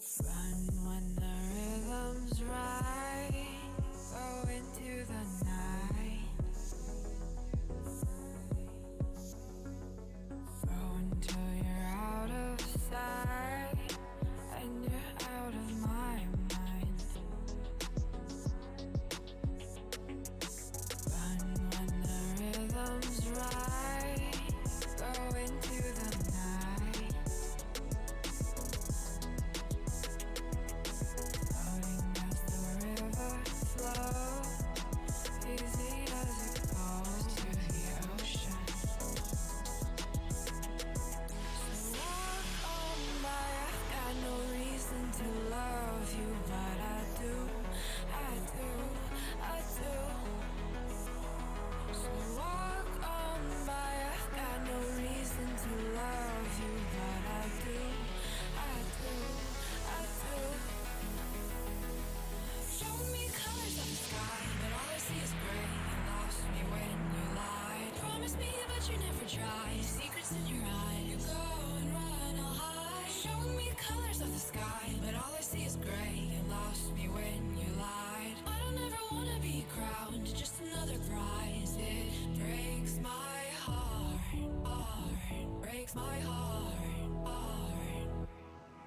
Run when the rhythm's right. Go into the night. Go until you're out of sight and you're out of my mind. Run when the rhythm's right. Go into the night. Floating as the river flows, easy as it goes to the ocean. So walk on by, I've got no reason to love you, but I do, I do, I do. So walk on by, I've got no reason to love you, but I do, I do, I do. Show me colors of the sky, but all I see is gray. You lost me when you lied. Promise me, but you never tried. Secrets in your eye, you go and run, I'll hide. Show me colors of the sky, but all I see is gray. You lost me when you lied. I don't ever wanna be crowned, just another prize. It breaks my heart, heart, breaks my heart, heart,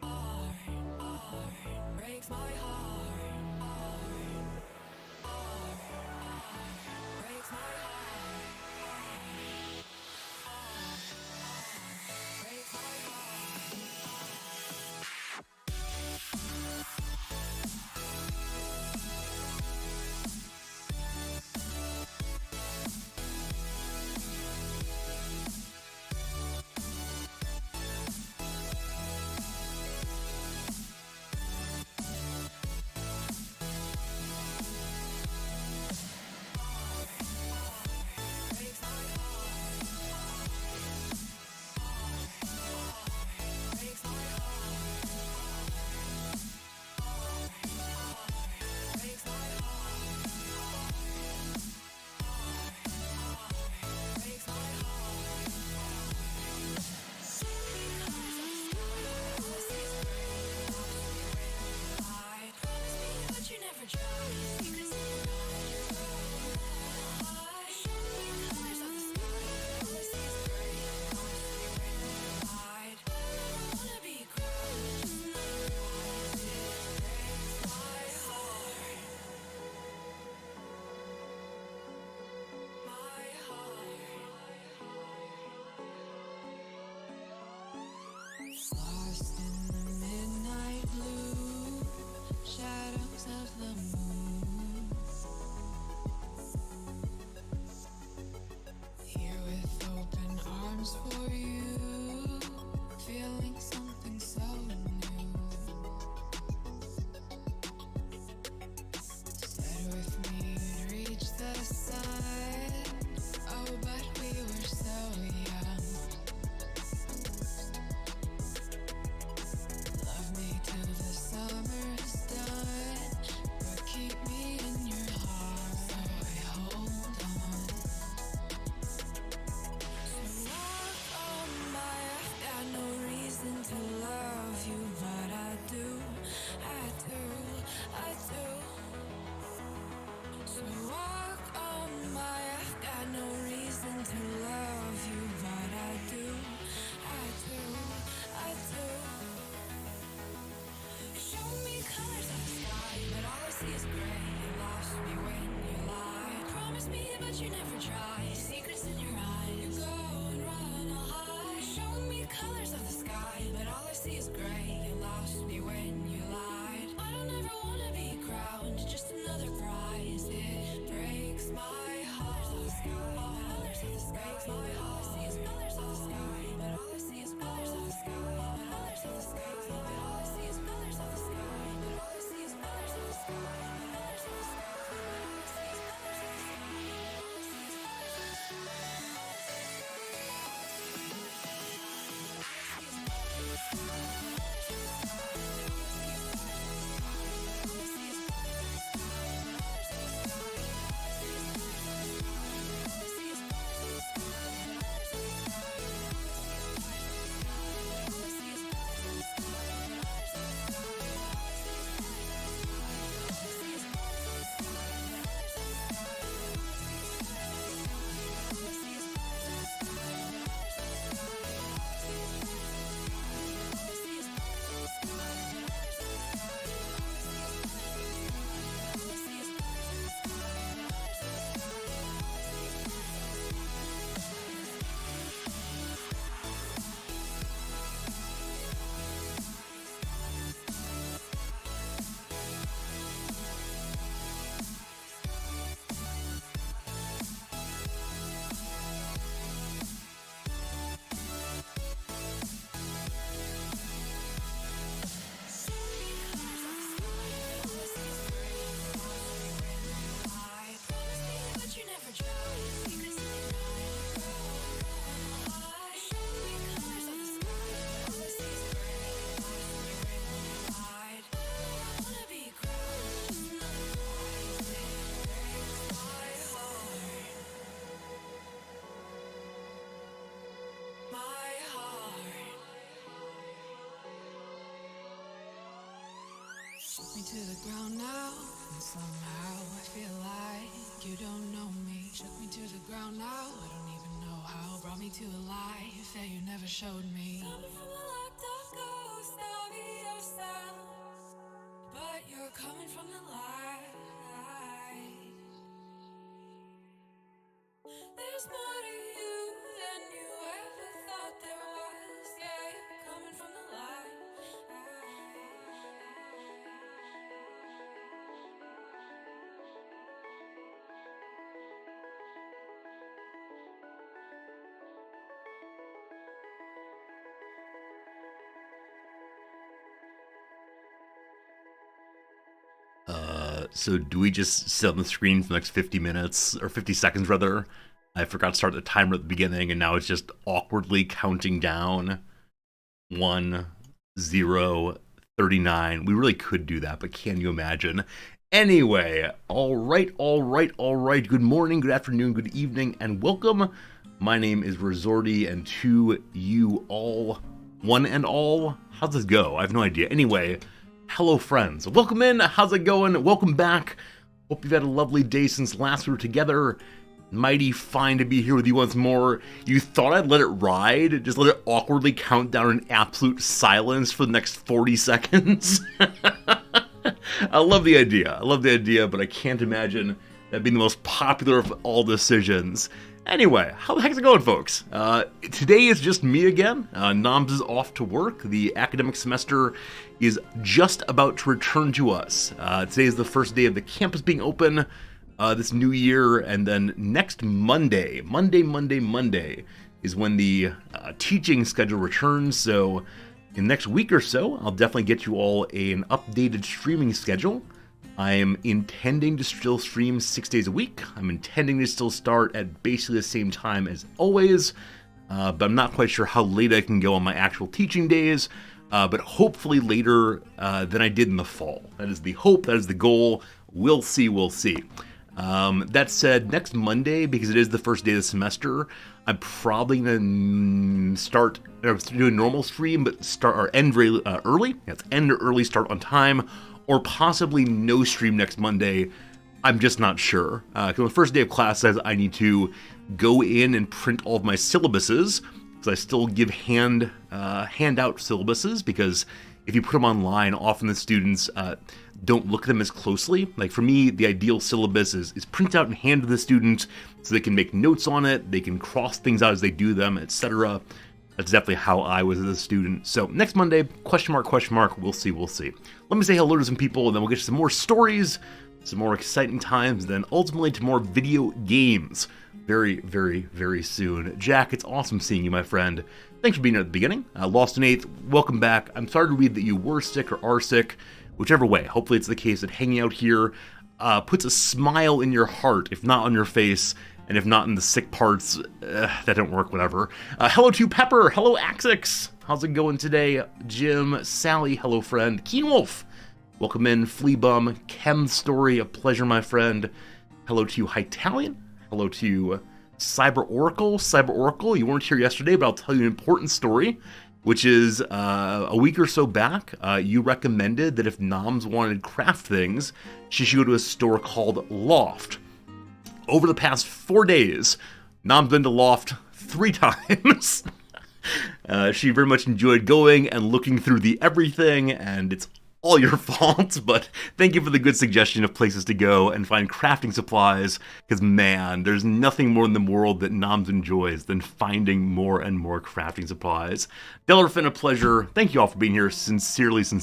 heart, heart, breaks my heart. Breaks my heart. Breaks my lost in the midnight blue shadows of the moon. Here with open arms for you, feeling something so new. Said with me you'd reach the sun. Oh, but we were so young. Till the summer's done, but keep me in your heart, so I hold on. So walk on by, I've got no reason to love you, but I do, I do, I do. So walk on by, I've got no reason to love you, but I do, I do, I do. Show me colors of the sky, but all I see is gray. You lost me when you lied. Promise me, but you never tried. Secrets in your eye, you go and run, I'll hide. Show me colors of the sky, but all I see is gray. You lost me when you lied. I don't ever wanna be crowned, just another prize. It breaks my heart. Colors of the sky, breaks my heart. All I see is colors of the sky, but all I see is colors of the sky. Colors of the sky, but all I see is colors of the sky. But all I see is colors of the sky. Colors of the sky, but all I see is colors of the sky. All I see is colors of the sky. to the ground now, and somehow I feel like you don't know me. Shook me to the ground now, I don't even know how. Brought me to a life that you never showed me. Coming from the locked up ghost of yourself, but you're coming from the light. There's more to you than you ever thought there was. Yeah, you're coming from the light. So do we just sit on the screen for the next 50 minutes, or 50 seconds rather? I forgot to start the timer at the beginning, and now it's just awkwardly counting down. 1, 0, 39. We really could do that, but can you imagine? Anyway, all right. Good morning, good afternoon, good evening, and welcome. My name is Resorty, and to you all, one and all, how's this go? I have no idea. Anyway, hello friends, welcome in, how's it going? Welcome back. Hope you've had a lovely day since last we were together. Mighty fine to be here with you once more. You thought I'd let it ride? Just let it awkwardly count down in absolute silence for the next 40 seconds? I love the idea, but I can't imagine that being the most popular of all decisions. Anyway, how the heck's it going, folks? Today is just me again. Noms is off to work. The academic semester is just about to return to us. Today is the first day of the campus being open this new year, and then next Monday is when the teaching schedule returns. So in the next week or so, I'll definitely get you all an updated streaming schedule. I am intending to still stream 6 days a week. I'm intending to still start at basically the same time as always, but I'm not quite sure how late I can go on my actual teaching days, but hopefully later than I did in the fall. That is the hope, that is the goal. We'll see. That said, next Monday, because it is the first day of the semester, I'm probably going to do a normal stream, but end really early. Yes, end early, start on time, or possibly no stream next Monday. I'm just not sure. Because the first day of class says I need to go in and print all of my syllabuses, because I still give handout syllabuses, because if you put them online, often the students don't look at them as closely. Like for me, the ideal syllabus is print out and hand to the student so they can make notes on it, they can cross things out as they do them, etc. That's definitely how I was as a student. So next Monday, question mark, we'll see. Let me say hello to some people, and then we'll get to some more stories, some more exciting times, and then ultimately to more video games very, very, very soon. Jack, it's awesome seeing you, my friend. Thanks for being here at the beginning. Lost an Eighth, welcome back. I'm sorry to read that you were sick or are sick, whichever way. Hopefully it's the case that hanging out here puts a smile in your heart, if not on your face, and if not in the sick parts, that don't work, whatever. Hello to Pepper, hello Axix, how's it going today? Jim, Sally, hello friend. Keen Wolf, welcome in. Fleabum, Chem Story, a pleasure, my friend. Hello to Hytalian, hello to Cyber Oracle, you weren't here yesterday, but I'll tell you an important story, which is a week or so back, you recommended that if Noms wanted craft things, she should go to a store called Loft. Over the past 4 days, Nom's been to Loft 3 times. She very much enjoyed going and looking through the everything, and it's all your fault, but thank you for the good suggestion of places to go and find crafting supplies, because man, there's nothing more in the world that Noms enjoys than finding more and more crafting supplies. Dellerfin, a pleasure. Thank you all for being here, sincerely. So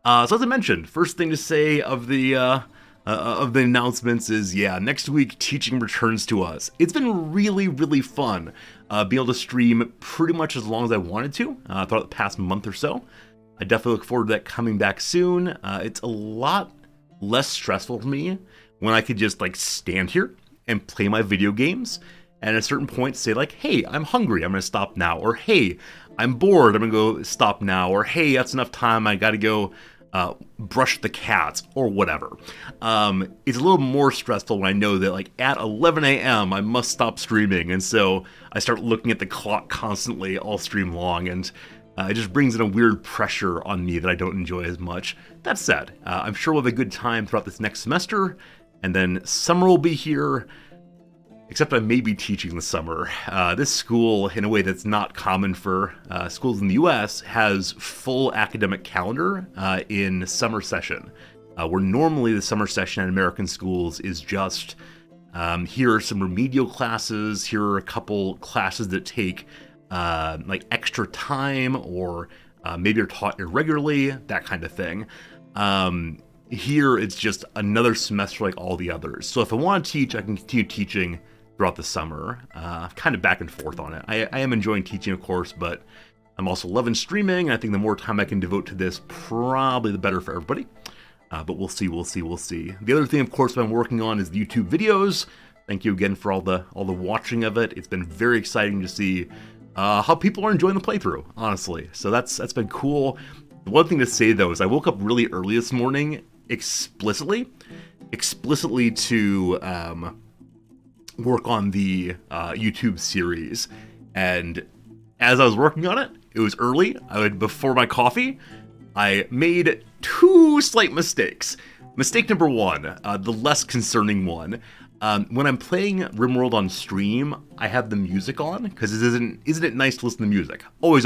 as I mentioned, first thing to say of the announcements is, next week teaching returns to us. It's been really, really fun being able to stream pretty much as long as I wanted to throughout the past month or so. I definitely look forward to that coming back soon. It's a lot less stressful for me when I could just stand here and play my video games, and at a certain point say hey, I'm hungry, I'm gonna stop now, or hey, I'm bored, I'm gonna go stop now, or hey, that's enough time, I gotta go brush the cats, or whatever. It's a little more stressful when I know that at 11 a.m. I must stop streaming, and so I start looking at the clock constantly all stream long, and It just brings in a weird pressure on me that I don't enjoy as much. That said, I'm sure we'll have a good time throughout this next semester, and then summer will be here, except I may be teaching this summer. This school, in a way that's not common for schools in the US, has full academic calendar in summer session, where normally the summer session at American schools is just, here are some remedial classes, here are a couple classes that take like extra time, or maybe are taught irregularly, that kind of thing. Here it's just another semester like all the others. So if I want to teach, I can continue teaching throughout the summer, kind of back and forth on it. I am enjoying teaching, of course, but I'm also loving streaming. I think the more time I can devote to this, probably the better for everybody. But we'll see. The other thing, of course, I'm working on is the YouTube videos. Thank you again for all the watching of it. It's been very exciting to see how people are enjoying the playthrough, honestly. So that's been cool. The one thing to say though is I woke up really early this morning, explicitly to work on the YouTube series, and as I was working on it, it was early. Before my coffee, I made 2 slight mistakes. Mistake number 1, the less concerning one. When I'm playing RimWorld on stream, I have the music on, because isn't it nice to listen to music? Always.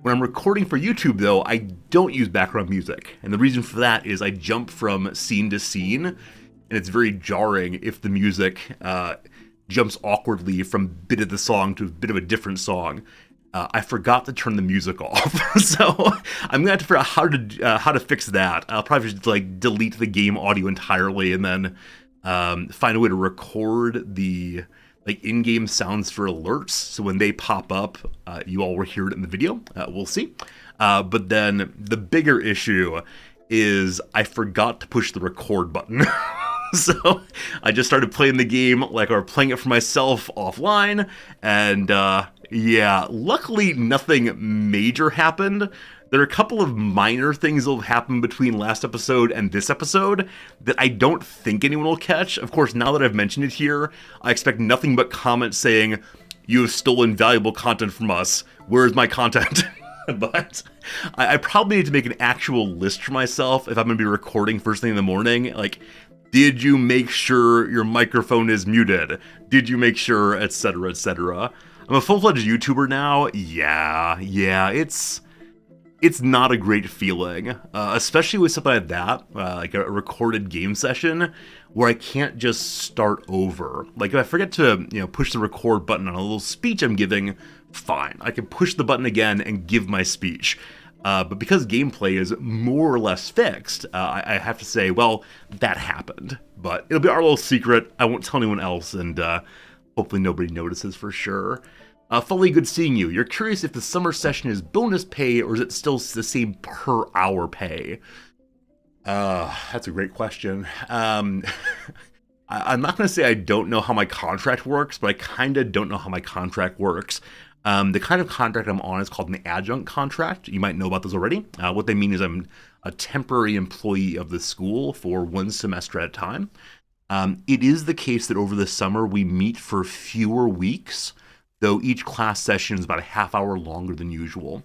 When I'm recording for YouTube, though, I don't use background music, and the reason for that is I jump from scene to scene, and it's very jarring if the music jumps awkwardly from bit of the song to a bit of a different song. I forgot to turn the music off, so I'm gonna have to figure out how to fix that. I'll probably just delete the game audio entirely, and then find a way to record the in-game sounds for alerts, so when they pop up, you all will hear it in the video. We'll see. But then the bigger issue is I forgot to push the record button. So I just started playing the game or playing it for myself offline, and yeah, luckily nothing major happened. There are a couple of minor things that have happened between last episode and this episode that I don't think anyone will catch. Of course, now that I've mentioned it here, I expect nothing but comments saying, "You have stolen valuable content from us. Where's my content?" But I probably need to make an actual list for myself if I'm going to be recording first thing in the morning. Did you make sure your microphone is muted? Did you make sure, etc., etc.? I'm a full-fledged YouTuber now. Yeah, it's not a great feeling, especially with something like that, like a recorded game session, where I can't just start over. If I forget to, push the record button on a little speech I'm giving, fine. I can push the button again and give my speech. But because gameplay is more or less fixed, I have to say, well, that happened. But it'll be our little secret. I won't tell anyone else, and hopefully nobody notices for sure. Fully good seeing you. You're curious if the summer session is bonus pay, or is it still the same per hour pay? That's a great question. I'm not going to say I don't know how my contract works, but I kind of don't know how my contract works. The kind of contract I'm on is called an adjunct contract. You might know about those already. What they mean is I'm a temporary employee of the school for 1 semester at a time. It is the case that over the summer we meet for fewer weeks, though each class session is about a half hour longer than usual.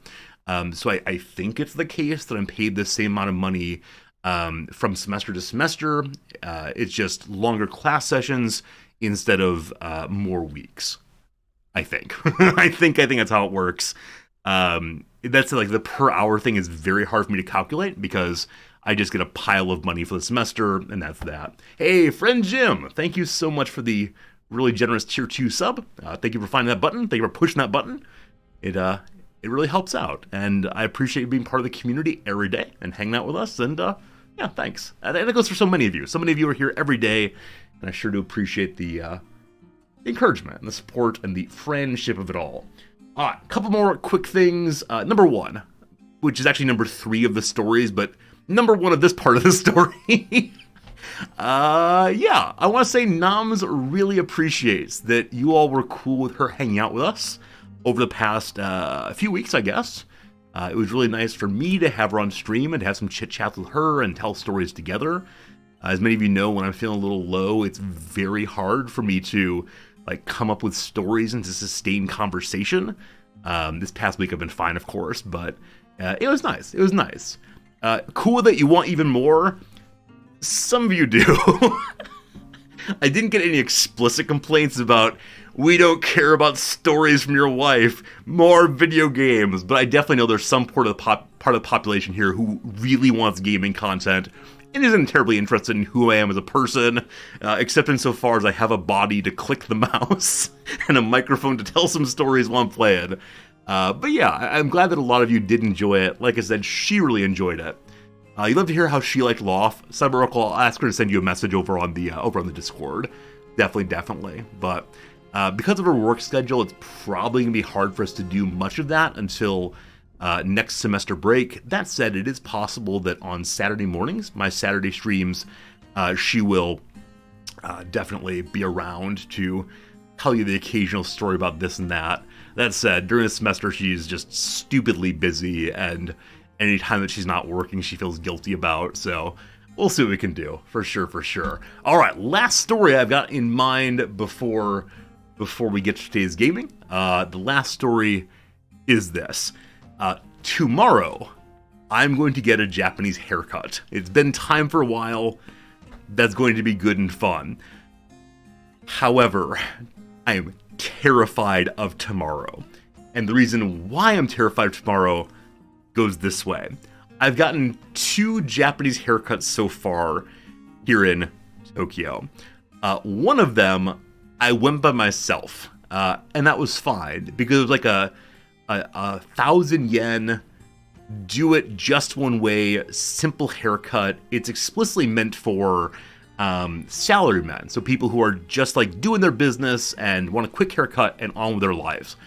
So I think it's the case that I'm paid the same amount of money from semester to semester. It's just longer class sessions instead of more weeks. I think. I think that's how it works. That's the per hour thing is very hard for me to calculate because I just get a pile of money for the semester, and that's that. Hey, friend Jim, thank you so much for the really generous tier 2 sub. Thank you for finding that button. Thank you for pushing that button. It really helps out, and I appreciate you being part of the community every day and hanging out with us. And yeah, thanks. And that goes for so many of you. So many of you are here every day, and I sure do appreciate the encouragement and the support and the friendship of it all. A couple more quick things. Number 1, which is actually number 3 of the stories, but number 1 of this part of the story. Yeah, I want to say Noms really appreciates that you all were cool with her hanging out with us over the past few weeks, I guess. It was really nice for me to have her on stream and to have some chit-chats with her and tell stories together. As many of you know, when I'm feeling a little low, it's very hard for me to come up with stories and to sustain conversation. This past week I've been fine, of course, but it was nice. It was nice. Cool that you want even more. Some of you do. I didn't get any explicit complaints about, we don't care about stories from your wife, more video games, but I definitely know there's some part of the population here who really wants gaming content and isn't terribly interested in who I am as a person, except insofar as I have a body to click the mouse and a microphone to tell some stories while I'm playing. But yeah, I'm glad that a lot of you did enjoy it. Like I said, she really enjoyed it. You'd love to hear how she liked Loft. Cyberoracle, I'll ask her to send you a message over on the Discord. Definitely. But because of her work schedule, it's probably going to be hard for us to do much of that until next semester break. That said, it is possible that on Saturday mornings, my Saturday streams, she will definitely be around to tell you the occasional story about this and that. That said, during the semester, she's just stupidly busy, and any time that she's not working, she feels guilty about, so we'll see what we can do, for sure. All right, last story I've got in mind before we get to today's gaming. The last story is this. Tomorrow, I'm going to get a Japanese haircut. It's been time for a while. That's going to be good and fun. However, I am terrified of tomorrow. And the reason why I'm terrified of tomorrow goes this way. I've gotten 2 Japanese haircuts so far here in Tokyo. One of them, I went by myself, and that was fine, because it was like a 1,000 yen, do it just one way, simple haircut. It's explicitly meant for salarymen, so people who are just like doing their business and want a quick haircut and on with their lives.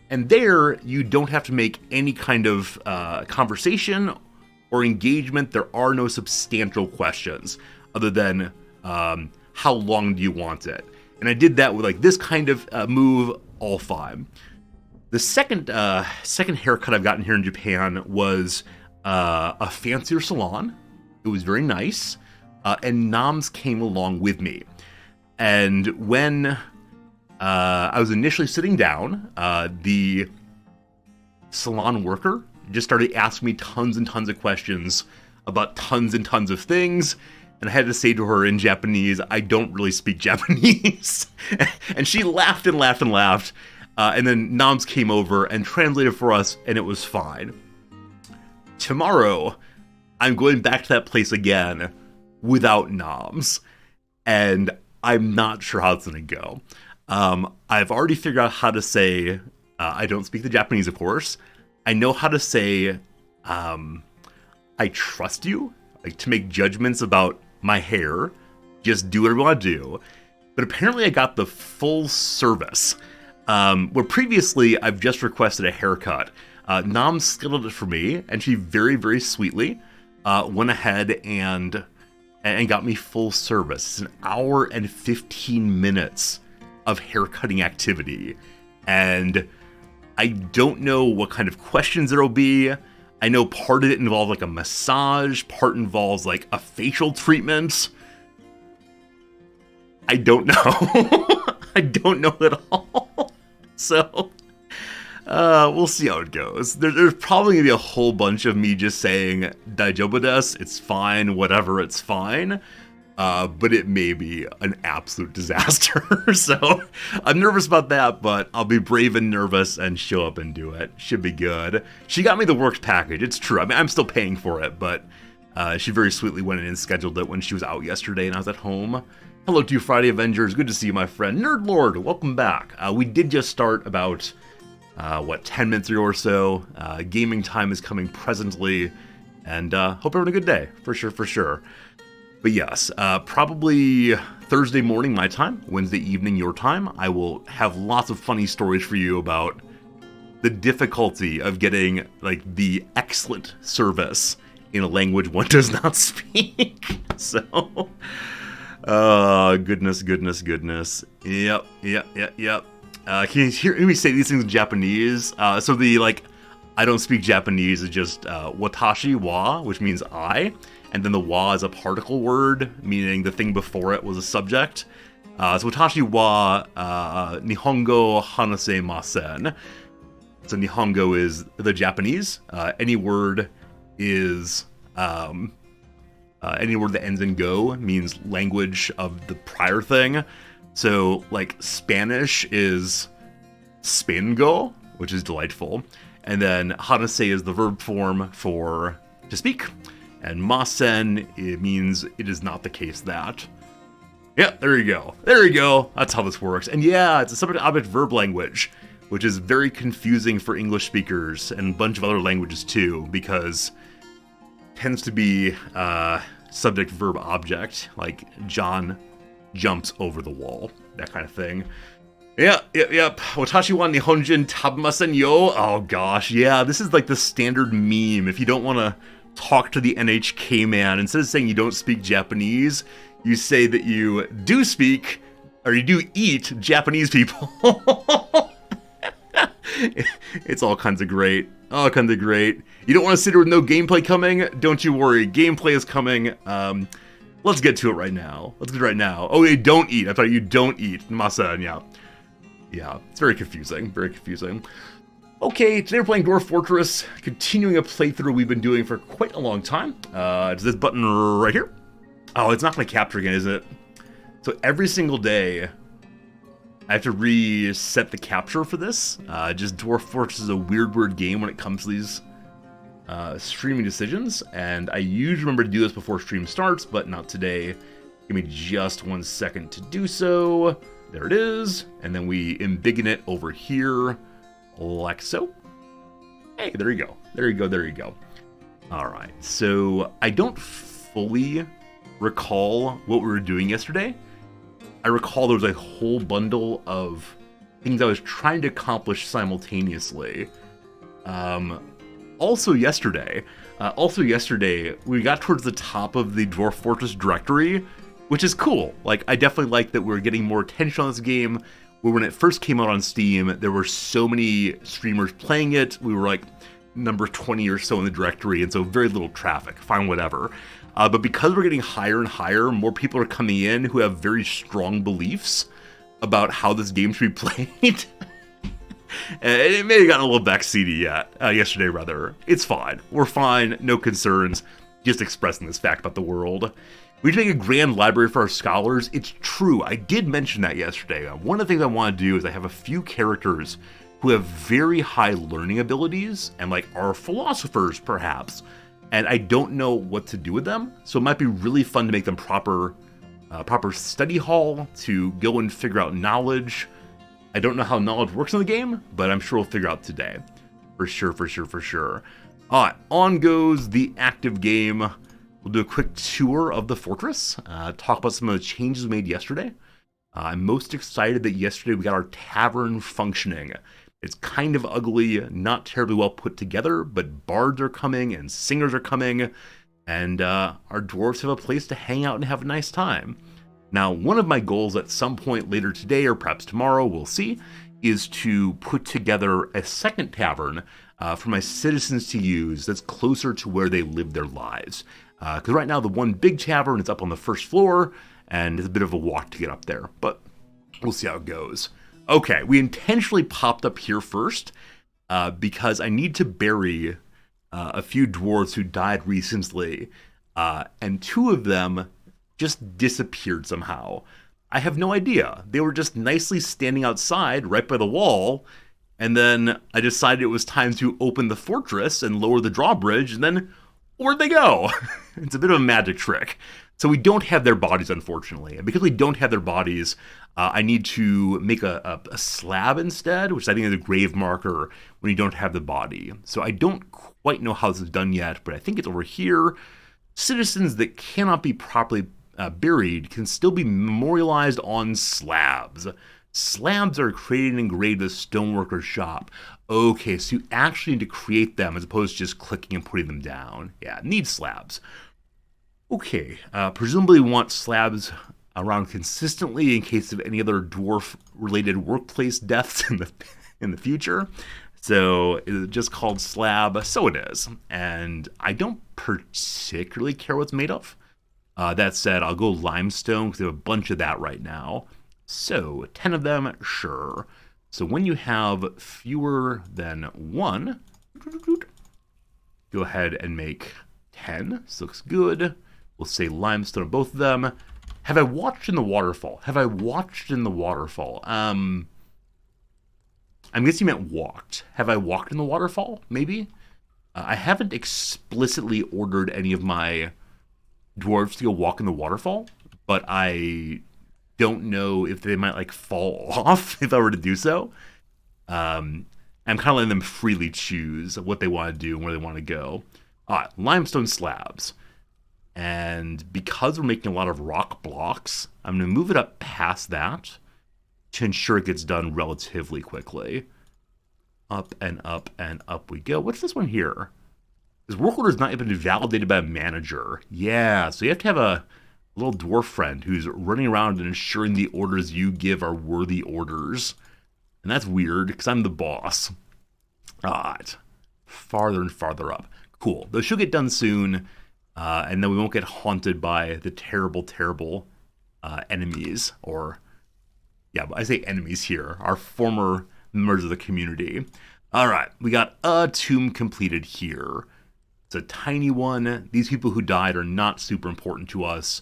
And there, you don't have to make any kind of conversation or engagement. There are no substantial questions other than how long do you want it? And I did that with like this kind of move, all fine. The second haircut I've gotten here in Japan was a fancier salon. It was very nice, and Noms came along with me. And when I was initially sitting down, the salon worker just started asking me tons and tons of questions about tons and tons of things, and I had to say to her in Japanese, I don't really speak Japanese. And she laughed and laughed and laughed, and then Noms came over and translated for us, and it was fine. Tomorrow, I'm going back to that place again without Noms, and I'm not sure how it's going to go. I've already figured out how to say, I don't speak the Japanese, of course. I know how to say, I trust you, like to make judgments about my hair. Just do whatever you want to do. But apparently I got the full service. Where previously I've just requested a haircut. Nam scheduled it for me, and she very, very sweetly went ahead and got me full service. It's an hour and 15 minutes of haircutting activity, and I don't know what kind of questions there'll be. I know part of it involved like a massage, part involves like a facial treatment. I don't know. I don't know at all. So, we'll see how it goes. There's probably gonna be a whole bunch of me just saying, "Daijoubu desu," it's fine, whatever, it's fine. But it may be an absolute disaster. So I'm nervous about that, but I'll be brave and nervous and show up and do it. Should be good. She got me the works package. It's true. I mean, I'm still paying for it, but she very sweetly went in and scheduled it when she was out yesterday and I was at home. Hello to you, Friday Avengers. Good to see you, my friend. Nerd Lord, welcome back. We did just start about, 10 minutes ago or so. Gaming time is coming presently, and hope you're having a good day. For sure. But yes, probably Thursday morning my time, Wednesday evening your time, I will have lots of funny stories for you about the difficulty of getting like the excellent service in a language one does not speak. So, goodness. Yep. Can you hear me say these things in Japanese? So the I don't speak Japanese is just watashi wa, which means I. And then the wa is a particle word, meaning the thing before it was a subject. So watashi wa nihongo hanasemasen. So Nihongo is the Japanese. Any word is any word that ends in go means language of the prior thing. So like Spanish is Spango, which is delightful. And then Hanase is the verb form for to speak. And Masen, it means it is not the case that. Yeah, there you go. There you go. That's how this works. And yeah, it's a subject-object verb language, which is very confusing for English speakers and a bunch of other languages too, because it tends to be subject, verb, object, like John jumps over the wall, that kind of thing. Yep. Watashi wa Nihonjin tabemasen yo. Oh gosh, yeah, this is like the standard meme. If you don't want to talk to the NHK man, instead of saying you don't speak Japanese, you say that you do speak, or you do eat Japanese people. It's all kinds of great. All kinds of great. You don't want to sit here with no gameplay coming? Don't you worry. Gameplay is coming. Let's get to it right now. Oh, you don't eat. I thought you don't eat. Masa, yeah. Yeah, it's very confusing. Very confusing. Okay, today we're playing Dwarf Fortress, continuing a playthrough we've been doing for quite a long time. It's this button right here. Oh, it's not going to capture again, is it? So every single day, I have to reset the capture for this. Just Dwarf Fortress is a weird game when it comes to these streaming decisions, and I usually remember to do this before stream starts, but not today. Give me just 1 second to do so. There it is, and then we embiggen it over here, like so. Hey, there you go. All right, so I don't fully recall what we were doing yesterday. I recall there was a whole bundle of things I was trying to accomplish simultaneously. Also yesterday, we got towards the top of the Dwarf Fortress directory, which is cool. Like, I definitely like that we're getting more attention on this game. Where when it first came out on Steam, there were so many streamers playing it. We were like number 20 or so in the directory, and so very little traffic. Fine, whatever. But because we're getting higher and higher, more people are coming in who have very strong beliefs about how this game should be played. And it may have gotten a little backseaty yesterday, rather. It's fine. We're fine. No concerns. Just expressing this fact about the world. We need to make a grand library for our scholars. It's true. I did mention that yesterday. One of the things I want to do is I have a few characters who have very high learning abilities and like are philosophers, perhaps. And I don't know what to do with them. So it might be really fun to make them proper study hall to go and figure out knowledge. I don't know how knowledge works in the game, but I'm sure we'll figure out today. For sure. All right, on goes the active game. We'll do a quick tour of the fortress, talk about some of the changes made yesterday. I'm most excited that yesterday we got our tavern functioning. It's kind of ugly, not terribly well put together, but bards are coming and singers are coming, and our dwarves have a place to hang out and have a nice time. Now, one of my goals at some point later today, or perhaps tomorrow, we'll see, is to put together a second tavern for my citizens to use that's closer to where they live their lives. Because right now the one big tavern is up on the first floor, and it's a bit of a walk to get up there, but we'll see how it goes. Okay, we intentionally popped up here first because I need to bury a few dwarves who died recently, and two of them just disappeared somehow. I have no idea. They were just nicely standing outside right by the wall, and then I decided it was time to open the fortress and lower the drawbridge, and then where'd they go? It's a bit of a magic trick. So we don't have their bodies, unfortunately. And because we don't have their bodies, I need to make a slab instead, which I think is a grave marker when you don't have the body. So I don't quite know how this is done yet, but I think it's over here. Citizens that cannot be properly buried can still be memorialized on slabs. Slabs are created and engraved at the stoneworker's shop. Okay, so you actually need to create them as opposed to just clicking and putting them down. Yeah, need slabs. Okay, presumably we want slabs around consistently in case of any other dwarf-related workplace deaths in the future. So is it just called slab? So it is. And I don't particularly care what it's made of. That said, I'll go limestone because I have a bunch of that right now. So 10 of them, sure. So when you have fewer than 1, go ahead and make 10. This looks good. We'll say limestone on both of them. Have I watched in the waterfall? Have I watched in the waterfall? I'm guessing you meant walked. Have I walked in the waterfall? Maybe? I haven't explicitly ordered any of my dwarves to go walk in the waterfall, but I don't know if they might like fall off if I were to do so. I'm kind of letting them freely choose what they want to do and where they want to go. Limestone slabs. And because we're making a lot of rock blocks, I'm going to move it up past that to ensure it gets done relatively quickly. Up and up and up we go. What's this one here? This work order has not even been validated by a manager. Yeah, so you have to have a little dwarf friend who's running around and ensuring the orders you give are worthy orders. And that's weird, because I'm the boss. Alright. Farther and farther up. Cool. Those should get done soon, and then we won't get haunted by the terrible, terrible enemies. Or, yeah, I say enemies here. Our former members of the community. Alright, we got a tomb completed here. It's a tiny one. These people who died are not super important to us.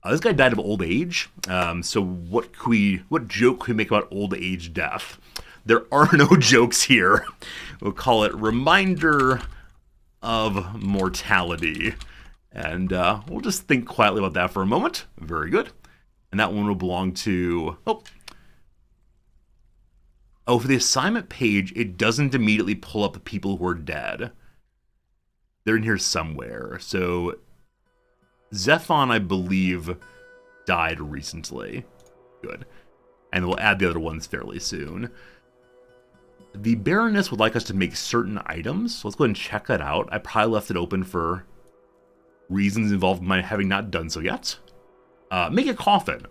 This guy died of old age. So what joke can we make about old age death? There are no jokes here. We'll call it Reminder of Mortality. And we'll just think quietly about that for a moment. Very good. And that one will belong to... Oh, for the assignment page, it doesn't immediately pull up the people who are dead. They're in here somewhere. So, Zephon, I believe, died recently. Good. And we'll add the other ones fairly soon. The Baroness would like us to make certain items. So let's go ahead and check that out. I probably left it open for reasons involved in my having not done so yet. Make a coffin.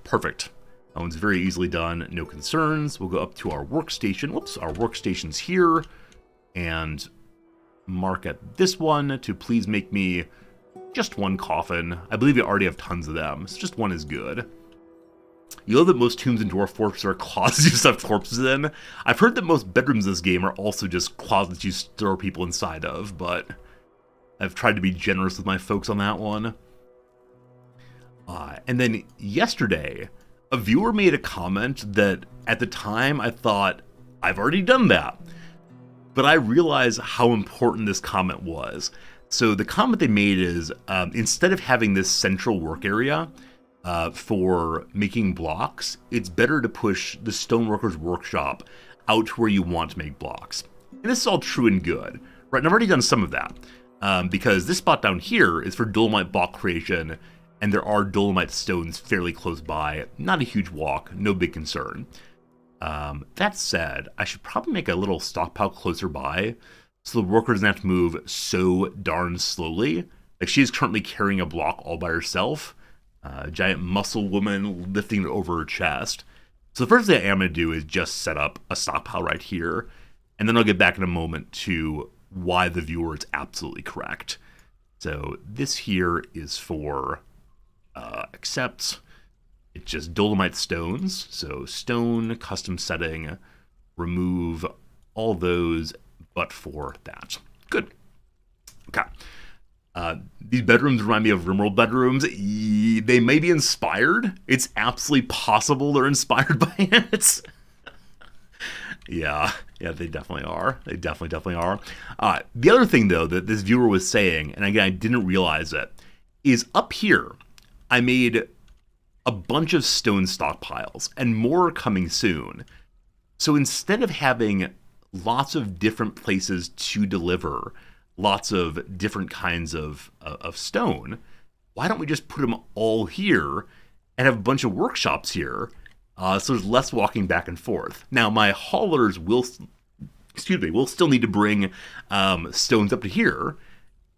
Perfect. That one's very easily done. No concerns. We'll go up to our workstation. Whoops, our workstation's here. And mark at this one to please make me just one coffin. I believe you already have tons of them, so just one is good. You know that most tombs in Dwarf Fortress are closets you stuff corpses in? I've heard that most bedrooms in this game are also just closets you store people inside of, but I've tried to be generous with my folks on that one. And then yesterday, a viewer made a comment that at the time I thought, I've already done that. But I realized how important this comment was. So the comment they made is, instead of having this central work area for making blocks, it's better to push the Stoneworkers Workshop out to where you want to make blocks. And this is all true and good, right? And I've already done some of that, because this spot down here is for Dolomite block creation, and there are Dolomite stones fairly close by. Not a huge walk, no big concern. That said, I should probably make a little stockpile closer by, so the worker doesn't have to move so darn slowly. Like, she is currently carrying a block all by herself. A giant muscle woman lifting it over her chest. So the first thing I am going to do is just set up a stockpile right here, and then I'll get back in a moment to why the viewer is absolutely correct. So this here is for accept. It's just Dolomite stones. So stone, custom setting, remove all those but for that. Good. Okay. These bedrooms remind me of RimWorld bedrooms. They may be inspired. It's absolutely possible they're inspired by it. Yeah, they definitely are. They definitely are. The other thing, though, that this viewer was saying, and again, I didn't realize it, is up here, I made a bunch of stone stockpiles, and more are coming soon. So instead of having lots of different places to deliver lots of different kinds of stone, why don't we just put them all here and have a bunch of workshops here, so there's less walking back and forth. Now, my haulers will still need to bring stones up to here,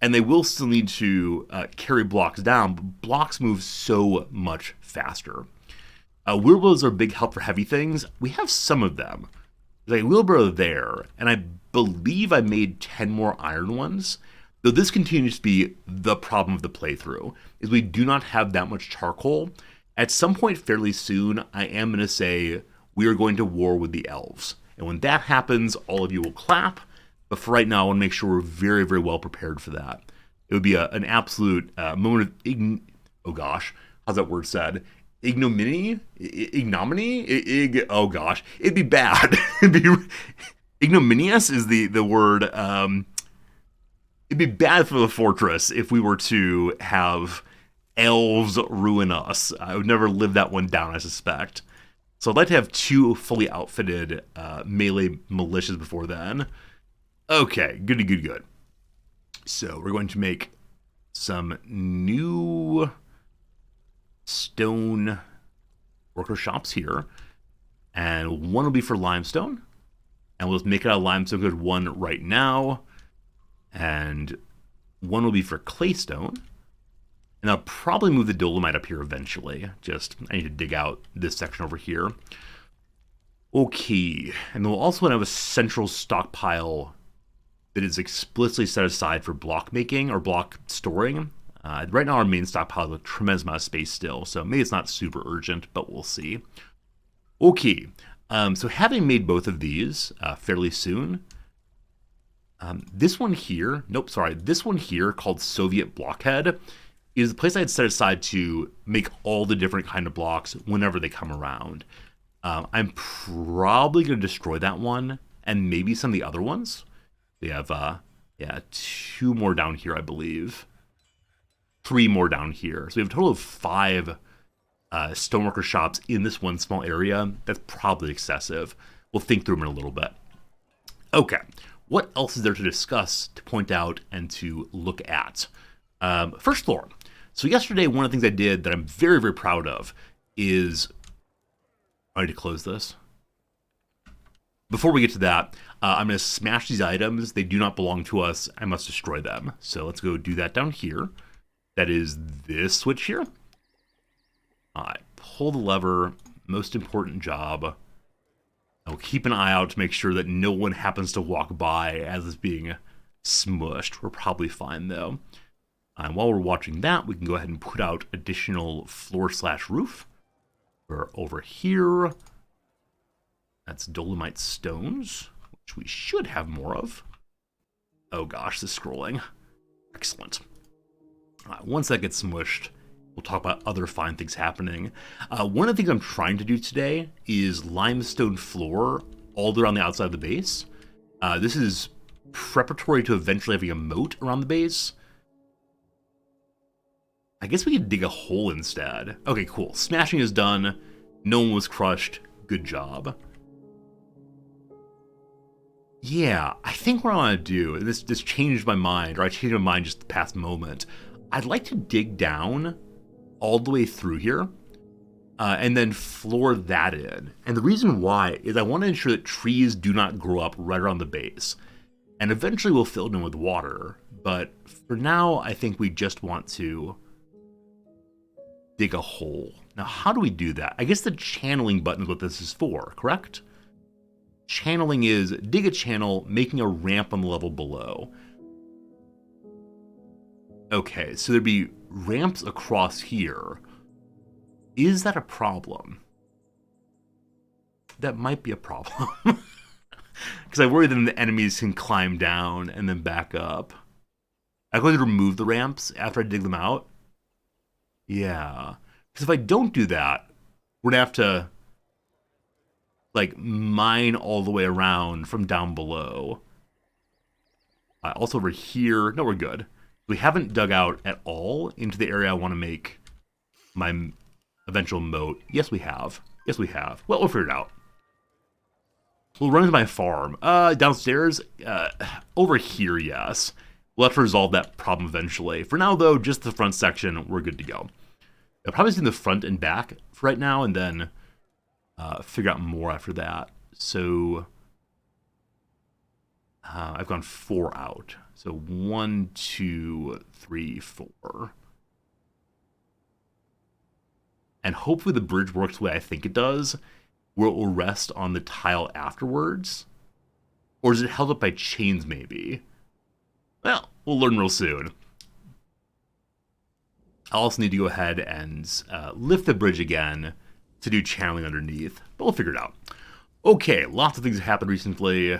and they will still need to carry blocks down, but blocks move so much faster. Wheelbarrows are a big help for heavy things. We have some of them. There's a wheelbarrow there, and I believe I made 10 more iron ones, though this continues to be the problem of the playthrough, is we do not have that much charcoal. At some point fairly soon, I am going to say, we are going to war with the elves. And when that happens, all of you will clap. But for right now, I want to make sure we're very, very well prepared for that. It would be an absolute moment of oh gosh, how's that word said? Ignominy? Oh gosh, it'd be bad. It'd be ignominious is the word. It'd be bad for the fortress if we were to have elves ruin us. I would never live that one down, I suspect. So I'd like to have 2 fully outfitted melee militias before then. Okay, good. So we're going to make some new stone worker shops here. And one will be for limestone. And we'll just make it out of limestone good 1 right now. And 1 will be for claystone. And I'll probably move the dolomite up here eventually. I need to dig out this section over here. Okay, and we'll also have a central stockpile that is explicitly set aside for block making or block storing. Right now our main stockpile has a tremendous amount of space still, so maybe it's not super urgent, but we'll see. Okay, so having made both of these fairly soon, this one here called Soviet Blockhead is the place I had set aside to make all the different kind of blocks whenever they come around. I'm probably going to destroy that one and maybe some of the other ones. We have 2 more down here, I believe. 3 more down here. So we have a total of 5 stoneworker shops in this one small area. That's probably excessive. We'll think through them in a little bit. Okay, what else is there to discuss, to point out, and to look at? First floor. So yesterday, one of the things I did that I'm very, very proud of is... I need to close this. Before we get to that, I'm going to smash these items. They do not belong to us. I must destroy them. So let's go do that down here. That is this switch here. I pull the lever. Most important job. I'll keep an eye out to make sure that no one happens to walk by as it's being smushed. We're probably fine, though. And while we're watching that, we can go ahead and put out additional floor/roof. We're over here. That's dolomite stones, which we should have more of. Oh gosh, this scrolling. Excellent. Once that gets smushed, we'll talk about other fine things happening. One of the things I'm trying to do today is limestone floor all around the outside of the base. This is preparatory to eventually having a moat around the base. I guess we could dig a hole instead. Okay, cool. Smashing is done. No one was crushed. Good job. Yeah, I think what I want to do, this changed my mind, or I changed my mind just the past moment. I'd like to dig down all the way through here, and then floor that in. And the reason why is I want to ensure that trees do not grow up right around the base. And eventually we'll fill it in with water, but for now I think we just want to dig a hole. Now, how do we do that? I guess the channeling button is what this is for, correct? Channeling is dig a channel, making a ramp on the level below. Okay, so there'd be ramps across here. Is that a problem? That might be a problem. Because I worry that the enemies can climb down and then back up. I'm going to remove the ramps after I dig them out. Yeah. Because if I don't do that, we're going to have to, like, mine all the way around from down below. Also over here. No, we're good. We haven't dug out at all into the area I want to make my eventual moat. Yes, we have. Yes, we have. Well, we'll figure it out. We'll run into my farm. Downstairs? Over here, yes. We'll have to resolve that problem eventually. For now, though, just the front section, we're good to go. I'll probably see the front and back for right now, and then figure out more after that. So I've gone 4 out. So 1, 2, 3, 4. And hopefully the bridge works the way I think it does, where it will rest on the tile afterwards. Or is it held up by chains, maybe? Well, we'll learn real soon. I'll also need to go ahead and lift the bridge again to do channeling underneath, but we'll figure it out. Okay, lots of things have happened recently.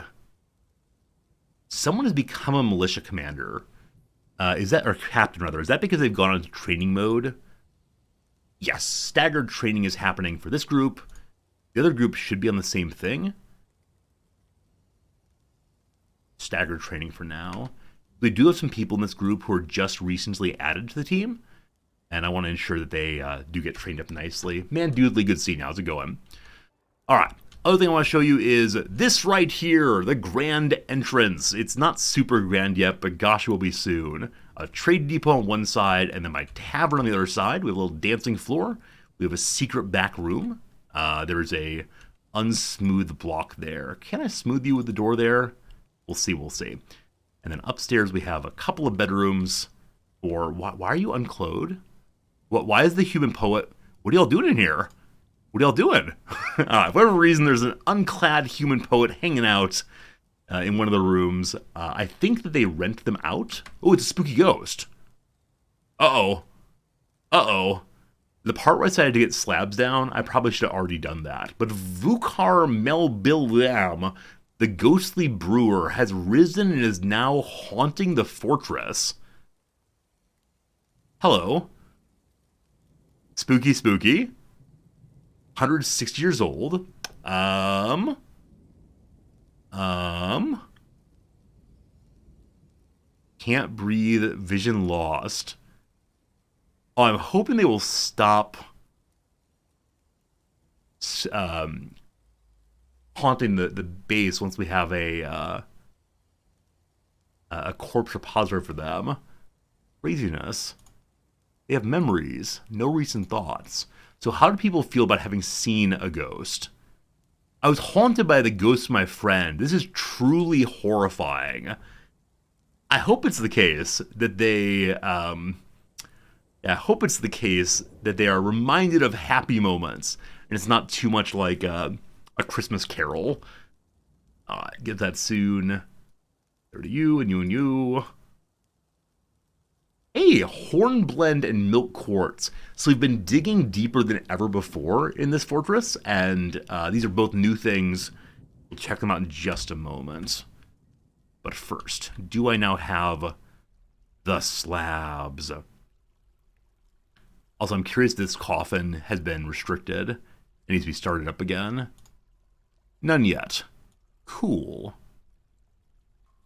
Someone has become a militia commander. Or captain rather? Is that because they've gone into training mode? Yes, staggered training is happening for this group. The other group should be on the same thing. Staggered training for now. We do have some people in this group who are just recently added to the team, and I want to ensure that they do get trained up nicely. Man, Dudley, good to see you. How's it going? All right. Other thing I want to show you is this right here, the grand entrance. It's not super grand yet, but gosh, it will be soon. A trade depot on one side, and then my tavern on the other side. We have a little dancing floor. We have a secret back room. There's a unsmooth block there. Can I smooth you with the door there? We'll see, we'll see. And then upstairs we have a couple of bedrooms. Or why are you unclothed? Why is the human poet? What are y'all doing in here? What are y'all doing? For whatever reason, there's an unclad human poet hanging out in one of the rooms. I think that they rent them out. Oh, it's a spooky ghost. Uh-oh. Uh-oh. The part where I decided to get slabs down, I probably should have already done that. But Vukar Melbilam, the ghostly brewer, has risen and is now haunting the fortress. Hello. Spooky, spooky. 160 years old. Can't breathe, vision lost. Oh, I'm hoping they will stop haunting the base once we have a corpse repository for them. Craziness. They have memories, no recent thoughts. So how do people feel about having seen a ghost? I was haunted by the ghost of my friend. This is truly horrifying. I hope it's the case that they, are reminded of happy moments, and it's not too much like a Christmas Carol. Get that soon. There to you and you and you. Hey, hornblende and milk quartz. So we've been digging deeper than ever before in this fortress, and these are both new things. We'll check them out in just a moment. But first, do I now have the slabs? Also, I'm curious if this coffin has been restricted. It needs to be started up again. None yet. Cool.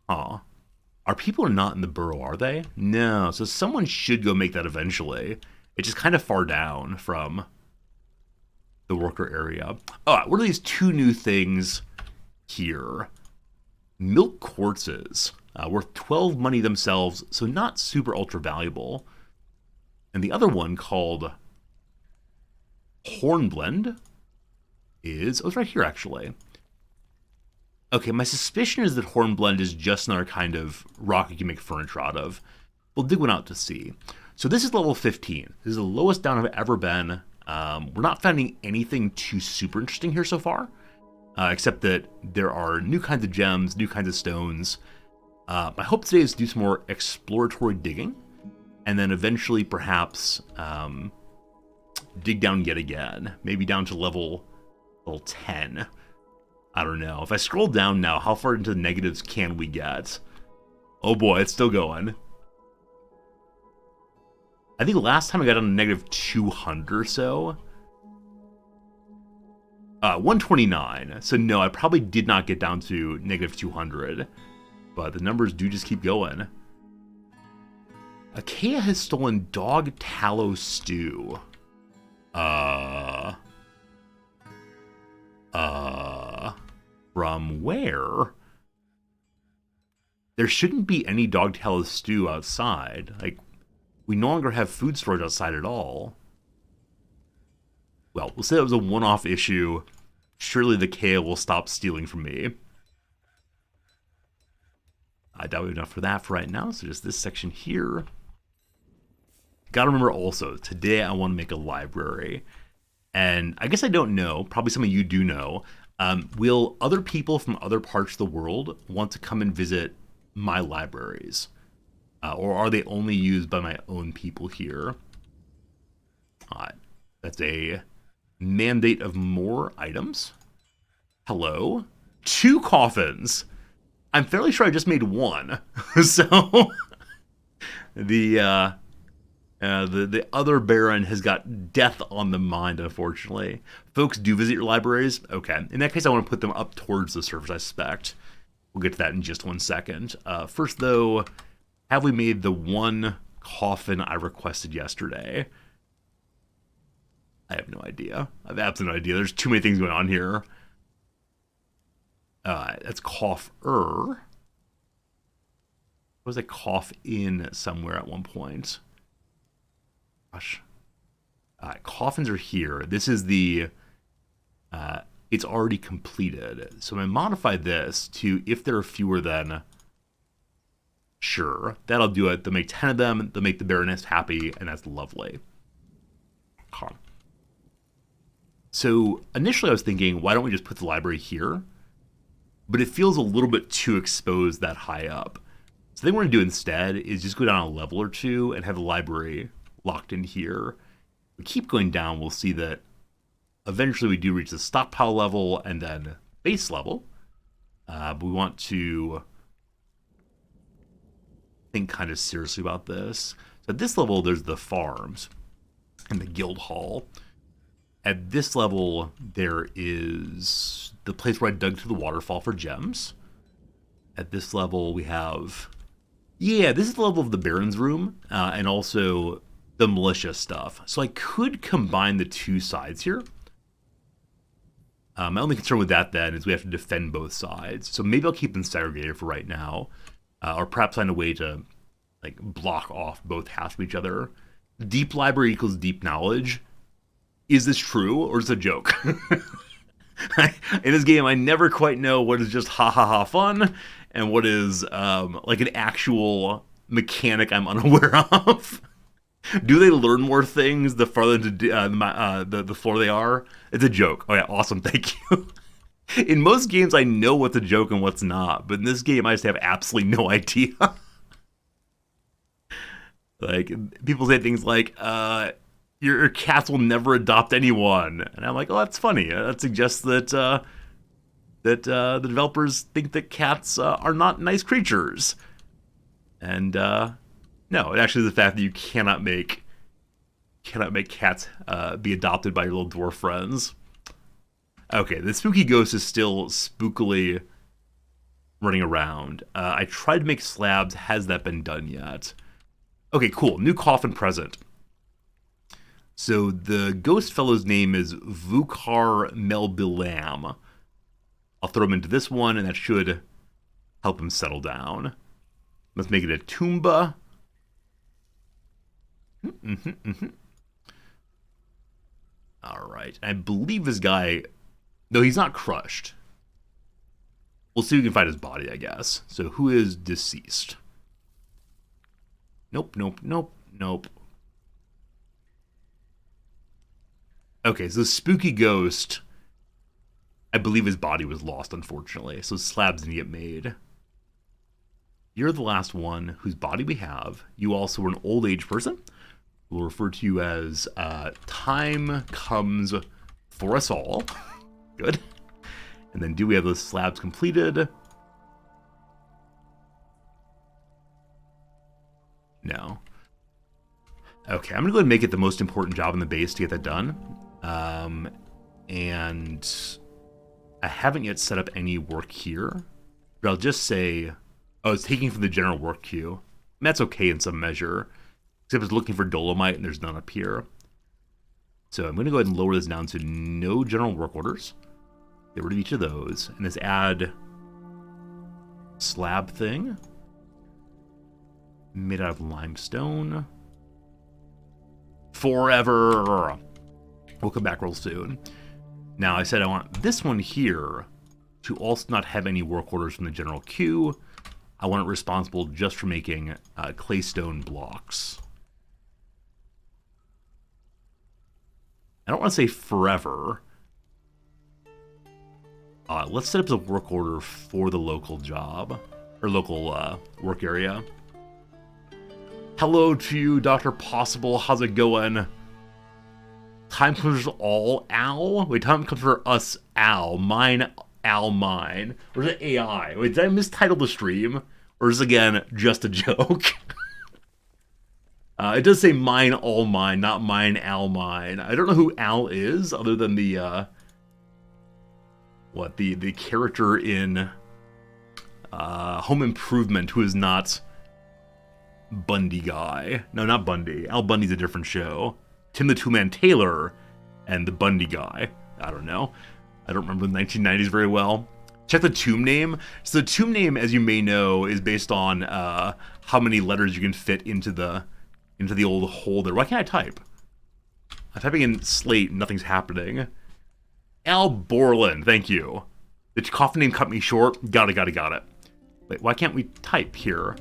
Huh. Our people are not in the burrow, are they? No, so someone should go make that eventually. It's just kind of far down from the worker area. Oh, what are these two new things here? Milk quartzes, worth 12 money themselves, so not super ultra valuable. And the other one called Hornblende is, oh, it's right here actually. Okay, my suspicion is that hornblende is just another kind of rock you can make furniture out of. We'll dig one out to see. So this is level 15. This is the lowest down I've ever been. We're not finding anything too super interesting here so far, except that there are new kinds of gems, new kinds of stones. My hope today is to do some more exploratory digging, and then eventually perhaps dig down yet again, maybe down to level 10. I don't know. If I scroll down now, how far into the negatives can we get? Oh boy, it's still going. I think last time I got down to negative 200 or so. 129. So no, I probably did not get down to negative 200. But the numbers do just keep going. Achaea has stolen dog tallow stew. From where? There shouldn't be any dog tallow stew outside. Like, we no longer have food storage outside at all. Well, we'll say that was a one-off issue. Surely the Achaea will stop stealing from me. I doubt we have enough for that for right now, so just this section here. Gotta remember also, today I want to make a library. And I guess I don't know, probably some of you do know, will other people from other parts of the world want to come and visit my libraries? Or are they only used by my own people here? That's a Mandate of more items. Hello. 2 coffins. I'm fairly sure I just made 1. So the other Baron has got death on the mind, unfortunately. Folks do visit your libraries? Okay. In that case, I want to put them up towards the surface, I suspect. We'll get to that in just 1 second. First, though, have we made the 1 coffin I requested yesterday? I have no idea. I have absolutely no idea. There's too many things going on here. That's cough-er. Was a cough in somewhere at one point? Gosh. Coffins are here. This is the... it's already completed. So I'm going to modify this to if there are fewer than... Sure. That'll do it. They'll make 10 of them. They'll make the Baroness happy, and that's lovely. Huh. So initially I was thinking, why don't we just put the library here? But it feels a little bit too exposed that high up. So the thing we're going to do instead is just go down a level or 2 and have the library locked in here. We keep going down, we'll see that eventually we do reach the stockpile level and then base level. But we want to think kind of seriously about this. So at this level, there's the farms and the guild hall. At this level, there is the place where I dug to the waterfall for gems. At this level, we have... Yeah, this is the level of the Baron's room, and also the militia stuff. So I could combine the 2 sides here. My only concern with that, then, is we have to defend both sides. So maybe I'll keep them segregated for right now. Or perhaps find a way to like block off both halves of each other. Deep library equals deep knowledge. Is this true, or is it a joke? In this game, I never quite know what is just ha fun, and what is like an actual mechanic I'm unaware of. Do they learn more things the farther into the floor they are? It's a joke. Oh yeah, awesome, thank you. In most games, I know what's a joke and what's not, but in this game, I just have absolutely no idea. Like, people say things like, your cats will never adopt anyone. And I'm like, oh, that's funny. That suggests that the developers think that cats are not nice creatures. And no, it actually is the fact that you cannot make cats be adopted by your little dwarf friends. Okay, the spooky ghost is still spookily running around. I tried to make slabs. Has that been done yet? Okay, cool. New coffin present. So the ghost fellow's name is Vukar Melbilam. I'll throw him into this one, and that should help him settle down. Let's make it a Toomba. All right. I believe this guy... No, he's not crushed. We'll see if we can find his body, I guess. So who is deceased? Nope. Okay, so the spooky ghost, I believe his body was lost, unfortunately. So slabs didn't get made. You're the last one whose body we have. You also were an old age person. We'll refer to you as time comes for us all. Good. And then do we have those slabs completed? No. Okay, I'm going to go ahead and make it the most important job in the base to get that done. And I haven't yet set up any work here. But I'll just say, oh, it's taking from the general work queue. And that's okay in some measure. Except it's looking for dolomite and there's none up here. So I'm going to go ahead and lower this down to no general work orders. Get rid of each of those. And this add slab thing. Made out of limestone. Forever. We'll come back real soon. Now, I said I want this one here to also not have any work orders from the general queue. I want it responsible just for making claystone blocks. I don't want to say forever. Let's set up the work order for the local job, or local work area. Hello to you, Dr. Possible. How's it going? Time comes for all Al? Wait, time comes for us Al. Mine Al mine. Or is it AI? Wait, did I mistitle the stream? Or is it, again, just a joke? It does say mine all mine, not mine Al mine. I don't know who Al is, other than the, the character in Home Improvement who is not Bundy guy. No, not Bundy. Al Bundy's a different show. Tim the Two-Man Taylor and the Bundy guy. I don't know. I don't remember the 1990s very well. Check the tomb name. So the tomb name, as you may know, is based on how many letters you can fit into the old hole there. Why can't I type? I'm typing in slate, nothing's happening. Al Borland, thank you. The coffin name cut me short. Got it. Wait, why can't we type here?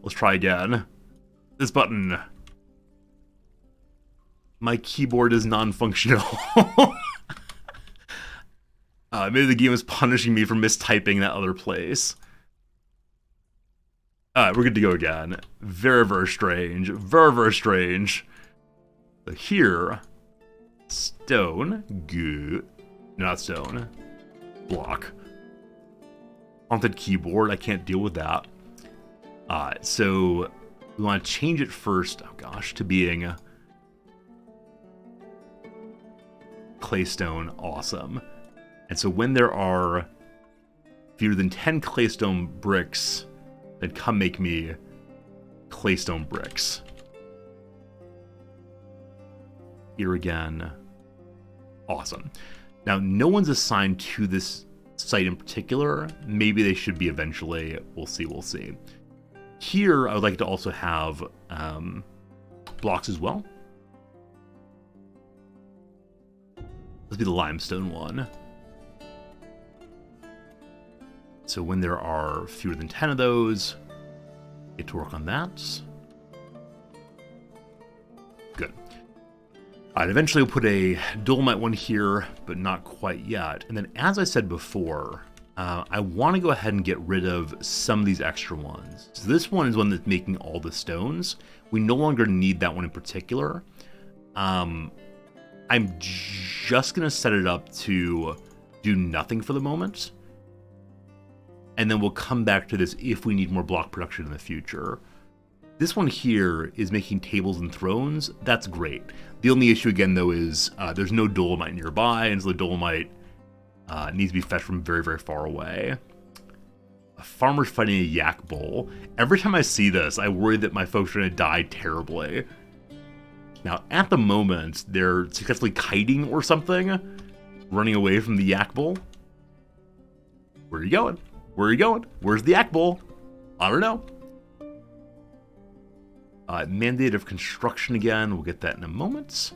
Let's try again. This button. My keyboard is non-functional. Maybe the game is punishing me for mistyping that other place. Alright, we're good to go again. Very, very strange. Very, very strange. So here, stone, good. Not stone. Block. Haunted keyboard, I can't deal with that. So we want to change it first, oh gosh, to being claystone, awesome. And so when there are fewer than 10 claystone bricks, then come make me claystone bricks. Here again, awesome. Now, no one's assigned to this site in particular. Maybe they should be eventually. We'll see. Here, I would like to also have blocks as well. Let's be the limestone one. So when there are fewer than 10 of those, get to work on that. Good. Alright, eventually we'll put a dolomite one here, but not quite yet. And then, as I said before, I want to go ahead and get rid of some of these extra ones. So this one is one that's making all the stones. We no longer need that one in particular. I'm just going to set it up to do nothing for the moment. And then we'll come back to this if we need more block production in the future. This one here is making tables and thrones. That's great. The only issue again, though, is there's no dolomite nearby, and so the dolomite needs to be fetched from very, very far away. A farmer's fighting a yak bull. Every time I see this, I worry that my folks are going to die terribly. Now, at the moment, they're successfully kiting or something, running away from the yak bull. Where are you going? Where are you going? Where's the yak bull? I don't know. Mandate of construction again. We'll get that in a moment.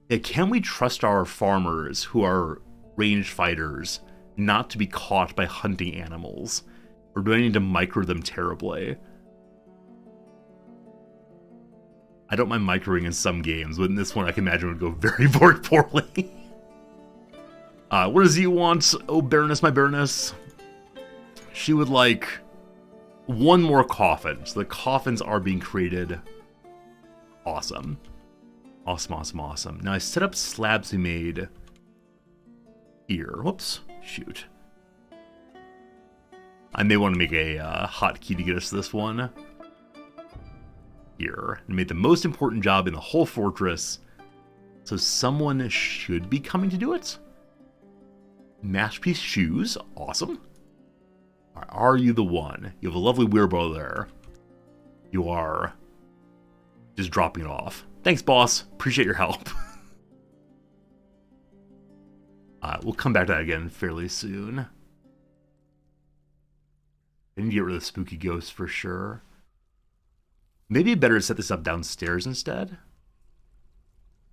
Yeah, can we trust our farmers who are ranged fighters not to be caught by hunting animals? Or do I need to micro them terribly? I don't mind microing in some games, but in this one I can imagine would go very, very poorly. What does you want? Oh, Baroness, my Baroness. She would like one more coffin. So the coffins are being created. Awesome. Awesome. Now I set up slabs we made here. Whoops. Shoot. I may want to make a hotkey to get us this one. Here. And made the most important job in the whole fortress. So someone should be coming to do it. Masterpiece shoes. Awesome. Are you the one? You have a lovely wheelbarrow there. You are just dropping it off. Thanks, boss. Appreciate your help. We'll come back to that again fairly soon. I need to get rid of the spooky ghosts for sure. Maybe better to set this up downstairs instead.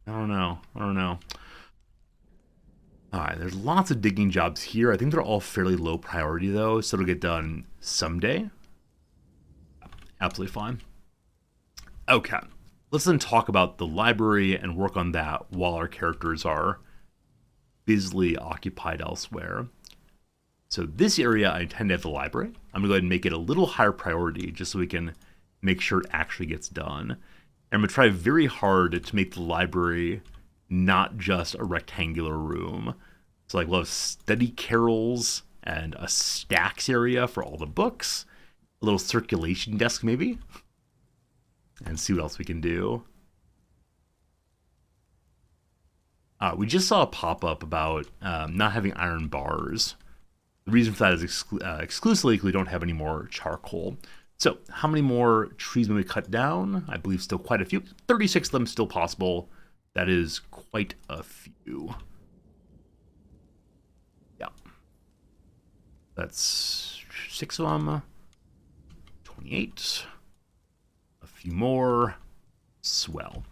I don't know. Alright, there's lots of digging jobs here. I think they're all fairly low priority though, so it'll get done someday. Absolutely fine. Okay, let's then talk about the library and work on that while our characters are busily occupied elsewhere. So this area I intend to have the library. I'm going to go ahead and make it a little higher priority just so we can make sure it actually gets done. And I'm going to try very hard to make the library not just a rectangular room. So like we'll have study carrels and a stacks area for all the books, a little circulation desk maybe, and see what else we can do. We just saw a pop-up about not having iron bars. The reason for that is exclusively because we don't have any more charcoal. So how many more trees may we cut down? I believe still quite a few. 36 of them still possible. That is quite a few. Yeah. That's 6 of them. 28. A few more. Swell.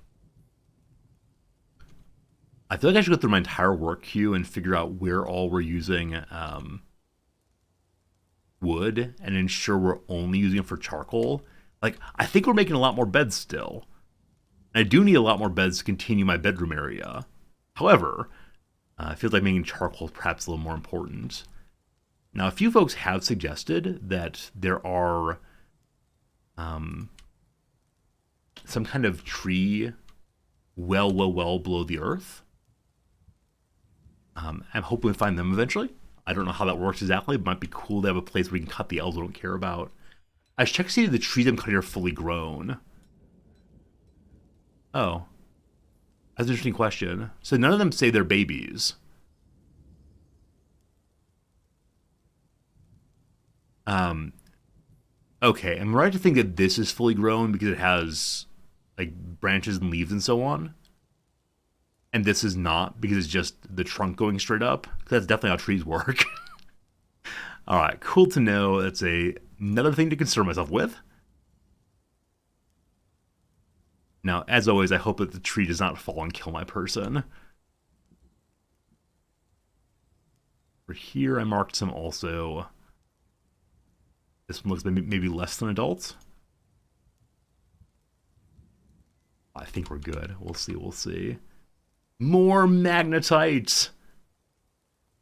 I feel like I should go through my entire work queue and figure out where all we're using wood and ensure we're only using it for charcoal. Like, I think we're making a lot more beds still. And I do need a lot more beds to continue my bedroom area. However, I feel like making charcoal is perhaps a little more important. Now, a few folks have suggested that there are some kind of tree well below the earth. I'm hoping we find them eventually. I don't know how that works exactly. It might be cool to have a place where we can cut the elves we don't care about. I should check to see if the trees I'm cutting are fully grown. Oh. That's an interesting question. So none of them say they're babies. Okay, am I right to think that this is fully grown because it has like branches and leaves and so on? And this is not because it's just the trunk going straight up? That's definitely how trees work. All right, cool to know. That's another thing to concern myself with. Now, as always, I hope that the tree does not fall and kill my person. For here, I marked some also. This one looks maybe less than adults. I think we're good. We'll see. More magnetite!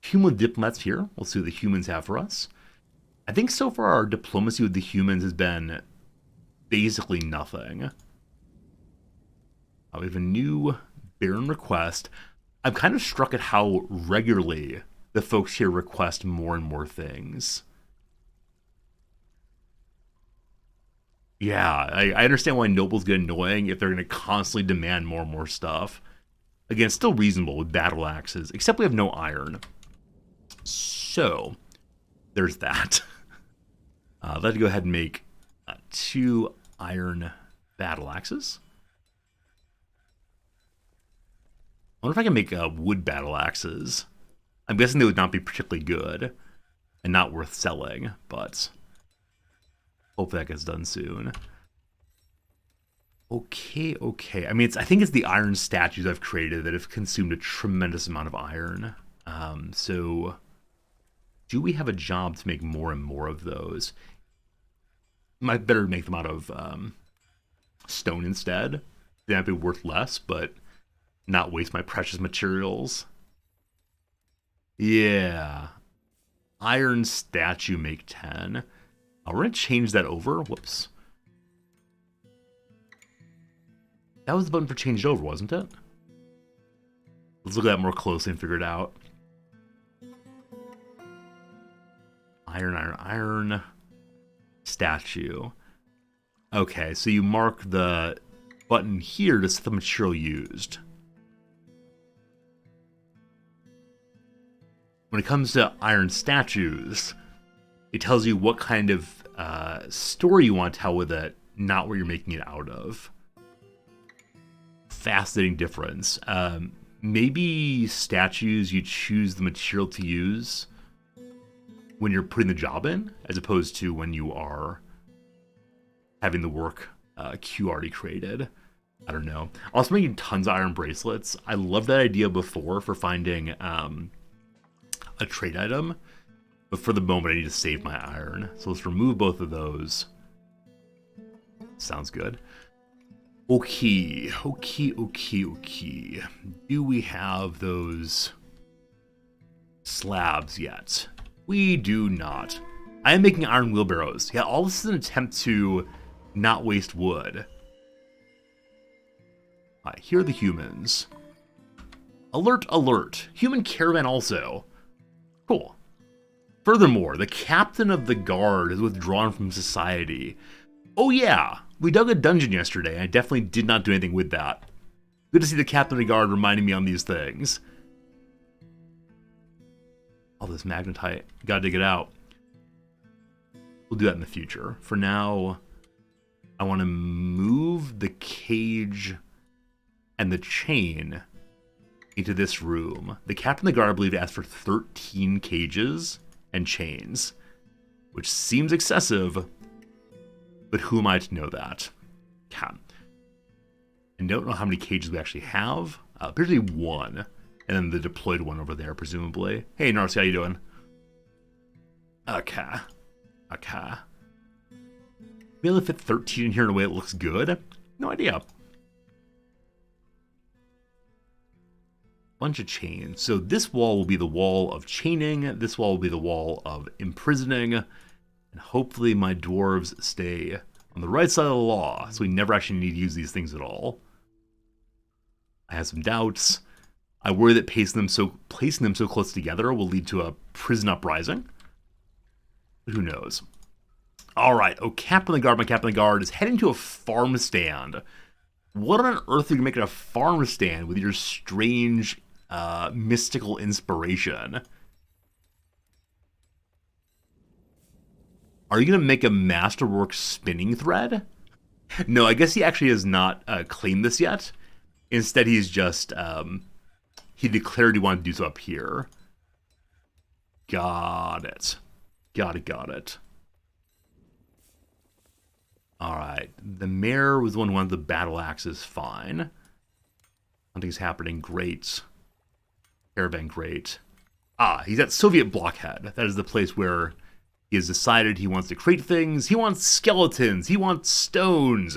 Human diplomats here. We'll see what the humans have for us. I think so far our diplomacy with the humans has been basically nothing. We have a new Baron request. I'm kind of struck at how regularly the folks here request more and more things. Yeah, I understand why nobles get annoying if they're going to constantly demand more and more stuff. Again, still reasonable with battle axes, except we have no iron. So, there's that. Let's go ahead and make 2 iron battle axes. I wonder if I can make wood battle axes. I'm guessing they would not be particularly good and not worth selling, but hopefully that gets done soon. Okay. I mean, I think it's the iron statues I've created that have consumed a tremendous amount of iron. So, do we have a job to make more and more of those? Might better make them out of stone instead. They might be worth less, but not waste my precious materials. Yeah. Iron statue make 10. We're going to change that over. Whoops. That was the button for changed over, wasn't it? Let's look at that more closely and figure it out. Iron. Statue. Okay, so you mark the button here to set the material used. When it comes to iron statues, it tells you what kind of story you want to tell with it, not what you're making it out of. Fascinating difference. Maybe statues you choose the material to use when you're putting the job in, as opposed to when you are having the work queue already created. I don't know. Also making tons of iron bracelets. I love that idea before for finding a trade item, but for the moment I need to save my iron. So let's remove both of those. Sounds good. Okay. Do we have those slabs yet? We do not. I am making iron wheelbarrows. Yeah, all this is an attempt to not waste wood. Alright, here are the humans. Alert, alert. Human caravan also. Cool. Furthermore, the captain of the guard is withdrawn from society. Oh yeah, we dug a dungeon yesterday, and I definitely did not do anything with that. Good to see the captain of the guard reminding me on these things. All this magnetite. Gotta dig it out. We'll do that in the future. For now, I want to move the cage and the chain into this room. The captain of the guard, I believe, asked for 13 cages and chains, which seems excessive, but who am I to know that? I don't know how many cages we actually have. Appears to be one, and then the deployed one over there, presumably. Hey, Narcy, how you doing? Okay. Be able to fit 13 in here in a way that looks good? No idea. Bunch of chains. So this wall will be the wall of chaining. This wall will be the wall of imprisoning. And hopefully my dwarves stay on the right side of the law, so we never actually need to use these things at all. I have some doubts. I worry that placing them so close together will lead to a prison uprising. But who knows? Alright, Captain of the Guard, my Captain of the Guard, is heading to a farm stand. What on earth are you making a farm stand with your strange, mystical inspiration? Are you going to make a masterwork spinning thread? No, I guess he actually has not claimed this yet. Instead, he's just, he declared he wanted to do so up here. Got it. Got it. Alright, the mayor was the one who wanted the battle axes, fine. Nothing's happening, great. Caravan, great. He's at Soviet Blockhead. That is the place where he has decided he wants to create things. He wants skeletons, he wants stones,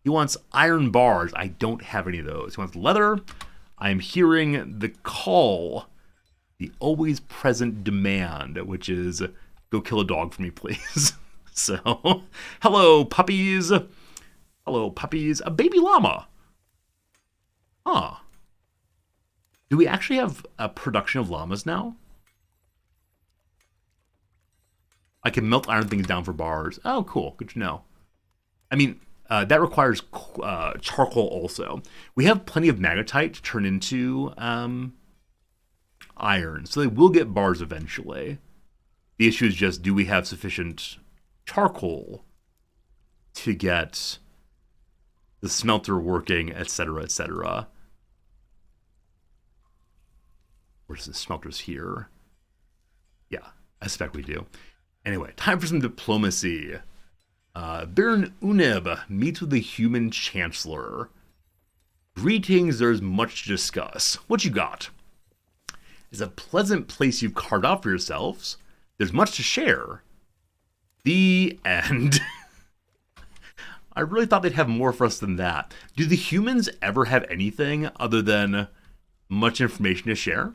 he wants iron bars. I don't have any of those. He wants leather. I am hearing the call, the always present demand, which is, go kill a dog for me, please. So, hello, puppies. Hello, puppies. A baby llama. Huh. Do we actually have a production of llamas now? I can melt iron things down for bars. Oh, cool. Good to know. I mean, that requires charcoal also. We have plenty of magnetite to turn into iron, so they will get bars eventually. The issue is just, do we have sufficient charcoal to get the smelter working, etc., etc. Where's the smelters here? Yeah, I suspect we do. Anyway, time for some diplomacy. Baron Uneb meets with the human chancellor. Greetings, there's much to discuss. What you got? It's a pleasant place you've carved out for yourselves. There's much to share. The end. I really thought they'd have more for us than that. Do the humans ever have anything other than much information to share?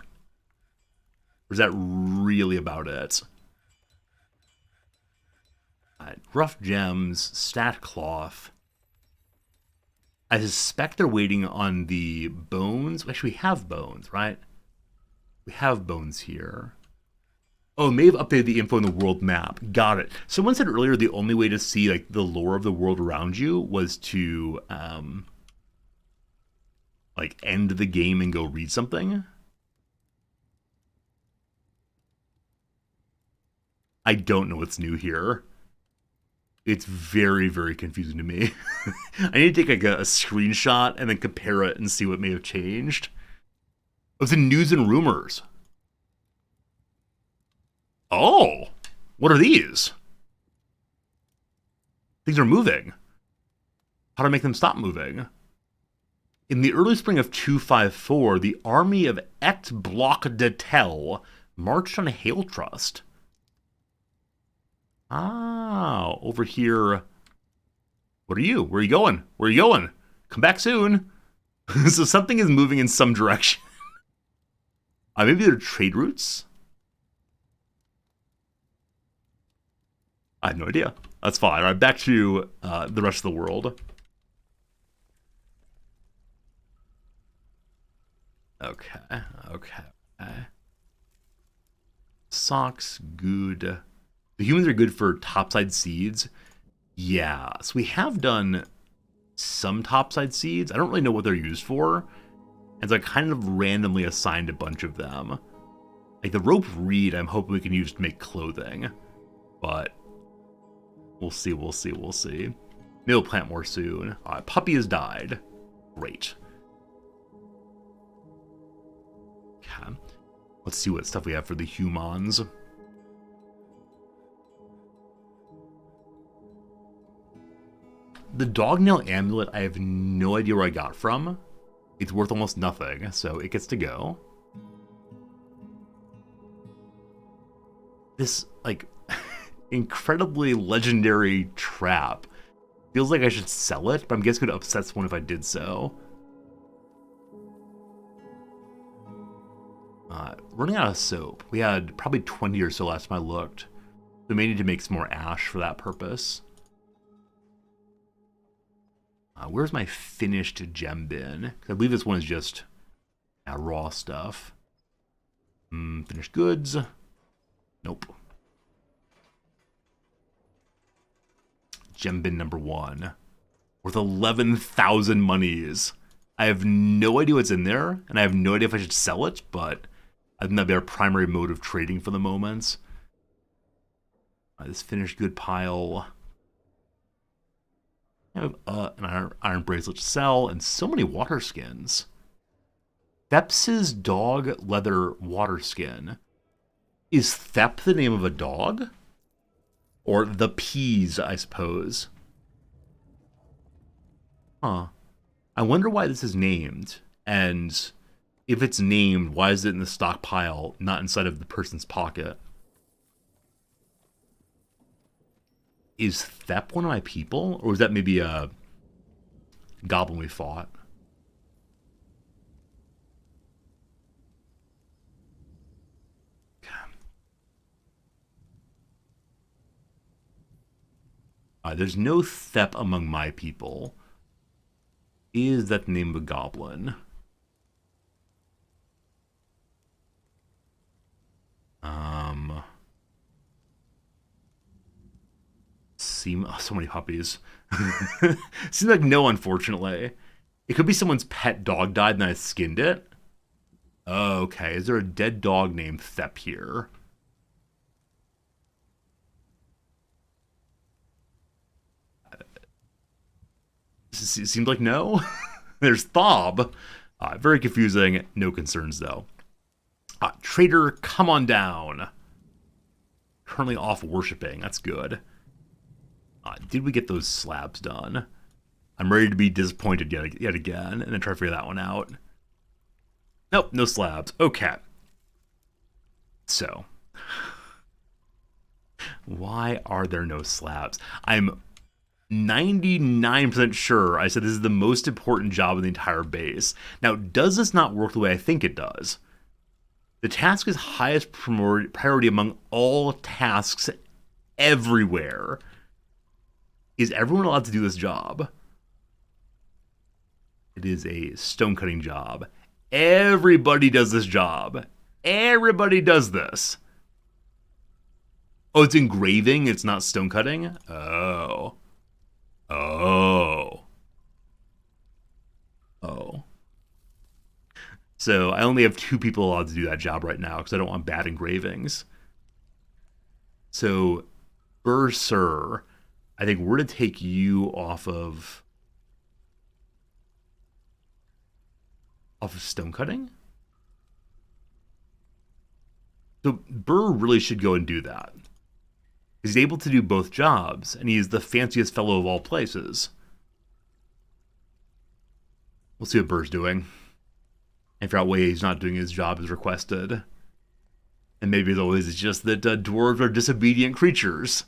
Or is that really about it? Rough gems, stat cloth. I suspect they're waiting on the bones. Actually, we have bones, right? We have bones here. Oh, may have updated the info in the world map. Got it. Someone said earlier the only way to see like the lore of the world around you was to like end the game and go read something. I don't know what's new here. It's very, very confusing to me. I need to take like a screenshot and then compare it and see what may have changed. It was in news and rumors. Oh, what are these? Things are moving. How to make them stop moving? In the early spring of 254, the army of Et Bloc de Tel marched on a hail trust. Ah, over here. What are you? Where are you going? Where are you going? Come back soon. So something is moving in some direction. Maybe they're trade routes? I have no idea. That's fine. All right, back to the rest of the world. Okay. Socks, good. The humans are good for topside seeds. Yeah, so we have done some topside seeds. I don't really know what they're used for. And so I kind of randomly assigned a bunch of them. Like the rope reed, I'm hoping we can use to make clothing. But we'll see. Maybe we'll plant more soon. Puppy has died. Great. Okay. Let's see what stuff we have for the humans. The dog nail amulet, I have no idea where I got from. It's worth almost nothing, so it gets to go. This, like, incredibly legendary trap. Feels like I should sell it, but I'm guessing it would upset someone if I did so. Running out of soap. We had probably 20 or so last time I looked. We may need to make some more ash for that purpose. Where's my finished gem bin? I believe this one is just raw stuff. Finished goods. Nope. Gem bin number 1. Worth 11,000 monies. I have no idea what's in there, and I have no idea if I should sell it, but I think that'd be our primary mode of trading for the moment. This finished good pile. I have an iron bracelet to sell, and so many water skins. Theps's dog leather water skin. Is Thep the name of a dog? Or the Peas, I suppose. Huh. I wonder why this is named, and if it's named, why is it in the stockpile, not inside of the person's pocket? Is Thep one of my people? Or was that maybe a goblin we fought? There's no Thep among my people. Is that the name of a goblin? So many puppies. Seems like no, unfortunately. It could be someone's pet dog died and I skinned it. Okay, is there a dead dog named Thep here? It seems like no. There's Thob. Very confusing. No concerns, though. Trader, come on down. Currently off worshipping. That's good. Did we get those slabs done? I'm ready to be disappointed yet again, and then try to figure that one out. Nope, no slabs. Okay. So, why are there no slabs? I'm 99% sure I said this is the most important job in the entire base. Now, does this not work the way I think it does? The task is highest priority among all tasks everywhere. Is everyone allowed to do this job? It is a stone cutting job. Everybody does this job. Everybody does this. Oh, it's engraving? It's not stone cutting? Oh. So I only have 2 people allowed to do that job right now because I don't want bad engravings. So, Bursar, I think we're going to take you off of stone cutting. So Burr really should go and do that. He's able to do both jobs, and he's the fanciest fellow of all places. We'll see what Burr's doing. And figure out why he's not doing his job as requested. And maybe as always, it's just that dwarves are disobedient creatures.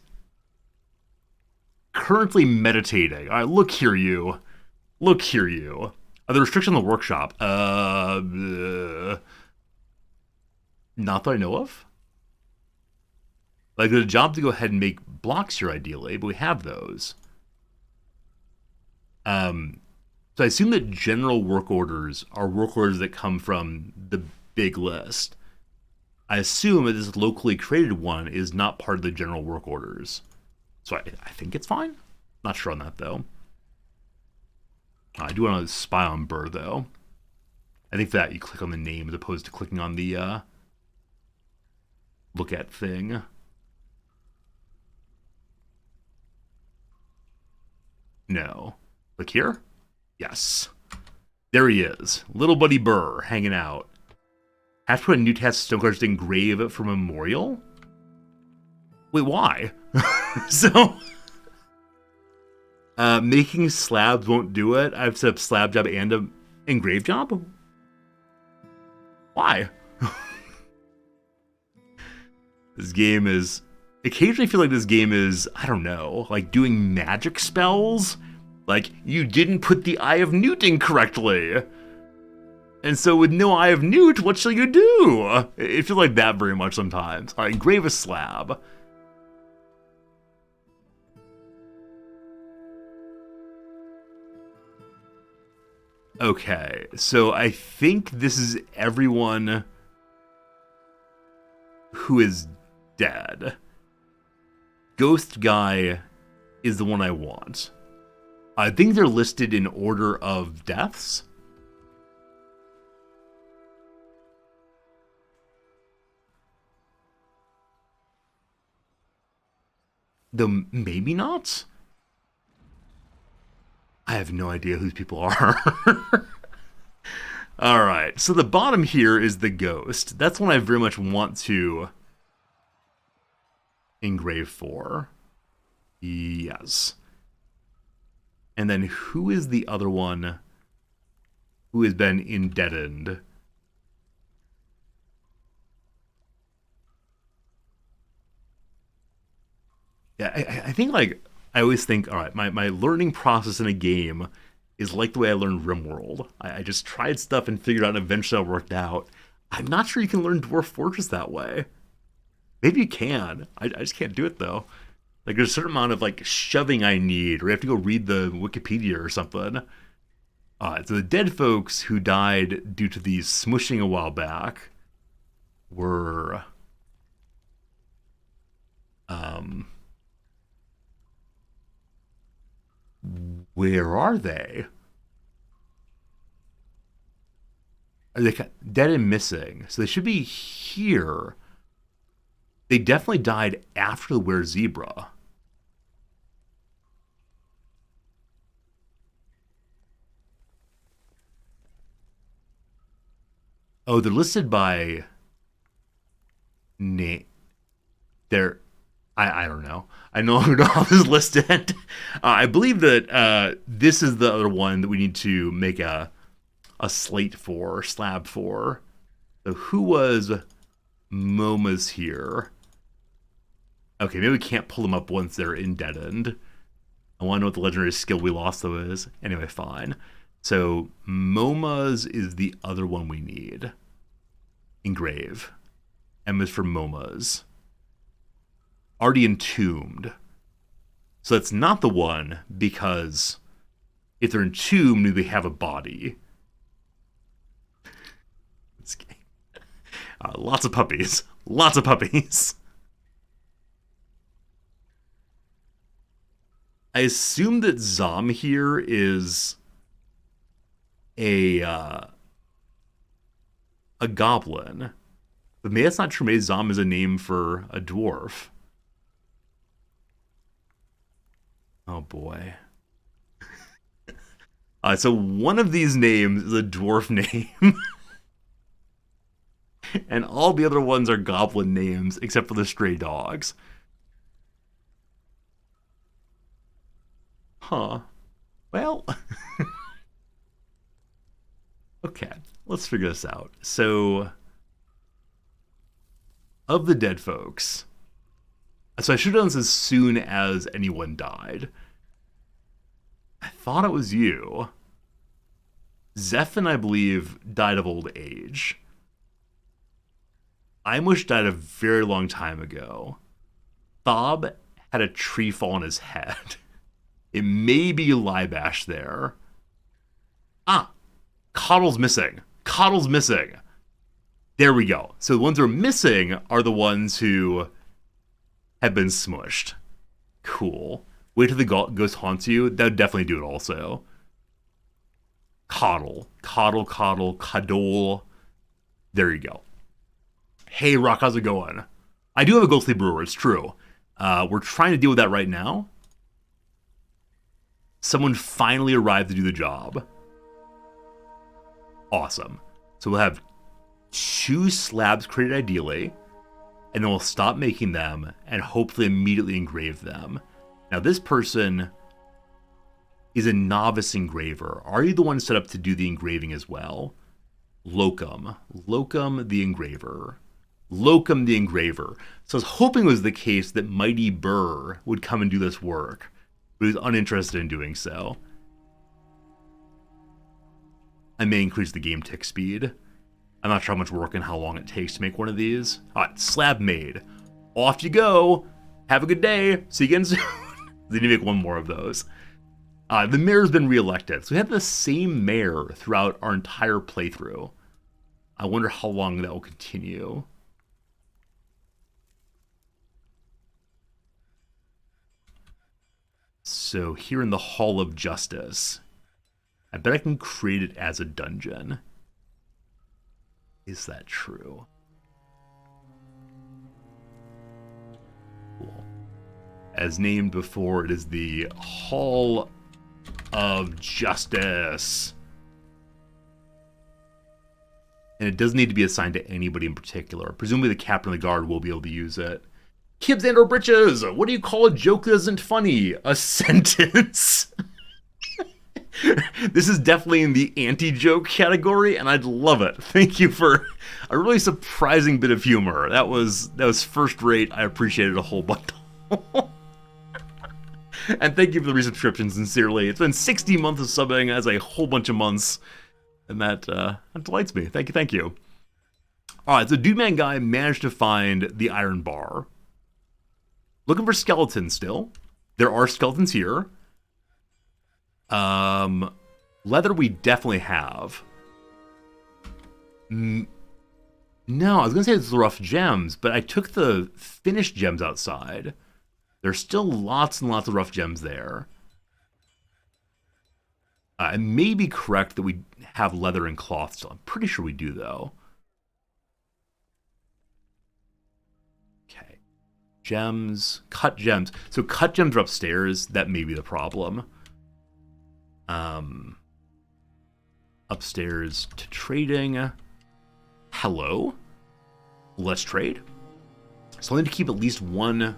Currently meditating. Alright, look here, you. Look here, you. The restriction on the workshop. Not that I know of. Like, there's a job to go ahead and make blocks here, ideally, but we have those. So I assume that general work orders are work orders that come from the big list. I assume that this locally created one is not part of the general work orders. So I think it's fine. Not sure on that, though. I do want to spy on Burr, though. I think that you click on the name as opposed to clicking on the look at thing. No. Click here? Yes. There he is. Little buddy Burr hanging out. Have to put a new task Stonecutters to engrave for memorial? Wait, why? So, making slabs won't do it. I have to set up slab job and a engrave job? Why? This game is... Occasionally I feel like this game is, I don't know, like doing magic spells? Like, you didn't put the Eye of Newt in correctly. And so with no Eye of Newt, what shall you do? It feels like that very much sometimes. Alright, engrave a slab. Okay, so I think this is everyone who is dead. Ghost guy is the one I want. I think they're listed in order of deaths. Though maybe not? I have no idea who these people are. Alright, so the bottom here is the ghost. That's one I very much want to engrave for. Yes. And then who is the other one who has been indeadened? Yeah, I think, like, I always think, all right, my learning process in a game is like the way I learned RimWorld. I just tried stuff and figured out and eventually it worked out. I'm not sure you can learn Dwarf Fortress that way. Maybe you can. I just can't do it, though. Like, there's a certain amount of, like, shoving I need, or you have to go read the Wikipedia or something. So the dead folks who died due to the smushing a while back were... where are they? Are they dead and missing? So they should be here. They definitely died after the Were Zebra. Oh, they're listed by name. They're... I don't know. I no longer know how this is listed. I believe that this is the other one that we need to make a slate for, slab for. So who was MoMA's here? Okay, maybe we can't pull them up once they're indeadened. I want to know what the legendary skill we lost, though, is. Anyway, fine. So MoMA's is the other one we need. Engrave. M is for MoMA's. Already entombed. So that's not the one, because if they're entombed, they have a body. Lots of puppies. Lots of puppies. I assume that Zom here is a goblin. But maybe that's not true. Maybe Zom is a name for a dwarf. Oh boy. So one of these names is a dwarf name. And all the other ones are goblin names, except for the stray dogs. Huh. Well. Okay, let's figure this out. So, of the dead folks... So I should have done this as soon as anyone died. I thought it was you. Zephin, I believe, died of old age. Imush died a very long time ago. Thob had a tree fall on his head. It may be Libash there. Ah, Coddle's missing. Coddle's missing. There we go. So the ones who are missing are the ones who have been smushed. Cool. Wait till the ghost haunts you. That would definitely do it also. Coddle. Coddle, Coddle, Coddle. There you go. Hey, Rock, how's it going? I do have a ghostly brewer, it's true. We're trying to deal with that right now. Someone finally arrived to do the job. Awesome. So we'll have 2 slabs created ideally, and then we'll stop making them and hopefully immediately engrave them. Now this person is a novice engraver. Are you the one set up to do the engraving as well? Locum. Locum the engraver. Locum the engraver. So I was hoping it was the case that Mighty Burr would come and do this work, but he was uninterested in doing so. I may increase the game tick speed. I'm not sure how much work and how long it takes to make one of these. Alright, slab made. Off you go. Have a good day. See you again soon. They need to make one more of those. The mayor's been reelected. So we have the same mayor throughout our entire playthrough. I wonder how long that will continue. So here in the Hall of Justice, I bet I can create it as a dungeon. Is that true? Cool. As named before, it is the Hall of Justice. And it doesn't need to be assigned to anybody in particular. Presumably the captain of the guard will be able to use it. Kibs and or britches! What do you call a joke that isn't funny? A sentence? This is definitely in the anti-joke category, and I'd love it. Thank you for a really surprising bit of humor. That was first rate. I appreciate it a whole bundle. And thank you for the resubscription, sincerely. It's been 60 months of subbing as a whole bunch of months, and that delights me. Thank you. Alright, so Dude Man Guy managed to find the iron bar. Looking for skeletons still. There are skeletons here. Leather we definitely have. No, I was gonna say it's the rough gems, but I took the finished gems outside. There's still lots and lots of rough gems there. I may be correct that we have leather and cloth still. I'm pretty sure we do, though. Okay. Gems. Cut gems. So cut gems are upstairs. That may be the problem. Upstairs to trading. Hello? Let's trade. So I need to keep at least one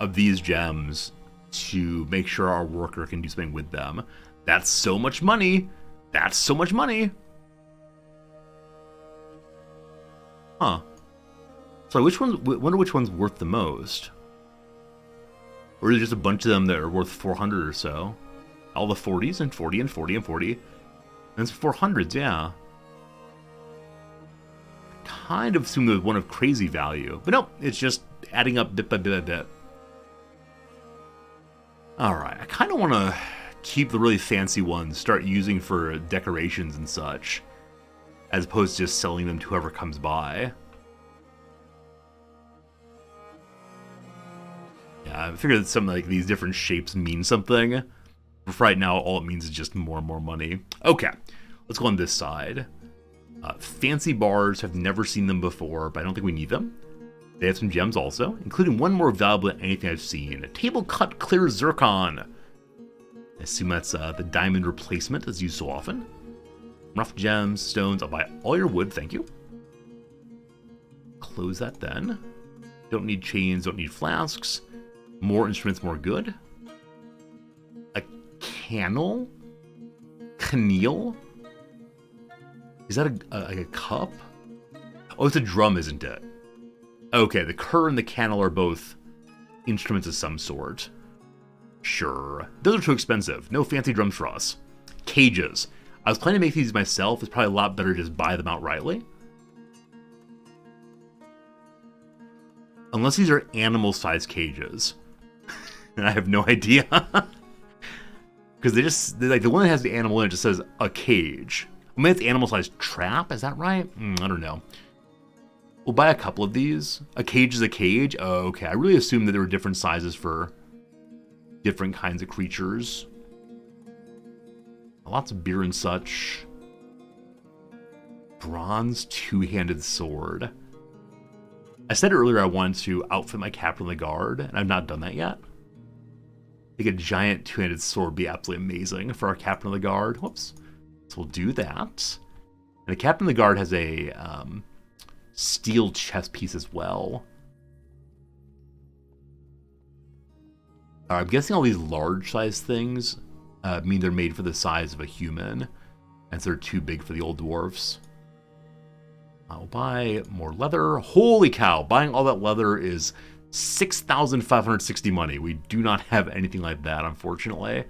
of these gems to make sure our worker can do something with them. That's so much money. That's so much money. Huh. So wonder which one's worth the most. Or is it just a bunch of them that are worth 400 or so? All the 40s and 40 and 40 and 40. And it's 400s, yeah. Kind of assumed there was one of crazy value. But no, it's just adding up bit by bit by bit. Alright, I kind of want to keep the really fancy ones, start using for decorations and such, as opposed to just selling them to whoever comes by. Yeah, I figured that something like these different shapes mean something. But for right now, all it means is just more and more money. Okay, let's go on this side. Fancy bars, have never seen them before, but I don't think we need them. They have some gems also, including one more valuable than anything I've seen. A table-cut clear zircon. I assume that's the diamond replacement that's used so often. Rough gems, stones, I'll buy all your wood, thank you. Close that then. Don't need chains, don't need flasks. More instruments, more good. A cannel? Caneel? Is that like a cup? Oh, it's a drum, isn't it? Okay, the cur and the cannel are both instruments of some sort. Sure. Those are too expensive. No fancy drums for us. Cages. I was planning to make these myself. It's probably a lot better to just buy them outrightly. Unless these are animal-sized cages. And I have no idea. Because like the one that has the animal in it just says a cage. I mean, it's animal-sized trap, is that right? I don't know. We'll buy a couple of these. A cage is a cage? Oh, okay. I really assumed that there were different sizes for different kinds of creatures. Lots of beer and such. Bronze two-handed sword. I said earlier I wanted to outfit my captain of the guard, and I've not done that yet. I think a giant two-handed sword would be absolutely amazing for our captain of the guard. Whoops. So we'll do that. And the captain of the guard has a steel chest piece as well. I'm guessing all these large-sized things mean they're made for the size of a human, and so they're too big for the old dwarfs. I'll buy more leather. Holy cow, buying all that leather is 6,560 money. We do not have anything like that, unfortunately.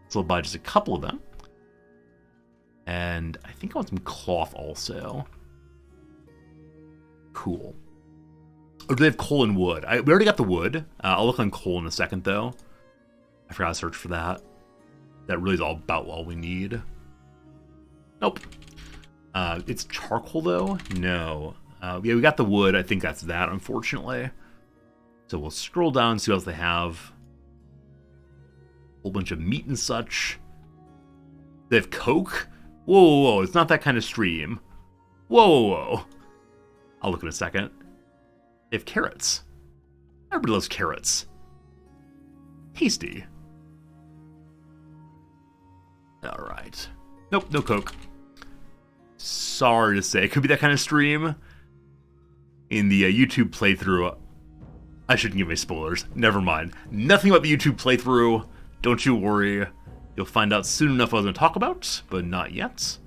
So I'll buy just a couple of them. And I think I want some cloth also. Cool. Or do they have coal and wood? We already got the wood. I'll look on coal in a second, though. I forgot to search for that. That really is about all we need. Nope. It's charcoal, though? No. Yeah, we got the wood. I think that's that, unfortunately. So we'll scroll down and see what else they have. A whole bunch of meat and such. They have Coke? Whoa, whoa, whoa. It's not that kind of stream. Whoa, whoa, whoa. I'll look in a second. They have carrots. Everybody loves carrots. Tasty. Alright. Nope, no Coke. Sorry to say. It could be that kind of stream. In the YouTube playthrough, I shouldn't give any spoilers. Never mind. Nothing about the YouTube playthrough. Don't you worry. You'll find out soon enough what I was going to talk about, but not yet.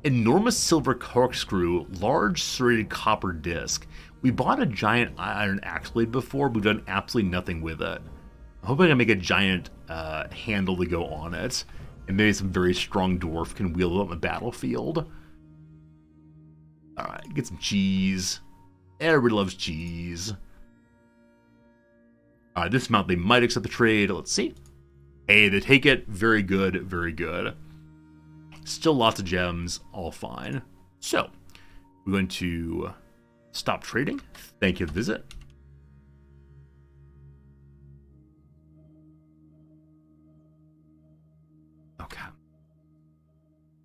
Enormous silver corkscrew, large serrated copper disc. We bought a giant iron axe blade before, but we've done absolutely nothing with it. I'm hoping I can make a giant handle to go on it, and maybe some very strong dwarf can wield it on the battlefield. Alright, get some cheese. Everybody loves cheese. Alright, this amount they might accept the trade. Let's see. Hey, they take it. Very good, very good. Still lots of gems, all fine. So, we're going to stop trading. Thank you for the visit. Okay.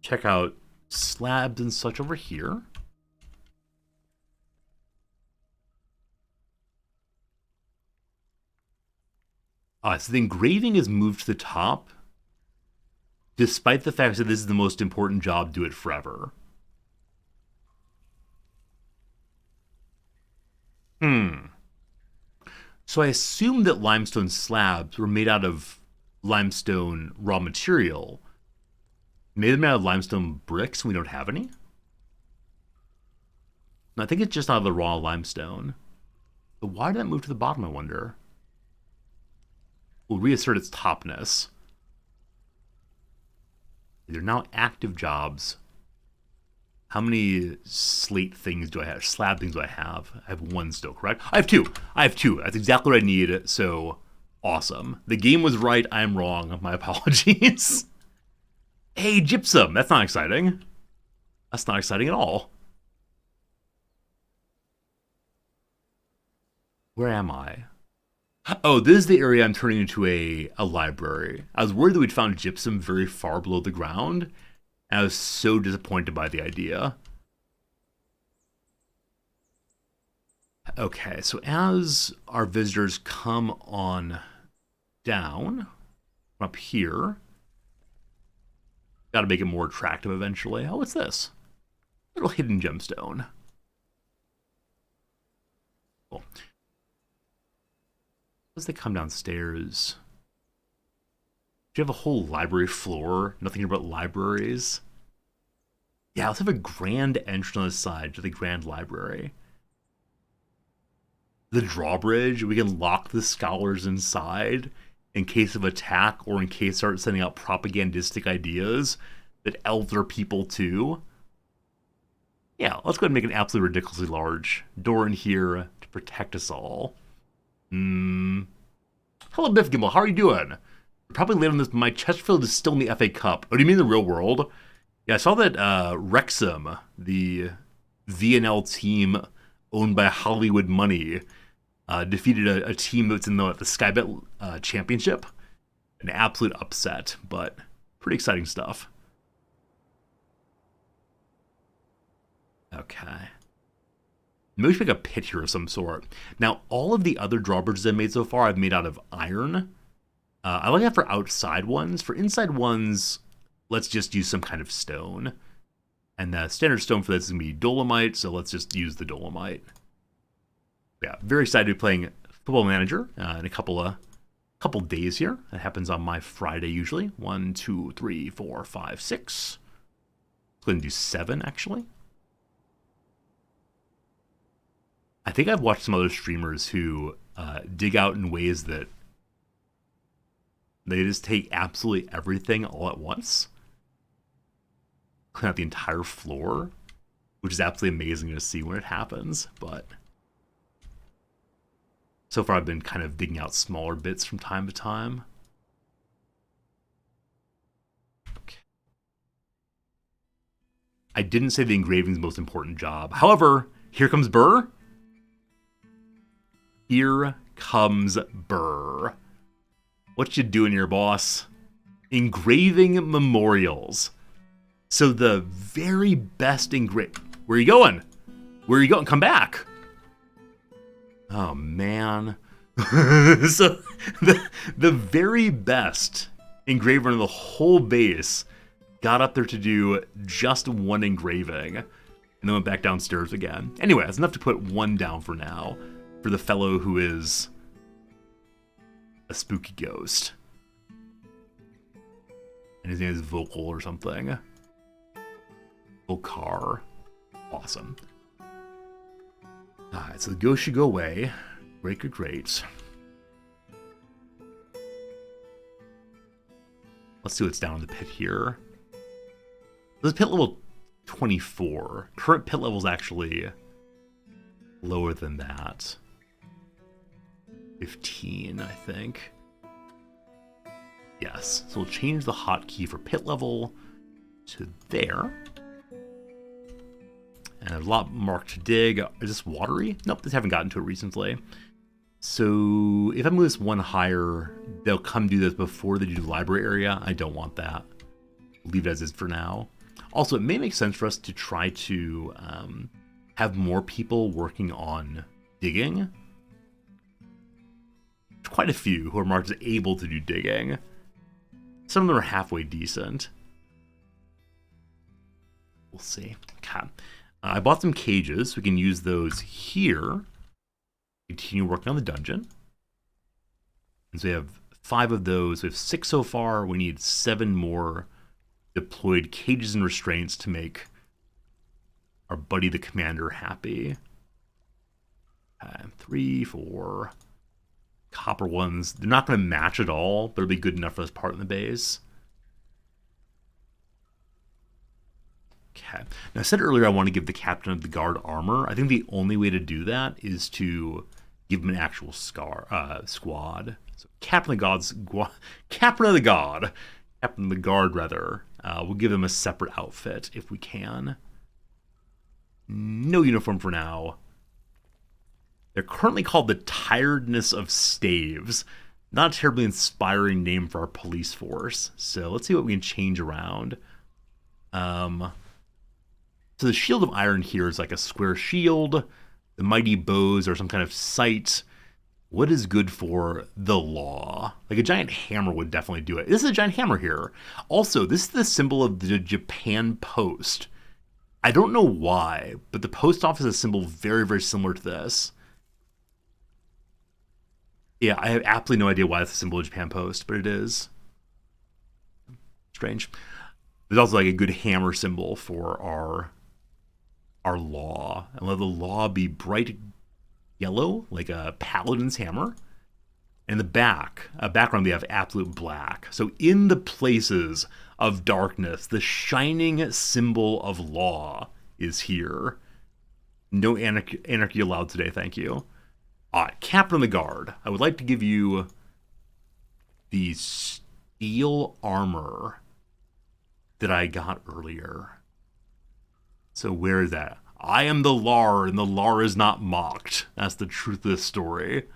Check out slabs and such over here. So the engraving is moved to the top, despite the fact that this is the most important job, do it forever. So I assume that limestone slabs were made out of limestone raw material. Maybe they're made out of limestone bricks and we don't have any? No, I think it's just out of the raw limestone. But why did that move to the bottom, I wonder? We'll reassert its topness. They're now active jobs. How many slate things do I have? Slab things do I have? I have one still, correct? I have two. I have two. That's exactly what I need. So, awesome. The game was right. I'm wrong. My apologies. Hey, gypsum. That's not exciting. That's not exciting at all. Where am I? Oh, this is the area I'm turning into a library. I was worried that we'd found gypsum very far below the ground, and I was so disappointed by the idea. Okay, so as our visitors come on down, up here, gotta make it more attractive eventually. Oh, what's this? Little hidden gemstone. Cool. As they come downstairs, do you have a whole library floor? Nothing about libraries? Yeah, let's have a grand entrance on the side to the grand library. The drawbridge, we can lock the scholars inside in case of attack or in case they start sending out propagandistic ideas that elves are people too. Yeah, let's go ahead and make an absolutely ridiculously large door in here to to protect us all. Hello, Biff Gimble. How are you doing? Probably late on this, but my Chesterfield is still in the FA Cup. Oh, do you mean the real world? Yeah, I saw that Wrexham, the VNL team owned by Hollywood Money, defeated a team that's in the Sky Bet Championship. An absolute upset, but pretty exciting stuff. Okay. Maybe we should make a pit here of some sort. Now, all of the other drawbridges I've made so far, I've made out of iron. I like that for outside ones. For inside ones, let's just use some kind of stone. And the standard stone for this is going to be dolomite, so let's just use the dolomite. Yeah, very excited to be playing Football Manager in a couple days here. That happens on my Friday usually. 1, 2, 3, 4, 5, 6. Let's go ahead and do 7, actually. I think I've watched some other streamers who dig out in ways that they just take absolutely everything all at once. Clean out the entire floor, which is absolutely amazing to see when it happens, but so far I've been kind of digging out smaller bits from time to time. Okay. I didn't say the engraving is the most important job. However, here comes Burr. Here comes Burr. What you doing here, boss? Engraving memorials. So the very best Where are you going? Where are you going? Come back. Oh, man. So the very best engraver in the whole base got up there to do just one engraving and then went back downstairs again. Anyway, that's enough to put one down for now for the fellow who is a spooky ghost. And his name is Vocal or something. Volcar. Awesome. Alright, so the ghost should go away. Great, good, great. Let's see what's down in the pit here. This is pit level 24. Current pit level is actually lower than that. 15, I think. Yes, so we'll change the hotkey for pit level to there. And a lot marked to dig. Is this watery? Nope, they haven't gotten to it recently. So if I move this one higher, they'll come do this before they do the library area. I don't want that. Leave it as is for now. Also, it may make sense for us to try to have more people working on digging. Quite a few who are marked as able to do digging. Some of them are halfway decent. We'll see. Okay. I bought some cages. We can use those here. Continue working on the dungeon. And so we have 5 of those. We have 6 so far. We need 7 more deployed cages and restraints to make our buddy the commander happy. 3, 4... copper ones. They're not going to match at all, but it'll be good enough for this part in the base. Okay. Now, I said earlier I want to give the captain of the guard armor. I think the only way to do that is to give him an actual squad. So captain of the guard, rather. We'll give him a separate outfit if we can. No uniform for now. They're currently called the Tiredness of Staves. Not a terribly inspiring name for our police force. So let's see what we can change around. So the Shield of Iron here is like a square shield. The Mighty Bows are some kind of sight. What is good for the law? Like a giant hammer would definitely do it. This is a giant hammer here. Also, this is the symbol of the Japan Post. I don't know why, but the post office is a symbol very, very similar to this. Yeah, I have absolutely no idea why it's a symbol of Japan Post, but it is. Strange. There's also like a good hammer symbol for our law. And let the law be bright yellow, like a paladin's hammer. And the background, we have absolute black. So in the places of darkness, the shining symbol of law is here. No anarchy allowed today, thank you. Captain of the Guard. I would like to give you the steel armor that I got earlier. So where is that? I am the Lar, and the Lar is not mocked. That's the truth of this story.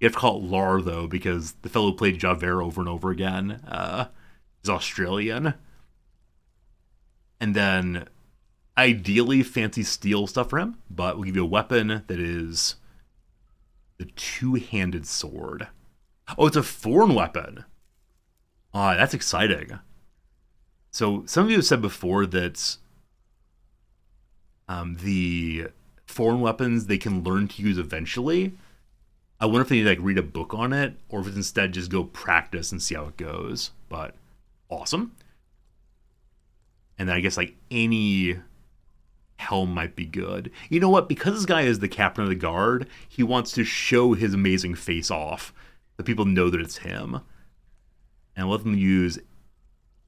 You have to call it Lar, though, because the fellow who played Javert over and over again is Australian. And then, ideally, fancy steel stuff for him, but we'll give you a weapon that is the two-handed sword. Oh, it's a foreign weapon. That's exciting. So, some of you have said before that the foreign weapons they can learn to use eventually. I wonder if they need to like read a book on it, or if it's instead just go practice and see how it goes. But awesome. And then I guess like any helm might be good. You know what? Because this guy is the captain of the guard, he wants to show his amazing face off, so people know that it's him. And let them use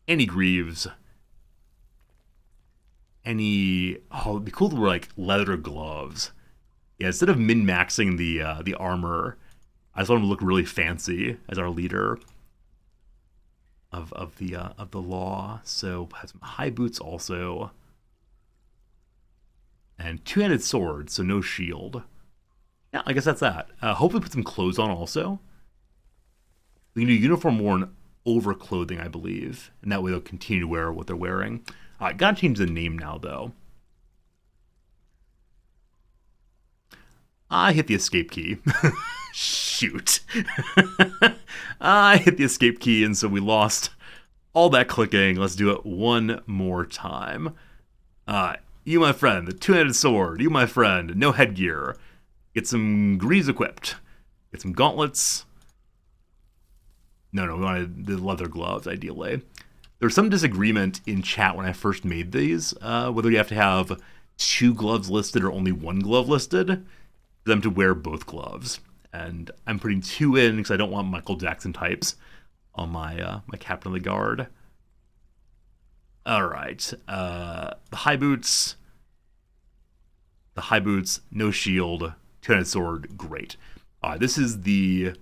any greaves. It'd be cool to wear like leather gloves. Yeah, instead of min-maxing the armor, I just want him to look really fancy as our leader of the law. So have some high boots also, and two-handed sword, so no shield. Yeah, I guess that's that. Hopefully, put some clothes on also. We can do uniform worn over clothing, I believe, and that way they'll continue to wear what they're wearing. Gotta change the name now, though. I hit the escape key. Shoot. I hit the escape key, and so we lost all that clicking. Let's do it one more time. You, my friend, the two-handed sword. You, my friend, no headgear. Get some greaves equipped. Get some gauntlets. No, we wanted the leather gloves, ideally. There was some disagreement in chat when I first made these, whether you have to have 2 gloves listed or only 1 glove listed, for them to wear both gloves. And I'm putting 2 in because I don't want Michael Jackson types on my my Captain of the Guard. All right, the high boots, no shield, two-handed sword, great. This is the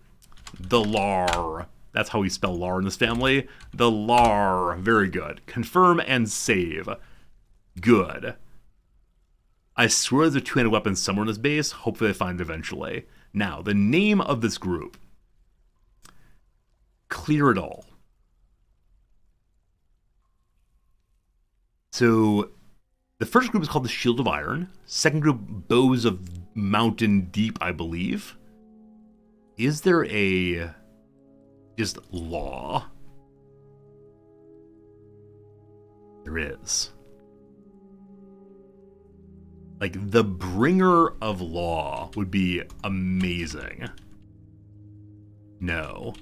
Lar. That's how we spell Lar in this family. The Lar. Very good. Confirm and save. Good. I swear there's a two-handed weapon somewhere in this base. Hopefully I find it eventually. Now, the name of this group. Clear it all. So, the first group is called the Shield of Iron. Second group, Bows of Mountain Deep, I believe. Is there a... just law? There is. Like, the bringer of law would be amazing. No.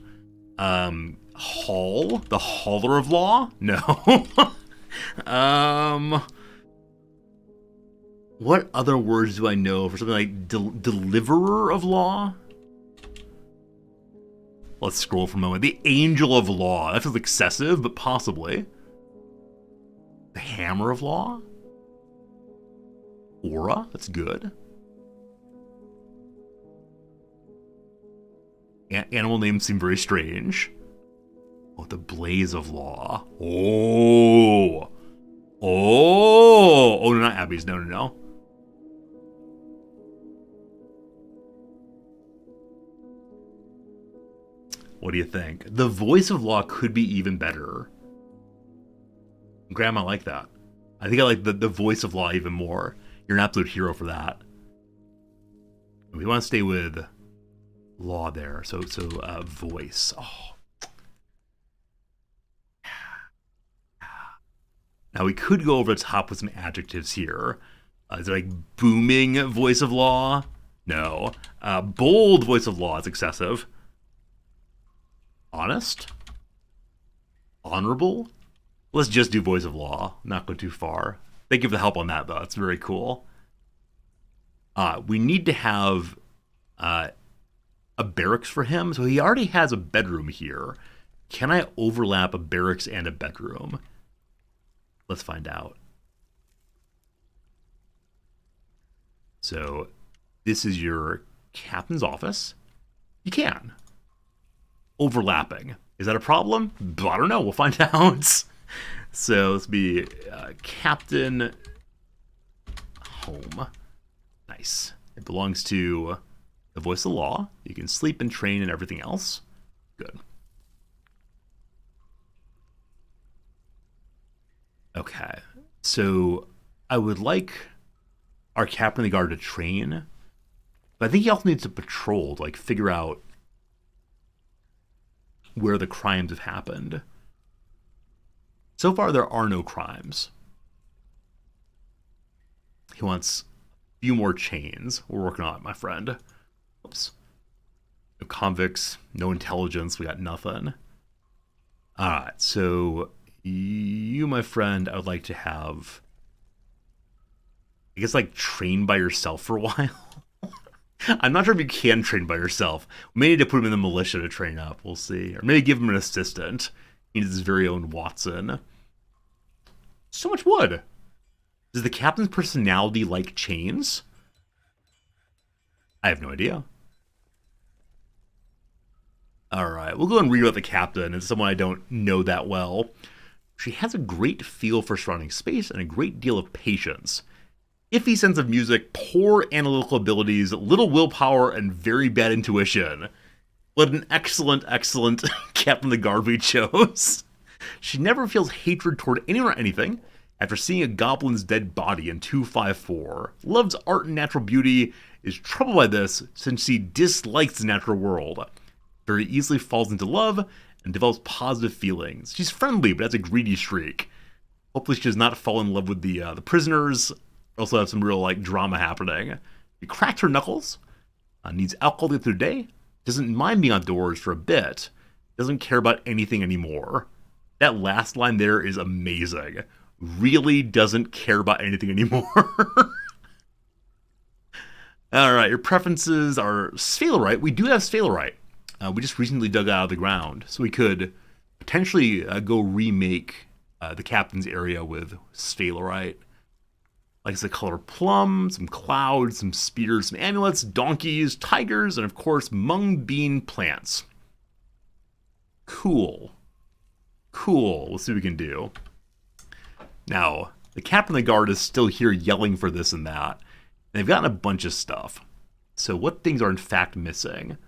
Hall? The hauler of law? No. What other words do I know for something like deliverer of law? Let's scroll for a moment. The Angel of Law. That feels excessive, but possibly. The Hammer of Law? Aura? That's good. Animal names seem very strange. Oh, the Blaze of Law. Oh, no, not Abby's. No. What do you think? The Voice of Law could be even better. Graham, I like that. I think I like the Voice of Law even more. You're an absolute hero for that. We want to stay with law there. So voice. Oh. Now we could go over the top with some adjectives here. Is it like booming voice of law? No. Bold voice of law is excessive. Honest? Honorable? Let's just do voice of law. Not go too far. Thank you for the help on that, though. It's very cool. We need to have a barracks for him. So he already has a bedroom here. Can I overlap a barracks and a bedroom? Let's find out. So this is your captain's office. You can. Overlapping. Is that a problem? I don't know. We'll find out. So let's be captain home. Nice. It belongs to the voice of the law. You can sleep and train and everything else. Good. Okay. So I would like our captain of the guard to train, but I think he also needs to patrol to like figure out where the crimes have happened. So far, there are no crimes. He wants a few more chains. We're working on it, my friend. Oops. No convicts, no intelligence. We got nothing. All right, so you, my friend, I would like to have, I guess, like, train by yourself for a while. I'm not sure if you can train by yourself. We may need to put him in the militia to train up. We'll see. Or maybe give him an assistant. He needs his very own Watson. So much wood. Does the captain's personality like chains? I have no idea. Alright, we'll go and read about the captain. It's someone I don't know that well. She has a great feel for surrounding space and a great deal of patience. Iffy sense of music, poor analytical abilities, little willpower, and very bad intuition. What an excellent, excellent captain of the guard we chose. She never feels hatred toward anyone or anything after seeing a goblin's dead body in 254. Loves art and natural beauty, is troubled by this since she dislikes the natural world. Very easily falls into love and develops positive feelings. She's friendly, but has a greedy streak. Hopefully she does not fall in love with the prisoners. Also have some real like drama happening. She cracks her knuckles, needs alcohol the other day, doesn't mind being outdoors for a bit, doesn't care about anything anymore. That last line there is amazing. Really doesn't care about anything anymore. Alright, your preferences are sphalerite. We do have sphalerite. We just recently dug out of the ground, so we could potentially go remake the captain's area with sphalerite. Like the color plum, some clouds, some spears, some amulets, donkeys, tigers, and of course mung bean plants. Cool. Cool. We'll see what we can do. Now, the captain of the guard is still here yelling for this and that. And they've gotten a bunch of stuff. So what things are in fact missing?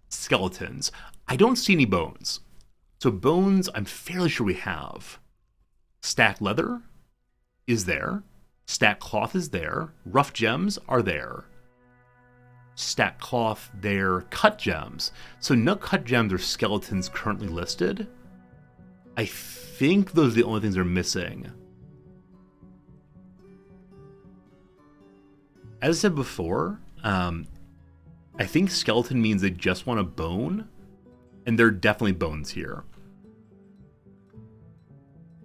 Skeletons. I don't see any bones. So bones, I'm fairly sure we have. Stacked leather is there. Stacked cloth is there. Rough gems are there. Stacked cloth there. Cut gems. So no cut gems or skeletons currently listed. I think those are the only things they're missing. As I said before, I think skeleton means they just want a bone, and there are definitely bones here.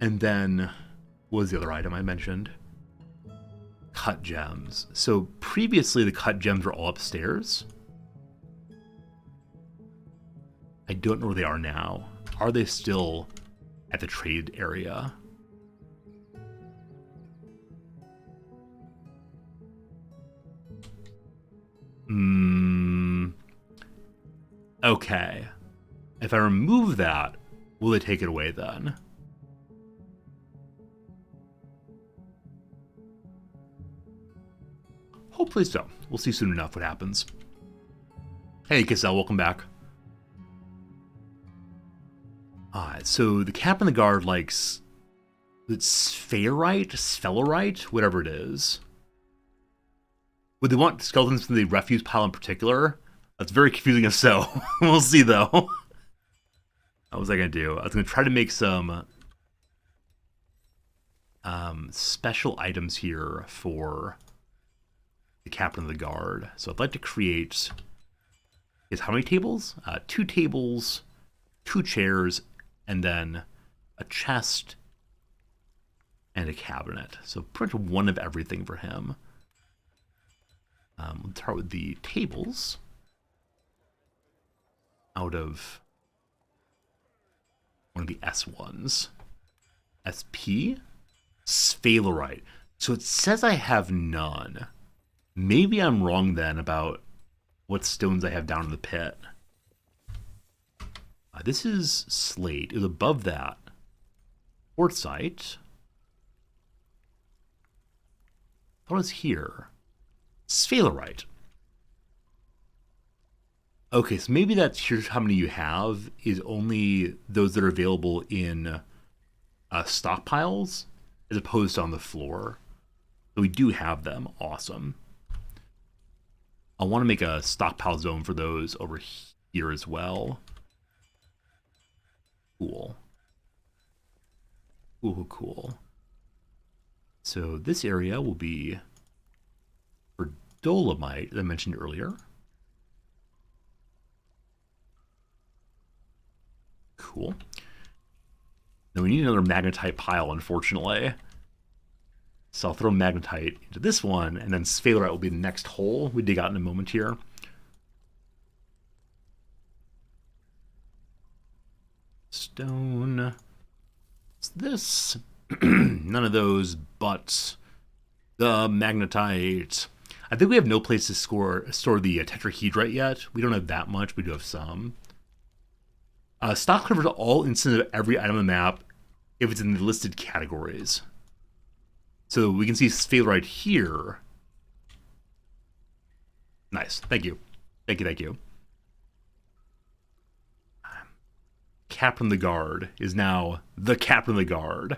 And then, what was the other item I mentioned? Cut gems. So previously the cut gems were all upstairs. I don't know where they are now. Are they still at the trade area? Okay. If I remove that, will they take it away then? Hopefully so. We'll see soon enough what happens. Hey, Cassell, welcome back. Alright, so the captain of the guard likes... It's sphalerite, whatever it is. Would they want skeletons from the refuse pile in particular? That's very confusing if so. We'll see, though. What was I going to do? I was going to try to make some special items here for the captain of the guard. So I'd like to create... how many tables? 2 tables, 2 chairs, and then a chest and a cabinet. So pretty much one of everything for him. Let's start with the tables. Out of one of the S ones. SP? Sphalerite. So it says I have none. Maybe I'm wrong then about what stones I have down in the pit. This is slate. It was above that. Quartzite. What is here? Sphalerite. Okay, so maybe that's here's how many you have is only those that are available in stockpiles as opposed to on the floor. So we do have them. Awesome. I want to make a stockpile zone for those over here as well. Cool. Cool. So this area will be for dolomite, as I mentioned earlier. Cool. Then we need another magnetite pile, unfortunately. So I'll throw magnetite into this one, and then sphalerite will be the next hole we dig out in a moment here. Stone. What's this? None of those, but the magnetite. I think we have no place to store the tetrahedrite yet. We don't have that much. We do have some. Stock covers all instances of every item on the map if it's in the listed categories. So we can see sphalerite here. Nice. Thank you. Thank you. Captain of the Guard is now the Captain of the Guard.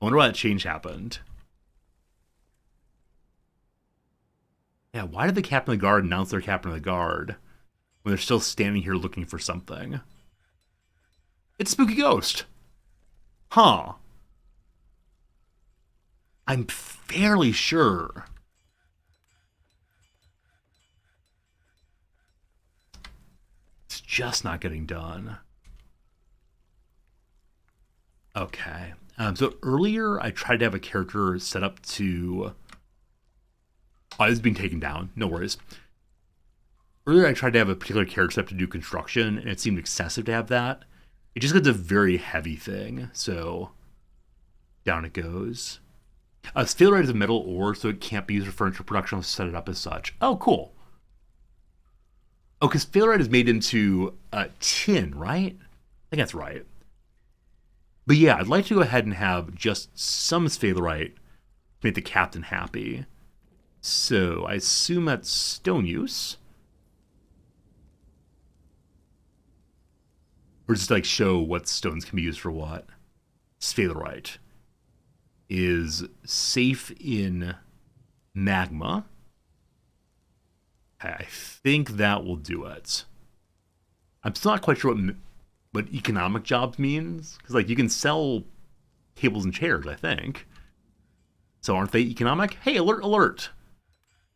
I wonder why that change happened. Yeah, why did the Captain of the Guard announce their Captain of the Guard when they're still standing here looking for something? It's Spooky Ghost. Huh. I'm fairly sure. It's just not getting done. Okay. So earlier I tried to have a character set up to... Oh, this is being taken down. No worries. Earlier I tried to have a particular character set up to do construction, and it seemed excessive to have that. It just gets a very heavy thing, so down it goes. Sphalerite is a metal ore, so it can't be used for furniture production unless set it up as such. Oh, cool. Oh, because sphalerite is made into tin, right? I think that's right. But yeah, I'd like to go ahead and have just some sphalerite to make the captain happy. So I assume that's stone use. Or just like show what stones can be used for what. Sphalerite is safe in magma. Okay, I think that will do it. I'm still not quite sure what economic jobs means, because like you can sell tables and chairs, I think. So aren't they economic? Hey, alert, alert!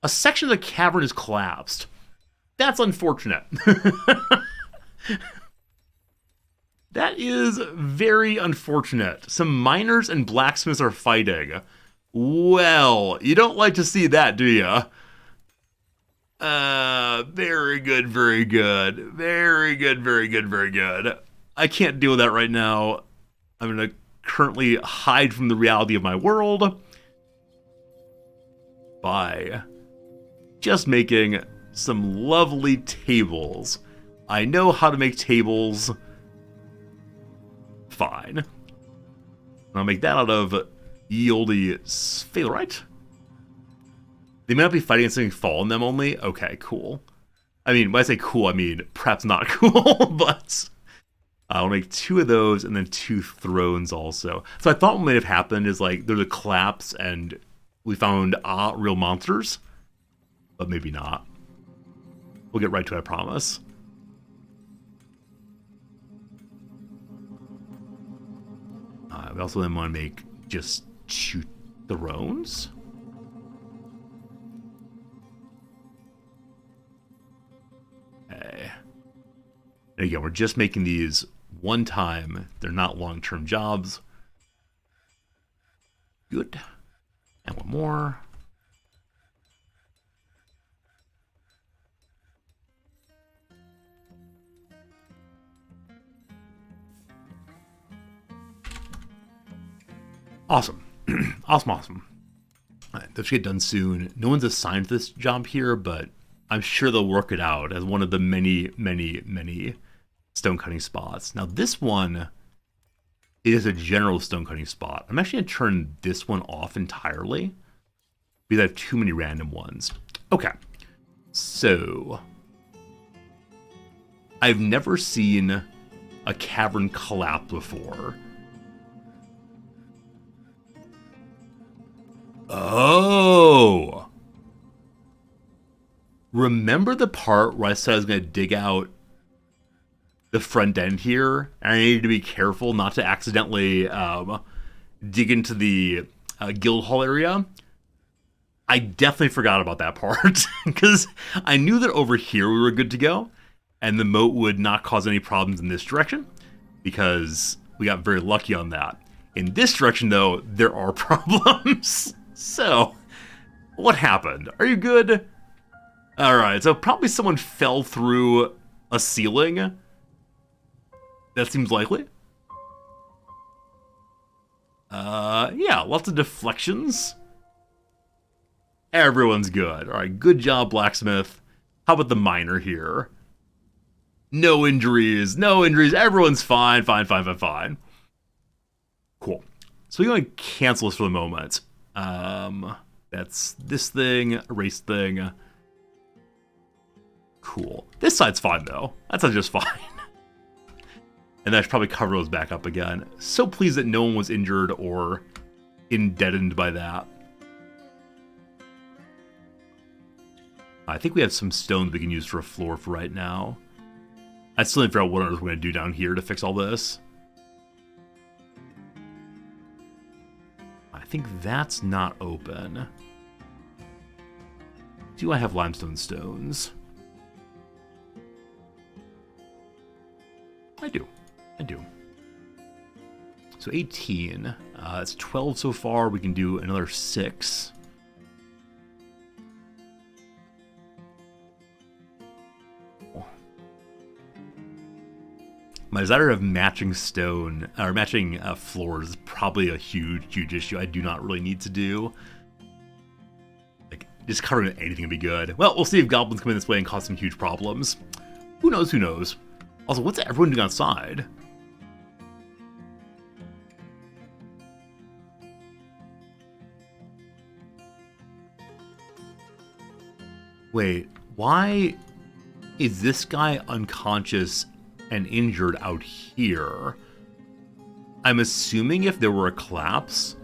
A section of the cavern is collapsed. That's unfortunate. That is very unfortunate. Some miners and blacksmiths are fighting. Well, you don't like to see that, do you? Very good, very good. Very good, very good, very good. I can't deal with that right now. I'm going to currently hide from the reality of my world by just making some lovely tables. I know how to make tables. Fine. I'll make that out of ye olde sphalerite. They may not be fighting something fall in them only. Okay, cool. I mean, when I say cool, I mean perhaps not cool, but I'll make 2 of those and then 2 thrones also. So I thought what might have happened is like there's a collapse and we found real monsters, but maybe not. We'll get right to it, I promise. We also then want to make just 2 thrones. Okay. And again, we're just making these one time. They're not long-term jobs. Good. And one more. Awesome. Awesome. All right, that should get done soon. No one's assigned this job here, but I'm sure they'll work it out as one of the many, many, many stone cutting spots. Now this one is a general stone cutting spot. I'm actually going to turn this one off entirely because I have too many random ones. Okay, so I've never seen a cavern collapse before. Oh! Remember the part where I said I was going to dig out the front end here? And I needed to be careful not to accidentally dig into the guild hall area? I definitely forgot about that part because I knew that over here we were good to go and the moat would not cause any problems in this direction because we got very lucky on that. In this direction, though, there are problems. So, what happened? Are you good? Alright, so probably someone fell through a ceiling. That seems likely. Yeah, lots of deflections. Everyone's good. Alright, good job, blacksmith. How about the miner here? No injuries, no injuries. Everyone's fine, fine. Cool. So we're going to cancel this for the moment. That's this thing, erase thing. Cool. This side's fine, though. That side's just fine. And I should probably cover those back up again. So pleased that no one was injured or indeadened by that. I think we have some stones we can use for a floor for right now. I still need to figure out what we're going to do down here to fix all this. I think that's not open. Do I have limestone stones? I do. So 18. It's 12 so far. We can do another 6. My desire to have matching stone, or matching floors is probably a huge issue I do not really need to do. Like, just covering anything would be good. Well, we'll see if goblins come in this way and cause some huge problems. Who knows? Also, what's everyone doing outside? Wait, why is this guy unconscious and injured out here? I'm assuming if there were a collapse,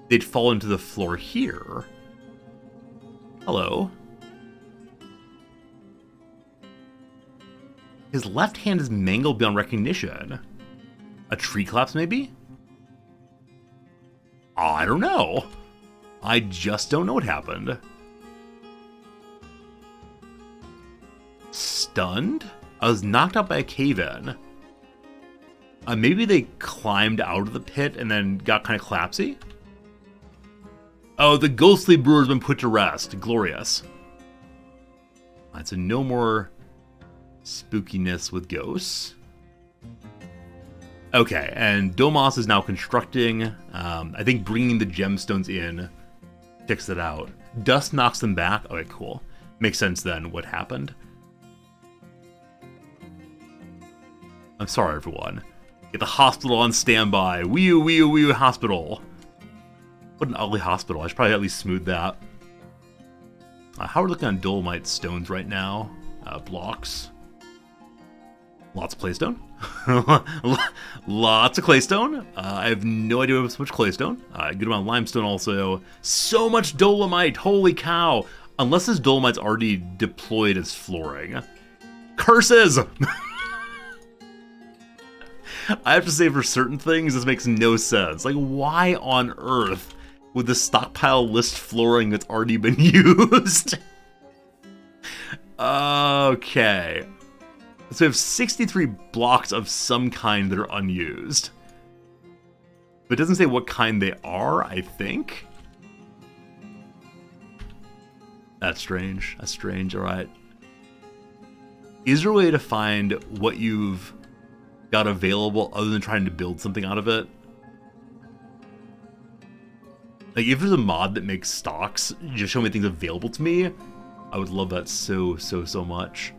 they'd fall into the floor here. Hello? His left hand is mangled beyond recognition. A tree collapse, maybe? I don't know. I just don't know what happened. Stunned? I was knocked out by a cave-in. Maybe they climbed out of the pit and then got kind of collapsy? Oh, the ghostly brewer's been put to rest. Glorious. Alright, so no more spookiness with ghosts. Okay, and Domas is now constructing. I think bringing the gemstones in fixed it out. Dust knocks them back. Okay, cool. Makes sense then what happened. I'm sorry, everyone. Get the hospital on standby. Wee hospital. What an ugly hospital. I should probably at least smooth that. How are we looking on dolomite stones right now? Blocks. Lots of claystone. Lots of claystone. I have no idea what's so much claystone. Good amount of limestone also. So much dolomite. Holy cow. Unless this dolomite's already deployed as flooring. Curses! I have to say, for certain things, this makes no sense. Like, why on earth would the stockpile list flooring that's already been used? Okay. So we have 63 blocks of some kind that are unused. But it doesn't say what kind they are, I think. That's strange. Alright. Is there a way to find what you've got available other than trying to build something out of it? Like, if there's a mod that makes stocks just show me things available to me, I would love that so much.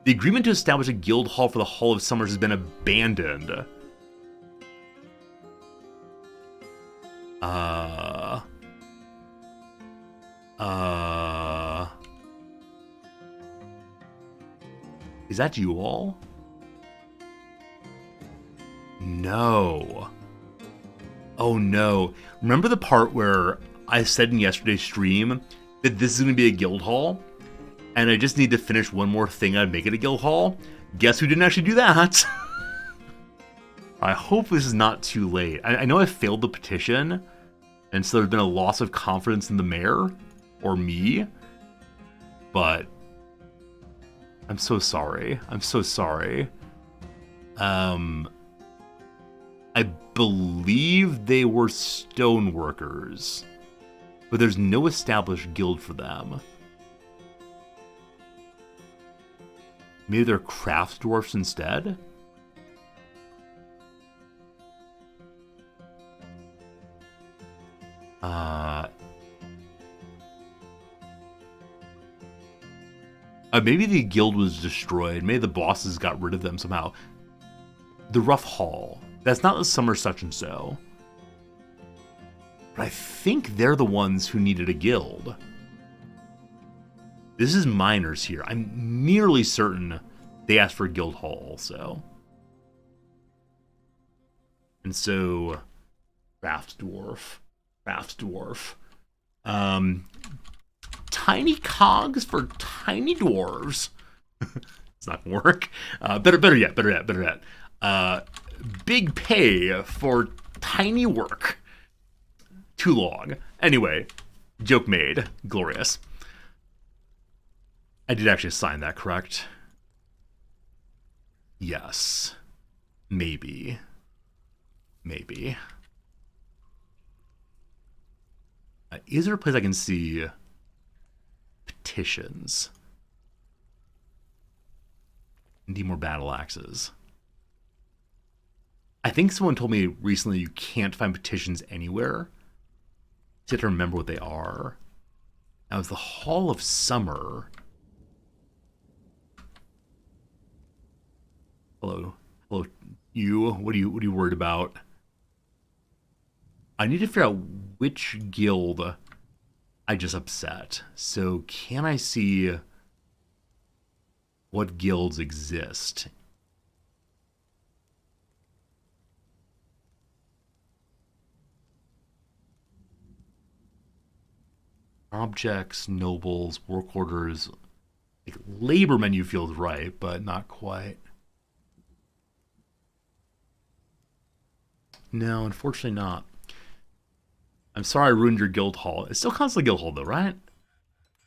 The agreement to establish a guild hall for the Hall of Summers has been abandoned. Is that you all? No. Oh no. Remember the part where I said in yesterday's stream that this is going to be a guild hall? And I just need to finish one more thing, I'd make it a guild hall? Guess who didn't actually do that? I hope this is not too late. I know I failed the petition, and so there's been a loss of confidence in the mayor, or me, but I'm so sorry. I'm so sorry. I believe they were stoneworkers, but there's no established guild for them. Maybe they're craft dwarfs instead? Maybe the guild was destroyed. Maybe the bosses got rid of them somehow. The Rough Hall. That's not the Summer Such and So. But I think they're the ones who needed a guild. This is miners here. I'm nearly certain they asked for a guild hall also. And so, Craft Dwarf. Tiny cogs for tiny dwarves. It's not gonna work. Better yet. Big pay for tiny work. Too long. Anyway, joke made. Glorious. I did actually assign that, correct? Yes. Maybe. Is there a place I can see petitions? Need more battle axes. I think someone told me recently you can't find petitions anywhere. You have to remember what they are. Now, it's the Hall of Summer. Hello, you. What are you worried about? I need to figure out which guild I just upset. So, can I see what guilds exist? Objects, nobles, work orders. Like, labor menu feels right, but not quite. No, unfortunately not. I'm sorry I ruined your guild hall. It still counts the guild hall though, right?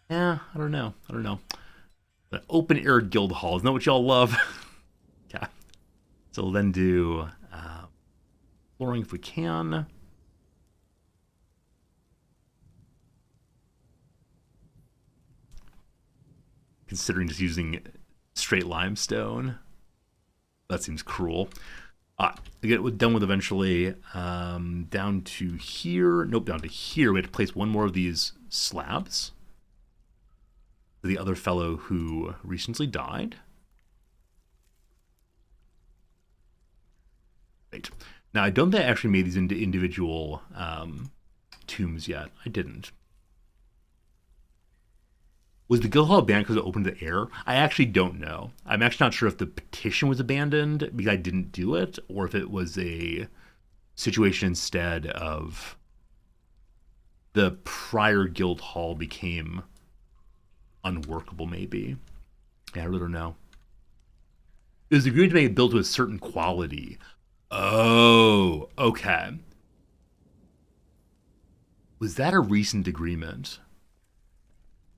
Yeah, I don't know. An open air guild hall, isn't that what y'all love? Yeah. So we'll then do flooring if we can. Considering just using straight limestone. That seems cruel. To get done with eventually. Down to here. Nope, down to here. We have to place one more of these slabs. The other fellow who recently died. Right. Now, I don't think I actually made these into individual tombs yet. I didn't. Was the guild hall abandoned because it opened to the air? I actually don't know. I'm actually not sure if the petition was abandoned because I didn't do it, or if it was a situation instead of the prior guild hall became unworkable, maybe. Yeah, I really don't know. It was agreed to make it built to a certain quality. Oh, okay. Was that a recent agreement?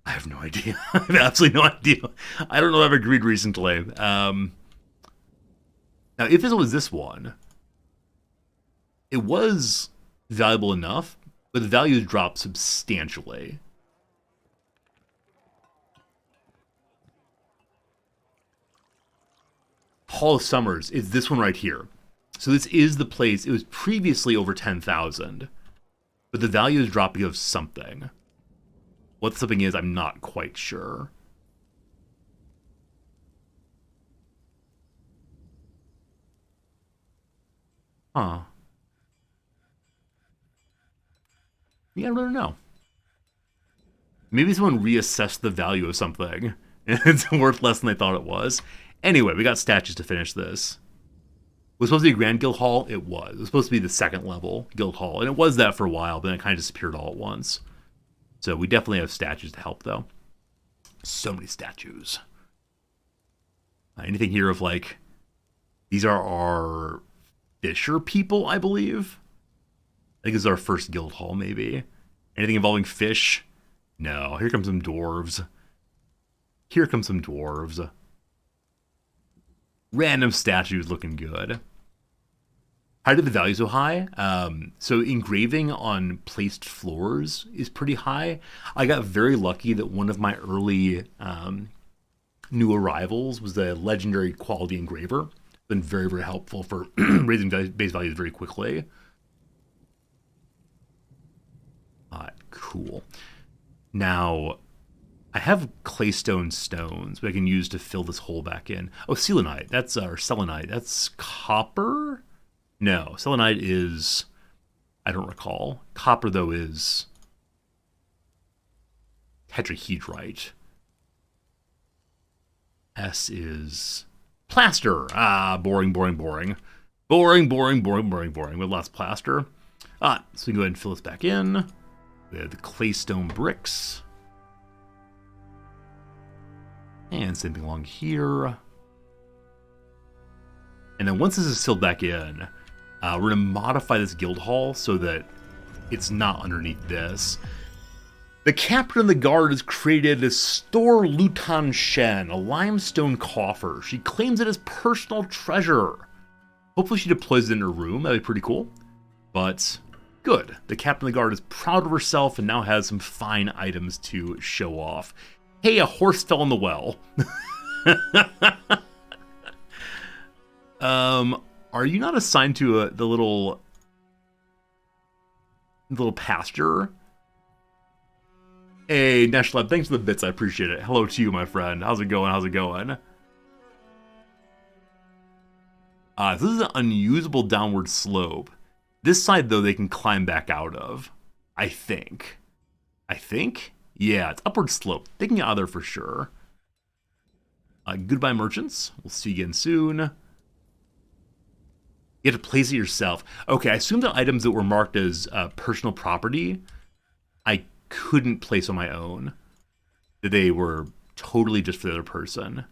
I have no idea. I have absolutely no idea. I don't know if I've agreed recently. Now, if this was this one, it was valuable enough, but the value dropped substantially. Hall of Summers is this one right here. So this is the place. It was previously over 10,000. But But the value is dropping of something. What something is, I'm not quite sure. Huh. Yeah, I don't know. Maybe someone reassessed the value of something, and it's worth less than they thought it was. Anyway, we got statues to finish this. Was supposed to be a Grand Guild Hall? It was. It was supposed to be the second level Guild Hall, and it was that for a while, but then it kind of disappeared all at once. So we definitely have statues to help, though. So many statues. Anything here of, like, these are our fisher people, I believe? I think this is our first Guild Hall, maybe. Anything involving fish? No. Here comes some dwarves. Here comes some dwarves. Random statues looking good. How did the value so high? So engraving on placed floors is pretty high. I got very lucky that one of my early new arrivals was a legendary quality engraver. Been very, very helpful for raising base values very quickly. Cool. Now, I have claystone stones that I can use to fill this hole back in. Oh, selenite. Or selenite. That's copper? No, selenite is... I don't recall. Copper, though, is... tetrahedrite. S is... plaster. Boring. Boring. With lots of plaster. So we can go ahead and fill this back in. We have the claystone bricks. And same thing along here. And then once this is filled back in, we're going to modify this guild hall so that it's not underneath this. The captain of the guard has created a Store Lutan Shen, a limestone coffer. She claims it as personal treasure. Hopefully she deploys it in her room. That'd be pretty cool. But good. The captain of the guard is proud of herself and now has some fine items to show off. Hey, a horse fell in the well. Are you not assigned to the little pasture? Hey, Neshlab, thanks for the bits. I appreciate it. Hello to you, my friend. How's it going? This is an unusable downward slope. This side, though, they can climb back out of. I think? Yeah, it's upward slope. They can get out of there for sure. Goodbye, merchants. We'll see you again soon. You have to place it yourself. Okay, I assume the items that were marked as personal property, I couldn't place on my own. That they were totally just for the other person.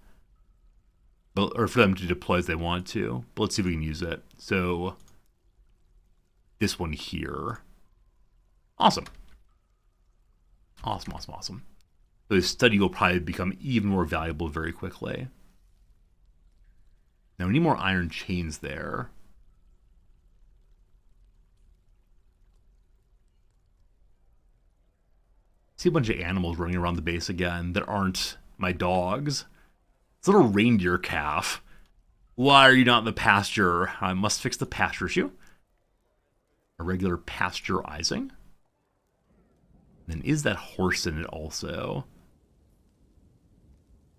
Or for them to deploy as they want to. But let's see if we can use it. So, this one here. Awesome. Awesome. So this study will probably become even more valuable very quickly. Now we need more iron chains there. See a bunch of animals running around the base again that aren't my dogs. It's a little reindeer calf. Why are you not in the pasture? I must fix the pasture issue. A regular pasteurizing. Then is that horse in it also?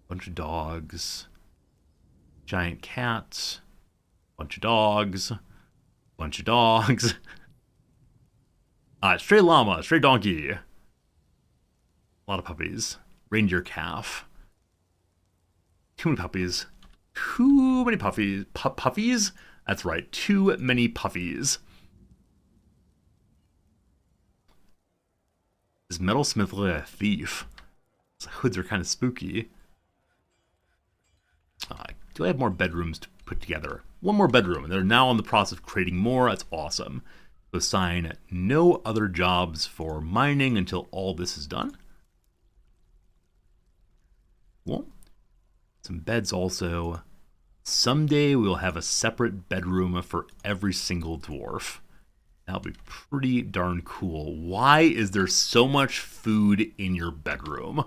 Bunch of dogs. Giant cat. Bunch of dogs. Stray llama, stray donkey. A lot of puppies. Reindeer calf. Too many puppies. Puffies? That's right, too many puffies. Is Metalsmith like a thief? His hoods are kind of spooky. Do I have more bedrooms to put together? One more bedroom, and they're now in the process of creating more. That's awesome. So assign no other jobs for mining until all this is done. Cool. Some beds also. Someday we'll have a separate bedroom for every single dwarf. That'll be pretty darn cool. Why is there so much food in your bedroom?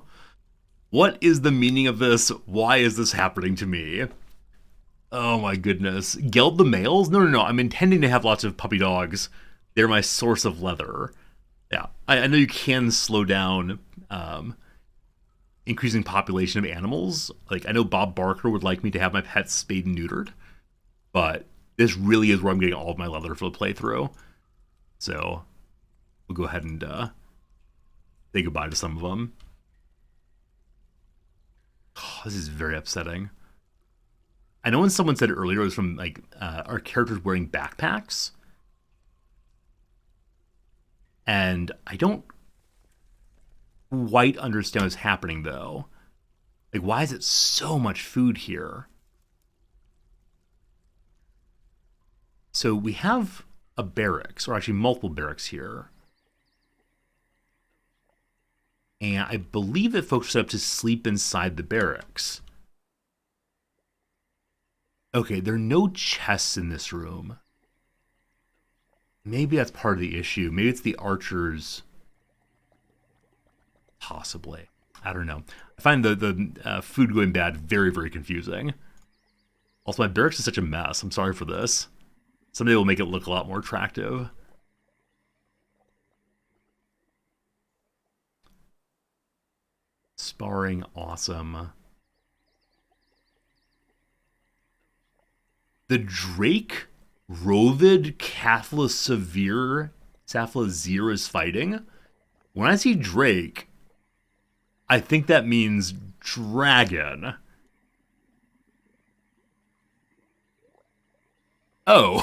What is the meaning of this? Why is this happening to me? Oh my goodness. Geld the males? No. I'm intending to have lots of puppy dogs. They're my source of leather. Yeah, I know you can slow down increasing population of animals. Like, I know Bob Barker would like me to have my pets spayed and neutered, but this really is where I'm getting all of my leather for the playthrough. So we'll go ahead and say goodbye to some of them. Oh, this is very upsetting. I know when someone said earlier it was from like our characters wearing backpacks, and I don't quite understand what's happening though. Like, why is it so much food here? So we have a barracks, or actually multiple barracks here. And I believe that folks are set up to sleep inside the barracks. Okay, there are no chests in this room. Maybe that's part of the issue. Maybe it's the archers. Possibly. I don't know. I find the food going bad very, very confusing. Also, my barracks is such a mess. I'm sorry for this. Someday we'll make it look a lot more attractive. Sparring, awesome. The Drake Rovid Cathlazir is fighting. When I see Drake, I think that means dragon. Oh.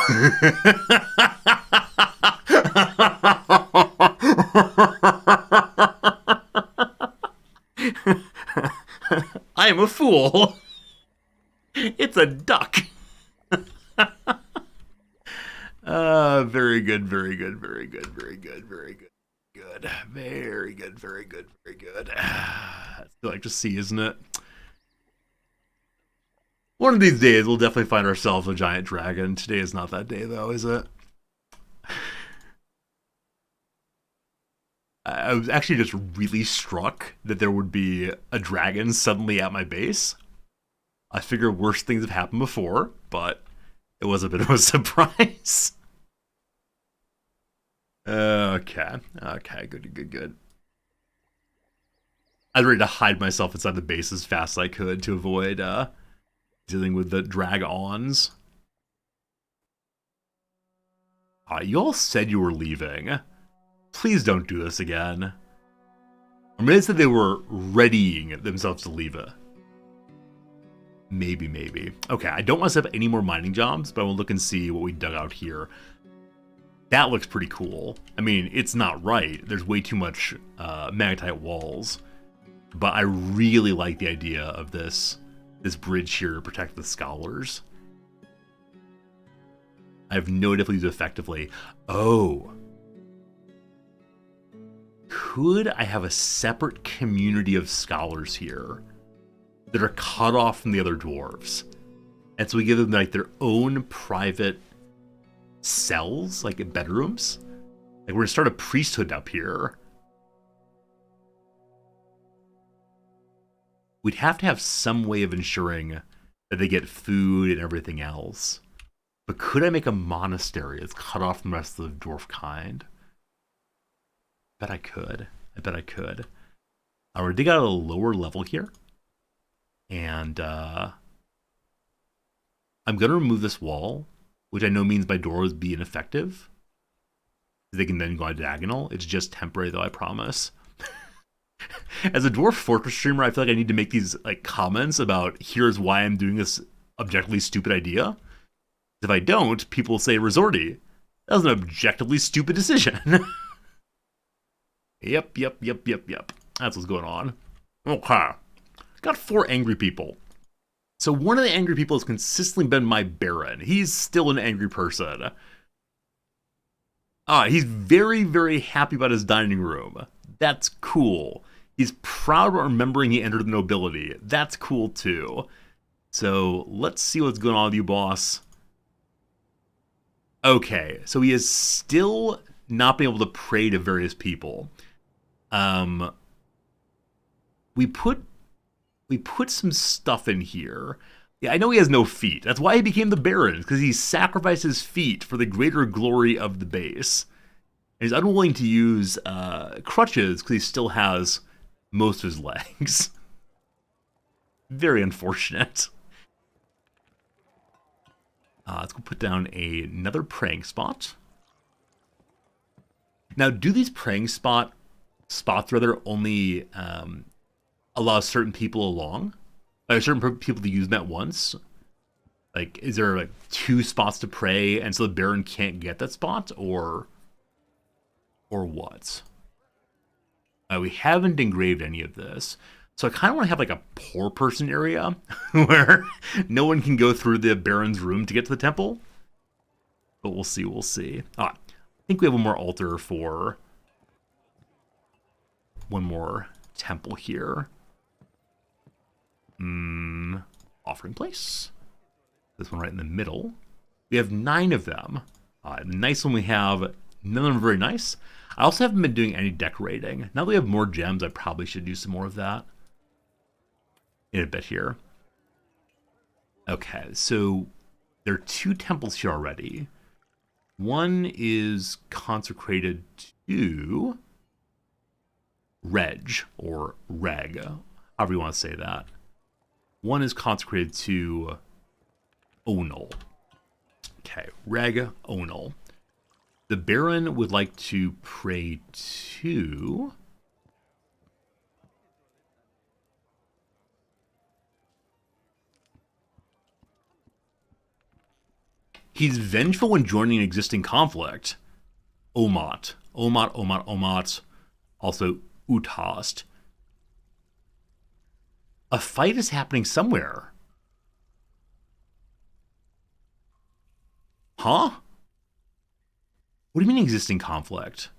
I am a fool. It's a duck. Very good, very good, very good, very good, very good, good, very good, very good, very good. That's what I like to see, isn't it? One of these days, we'll definitely find ourselves a giant dragon. Today is not that day, though, is it? I was actually just really struck that there would be a dragon suddenly at my base. I figure worse things have happened before, but it was a bit of a surprise. Okay, good. I was ready to hide myself inside the base as fast as I could to avoid dealing with the drag-ons. You all said you were leaving. Please don't do this again. I mean, they said they were readying themselves to leave it. Maybe. Okay, I don't want to set up any more mining jobs, but I will look and see what we dug out here. That looks pretty cool. I mean, it's not right. There's way too much magnetite walls. But I really like the idea of this bridge here to protect the scholars. I have no idea if we'll use it effectively. Oh. Could I have a separate community of scholars here that are cut off from the other dwarves? And so we give them like their own private cells, like bedrooms. Like, we're gonna start a priesthood up here. We'd have to have some way of ensuring that they get food and everything else. But could I make a monastery that's cut off from the rest of the dwarf kind? I bet I could. We're gonna dig out a lower level here. And I'm gonna remove this wall, which I know means my door would be ineffective. They can then go on diagonal. It's just temporary, though, I promise. As a Dwarf Fortress streamer, I feel like I need to make these like comments about here's why I'm doing this objectively stupid idea. If I don't, people will say Resorty. That was an objectively stupid decision. Yep. That's what's going on. Okay. Got 4 angry people. So one of the angry people has consistently been my Baron. He's still an angry person. He's very, very happy about his dining room. That's cool. He's proud of remembering he entered the nobility. That's cool too. So let's see what's going on with you, boss. Okay, so he is still not being able to pray to various people. We put some stuff in here. Yeah, I know he has no feet. That's why he became the Baron, because he sacrificed his feet for the greater glory of the base. He's unwilling to use crutches because he still has most of his legs. Very unfortunate. Let's go put down another praying spot. Now, do these praying spots rather only allow certain people along? Like certain people to use them at once? Like, is there like 2 spots to pray, and so the Baron can't get that spot, or what? We haven't engraved any of this, so I kind of want to have like a poor person area where no one can go through the Baron's room to get to the temple. But we'll see. We'll see. I think we have one more altar for one more temple here. Offering place. This one right in the middle. We have 9 of them. The nice one we have, none of them are very nice. I also haven't been doing any decorating. Now that we have more gems, I probably should do some more of that in a bit here. Okay, so there are 2 temples here already. One is consecrated to Reg, or Reg, however you want to say that. One is consecrated to Onal. Okay, Reg, Onal. The Baron would like to pray to... He's vengeful when joining an existing conflict. Omat. Also, Utast. A fight is happening somewhere. Huh? What do you mean existing conflict?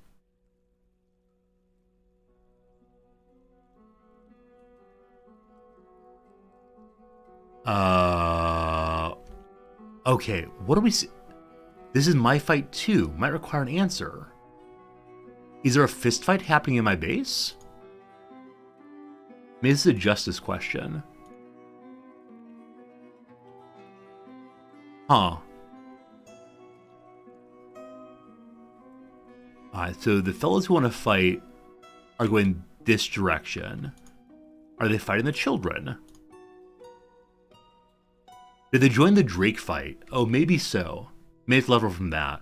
Okay, what do we see? This is my fight too. Might require an answer. Is there a fist fight happening in my base? Maybe this is a justice question. Huh. Alright, so the fellows who want to fight are going this direction. Are they fighting the children? Did they join the Drake fight? Oh, maybe so. Maybe it's level from that.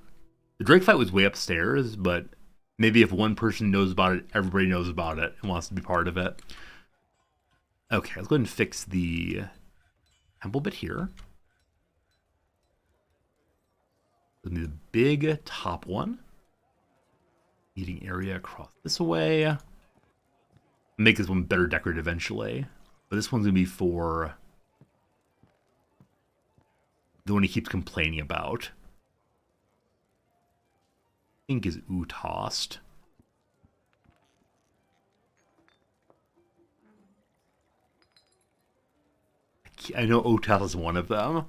The Drake fight was way upstairs, but maybe if one person knows about it, everybody knows about it and wants to be part of it. Okay, let's go ahead and fix the temple bit here. The big top one. Eating area across this way. Make this one better decorated eventually. But this one's going to be for the one he keeps complaining about. I think is Utast. I know Utast is one of them.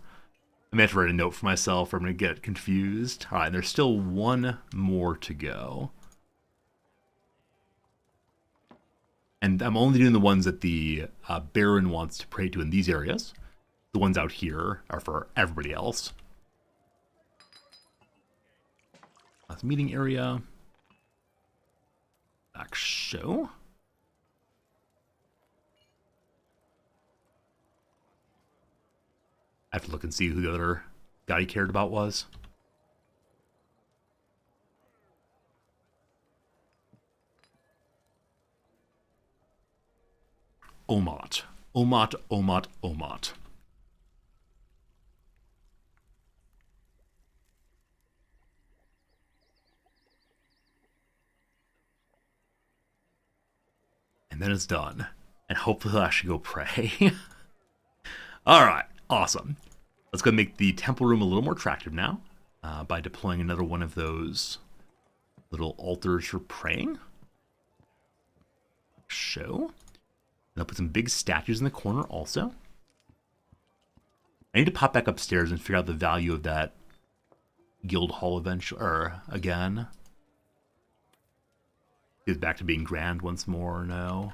I may have to write a note for myself or I'm going to get confused. Alright, there's still one more to go. And I'm only doing the ones that the Baron wants to pray to in these areas. The ones out here are for everybody else. Last meeting area. Back show. I have to look and see who the other guy he cared about was. Omat. And then it's done. And hopefully I'll actually go pray. Alright, awesome. Let's go make the temple room a little more attractive now by deploying another one of those little altars for praying. Show. And I'll put some big statues in the corner also. I need to pop back upstairs and figure out the value of that guild hall eventually, or again. Is back to being grand once more, no.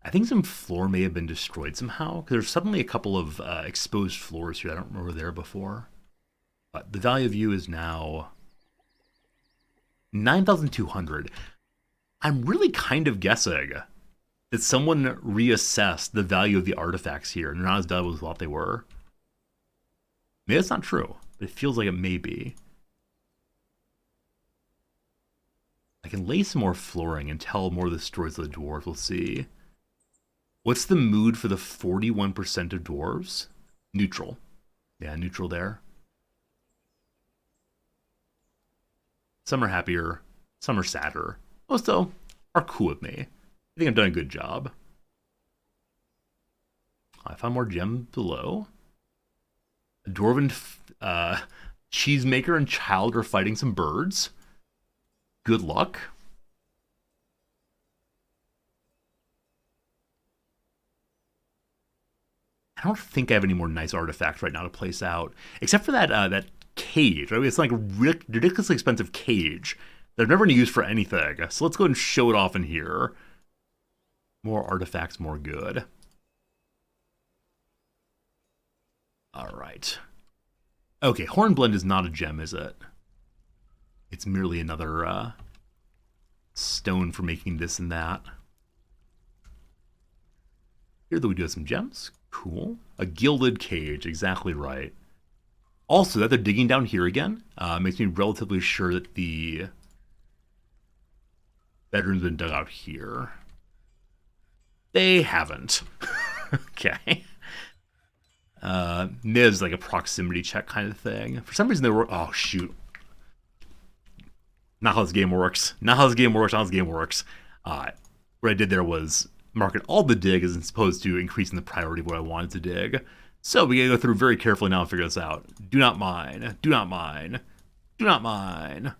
I think some floor may have been destroyed somehow, because there's suddenly a couple of exposed floors here I don't remember there before. But the value of you is now 9,200. I'm really kind of guessing that someone reassessed the value of the artifacts here and they're not as valuable as what they were. Maybe that's not true, but it feels like it may be. I can lay some more flooring and tell more of the stories of the dwarves. We'll see. What's the mood for the 41% of dwarves? Neutral. Yeah, neutral there. Some are happier, some are sadder. Most, though, are cool with me. I think I've done a good job. I found more gems below. A dwarven cheesemaker and child are fighting some birds. Good luck. I don't think I have any more nice artifacts right now to place out, except for that cage. Right? It's like a ridiculously expensive cage that I've never used for anything. So let's go ahead and show it off in here. More artifacts, more good. All right. Okay, Hornblende is not a gem, is it? It's merely another stone for making this and that. Here, though, we do have some gems. Cool. A gilded cage, exactly right. Also, that they're digging down here again makes me relatively sure that the bedroom's been dug out here. They haven't. Okay. Miz, like a proximity check kind of thing. For some reason, they were. Oh, shoot. Not how this game works. Not how this game works. Not how this game works. What I did there was market all the dig as opposed to increasing the priority of what I wanted to dig. So we gotta go through very carefully now and figure this out. Do not mine. Do not mine. Do not mine.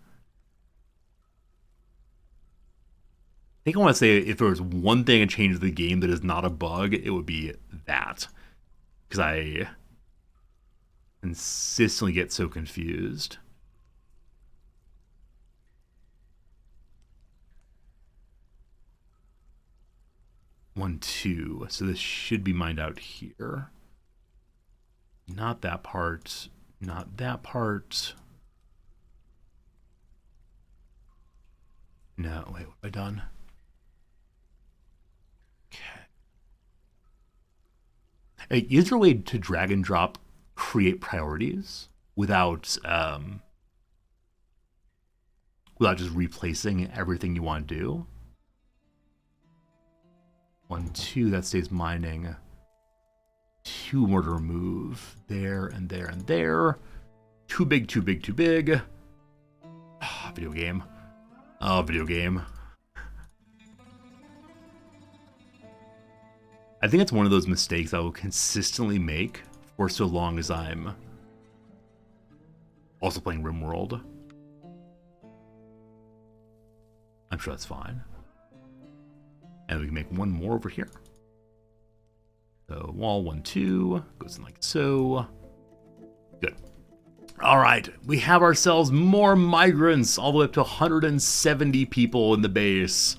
I think I want to say if there was one thing that changed the game that is not a bug, it would be that. Because I consistently get so confused. One, two. So this should be mined out here. Not that part. Not that part. No, wait, what have I done? Okay. Hey, is there a way to drag and drop create priorities without just replacing everything you want to do? 1, 2, that stays mining. 2 more to remove. There and there and there. Too big, too big, too big. Oh, video game. Oh, video game. I think it's one of those mistakes I will consistently make for so long as I'm also playing RimWorld. I'm sure that's fine. And we can make one more over here. So wall 1, 2 goes in like so. Good. All right, we have ourselves more migrants, all the way up to 170 people in the base.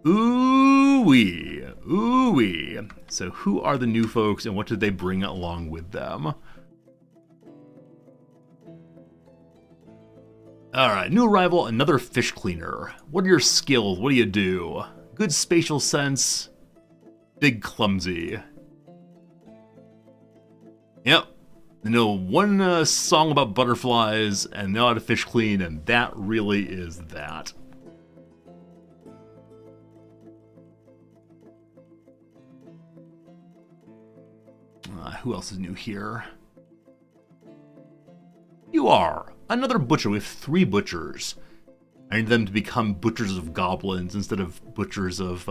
Ooh-wee, ooh-wee. So who are the new folks and what did they bring along with them? All right, new arrival, another fish cleaner. What are your skills? What do you do? Good spatial sense, big clumsy. Yep. They know one song about butterflies and know how to fish clean, and that really is that. Who else is new here? You are. Another butcher. We have 3 butchers. I need them to become butchers of goblins instead of butchers of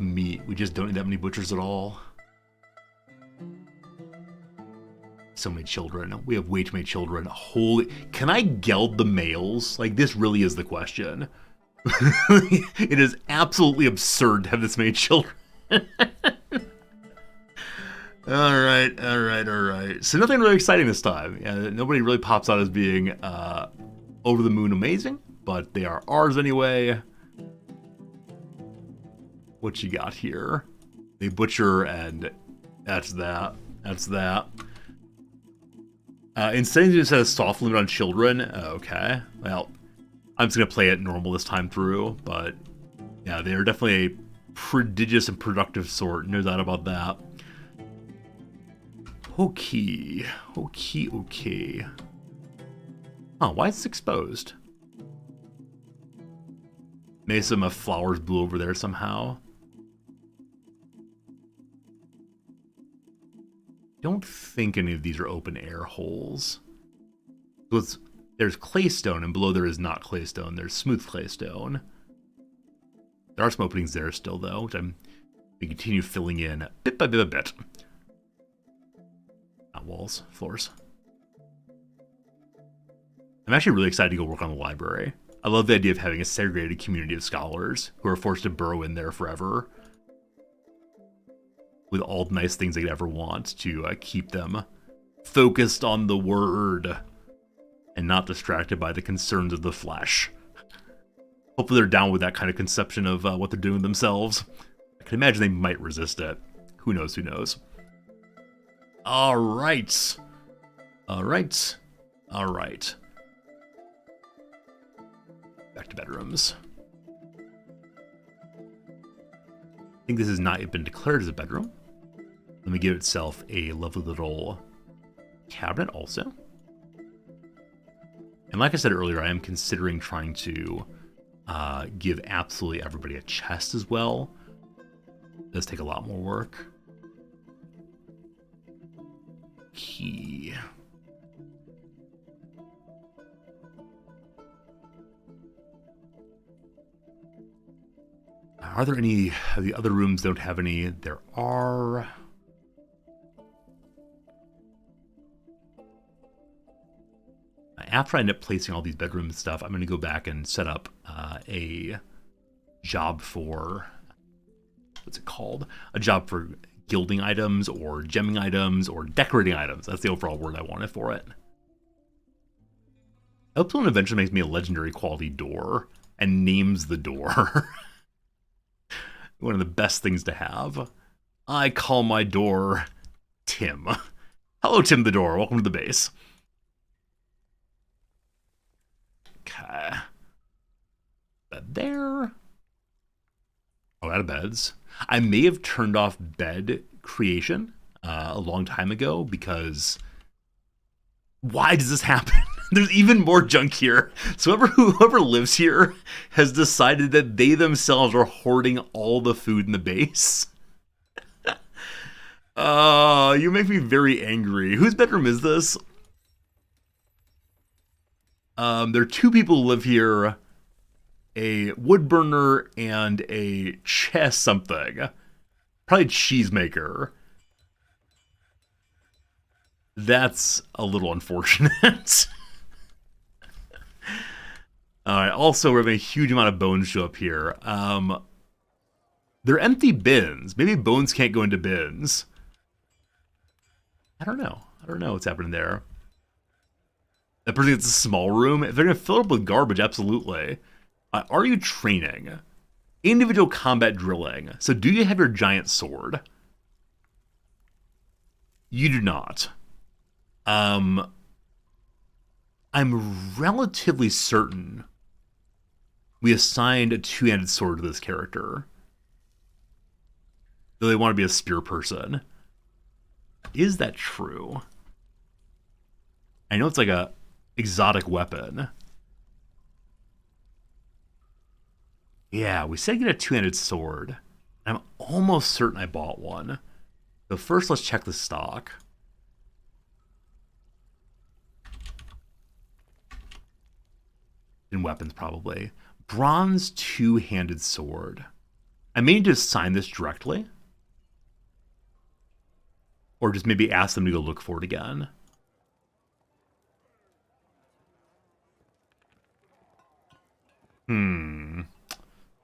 meat. We just don't need that many butchers at all. So many children. We have way too many children. Holy... Can I geld the males? Like, this really is the question. It is absolutely absurd to have this many children. Alright. So nothing really exciting this time. Nobody really pops out as being over the moon amazing, but they are ours anyway. What you got here? They butcher, and that's that. That's that. In settings, it says soft limit on children. Okay, well, I'm just gonna play it normal this time through, but yeah, they are definitely a prodigious and productive sort, no doubt about that. Okay. Oh, why is this exposed? Maybe some flowers blew over there somehow. Don't think any of these are open air holes. So there's claystone, and below there is not claystone. There's smooth claystone. There are some openings there still, though, which I'm going to continue filling in bit by bit. Not walls, floors. I'm actually really excited to go work on the library. I love the idea of having a segregated community of scholars who are forced to burrow in there forever with all the nice things they could ever want to keep them focused on the word and not distracted by the concerns of the flesh. Hopefully they're down with that kind of conception of what they're doing themselves. I can imagine they might resist it. Who knows, who knows. All right. Back to bedrooms. I think this has not yet been declared as a bedroom. Let me give itself a lovely little cabinet also. And like I said earlier, I am considering trying to give absolutely everybody a chest as well. It does take a lot more work. Key. Are there any of the other rooms don't have any? There are. After I end up placing all these bedroom stuff, I'm going to go back and set up a job for, what's it called? A job for gilding items or gemming items or decorating items. That's the overall word I wanted for it. I hope someone eventually makes me a legendary quality door and names the door. One of the best things to have. I call my door Tim. Hello, Tim the door. Welcome to the base. Okay. Bed there. Oh, out of beds. I may have turned off bed creation a long time ago because why does this happen? There's even more junk here. So whoever lives here has decided that they themselves are hoarding all the food in the base. You make me very angry. Whose bedroom is this? There are two people who live here. A wood burner and a chest something. Probably cheesemaker. That's a little unfortunate. Alright, also we're having a huge amount of bones show up here. They're empty bins. Maybe bones can't go into bins. I don't know what's happening there. That person gets a small room. If they're going to fill it up with garbage, absolutely. Are you training? Individual combat drilling. So do you have your giant sword? You do not. I'm relatively certain we assigned a two-handed sword to this character. Though they want to be a spear person. Is that true? I know it's like a exotic weapon. Yeah, we said get a two-handed sword. I'm almost certain I bought one. So first let's check the stock. In weapons, probably. Bronze two-handed sword. I may need to assign this directly. Or just maybe ask them to go look for it again.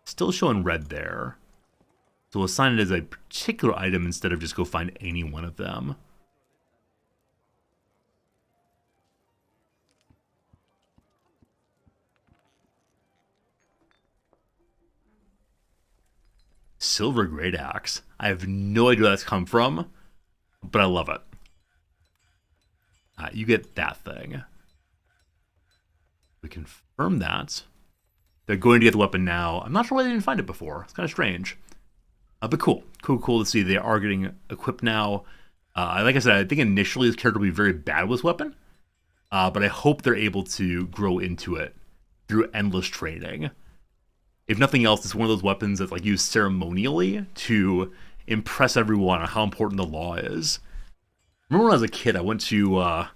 Still showing red there. So we'll assign it as a particular item instead of just go find any one of them. Silver Great Axe. I have no idea where that's come from, but I love it. You get that thing. We confirm that. They're going to get the weapon now. I'm not sure why they didn't find it before. It's kind of strange. But cool. Cool to see they are getting equipped now. Like I said, I think initially this character will be very bad with this weapon. But I hope they're able to grow into it through endless training. If nothing else, it's one of those weapons that's like used ceremonially to impress everyone on how important the law is. Remember when I was a kid, I went to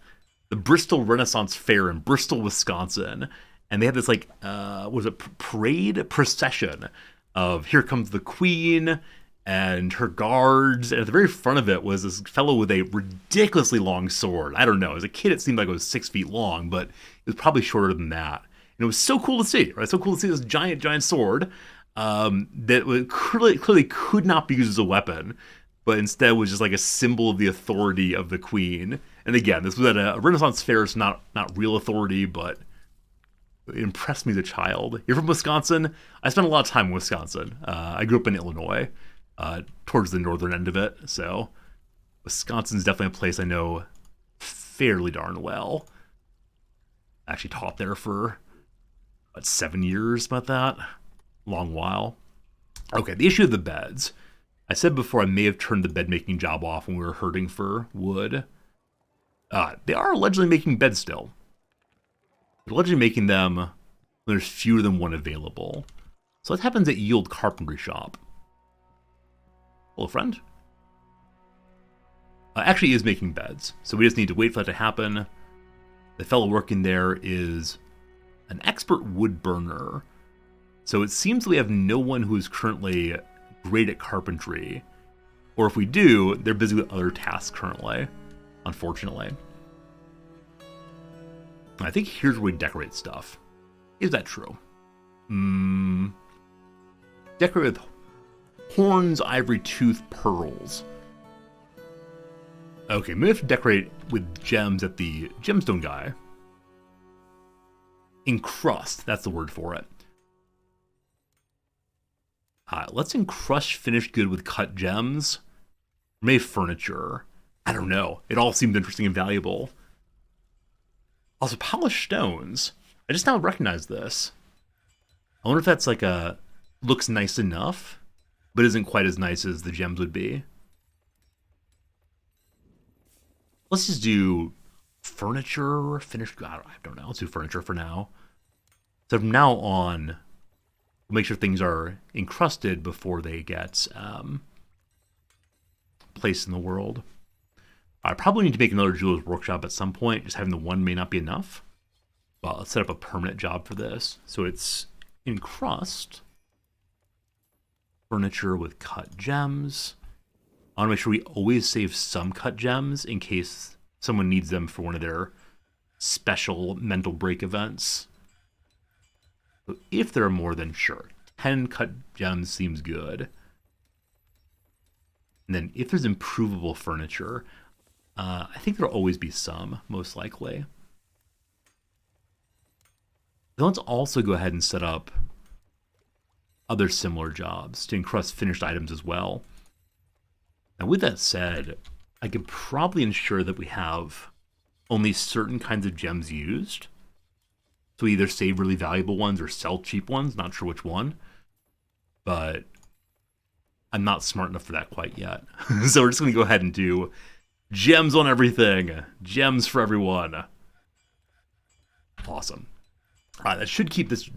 the Bristol Renaissance Fair in Bristol, Wisconsin, and they had this procession of here comes the Queen and her guards, and at the very front of it was this fellow with a ridiculously long sword. I don't know, as a kid it seemed like it was 6 feet long, but it was probably shorter than that. And it was so cool to see, right? So cool to see this giant sword that clearly could not be used as a weapon, but instead was just like a symbol of the authority of the Queen. And again, this was at a Renaissance fair. It's not real authority, but it impressed me as a child. You're from Wisconsin? I spent a lot of time in Wisconsin. I grew up in Illinois, towards the northern end of it. So Wisconsin's definitely a place I know fairly darn well. I actually taught there for, 7 years, about that. Long while. Okay, the issue of the beds. I said before I may have turned the bed making job off when we were herding for wood. They are allegedly making beds still. They're allegedly making them when there's fewer than one available. So that happens at Yield Carpentry Shop. Hello, friend. Actually is making beds, so we just need to wait for that to happen. The fellow working there is an expert wood burner. So it seems we have no one who is currently great at carpentry. Or if we do, they're busy with other tasks currently, unfortunately. I think here's where we decorate stuff. Is that true? Decorate with horns, ivory tooth, pearls. Okay, maybe we have to decorate with gems at the gemstone guy. Encrust, that's the word for it. Let's encrust finished good with cut gems. Maybe furniture. I don't know. It all seemed interesting and valuable. Also, polished stones. I just now recognize this. I wonder if that's like looks nice enough, but isn't quite as nice as the gems would be. Let's just do furniture, finished. I don't know. Let's do furniture for now. So from now on, we'll make sure things are encrusted before they get placed in the world. I probably need to make another jeweler's workshop at some point. Just having the one may not be enough. Well, let's set up a permanent job for this. So it's encrust furniture with cut gems. I want to make sure we always save some cut gems in case someone needs them for one of their special mental break events. So if there are more, then sure. 10 cut gems seems good. And then if there's improvable furniture, I think there'll always be some, most likely. Then let's also go ahead and set up other similar jobs to encrust finished items as well. Now with that said, I could probably ensure that we have only certain kinds of gems used. So either save really valuable ones or sell cheap ones, not sure which one. But I'm not smart enough for that quite yet. So we're just going to go ahead and do gems on everything. Gems for everyone. Awesome. All right, that should keep this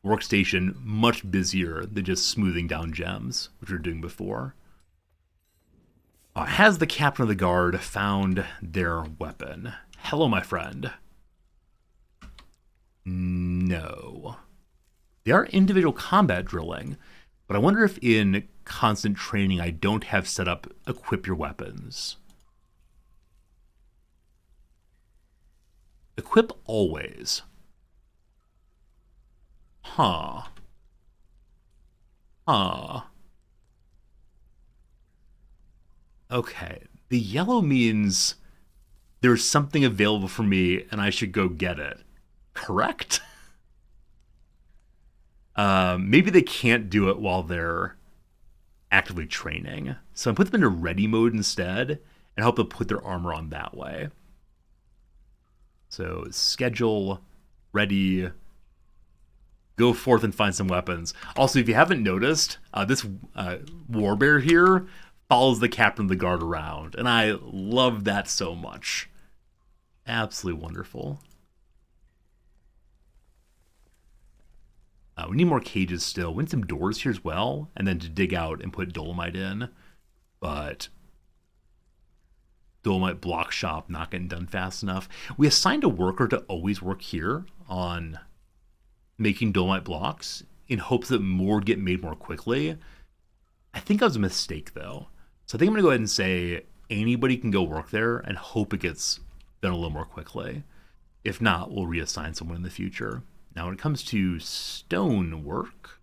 workstation much busier than just smoothing down gems, which we were doing before. Has the captain of the guard found their weapon? Hello, my friend. No. They are individual combat drilling, but I wonder if in constant training I don't have set up equip your weapons. Equip always. Huh. Okay. The yellow means there's something available for me and I should go get it. Correct? Maybe they can't do it while they're actively training. So I put them into ready mode instead and help them put their armor on that way. So schedule, ready, go forth and find some weapons. Also, if you haven't noticed, this warbear here follows the captain of the guard around, and I love that so much. Absolutely wonderful. We need more cages still. We need some doors here as well, and then to dig out and put dolomite in. But dolomite block shop not getting done fast enough. We assigned a worker to always work here on making dolomite blocks in hopes that more get made more quickly. I think that was a mistake though. So I think I'm gonna go ahead and say anybody can go work there and hope it gets done a little more quickly. If not, we'll reassign someone in the future. Now when it comes to stone work,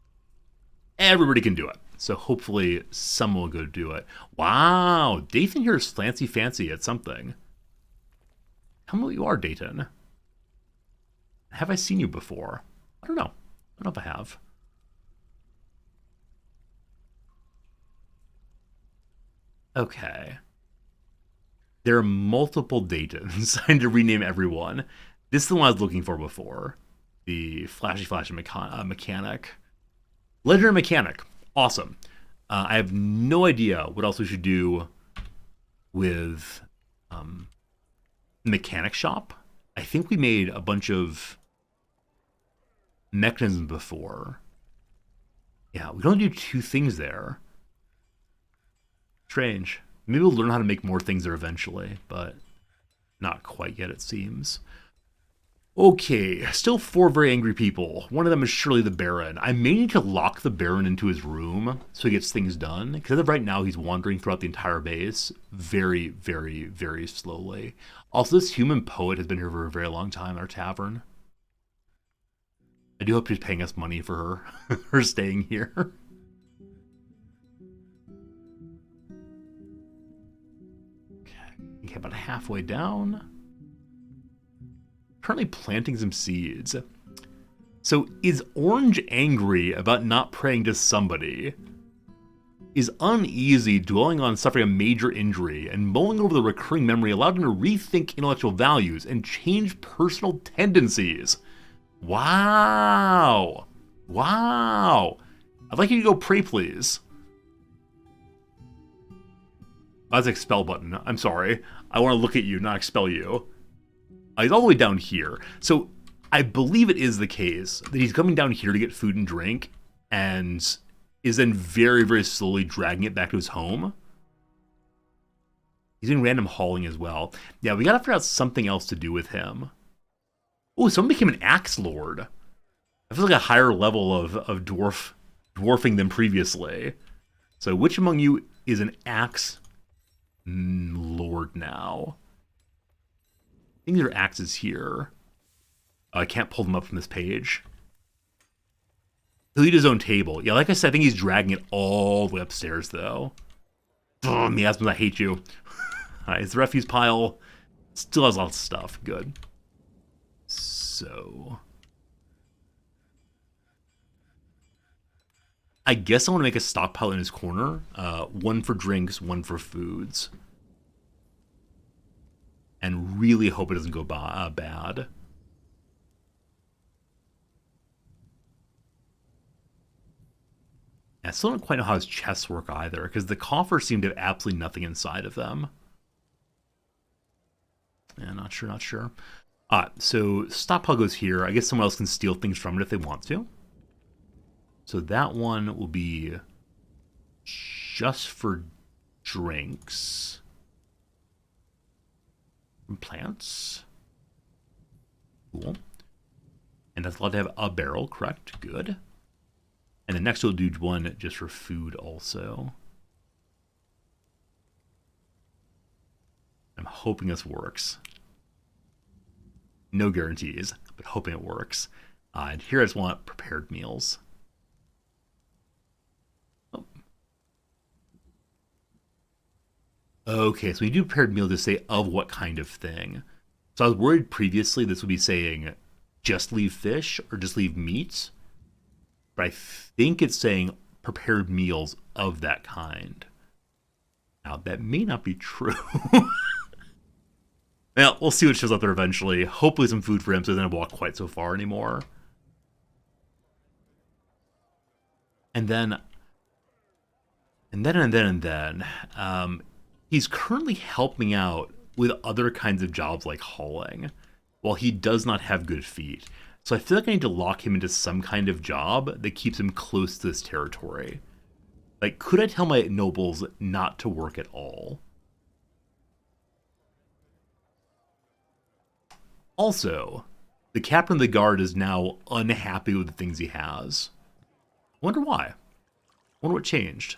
everybody can do it. So hopefully someone will go do it. Wow, Dayton here is fancy at something. Tell me what you are, Dayton. Have I seen you before? I don't know. I don't know if I have. Okay. There are multiple Daytons. I need to rename everyone. This is the one I was looking for before. The flashy mechanic. Legendary mechanic. Awesome. I have no idea what else we should do with mechanic shop. I think we made a bunch of mechanisms before. Yeah, we can only do 2 things there. Strange. Maybe we'll learn how to make more things there eventually, but not quite yet, it seems. Okay, still 4 very angry people. One of them is surely the Baron. I may need to lock the Baron into his room so he gets things done, because as of right now, he's wandering throughout the entire base very, very, very slowly. Also, this human poet has been here for a very long time in our tavern. I do hope she's paying us money for her staying here. Okay, about halfway down. Currently planting some seeds. So is Orange angry about not praying to somebody? Is uneasy dwelling on suffering a major injury and mulling over the recurring memory allowed him to rethink intellectual values and change personal tendencies? Wow. Wow. I'd like you to go pray, please. That's expel button. I'm sorry. I want to look at you, not expel you. He's all the way down here. So I believe it is the case that he's coming down here to get food and drink and is then very, very slowly dragging it back to his home. He's doing random hauling as well. Yeah, we gotta figure out something else to do with him. Oh, someone became an axe lord. I feel like a higher level of dwarfing than previously. So which among you is an axe lord now? I think there are axes here. I can't pull them up from this page. He'll eat his own table. Yeah, like I said, I think he's dragging it all the way upstairs, though. Oh, Miasmas, I hate you. It's the refuse pile. Still has lots of stuff. Good. So I guess I want to make a stockpile in his corner. 1 for drinks, 1 for foods. And really hope it doesn't go bad. I still don't quite know how his chests work either, because the coffers seem to have absolutely nothing inside of them. Yeah, not sure. So stockpile goes here. I guess someone else can steal things from it if they want to. So that one will be just for drinks. From plants. Cool. And that's allowed to have a barrel, correct? Good. And then next we'll do one just for food also. I'm hoping this works. No guarantees, but hoping it works. And here I just want prepared meals. Oh. Okay, so we do prepared meals to say of what kind of thing. So I was worried previously this would be saying just leave fish or just leave meat. But I think it's saying prepared meals of that kind. Now, that may not be true. Yeah, we'll see what shows up there eventually. Hopefully some food for him so he doesn't walk quite so far anymore. And then, he's currently helping out with other kinds of jobs like hauling, while he does not have good feet. So I feel like I need to lock him into some kind of job that keeps him close to this territory. Like, could I tell my nobles not to work at all? Also, the captain of the guard is now unhappy with the things he has. Wonder why. Wonder what changed.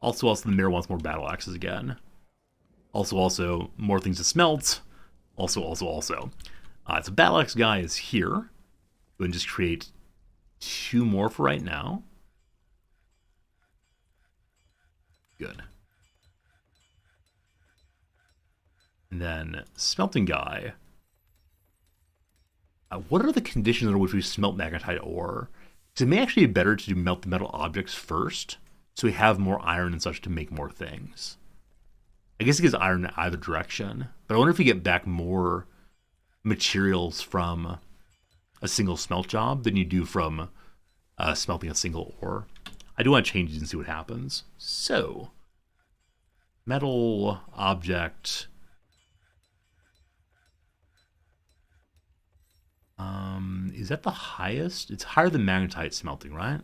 Also, the mayor wants more battle axes again. Also, more things to smelt. Also. So battle axe guy is here. Go ahead and just create 2 more for right now. Good. And then smelting guy. What are the conditions under which we smelt magnetite ore? Because it may actually be better to melt the metal objects first, so we have more iron and such to make more things. I guess it gives iron in either direction, but I wonder if we get back more materials from a single smelt job than you do from smelting a single ore. I do want to change these and see what happens. So, metal object. Is that the highest? It's higher than magnetite smelting, right?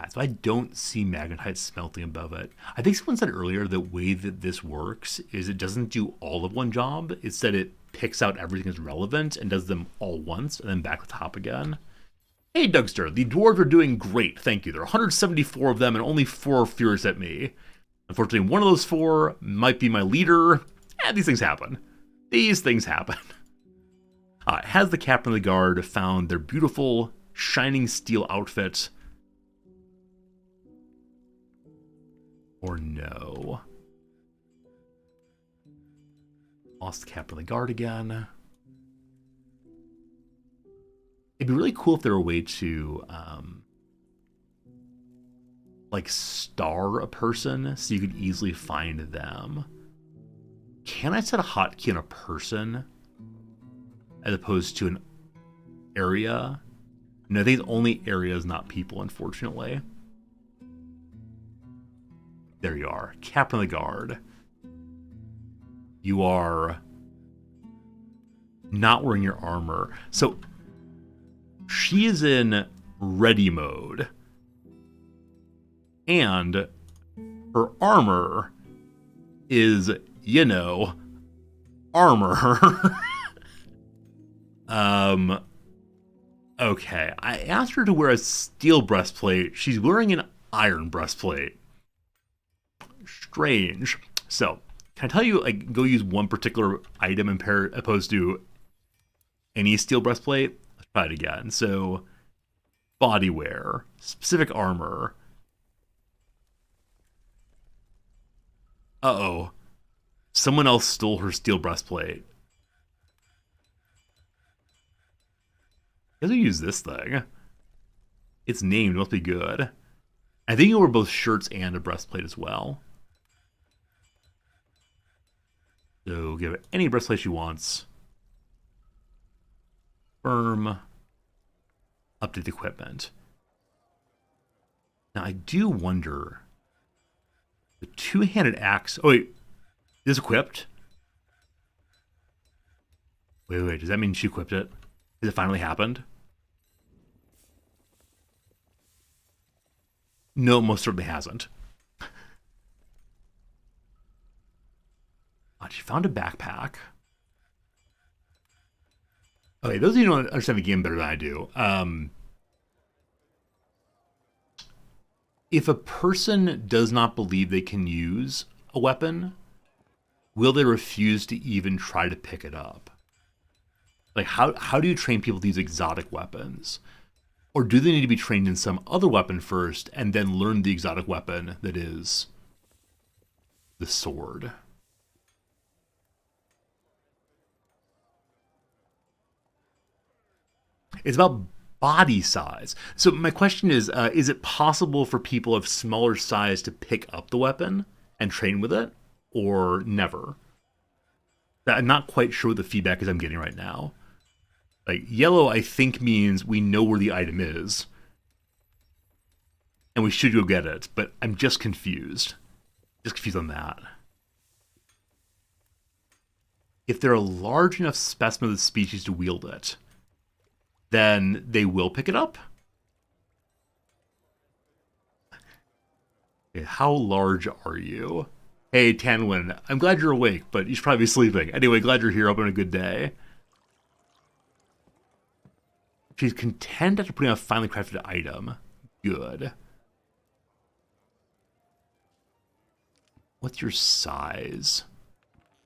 So I don't see magnetite smelting above it. I think someone said earlier the way that this works is it doesn't do all of one job. Instead, it picks out everything that's relevant and does them all once and then back to the top again. Hey, Dougster, the dwarves are doing great, thank you. There are 174 of them and only 4 are furious at me. Unfortunately, one of those 4 might be my leader. These things happen. Has the captain of the guard found their beautiful, shining steel outfit? Or no? Lost the captain of the guard again. It'd be really cool if there were a way to like star a person so you could easily find them. Can I set a hotkey on a person as opposed to an area? No, I think it's only areas, not people, unfortunately. There you are, captain of the guard. You are not wearing your armor. So she is in ready mode. And her armor is, armor. Okay. I asked her to wear a steel breastplate. She's wearing an iron breastplate. Strange. So, can I tell you, like, go use one particular item opposed to any steel breastplate? Let's try it again. So, body wear, specific armor. Uh-oh. Someone else stole her steel breastplate. Guess we use this thing. It's named, must be good. I think it were both shirts and a breastplate as well. So give it any breastplate she wants. Firm. Update equipment. Now I do wonder. The 2-handed axe. Oh wait, is equipped? Wait. Does that mean she equipped it? Has it finally happened? No, most certainly hasn't. She found a backpack. Okay, those of you who don't understand the game better than I do. If a person does not believe they can use a weapon, will they refuse to even try to pick it up? Like, how do you train people to use exotic weapons? Or do they need to be trained in some other weapon first and then learn the exotic weapon that is the sword? It's about body size. So my question is it possible for people of smaller size to pick up the weapon and train with it, or never? I'm not quite sure what the feedback is I'm getting right now. Like, yellow, I think, means we know where the item is, and we should go get it, but I'm just confused. Just confused on that. If they're a large enough specimen of the species to wield it, then they will pick it up? Okay, how large are you? Hey, Tanwin, I'm glad you're awake, but you should probably be sleeping. Anyway, glad you're here. Hope you're having a good day. She's content after putting on a finely crafted item. Good. What's your size?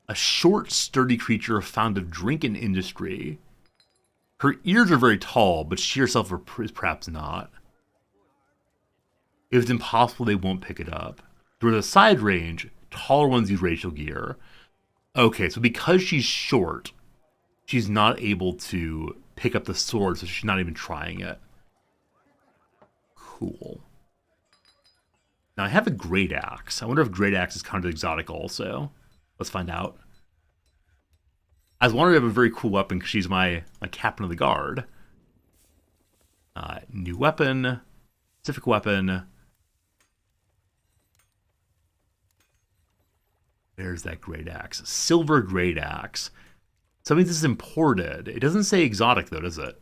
A short, sturdy creature fond of drink and industry. Her ears are very tall, but she herself is perhaps not. If it's impossible, they won't pick it up. Through the side range, taller ones use racial gear. Okay, so because she's short, she's not able to pick up the sword, so she's not even trying it. Cool. Now I have a great axe. I wonder if great axe is kind of exotic also. Let's find out. I was wondering if I have a very cool weapon because she's my captain of the guard. New weapon, specific weapon. There's that great axe. Silver great axe. So that means this is imported. It doesn't say exotic though, does it?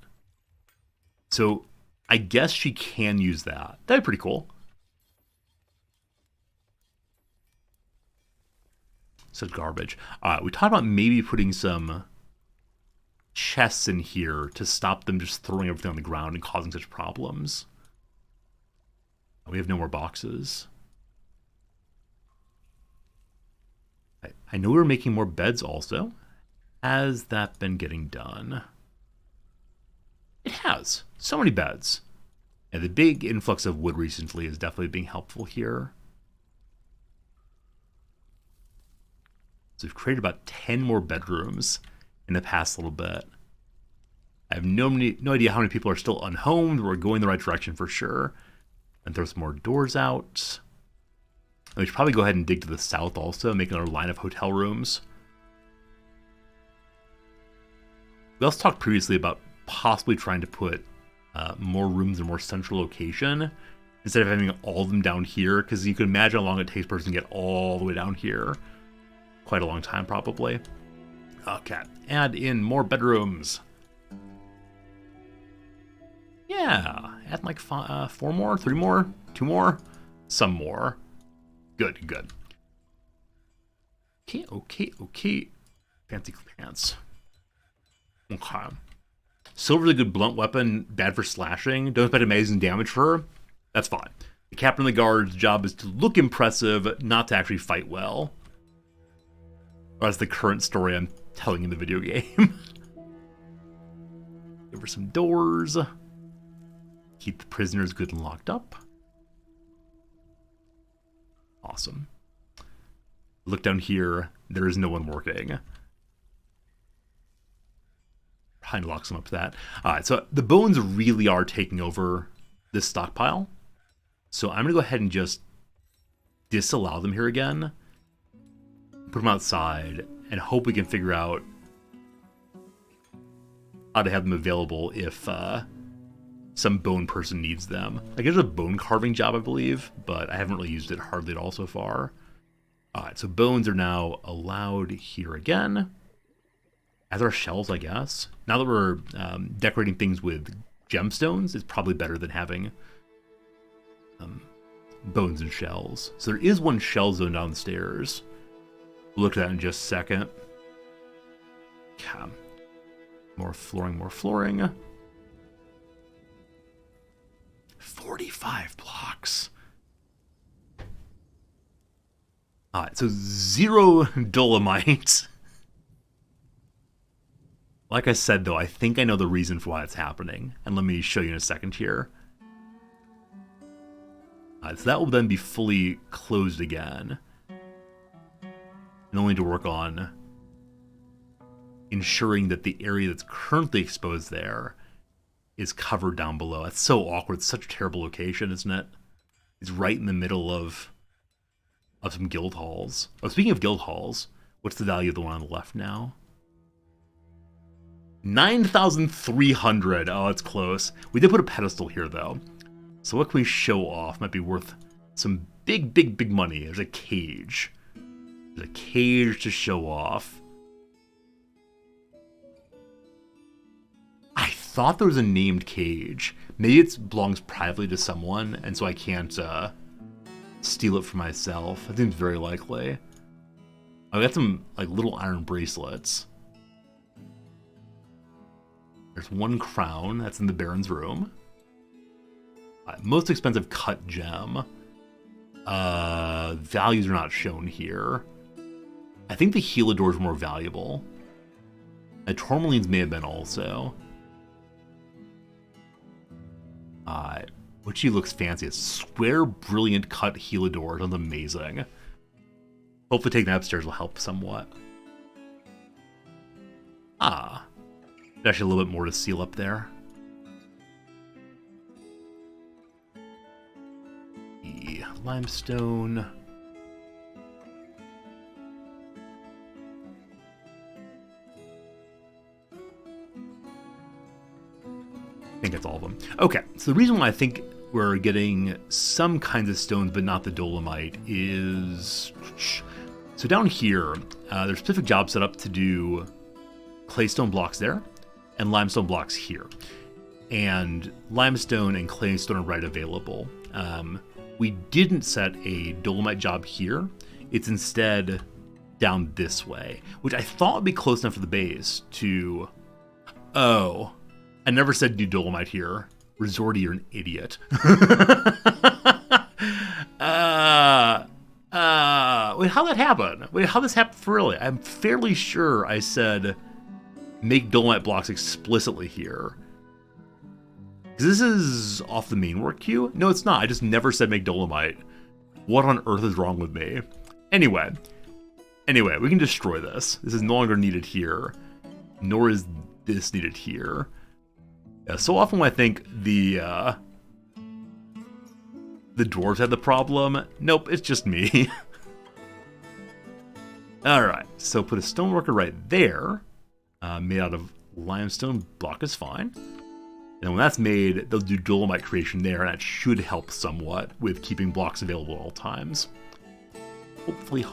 So I guess she can use that. That'd be pretty cool. So garbage. We talked about maybe putting some chests in here to stop them just throwing everything on the ground and causing such problems. We have no more boxes. I know we were making more beds also. Has that been getting done? It has. So many beds. And the big influx of wood recently is definitely being helpful here. So we've created about 10 more bedrooms in the past little bit. I have no idea how many people are still unhomed. We're going the right direction for sure. And throw some more doors out. And we should probably go ahead and dig to the south also, make another line of hotel rooms. We also talked previously about possibly trying to put more rooms in a more central location instead of having all of them down here, because you can imagine how long it takes a person to get all the way down here. Quite a long time, probably. Okay, add in more bedrooms. Yeah, add like 4 more, 3 more, 2 more, some more. Good, good. Okay. Fancy pants. Okay. Silver's a good blunt weapon, bad for slashing. Don't expect amazing damage for her. That's fine. The captain of the guard's job is to look impressive, not to actually fight well. Or that's the current story I'm telling in the video game. Give her some doors. Keep the prisoners good and locked up. Awesome. Look down here. There is no one working. Trying to lock some up to that. Alright, so the bones really are taking over this stockpile. So I'm going to go ahead and just disallow them here again. Put them outside and hope we can figure out how to have them available if some bone person needs them. Like, there's a bone carving job, I believe, but I haven't really used it hardly at all so far. Alright, so bones are now allowed here again. As are shells, I guess. Now that we're decorating things with gemstones, it's probably better than having bones and shells. So there is one shell zone downstairs. We'll look at that in just a second. Okay. More flooring. 45 blocks. Alright, so 0 dolomite. Like I said, though, I think I know the reason for why it's happening. And let me show you in a second here. So that will then be fully closed again. And only to work on ensuring that the area that's currently exposed there is covered down below. That's so awkward. It's such a terrible location, isn't it? It's right in the middle of some guild halls. Oh, speaking of guild halls, what's the value of the one on the left now? 9,300. Oh, it's close. We did put a pedestal here, though. So what can we show off? Might be worth some big money. There's a cage. There's a cage to show off. I thought there was a named cage. Maybe it belongs privately to someone, and so I can't steal it for myself. That seems very likely. I got some like little iron bracelets. There's one crown that's in the Baron's room. Most expensive cut gem. Values are not shown here. I think the Helador is more valuable. Tourmalines may have been also. Which looks fancy. It's square, brilliant cut Helador. Sounds amazing. Hopefully taking that upstairs will help somewhat. There's actually a little bit more to seal up there. The limestone. I think that's all of them. Okay, so the reason why I think we're getting some kinds of stones but not the dolomite is... So down here, there's specific jobs set up to do claystone blocks there and limestone blocks here. And limestone and claystone are right available. We didn't set a dolomite job here. It's instead down this way, which I thought would be close enough for the base to... Oh, I never said do dolomite here. Resorty, you're an idiot. Wait, how'd that happen? Wait, how'd this happen for really? I'm fairly sure I said make dolomite blocks explicitly here. This is off the main work queue? No, it's not. I just never said make dolomite. What on earth is wrong with me? Anyway, we can destroy this. This is no longer needed here, nor is this needed here. So often when I think the dwarves had the problem, nope, it's just me. Alright, so put a stoneworker right there, made out of limestone. Block is fine. And when that's made, they'll do dolomite creation there, and that should help somewhat with keeping blocks available at all times. Hopefully.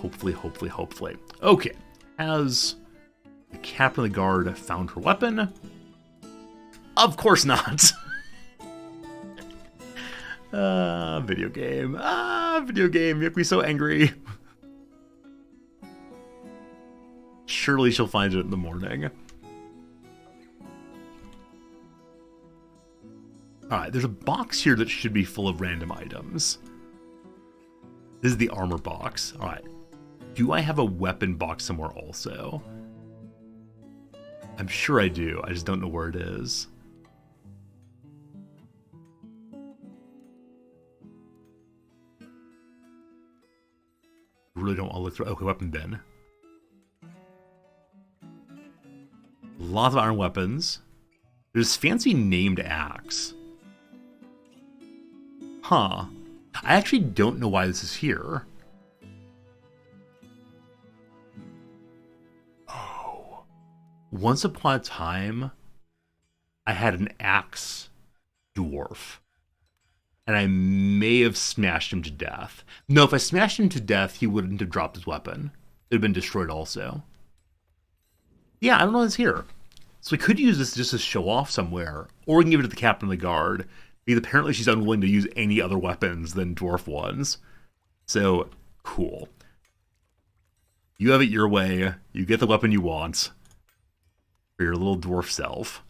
Okay, has the captain of the guard found her weapon? Of course not. Video game. Video game. You make me so angry. Surely she'll find it in the morning. Alright, there's a box here that should be full of random items. This is the armor box. Alright. Do I have a weapon box somewhere also? I'm sure I do. I just don't know where it is. Really don't want to look through. Okay, weapon bin. Lots of iron weapons. There's fancy named axe. Huh. I actually don't know why this is here. Oh. Once upon a time, I had an axe dwarf. And I may have smashed him to death. No, if I smashed him to death, he wouldn't have dropped his weapon. It would have been destroyed also. Yeah, I don't know what's here. So we could use this just to show off somewhere, or we can give it to the captain of the guard, because apparently she's unwilling to use any other weapons than dwarf ones. So, cool. You have it your way. You get the weapon you want for your little dwarf self.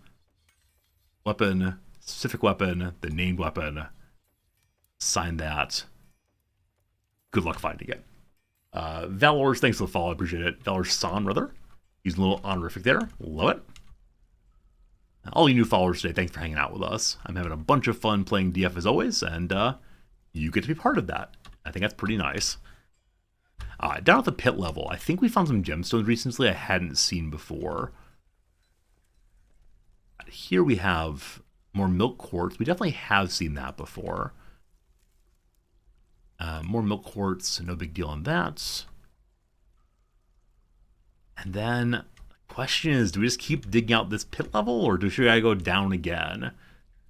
Weapon, specific weapon, the named weapon. Sign that. Good luck finding it. Valor's, thanks for the follow, I appreciate it. Valor's Son, rather. Using a little honorific there. Love it. All you new followers today, thanks for hanging out with us. I'm having a bunch of fun playing DF as always, and you get to be part of that. I think that's pretty nice. Down at the pit level, I think we found some gemstones recently I hadn't seen before. Here we have More milk quartz. We definitely have seen that before. More milk quartz. No big deal on that. And then the question is, do we just keep digging out this pit level, or should I go down again?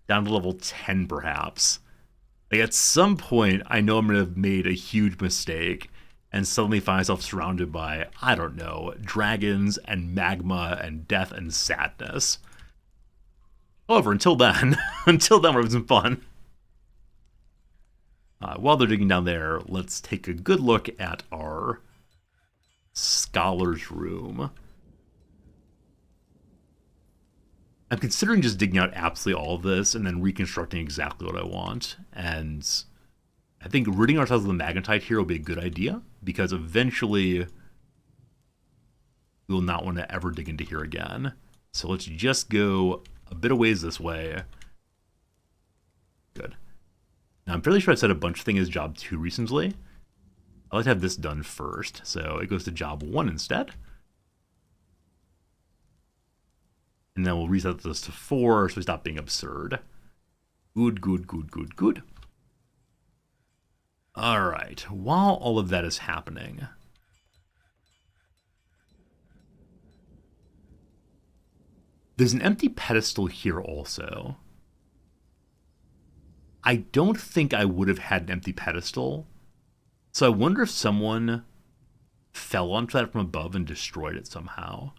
Down to level 10, perhaps. Like, at some point, I know I'm going to have made a huge mistake and suddenly find myself surrounded by, I don't know, dragons and magma and death and sadness. However, until then, we're having some fun. While they're digging down there, let's take a good look at our Scholar's Room. I'm considering just digging out absolutely all of this and then reconstructing exactly what I want. And I think ridding ourselves of the magnetite here will be a good idea, because eventually we will not want to ever dig into here again. So let's just go a bit of ways this way. Good. Now, I'm fairly sure I said a bunch of things as job 2 recently. I'd like to have this done first, so it goes to job 1 instead. And then we'll reset this to 4 so we stop being absurd. Good, good, good, good, good. Alright, while all of that is happening, there's an empty pedestal here also. I don't think I would have had an empty pedestal, so I wonder if someone fell onto that from above and destroyed it somehow.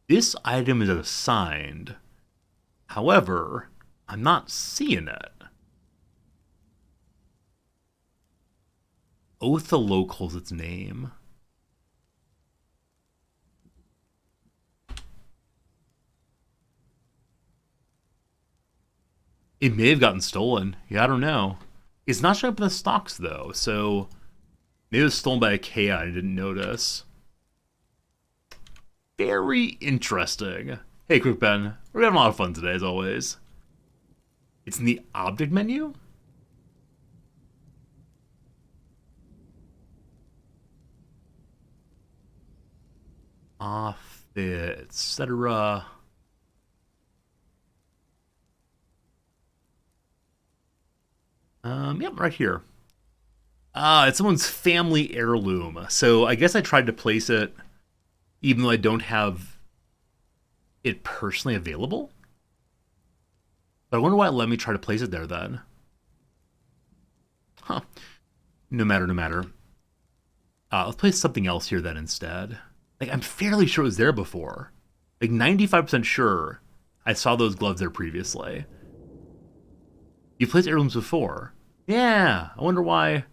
This item is assigned. However, I'm not seeing it. Othalo calls its name. It may have gotten stolen. Yeah, I don't know. It's not showing up in the stocks, though, so maybe it was stolen by a KI and I didn't notice. Very interesting. Hey, Quick Ben. We're having a lot of fun today, as always. It's in the object menu? Off it, etc. Yep, right here. It's someone's family heirloom. So I guess I tried to place it, even though I don't have it personally available. But I wonder why it let me try to place it there then. Huh. No matter. Let's place something else here then instead. Like, I'm fairly sure it was there before. Like, 95% sure I saw those gloves there previously. You placed heirlooms before. Yeah, I wonder why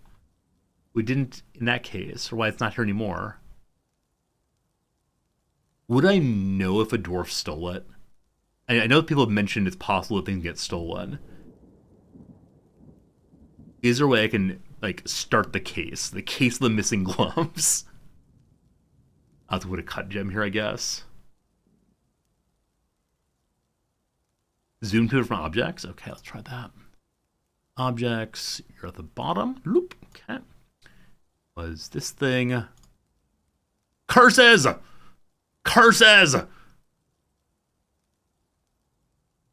we didn't in that case, or why it's not here anymore. Would I know if a dwarf stole it? I know people have mentioned it's possible that things get stolen. Is there a way I can, like, start the case of the missing gloves? I'll have to put a cut gem here, I guess. Zoom to different objects. Okay, let's try that. Objects, you're at the bottom. Loop. Okay. Was this thing? Curses! Curses!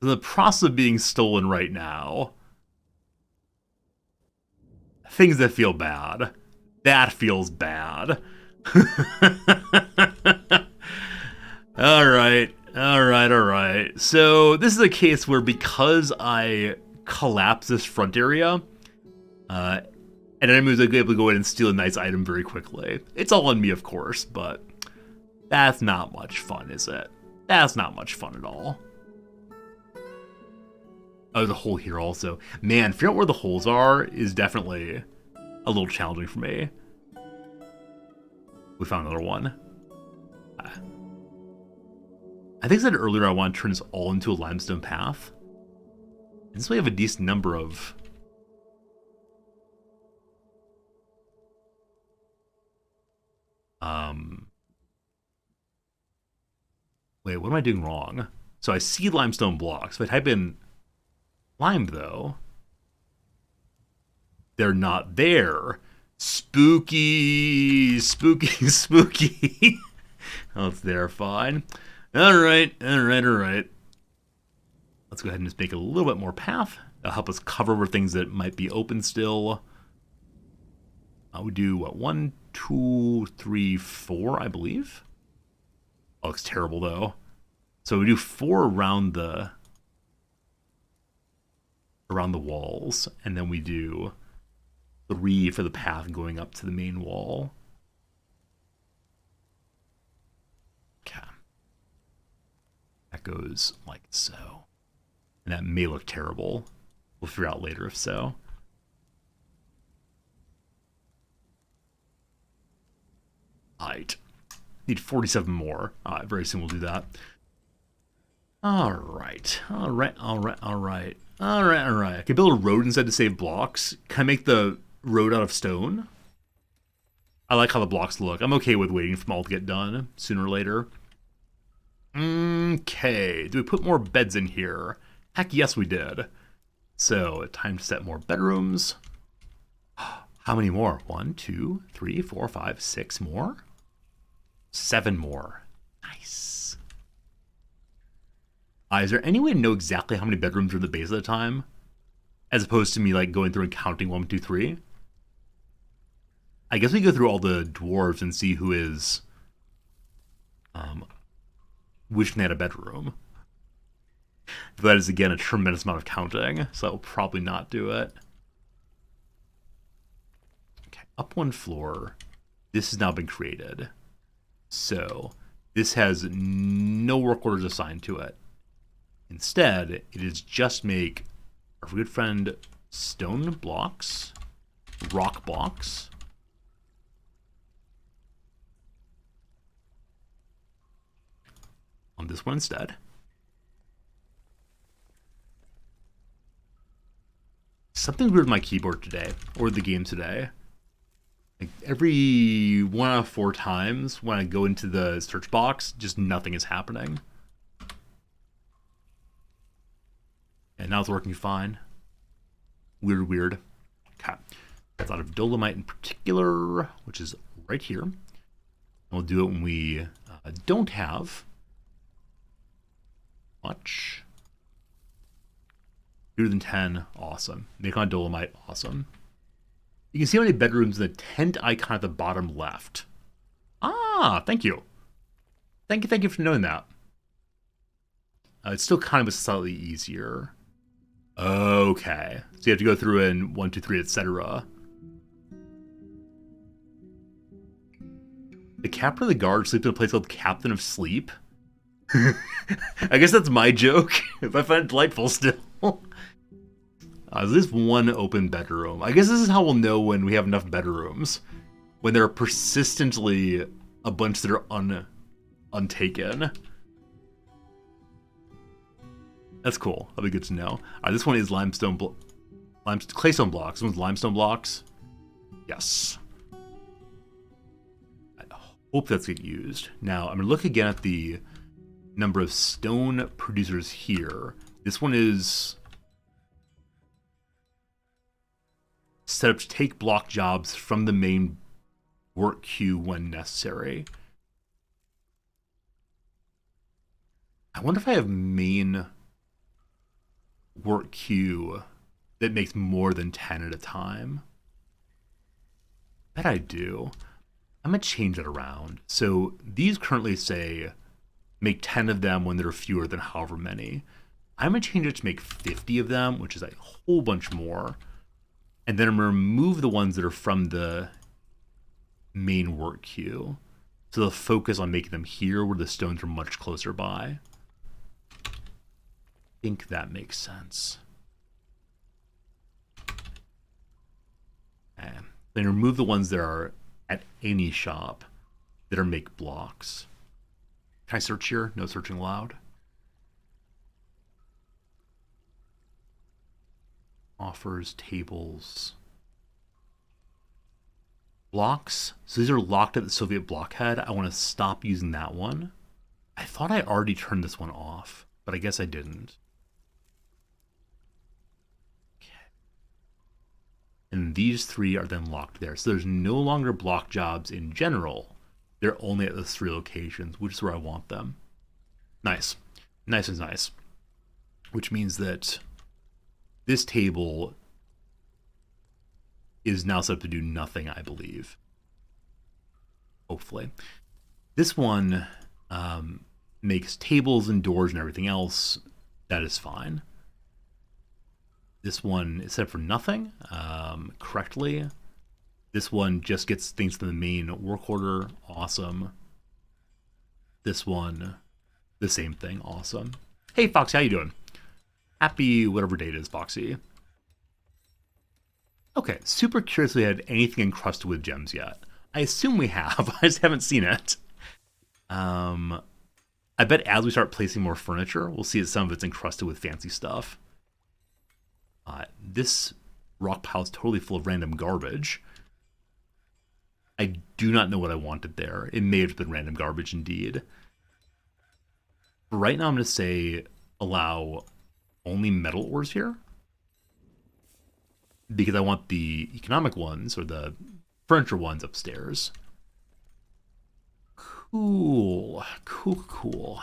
The process of being stolen right now. Things that feel bad. That feels bad. Alright. So this is a case where, because I collapse this front area, and enemies are able to go in and steal a nice item very quickly. It's all on me, of course, but that's not much fun, is it? That's not much fun at all. Oh, there's a hole here also. Man, figuring out where the holes are is definitely a little challenging for me. We found another one. I think I said earlier I want to turn this all into a limestone path. And this way I have a decent number of... Wait, what am I doing wrong? So I see limestone blocks. If I type in lime, though, they're not there. Spooky, spooky, spooky. Oh, it's there, fine. Alright. Let's go ahead and just make a little bit more path. That'll help us cover over things that might be open still. We do, what, 1, 2, 3, 4, I believe? Oh, looks terrible, though. So we do 4 around the walls, and then we do 3 for the path going up to the main wall. Okay. That goes like so. And that may look terrible. We'll figure out later if so. Alright. Need 47 more. Very soon we'll do that. Alright. I can build a road instead to save blocks. Can I make the road out of stone? I like how the blocks look. I'm okay with waiting for them all to get done sooner or later. Okay. Do we put more beds in here? Heck yes, we did. So, time to set more bedrooms. How many more? 1, 2, 3, 4, 5, 6 more? 7 more. Nice. Is there any way to know exactly how many bedrooms are in the base at a time? As opposed to me like going through and counting 1, 2, 3? I guess we go through all the dwarves and see who is wishing they had a bedroom. That is, again, a tremendous amount of counting, so I'll probably not do it. Okay, up 1 floor. This has now been created. So, this has no work orders assigned to it. Instead, it is just make our good friend stone blocks, rock blocks, on this one instead. Something weird with my keyboard today, or the game today. Like every 1 out of 4 times when I go into the search box, just nothing is happening. And now it's working fine. Weird. Okay. That's out of dolomite in particular, which is right here. And we'll do it when we don't have much. Fewer than 10, awesome. Make on dolomite, awesome. You can see how many bedrooms in the tent icon at the bottom left. Ah, thank you. Thank you for knowing that. It's still kind of slightly easier. Okay. So you have to go through in 1, 2, 3, etc. The captain of the guard sleeps in a place called Captain of Sleep. I guess that's my joke. If I find it delightful still. There's this 1 open bedroom. I guess this is how we'll know when we have enough bedrooms. When there are persistently a bunch that are untaken. That's cool. That'll be good to know. This one is claystone blocks. This one's limestone blocks. Yes. I hope that's get used. Now, I'm going to look again at the number of stone producers here. This one is set up to take block jobs from the main work queue when necessary. I wonder if I have main work queue that makes more than 10 at a time. I bet I do. I'm going to change it around. So these currently say make 10 of them when there are fewer than however many. I'm going to change it to make 50 of them, which is a whole bunch more. And then I'm going to remove the ones that are from the main work queue. So they'll focus on making them here where the stones are much closer by. I think that makes sense. Okay. Then remove the ones that are at any shop that are make blocks. Can I search here? No searching allowed. Offers, tables, blocks. So these are locked at the Soviet blockhead. I want to stop using that one. I thought I already turned this one off, but I guess I didn't. Okay. And these 3 are then locked there. So there's no longer block jobs in general They're only at those 3 locations, which is where I want them. Nice. Nice is nice. Which means that this table is now set up to do nothing, I believe. Hopefully. This one makes tables and doors and everything else. That is fine. This one is set up for nothing correctly. This one just gets things to the main work order. Awesome. This one, the same thing. Awesome. Hey, Foxy, how you doing? Happy whatever day it is, Foxy. Okay, super curious if we had anything encrusted with gems yet. I assume we have. I just haven't seen it. I bet as we start placing more furniture, we'll see that some of it's encrusted with fancy stuff. This rock pile is totally full of random garbage. I do not know what I wanted there. It may have been random garbage indeed. But right now I'm going to say allow only metal ores here. Because I want the economic ones, or the furniture ones, upstairs. Cool. Cool.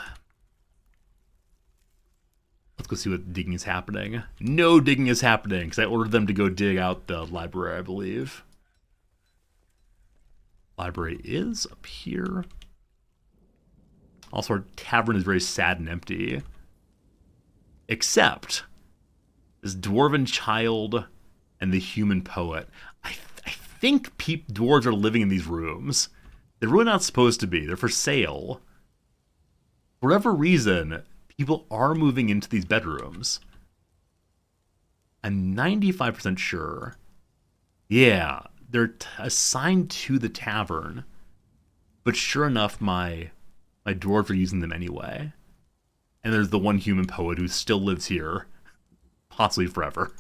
Let's go see what digging is happening. No digging is happening, because I ordered them to go dig out the library, I believe. Library is up here. Also, our tavern is very sad and empty. Except this dwarven child and the human poet. I think dwarves are living in these rooms. They're really not supposed to be. They're for sale. For whatever reason, people are moving into these bedrooms. I'm 95% sure. Yeah, they're assigned to the tavern. But sure enough, my dwarves are using them anyway. And there's the one human poet who still lives here. Possibly forever.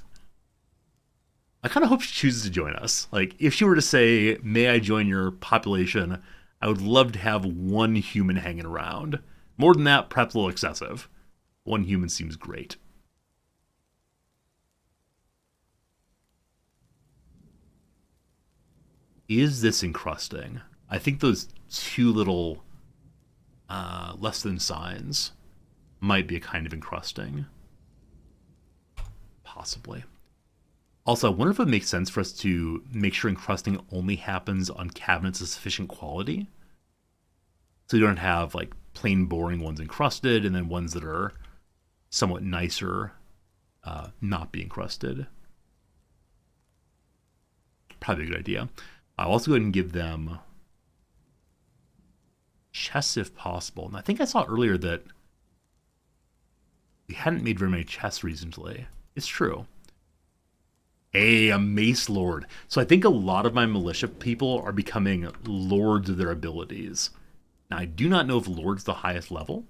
I kind of hope she chooses to join us. Like, if she were to say, may I join your population, I would love to have one human hanging around. More than that, perhaps a little excessive. One human seems great. Is this encrusting? I think those 2 little less than signs might be a kind of encrusting. Possibly. Also, I wonder if it makes sense for us to make sure encrusting only happens on cabinets of sufficient quality. So you don't have like plain boring ones encrusted and then ones that are somewhat nicer not be encrusted. Probably a good idea. I'll also go ahead and give them chests if possible. And I think I saw earlier that we hadn't made very many chests recently. It's true. Hey, a mace lord. So I think a lot of my militia people are becoming lords of their abilities. Now, I do not know if lord's the highest level.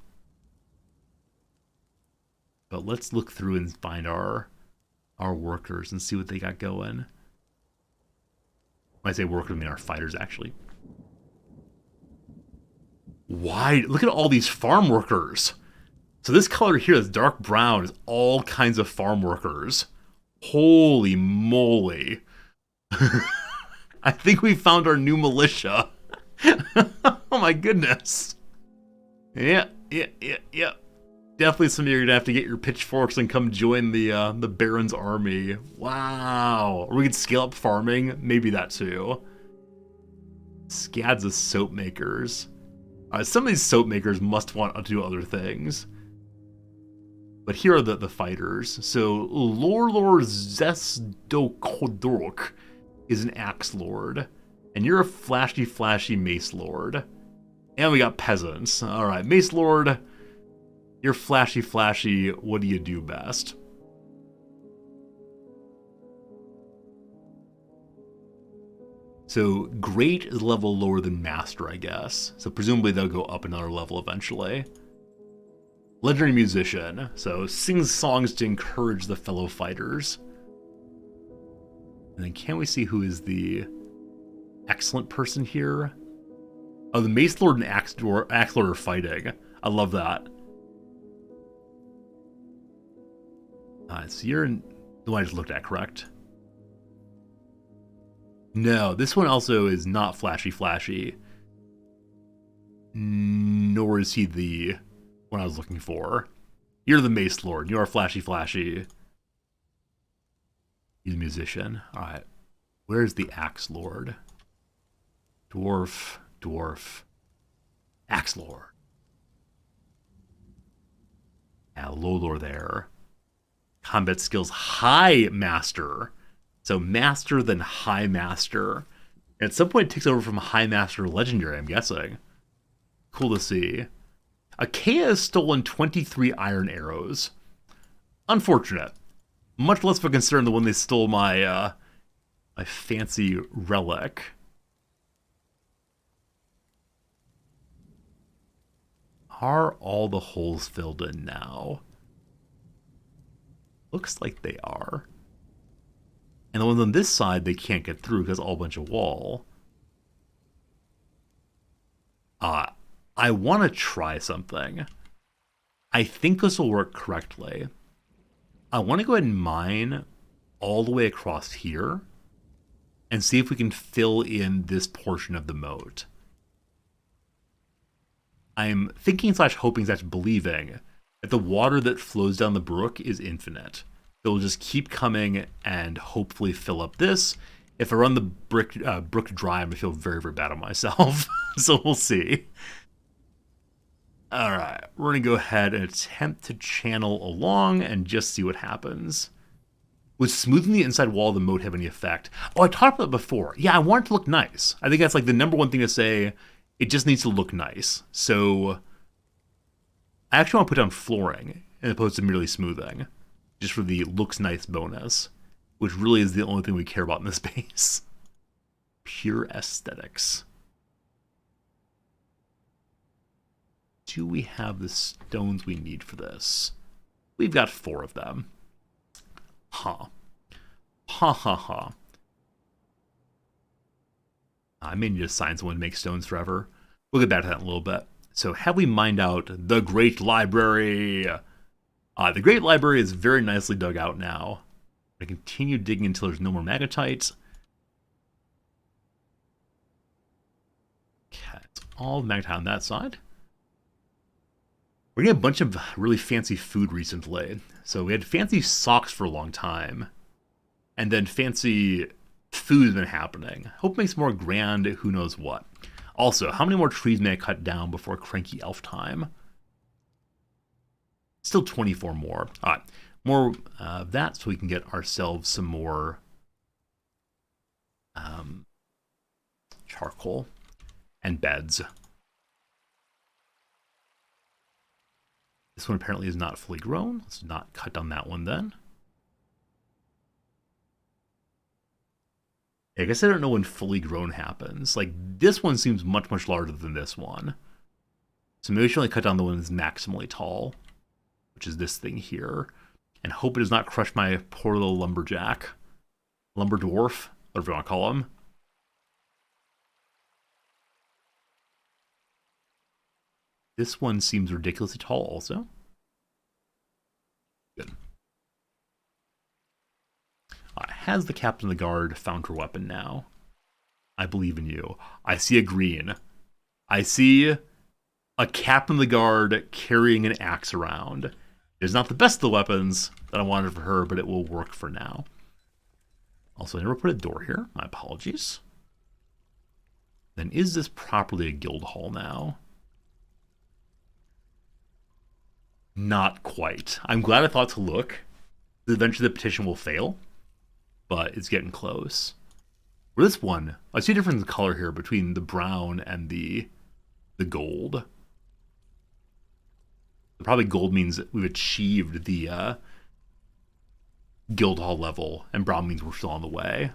But let's look through and find our workers and see what they got going. When I say workers, I mean our fighters, actually. Why? Look at all these farm workers. So this color here, this dark brown, is all kinds of farm workers. Holy moly. I think we found our new militia. Oh my goodness. Yeah. Definitely some of you are going to have to get your pitchforks and come join the Baron's army. Wow. Or we could scale up farming. Maybe that too. Scads of soap makers. Some of these soap makers must want to do other things. But here are the fighters. So Lor Zesdokodork is an axe lord. And you're a flashy mace lord. And we got peasants. Alright, mace lord, you're flashy. What do you do best? So great is a level lower than master, I guess. So presumably they'll go up another level eventually. Legendary musician, so sings songs to encourage the fellow fighters. And then can we see who is the excellent person here? Oh, the Mace Lord and Axe Lord are fighting. I love that. So you're in the one I just looked at, correct? No, this one also is not flashy. Nor is he the one I was looking for. You're the Mace Lord. You're flashy, flashy. He's a musician. Alright. Where's the Axe Lord? Dwarf, Dwarf. Axe Lord. Yeah, low lord there. Combat skills high master. So master then high master. And at some point it takes over from high master to legendary, I'm guessing. Cool to see. Achaea has stolen 23 iron arrows. Unfortunate. Much less of a concern than when they stole my my fancy relic. Are all the holes filled in now? Looks like they are. And the ones on this side they can't get through because all a bunch of wall. I want to try something. I think this will work correctly. I want to go ahead and mine all the way across here and see if we can fill in this portion of the moat. I'm thinking slash hoping slash believing that the water that flows down the brook is infinite. It'll just keep coming and hopefully fill up this. If I run the brook dry, I'm going to feel very, very bad on myself. So we'll see. Alright, we're going to go ahead and attempt to channel along and just see what happens. Would smoothing the inside wall of the moat have any effect? Oh, I talked about that before. Yeah, I want it to look nice. I think that's like the number one thing to say. It just needs to look nice. So I actually want to put down flooring as opposed to merely smoothing. Just for the looks nice bonus. Which really is the only thing we care about in this base. Pure aesthetics. Do we have the stones we need for this? We've got 4 of them. Huh. Ha ha ha. I may need to assign someone to make stones forever. We'll get back to that in a little bit. So have we mined out the Great Library? The Great Library is very nicely dug out now. I continue digging until there's no more magnetite. Okay, it's all magnetite on that side. We're getting a bunch of really fancy food recently. So we had fancy socks for a long time. And then fancy food has been happening. Hope it makes more grand who knows what. Also, how many more trees may I cut down before cranky elf time? Still 24 more. Alright, more of that so we can get ourselves some more charcoal and beds. This one apparently is not fully grown. Let's not cut down that one then. I guess I don't know when fully grown happens. Like, this one seems much, much larger than this one. So maybe we should only cut down the one that's maximally tall, which is this thing here. And hope it does not crush my poor little lumberjack. Lumber dwarf, whatever you want to call him. This one seems ridiculously tall also. Good. Has the captain of the guard found her weapon now? I believe in you. I see a green. I see a captain of the guard carrying an axe around. It is not the best of the weapons that I wanted for her, but it will work for now. Also, I never put a door here. My apologies. Then is this properly a guild hall now? Not quite. I'm glad I thought to look. Eventually the petition will fail, but it's getting close. For this one, I see a difference in color here between the brown and the gold. Probably gold means that we've achieved the guild hall level, and brown means we're still on the way.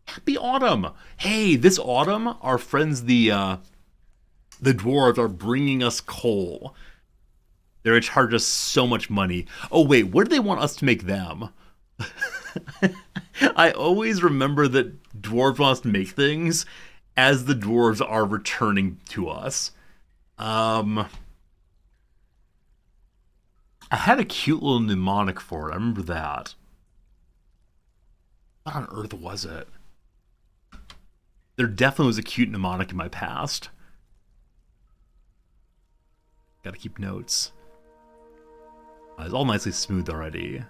Happy autumn! Hey, this autumn, our friends the dwarves are bringing us coal. They're going to charge us so much money. Oh wait, what do they want us to make them? I always remember that dwarves want us to make things as the dwarves are returning to us. I had a cute little mnemonic for it. I remember that. What on earth was it? There definitely was a cute mnemonic in my past. Gotta keep notes. It's all nicely smooth already.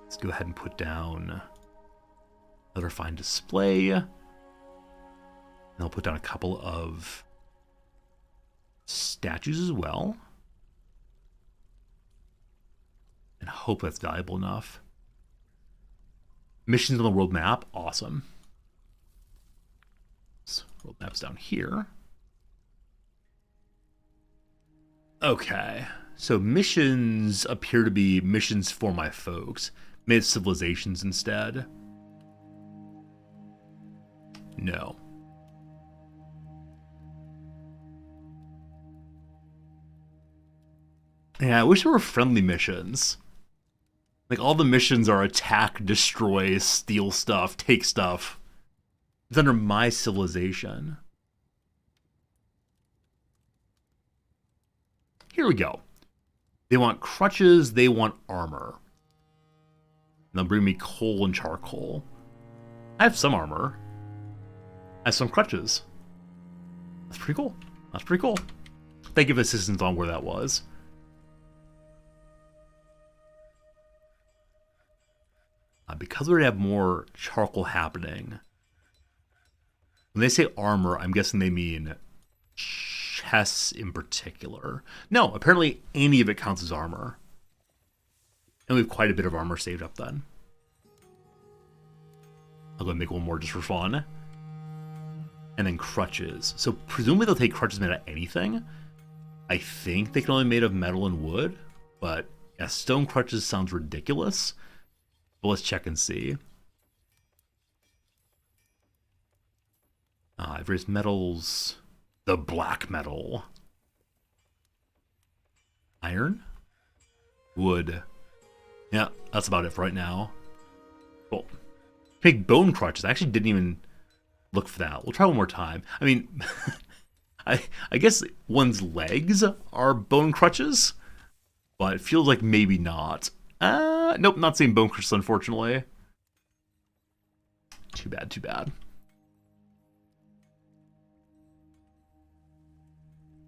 Let's go ahead and put down another fine display. And I'll put down a couple of statues as well. And hope that's valuable enough. Missions on the world map, awesome. So world map's down here. Okay, so missions appear to be missions for my folks. Made civilizations instead. No. Yeah, I wish there were friendly missions. Like, all the missions are attack, destroy, steal stuff, take stuff. It's under my civilization. Here we go. They want crutches, they want armor. And they'll bring me coal and charcoal. I have some armor. I have some crutches. That's pretty cool. That's pretty cool. Thank you for assistance on where that was. Because we already have more charcoal happening. When they say armor, I'm guessing they mean chests in particular. No, apparently any of it counts as armor. And we have quite a bit of armor saved up then. I'll go and make one more just for fun. And then crutches. So presumably they'll take crutches made out of anything. I think they can only be made of metal and wood. But yeah, stone crutches sounds ridiculous. But let's check and see. Various metals. The black metal. Iron? Wood. Yeah, that's about it for right now. Cool. Make bone crutches. I actually didn't even look for that. We'll try one more time. I mean, I guess one's legs are bone crutches, but it feels like maybe not. Nope, not seeing bone crutches, unfortunately. Too bad, too bad.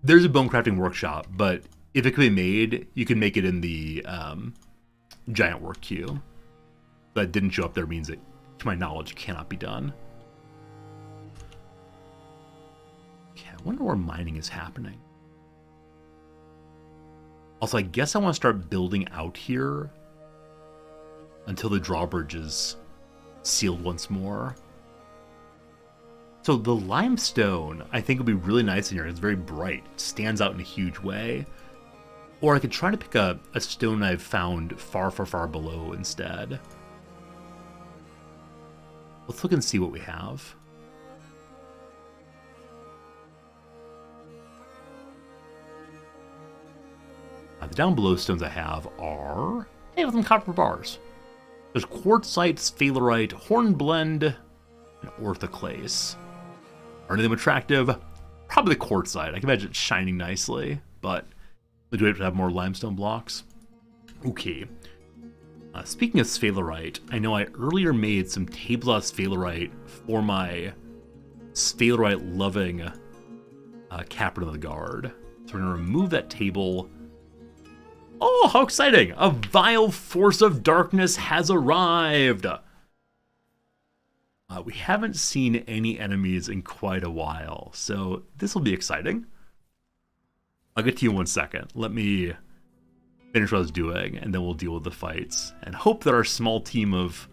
There's a bone crafting workshop, but if it could be made, you can make it in the giant work queue. That didn't show up there means it, to my knowledge, cannot be done. Okay, I wonder where mining is happening. Also, I guess I want to start building out here until the drawbridge is sealed once more. So the limestone, I think, would be really nice in here. It's very bright. It stands out in a huge way. Or I could try to pick a stone I've found far, far, far below instead. Let's look and see what we have. The down below stones I have are... Hey, with some copper bars. There's quartzite, sphalerite, hornblende, and orthoclase. Are any of them attractive? Probably the quartzite. I can imagine it shining nicely, but we do have to have more limestone blocks. Okay. Speaking of sphalerite, I know I earlier made some tables out of sphalerite for my sphalerite-loving captain of the guard. So we're going to remove that table. Oh, how exciting! A vile force of darkness has arrived! We haven't seen any enemies in quite a while, so this will be exciting. I'll get to you in 1 second. Let me finish what I was doing, and then we'll deal with the fights. And hope that our small team of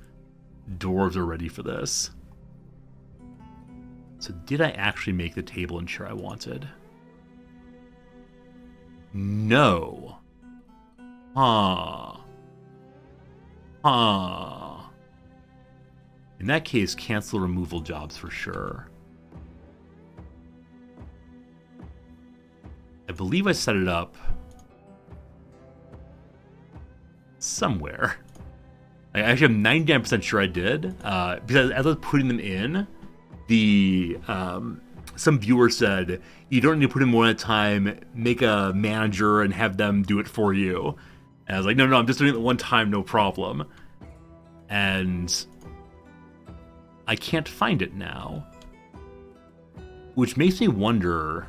dwarves are ready for this. So did I actually make the table and chair I wanted? No. Huh. In that case, cancel removal jobs for sure. I believe I set it up somewhere. I actually am 99% sure I did, because as I was putting them in, the some viewer said, you don't need to put in one at a time, make a manager and have them do it for you. And I was like, no, I'm just doing it one time, no problem. And I can't find it now. Which makes me wonder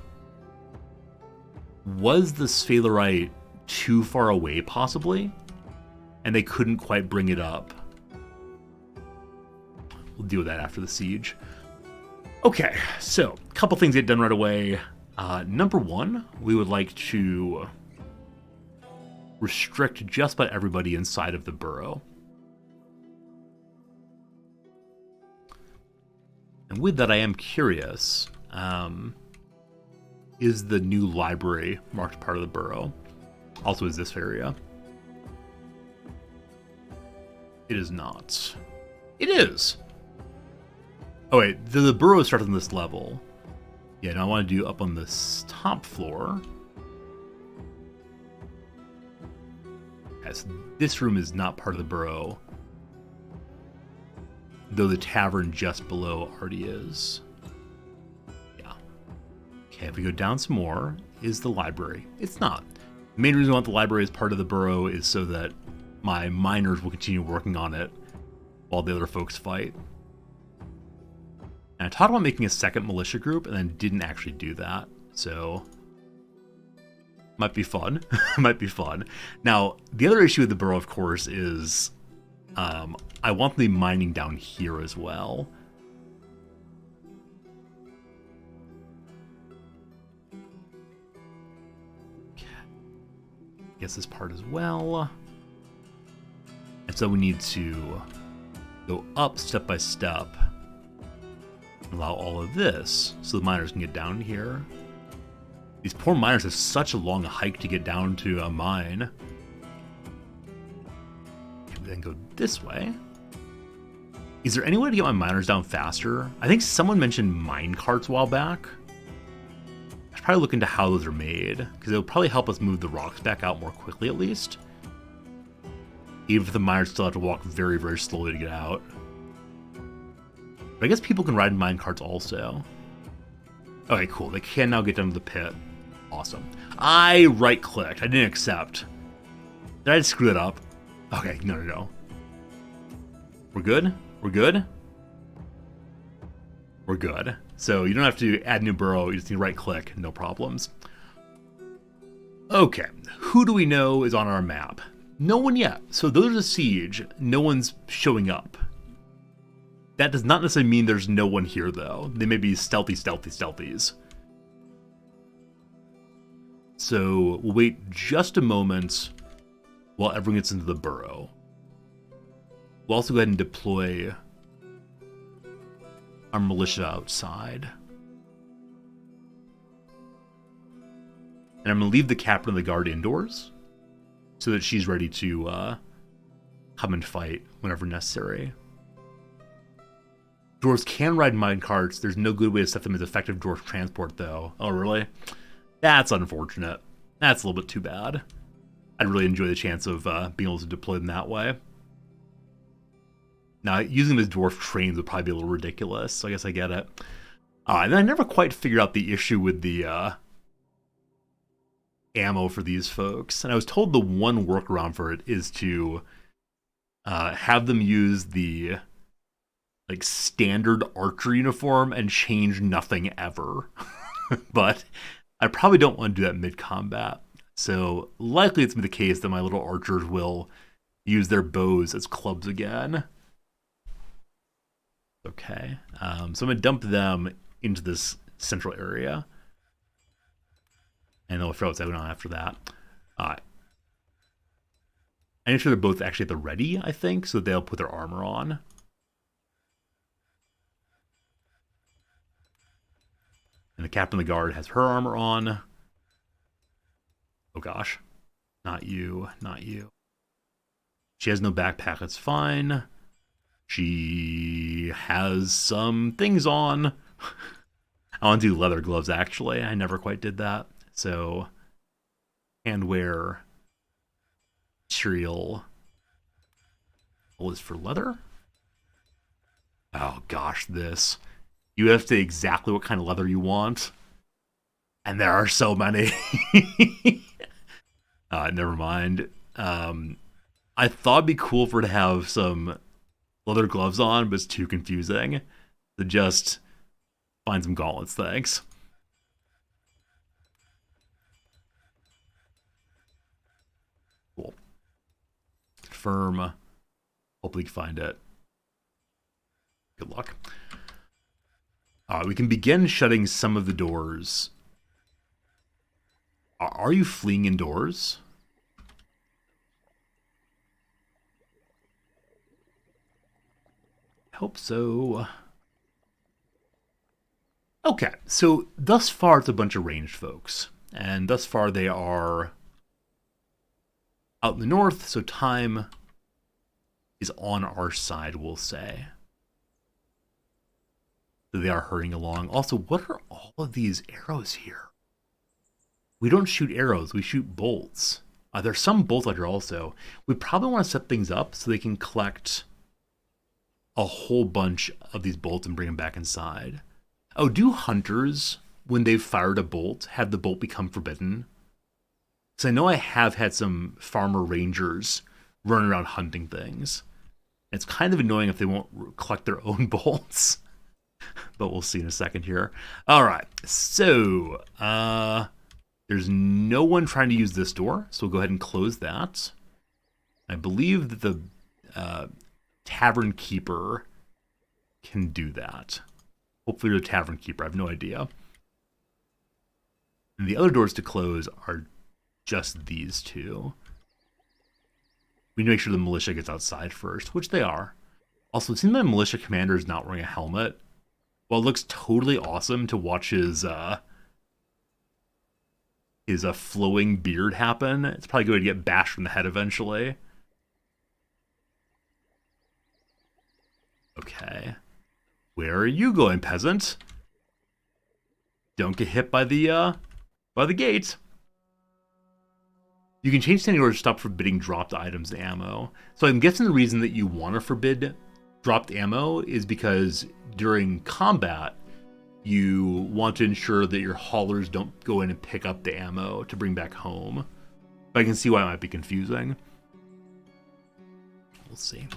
Was the sphalerite too far away, possibly? And they couldn't quite bring it up. We'll deal with that after the siege. Okay, so a couple things get done right away. Number one, we would like to restrict just about everybody inside of the borough. And with that, I am curious, is the new library marked part of the borough? Also, is this area? It is not. It is! Oh wait, the borough starts on this level. Yeah, now I want to do up on this top floor. Yes, this room is not part of the borough, though the tavern just below already is. Yeah. Okay, if we go down some more, is the library. It's not. The main reason I want the library as part of the borough is so that my miners will continue working on it while the other folks fight. And I talked about making a second militia group and then didn't actually do that, so might be fun. Might be fun. Now, the other issue with the borough, of course, is I want them to be mining down here as well. Guess this part as well. And so we need to go up step by step. Allow all of this so the miners can get down here. These poor miners have such a long hike to get down to a mine. Can we then go this way? Is there any way to get my miners down faster? I think someone mentioned mine carts a while back. I should probably look into how those are made, because it'll probably help us move the rocks back out more quickly at least. Even if the miners still have to walk very, very slowly to get out. But I guess people can ride mine carts also. Okay, cool. They can now get down to the pit. Awesome. I right-clicked. I didn't accept. Did I screw that up? Okay, no. We're good? We're good? We're good. So you don't have to add new borough. You just need to right-click. No problems. Okay. Who do we know is on our map? No one yet. So those are the siege. No one's showing up. That does not necessarily mean there's no one here, though. They may be stealthies. So we'll wait just a moment while everyone gets into the borough. We'll also go ahead and deploy our militia outside. And I'm going to leave the captain of the guard indoors so that she's ready to come and fight whenever necessary. Dwarves can ride minecarts. There's no good way to set them as effective dwarf transport, though. Oh, really? That's unfortunate. That's a little bit too bad. I'd really enjoy the chance of being able to deploy them that way. Now, using them as dwarf trains would probably be a little ridiculous, so I guess I get it. And I never quite figured out the issue with the ammo for these folks. And I was told the one workaround for it is to have them use the standard archer uniform and change nothing ever. But I probably don't want to do that mid-combat. So likely it's the case that my little archers will use their bows as clubs again. Okay, so I'm going to dump them into this central area. And then we'll figure out what's going on after that. I make sure they're both actually at the ready, I think, so they'll put their armor on. And the captain of the guard has her armor on. Oh gosh. Not you. She has no backpack, that's fine. She has some things on. I want to do leather gloves, actually. I never quite did that. So, handwear material is for leather. Oh gosh, this. You have to say exactly what kind of leather you want. And there are so many. Never mind. I thought it'd be cool for her to have some leather gloves on, but it's too confusing. So just find some gauntlets, thanks. Confirm. Hopefully you can find it. Good luck. We can begin shutting some of the doors. Are you fleeing indoors? I hope so. Okay, so thus far it's a bunch of ranged folks. And thus far they are out in the north, so time is on our side, we'll say. So they are hurrying along. Also, what are all of these arrows here? We don't shoot arrows, we shoot bolts. There's some bolts out here also. We probably want to set things up so they can collect a whole bunch of these bolts and bring them back inside. Oh, do hunters, when they've fired a bolt, have the bolt become forbidden? Because I know I have had some farmer rangers running around hunting things. It's kind of annoying if they won't collect their own bolts. But we'll see in a second here. All right, so there's no one trying to use this door, so we'll go ahead and close that. I believe that the tavern keeper can do that. Hopefully the tavern keeper, I have no idea. And the other doors to close are just these two. We need to make sure the militia gets outside first, which they are. Also, it seems my militia commander is not wearing a helmet. Well, it looks totally awesome to watch his flowing beard happen. It's probably going to get bashed in the head eventually. Okay. Where are you going, peasant? Don't get hit by the gate. You can change standing order to stop forbidding dropped items and ammo. So I'm guessing the reason that you want to forbid dropped ammo is because during combat, you want to ensure that your haulers don't go in and pick up the ammo to bring back home. But I can see why it might be confusing. We'll see.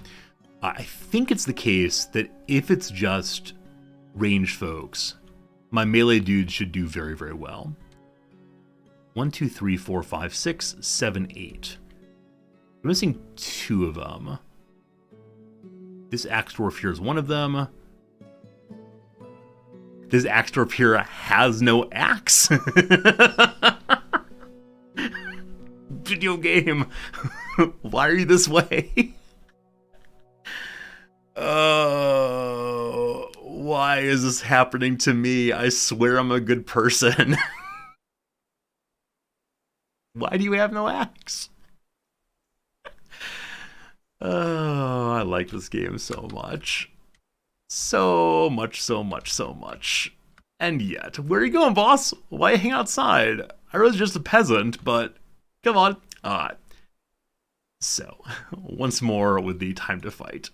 I think it's the case that if it's just ranged folks, my melee dudes should do very, very well. 1, 2, 3, 4, 5, 6, 7, 8. I'm missing 2 of them. This axe dwarf here is one of them. This axe dwarf here has no axe. Video game. Why are you this way? Oh, why is this happening to me? I swear I'm a good person. Why do you have no axe? Oh, I like this game so much. So much, so much, so much. And yet, where are you going, boss? Why hang outside? I was just a peasant, but come on. Alright. So, once more with the time to fight.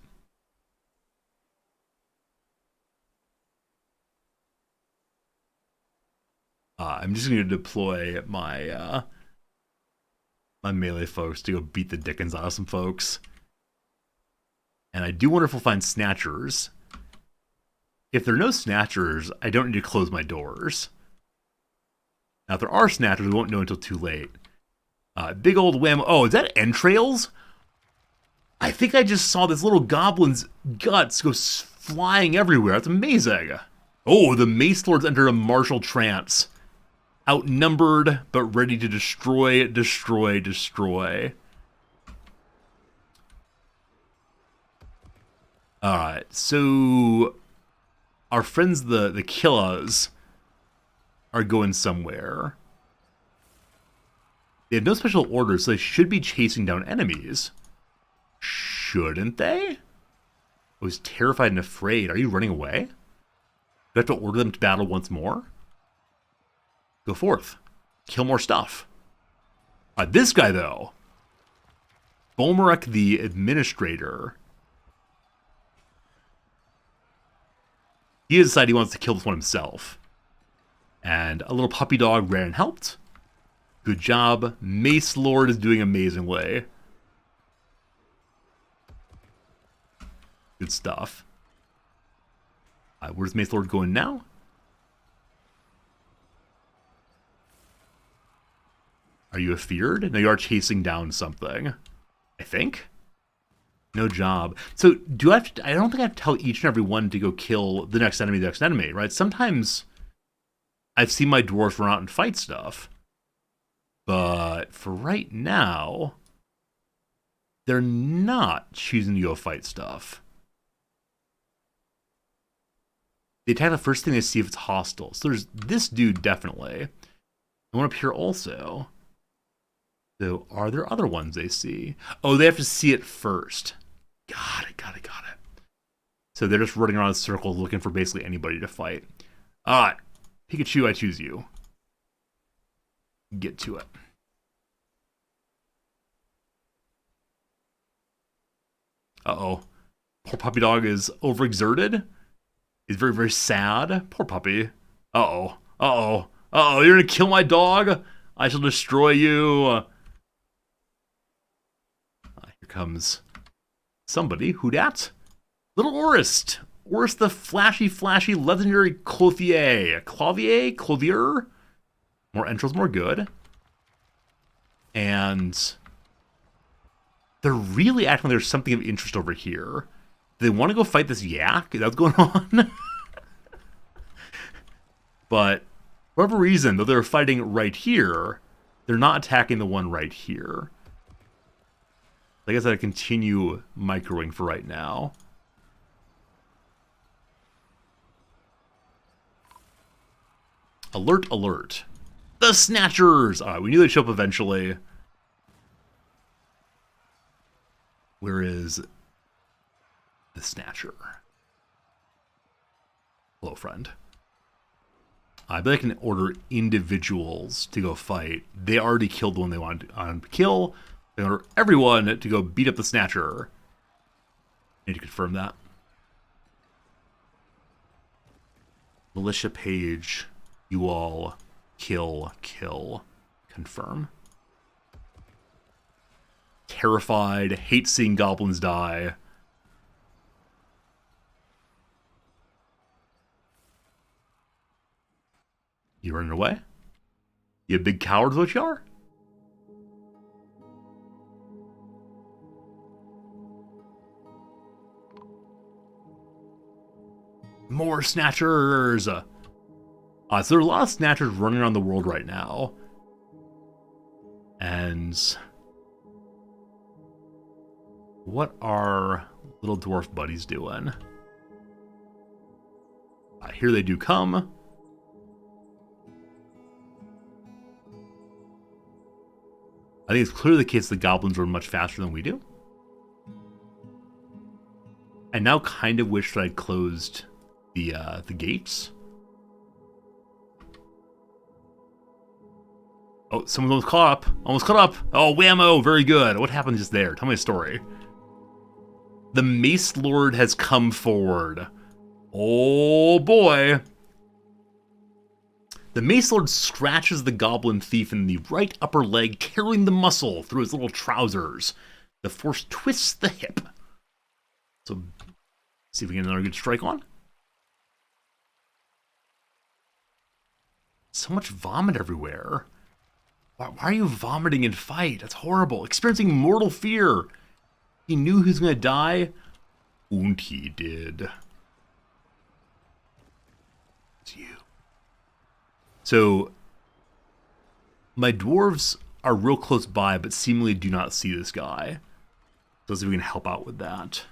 I'm just going to deploy my my melee folks to go beat the dickens out of some folks. And I do wonder if we'll find snatchers. If there are no snatchers, I don't need to close my doors. Now, if there are snatchers, we won't know until too late. Big old wham. Oh, is that entrails? I think I just saw this little goblin's guts go flying everywhere. That's amazing. Oh, the Mace Lords enter a martial trance. Outnumbered, but ready to destroy, destroy, destroy. Alright, so our friends, the Killas, are going somewhere. They have no special orders, so they should be chasing down enemies. Shouldn't they? I was terrified and afraid. Are you running away? Do I have to order them to battle once more? Go forth. Kill more stuff. This guy, though. Bolmarek the Administrator. He has decided he wants to kill this one himself. And a little puppy dog ran and helped. Good job. Mace Lord is doing amazingly. Good stuff. Where's Mace Lord going now? Are you afeared? No, you are chasing down something. I think? No job. So do I have to, I don't think I have to tell each and every one to go kill the next enemy, right? Sometimes I've seen my dwarves run out and fight stuff. But for right now, they're not choosing to go fight stuff. They attack the first thing they see if it's hostile. So there's this dude, definitely. And one up here also. So are there other ones they see? Oh, they have to see it first. Got it. So they're just running around in circles looking for basically anybody to fight. Alright. Pikachu, I choose you. Get to it. Uh-oh. Poor puppy dog is overexerted. He's very, very sad. Poor puppy. Uh-oh. You're gonna kill my dog? I shall destroy you. Here comes somebody. Who dat? Little Orist. Orist the flashy, legendary clothier. Clothier? More entrails, more good. And they're really acting like there's something of interest over here. Do they want to go fight this yak? Is that what's going on? But for whatever reason, though they're fighting right here, they're not attacking the one right here. I guess I continue microing for right now. Alert. The Snatchers! Alright, we knew they'd show up eventually. Where is the Snatcher? Hello, friend. I bet I can order individuals to go fight. They already killed the one they wanted to kill. They order everyone to go beat up the Snatcher. Need to confirm that. Militia page. You all kill. Confirm. Terrified. Hate seeing goblins die. You running away? You big cowards, what you are? More Snatchers! So there are a lot of Snatchers running around the world right now. And what are little dwarf buddies doing? Here they do come. I think it's clearly the case the goblins run much faster than we do. I now kind of wish that I'd closed the gates. Oh, someone almost caught up. Oh, whammo, very good. What happened just there? Tell me a story. The Mace Lord has come forward. Oh boy. The Mace Lord scratches the Goblin Thief in the right upper leg, tearing the muscle through his little trousers. The force twists the hip. So, see if we can get another good strike on. So much vomit everywhere. Why are you vomiting in fight? That's horrible. Experiencing mortal fear. He knew he was going to die. And he did. It's you. So, my dwarves are real close by, but seemingly do not see this guy. So let's see if we can help out with that.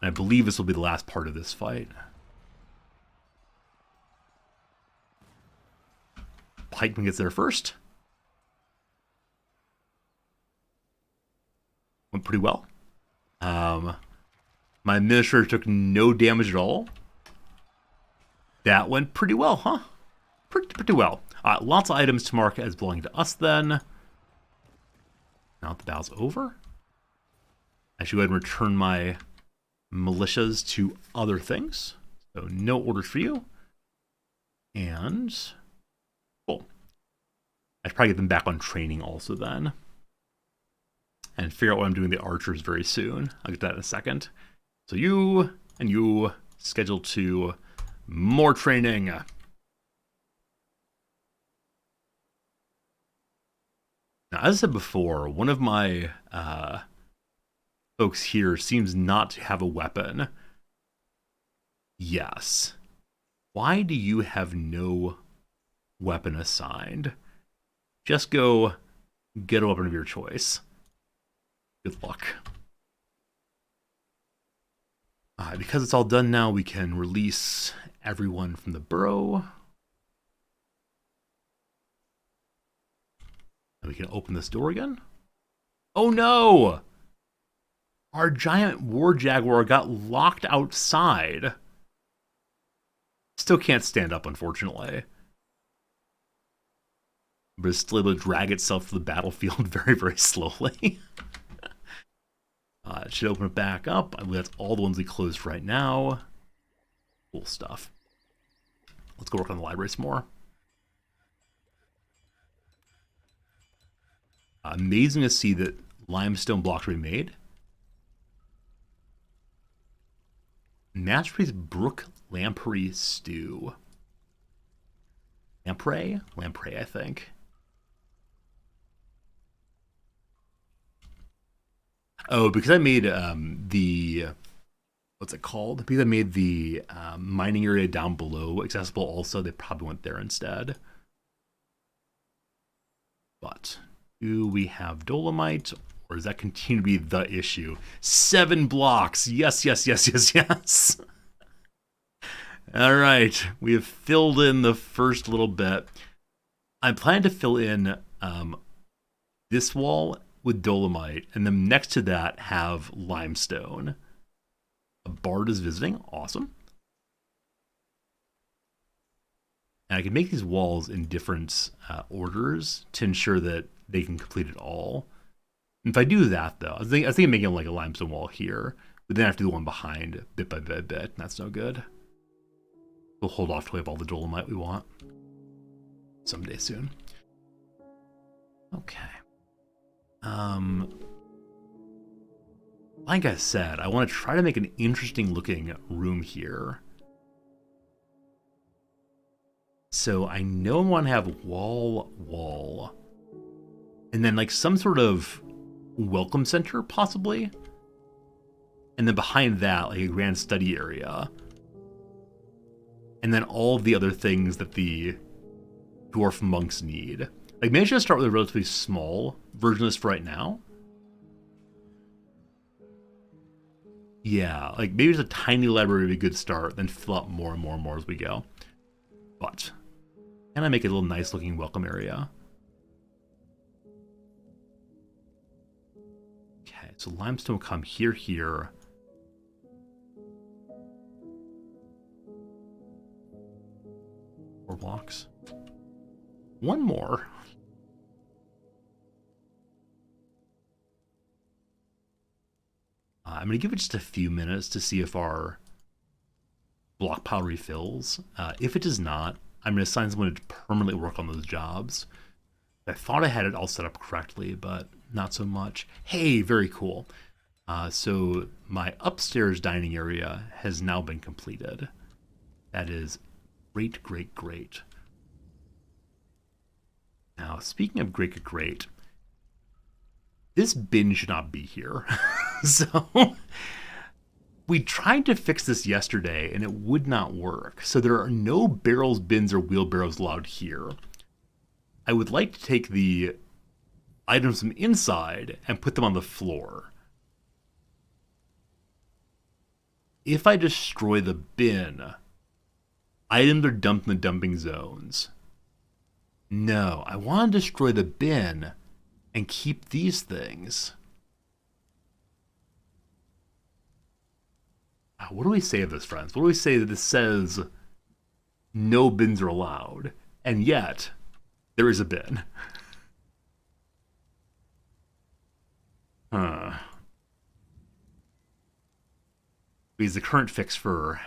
And I believe this will be the last part of this fight. Pikeman gets there first. Went pretty well. My administrator took no damage at all. That went pretty well, huh? Pretty well. Lots of items to mark as belonging to us then. Now that the battle's over, I should go ahead and return my militias to other things. So no orders for you. And cool. I should probably get them back on training also then. And figure out what I'm doing with the archers very soon. I'll get to that in a second. So you and you scheduled to more training. Now, as I said before, one of my folks here seems not to have a weapon. Yes. Why do you have no weapon assigned? Just go get a weapon of your choice. Good luck. Because it's all done now, we can release everyone from the burrow. And we can open this door again. Oh no! Our giant war jaguar got locked outside. Still can't stand up, unfortunately. But it's still able to drag itself to the battlefield very, very slowly. It should open it back up. I believe that's all the ones we closed right now. Cool stuff. Let's go work on the library some more. Amazing to see that limestone blocks were made. Masterpiece Brook Lamprey Stew. Lamprey? Lamprey, I think. Oh, because I made the... What's it called? Because I made the mining area down below accessible also, they probably went there instead. But do we have dolomite, or does that continue to be the issue? 7 blocks! Yes, yes, yes, yes, yes! All right, we have filled in the first little bit. I plan to fill in this wall with dolomite, and then next to that have limestone. A bard is visiting, awesome. And I can make these walls in different orders to ensure that they can complete it all. And if I do that, though, I think I'm making like a limestone wall here, but then I have to do the one behind bit by bit, and that's no good. We'll hold off till we have all the dolomite we want. Someday soon. Okay. Like I said, I want to try to make an interesting looking room here. So I know I want to have wall, and then like some sort of welcome center, possibly. And then behind that, like a grand study area. And then all of the other things that the dwarf monks need. Like, maybe I should start with a relatively small version of this for right now. Yeah, like maybe just a tiny library would be a good start, then fill up more and more and more as we go. But can I make it a little nice looking welcome area? Okay, so limestone will come here. 4 blocks. One more. I'm going to give it just a few minutes to see if our block pile refills. If it does not, I'm going to assign someone to permanently work on those jobs. I thought I had it all set up correctly, but not so much. Hey, very cool. So my upstairs dining area has now been completed. That is great, great, great. Now, speaking of great, this bin should not be here. So we tried to fix this yesterday and it would not work. So there are no barrels, bins, or wheelbarrows allowed here. I would like to take the items from inside and put them on the floor. If I destroy the bin, items are dumped in the dumping zones. No, I want to destroy the bin and keep these things. What do we say of this, friends? What do we say that this says no bins are allowed, and yet there is a bin? Because the current fix for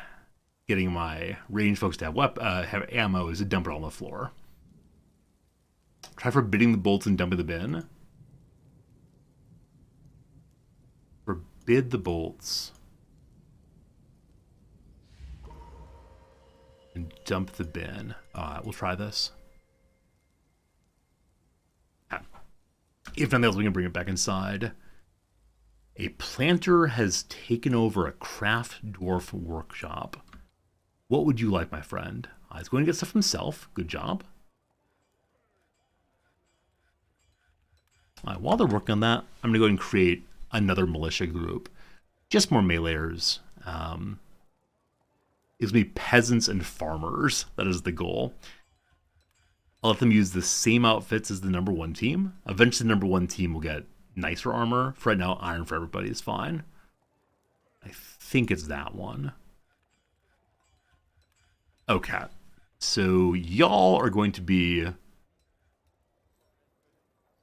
getting my range folks to have ammo is to dump it on the floor. Try forbidding the bolts and dumping the bin. Forbid the bolts. And dump the bin. We'll try this. If nothing else, we can bring it back inside. A planter has taken over a craft dwarf workshop. What would you like, my friend? He's going to get stuff himself. Good job. All right, while they're working on that, I'm going to go ahead and create another militia group. Just more meleeers. It's going to be peasants and farmers. That is the goal. I'll let them use the same outfits as the number 1 team. Eventually, the number 1 team will get nicer armor. For right now, iron for everybody is fine. I think it's that one. Okay. So y'all are going to be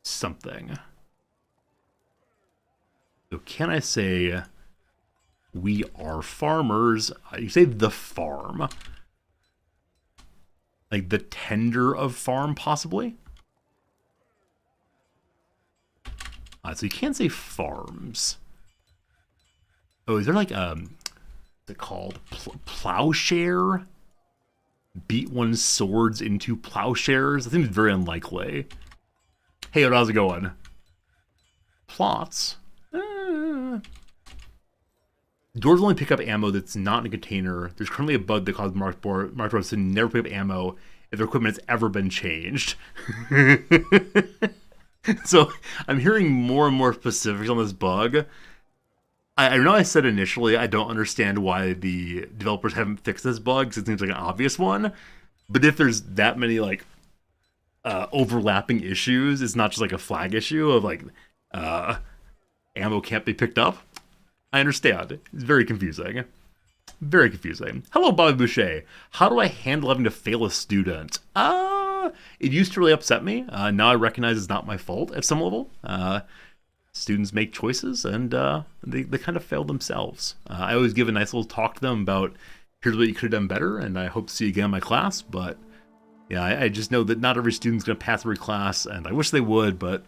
something. So can I say we are farmers? You say the farm. Like the tender of farm, possibly? So you can't say farms. Oh, is there like, what's it called? Plowshare? Beat one's swords into plowshares? I think it's very unlikely. Hey, how's it going? Plots? Doors only pick up ammo that's not in a container. There's currently a bug that causes marked dwarves to never pick up ammo if their equipment has ever been changed. So I'm hearing more and more specifics on this bug. I know I said initially I don't understand why the developers haven't fixed this bug, because it seems like an obvious one. But if there's that many like overlapping issues, it's not just like a flag issue of like ammo can't be picked up. I understand. It's very confusing. Very confusing. Hello, Bobby Boucher. How do I handle having to fail a student? It used to really upset me. Now I recognize it's not my fault at some level. Students make choices, and they kind of fail themselves. I always give a nice little talk to them about, here's what you could have done better, and I hope to see you again in my class. But yeah, I just know that not every student's going to pass every class, and I wish they would, but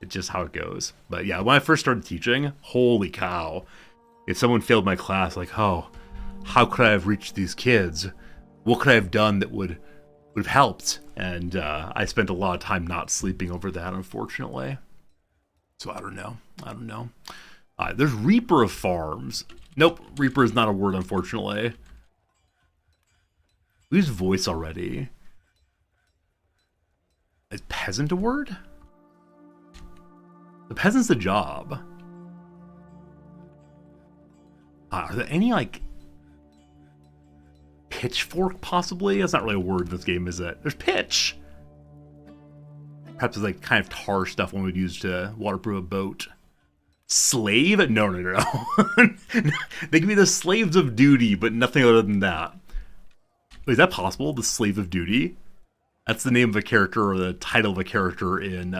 it's just how it goes. But yeah, when I first started teaching, holy cow. If someone failed my class, like, oh, how could I have reached these kids? What could I have done that would have helped? And I spent a lot of time not sleeping over that, unfortunately. So I don't know. There's Reaper of Farms. Nope, Reaper is not a word, unfortunately. We use voice already. Is peasant a word? The peasant's the job. Are there any, like, pitchfork, possibly? That's not really a word in this game, is it? There's pitch! Perhaps it's, like, kind of tar stuff one would use to waterproof a boat. Slave? No. They can be the slaves of duty, but nothing other than that. Wait, is that possible? The slave of duty? That's the name of a character, or the title of a character in,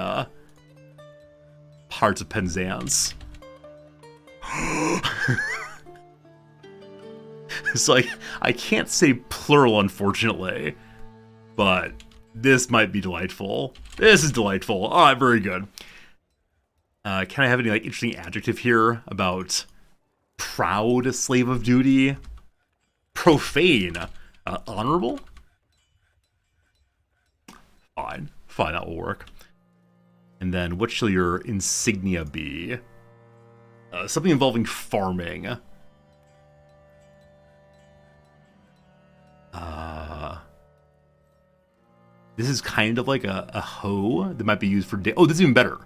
Pirates of Penzance. So I can't say plural, unfortunately, but this might be delightful. This is delightful. All right, very good. Can I have any like interesting adjective here about proud slave of duty? Profane. Honorable? Fine, that will work. And then what shall your insignia be? Something involving farming. This is kind of like a hoe that might be used for oh, this is even better.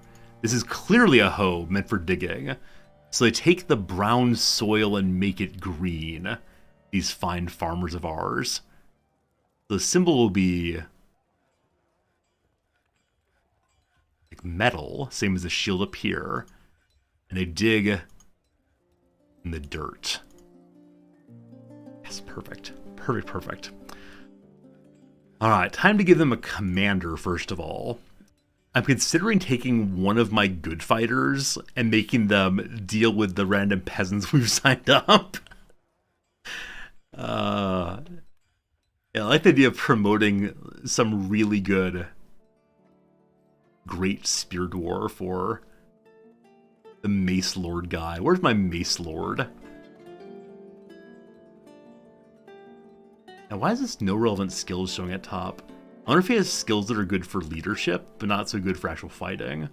This is clearly a hoe meant for digging. So they take the brown soil and make it green. These fine farmers of ours. The symbol will be like metal, same as the shield up here. And they dig in the dirt. Yes, perfect. Perfect. Alright, time to give them a commander, first of all. I'm considering taking one of my good fighters and making them deal with the random peasants we've signed up. Yeah, I like the idea of promoting some really good great spear dwarf or the mace lord guy. Where's my mace lord? Now, why is this no relevant skills showing at top? I wonder if he has skills that are good for leadership, but not so good for actual fighting.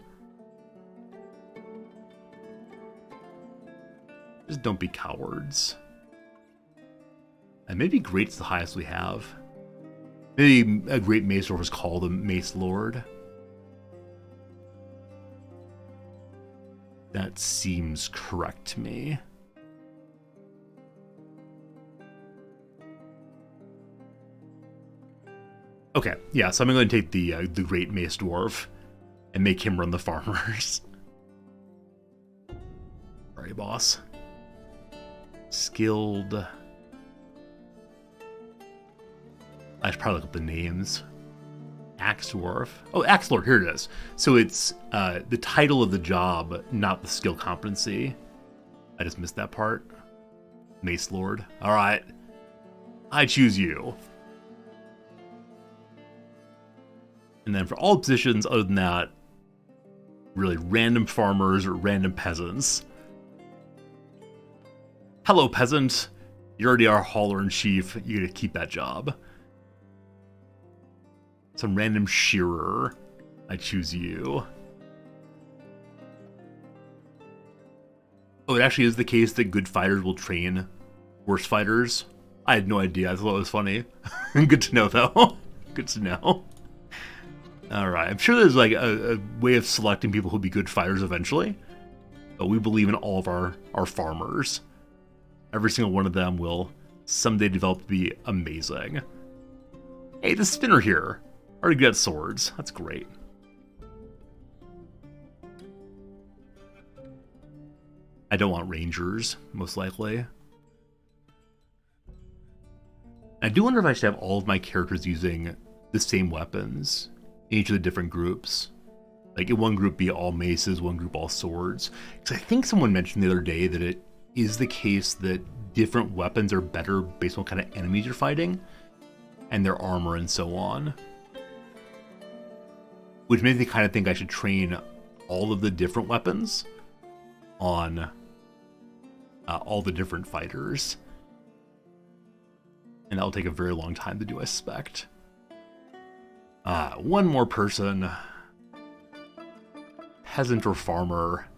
Just don't be cowards. And maybe Great's the highest we have. Maybe a Great Mace Lord was called a Mace Lord. That seems correct to me. Okay, yeah, so I'm going to take the Great Mace Dwarf and make him run the farmers. Alright, boss. Skilled. I should probably look up the names. Axe Dwarf. Oh, Axe Lord, here it is. So it's the title of the job, not the skill competency. I just missed that part. Mace Lord. Alright. I choose you. And then for all positions other than that, really random farmers or random peasants. Hello, peasant. You're already our hauler-in-chief. You get to keep that job. Some random shearer. I choose you. Oh, it actually is the case that good fighters will train worse fighters. I had no idea. I thought it was funny. Good to know, though. Good to know. Alright, I'm sure there's like a way of selecting people who'll be good fighters eventually. But we believe in all of our farmers. Every single one of them will someday develop to be amazing. Hey, the spinner here. Already good at swords. That's great. I don't want rangers, most likely. I do wonder if I should have all of my characters using the same weapons in each of the different groups. Like in one group be all maces, one group all swords. Because I think someone mentioned the other day that it is the case that different weapons are better based on what kind of enemies you're fighting and their armor and so on. Which made me kind of think I should train all of the different weapons on all the different fighters. And that'll take a very long time to do, I suspect. One more person. Peasant or farmer.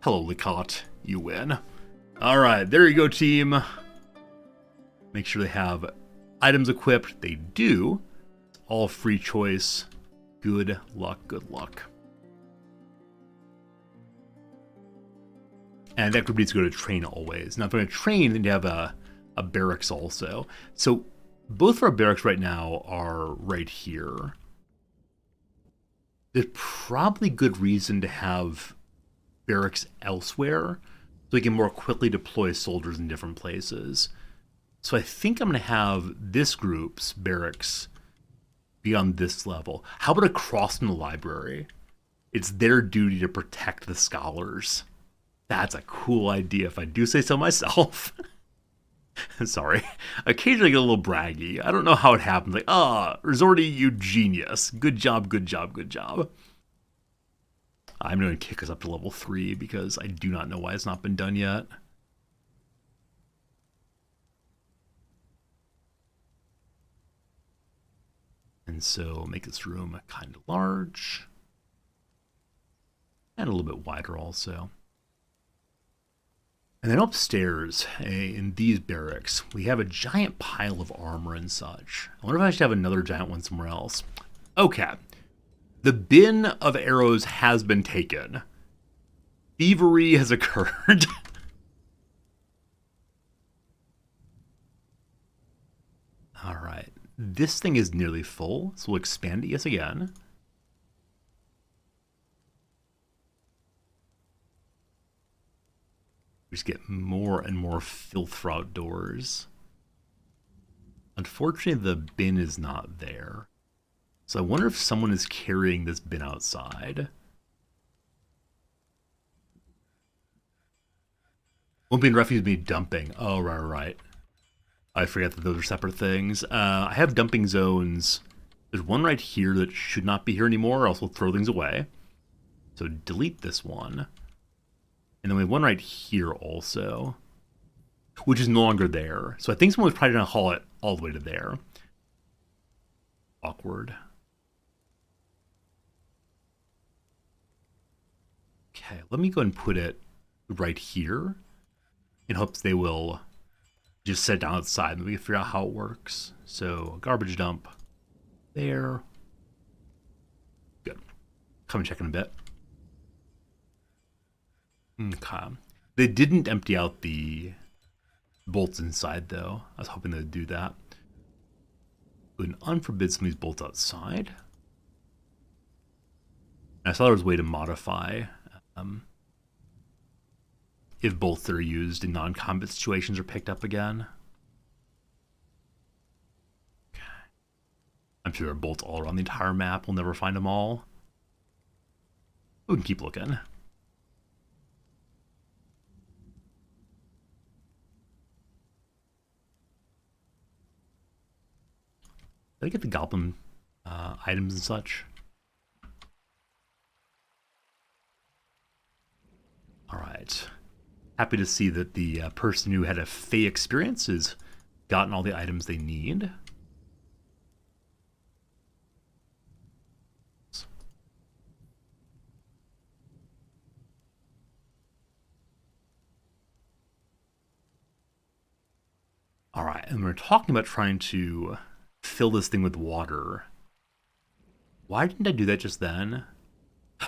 Hello, Licot. You win. Alright, there you go, team. Make sure they have items equipped. They do. It's all free choice. Good luck, good luck. And that group needs to go to train always. Now, if they're going to train, then you have a barracks also. So both of our barracks right now are right here. There's probably good reason to have barracks elsewhere so we can more quickly deploy soldiers in different places. So I think I'm going to have this group's barracks be on this level. How about across from the library? It's their duty to protect the scholars. That's a cool idea if I do say so myself. Sorry. Occasionally I get a little braggy. I don't know how it happens. Like, Resorty, you genius. Good job, good job, good job. I'm going to kick us up to level 3 because I do not know why it's not been done yet. And so make this room kind of large. And a little bit wider also. And then upstairs, in these barracks, we have a giant pile of armor and such. I wonder if I should have another giant one somewhere else. Okay. The bin of arrows has been taken. Thievery has occurred. Alright. This thing is nearly full, so we'll expand it yet again. We just get more and more filth for outdoors. Unfortunately, the bin is not there. So I wonder if someone is carrying this bin outside. Won't be in refuse, be dumping. Oh, right. I forget that those are separate things. I have dumping zones. There's one right here that should not be here anymore, or else we'll throw things away. So delete this one. And then we have one right here also, which is no longer there. So I think someone was probably going to haul it all the way to there. Awkward. Okay, let me go and put it right here in hopes they will just sit down outside and we can figure out how it works. So garbage dump there. Good. Come and check in a bit. Okay. They didn't empty out the bolts inside though. I was hoping they'd do that. Go and unforbid some of these bolts outside. And I saw there was a way to modify if bolts that are used in non-combat situations are picked up again. Okay. I'm sure there are bolts all around the entire map. We'll never find them all. We can keep looking. Did I get the goblin items and such? All right. Happy to see that the person who had a Fey experience has gotten all the items they need. All right, and we're talking about trying to fill this thing with water. Why didn't I do that just then?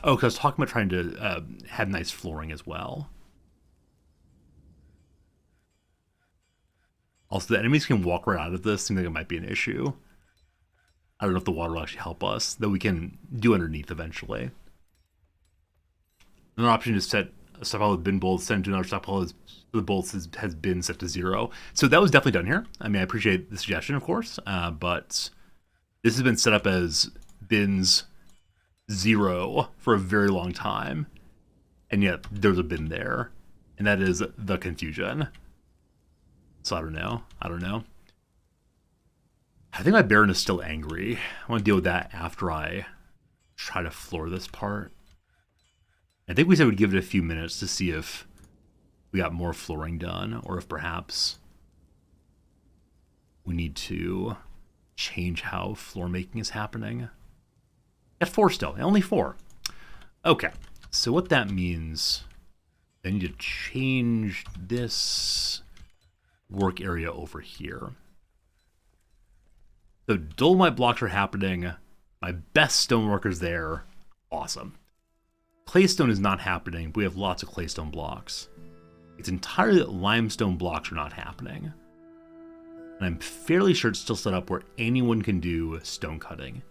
Oh, because I was talking about trying to have nice flooring as well. Also, the enemies can walk right out of this. Seems like it might be an issue. I don't know if the water will actually help us, though we can do underneath eventually. Another option is set a stockpile with bin bolts, send to another stockpile as the bolts has been set to 0. So that was definitely done here. I mean, I appreciate the suggestion, of course, but this has been set up as bins 0 for a very long time, and yet there's a bin there, and that is the confusion. So I don't know. I think my Baron is still angry. I want to deal with that after I try to floor this part. I think we said we'd give it a few minutes to see if we got more flooring done, or if perhaps we need to change how floor making is happening. At 4 still, only 4. Okay, so what that means, I need to change this work area over here. So dolomite blocks are happening. My best stoneworkers there. Awesome. Claystone is not happening, but we have lots of claystone blocks. It's entirely that limestone blocks are not happening. And I'm fairly sure it's still set up where anyone can do stone cutting.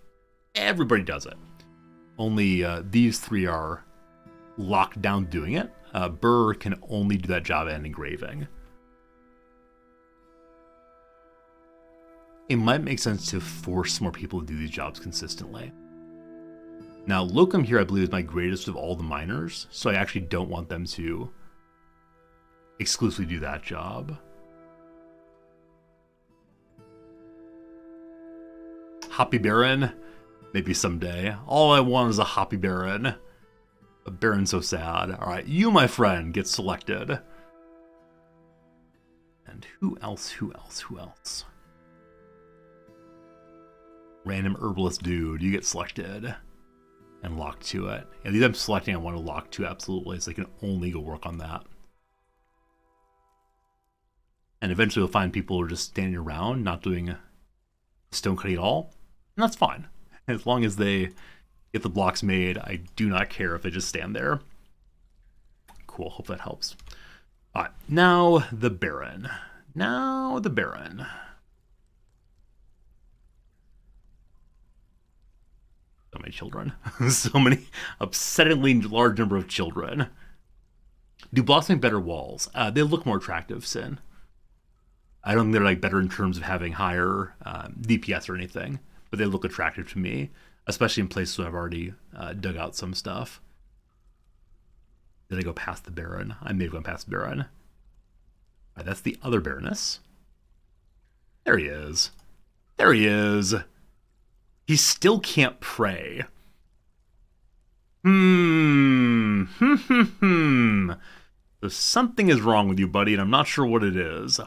Everybody does it. Only these 3 are locked down doing it. Burr can only do that job and engraving. It might make sense to force more people to do these jobs consistently. Now, Locum here, I believe, is my greatest of all the miners, so I actually don't want them to exclusively do that job. Hoppy Baron? Maybe someday. All I want is a Hoppy Baron. A Baron so sad. Alright, you, my friend, get selected. And who else? Random herbalist dude, you get selected. And locked to it. And these I'm selecting I want to lock to absolutely, so I can only go work on that. And eventually we'll find people who are just standing around, not doing stone cutting at all. And that's fine. As long as they get the blocks made, I do not care if they just stand there. Cool, hope that helps. Alright, now the Baron. So many children. So many upsettingly large number of children. Do blocks make better walls? They look more attractive, Sin. I don't think they're like better in terms of having higher DPS or anything, but they look attractive to me, especially in places where I've already dug out some stuff. Did I go past the Baron? I may have gone past the Baron. Right, that's the other Baroness. There he is. He still can't pray. So something is wrong with you, buddy, and I'm not sure what it is.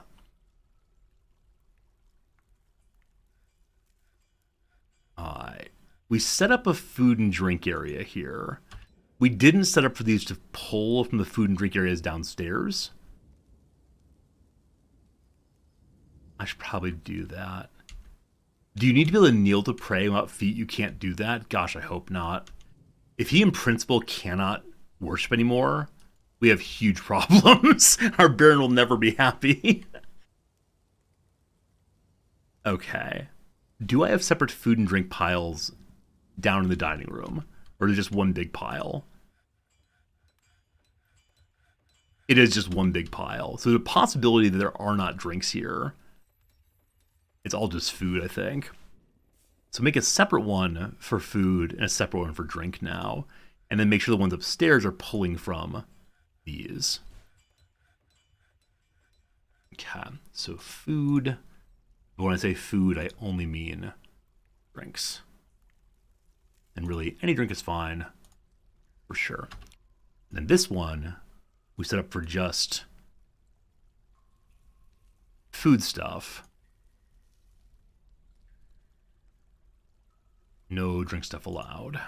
Alright. We set up a food and drink area here. We didn't set up for these to pull from the food and drink areas downstairs. I should probably do that. Do you need to be able to kneel to pray without feet? You can't do that? Gosh, I hope not. If he in principle cannot worship anymore, we have huge problems. Our Baron will never be happy. Okay. Do I have separate food and drink piles down in the dining room? Or is it just one big pile? It is just one big pile. So the possibility that there are not drinks here. It's all just food, I think. So make a separate one for food and a separate one for drink now. And then make sure the ones upstairs are pulling from these. Okay, so food. But when I say food, I only mean drinks. And really, any drink is fine, for sure. And then this one, we set up for just food stuff. No drink stuff allowed.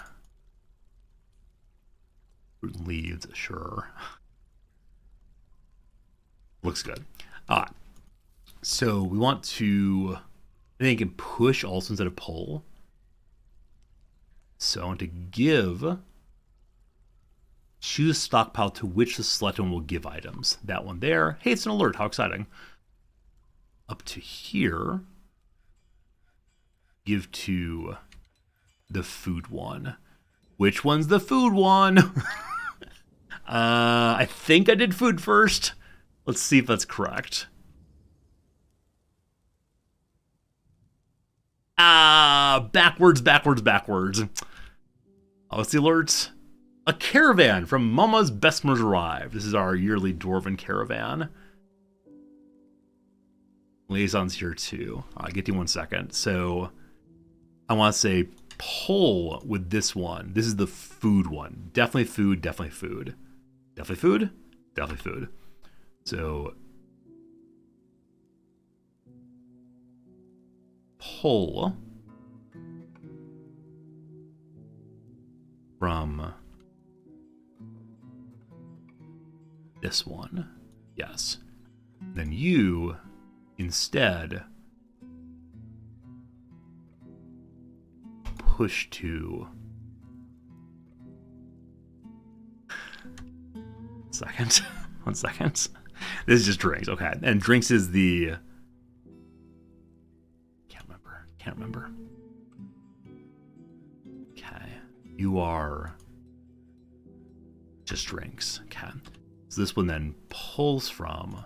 Fruit and leaves, sure. Looks good. So we want to, I think, can push also instead of pull. So I want to give, choose stockpile to which the select one will give items. That one there. Hey, it's an alert. How exciting. Up to here. Give to the food one. Which one's the food one? I think I did food first. Let's see if that's correct. Backwards. Oh, what's the alert? A caravan from Mama's Besmer's arrived. This is our yearly Dwarven caravan. Liaison's here too. I'll get to you 1 second. So I want to say pull with this one. This is the food one. Definitely food, definitely food. Definitely food, definitely food. So pull from this one. Yes. Then you instead push to one second. This is just drinks. Okay. And drinks is the can't remember. Okay. You are just drinks. Okay. So this one then pulls from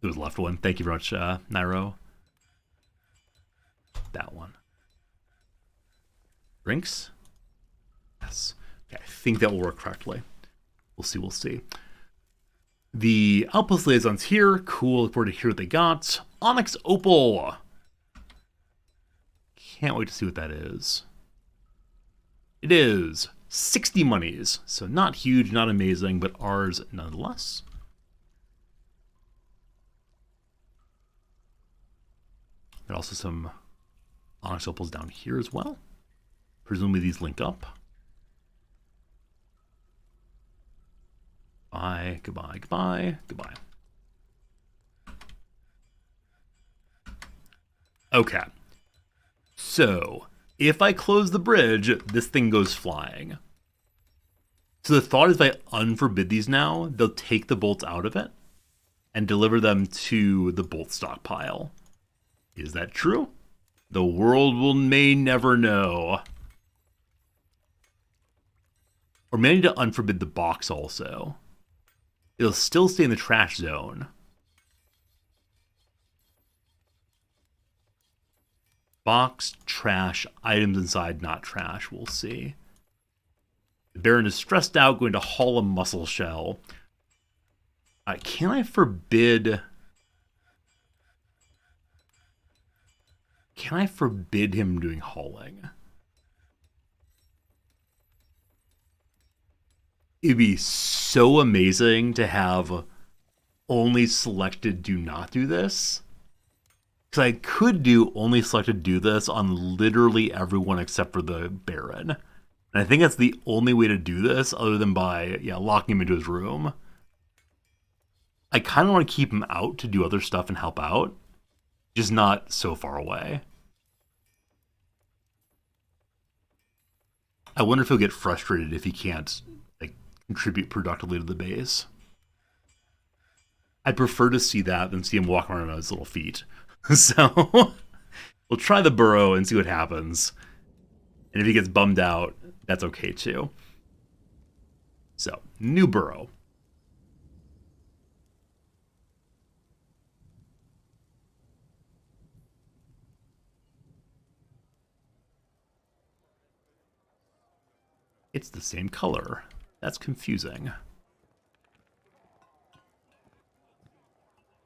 it was left one. Thank you very much, Nairo. That one. Drinks? Yes. Okay, I think that will work correctly. We'll see. The Outpost Liaison's here. Cool. Look forward to hear what they got. Onyx Opal. Can't wait to see what that is. It is 60 monies. So not huge, not amazing, but ours nonetheless. There are also some Onyx Opals down here as well. Presumably these link up. Goodbye. Okay. So, if I close the bridge, this thing goes flying. So the thought is if I unforbid these now, they'll take the bolts out of it and deliver them to the bolt stockpile. Is that true? The world may never know. Or may I need to unforbid the box also. It'll still stay in the trash zone. Box, trash, items inside, not trash. We'll see. The Baron is stressed out, going to haul a mussel shell. Can I forbid... Can I forbid him doing hauling? It'd be so amazing to have only selected do not do this. Because I could do only select to do this on literally everyone except for the Baron. And I think that's the only way to do this other than by, locking him into his room. I kind of want to keep him out to do other stuff and help out. Just not so far away. I wonder if he'll get frustrated if he can't contribute productively to the base. I'd prefer to see that than see him walk around on his little feet. So we'll try the burrow and see what happens. And if he gets bummed out, that's okay too. So, new burrow. It's the same color. That's confusing.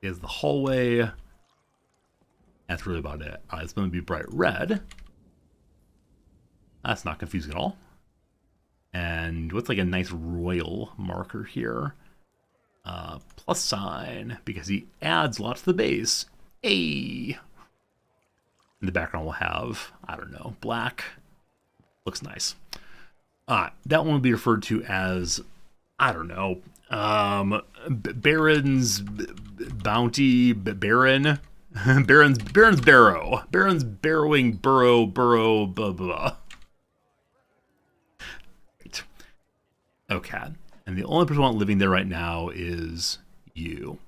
Here's the hallway. That's really about it. It's going to be bright red. That's not confusing at all. And what's like a nice royal marker here? Plus sign, because he adds lots to the base. A. In the background we'll have, I don't know, black. Looks nice. That one will be referred to as, I don't know, Baron's bounty, Baron, Baron's barrow, Baron's barrowing burrow, blah, blah, blah. Right. Okay. And the only person I want living there right now is you.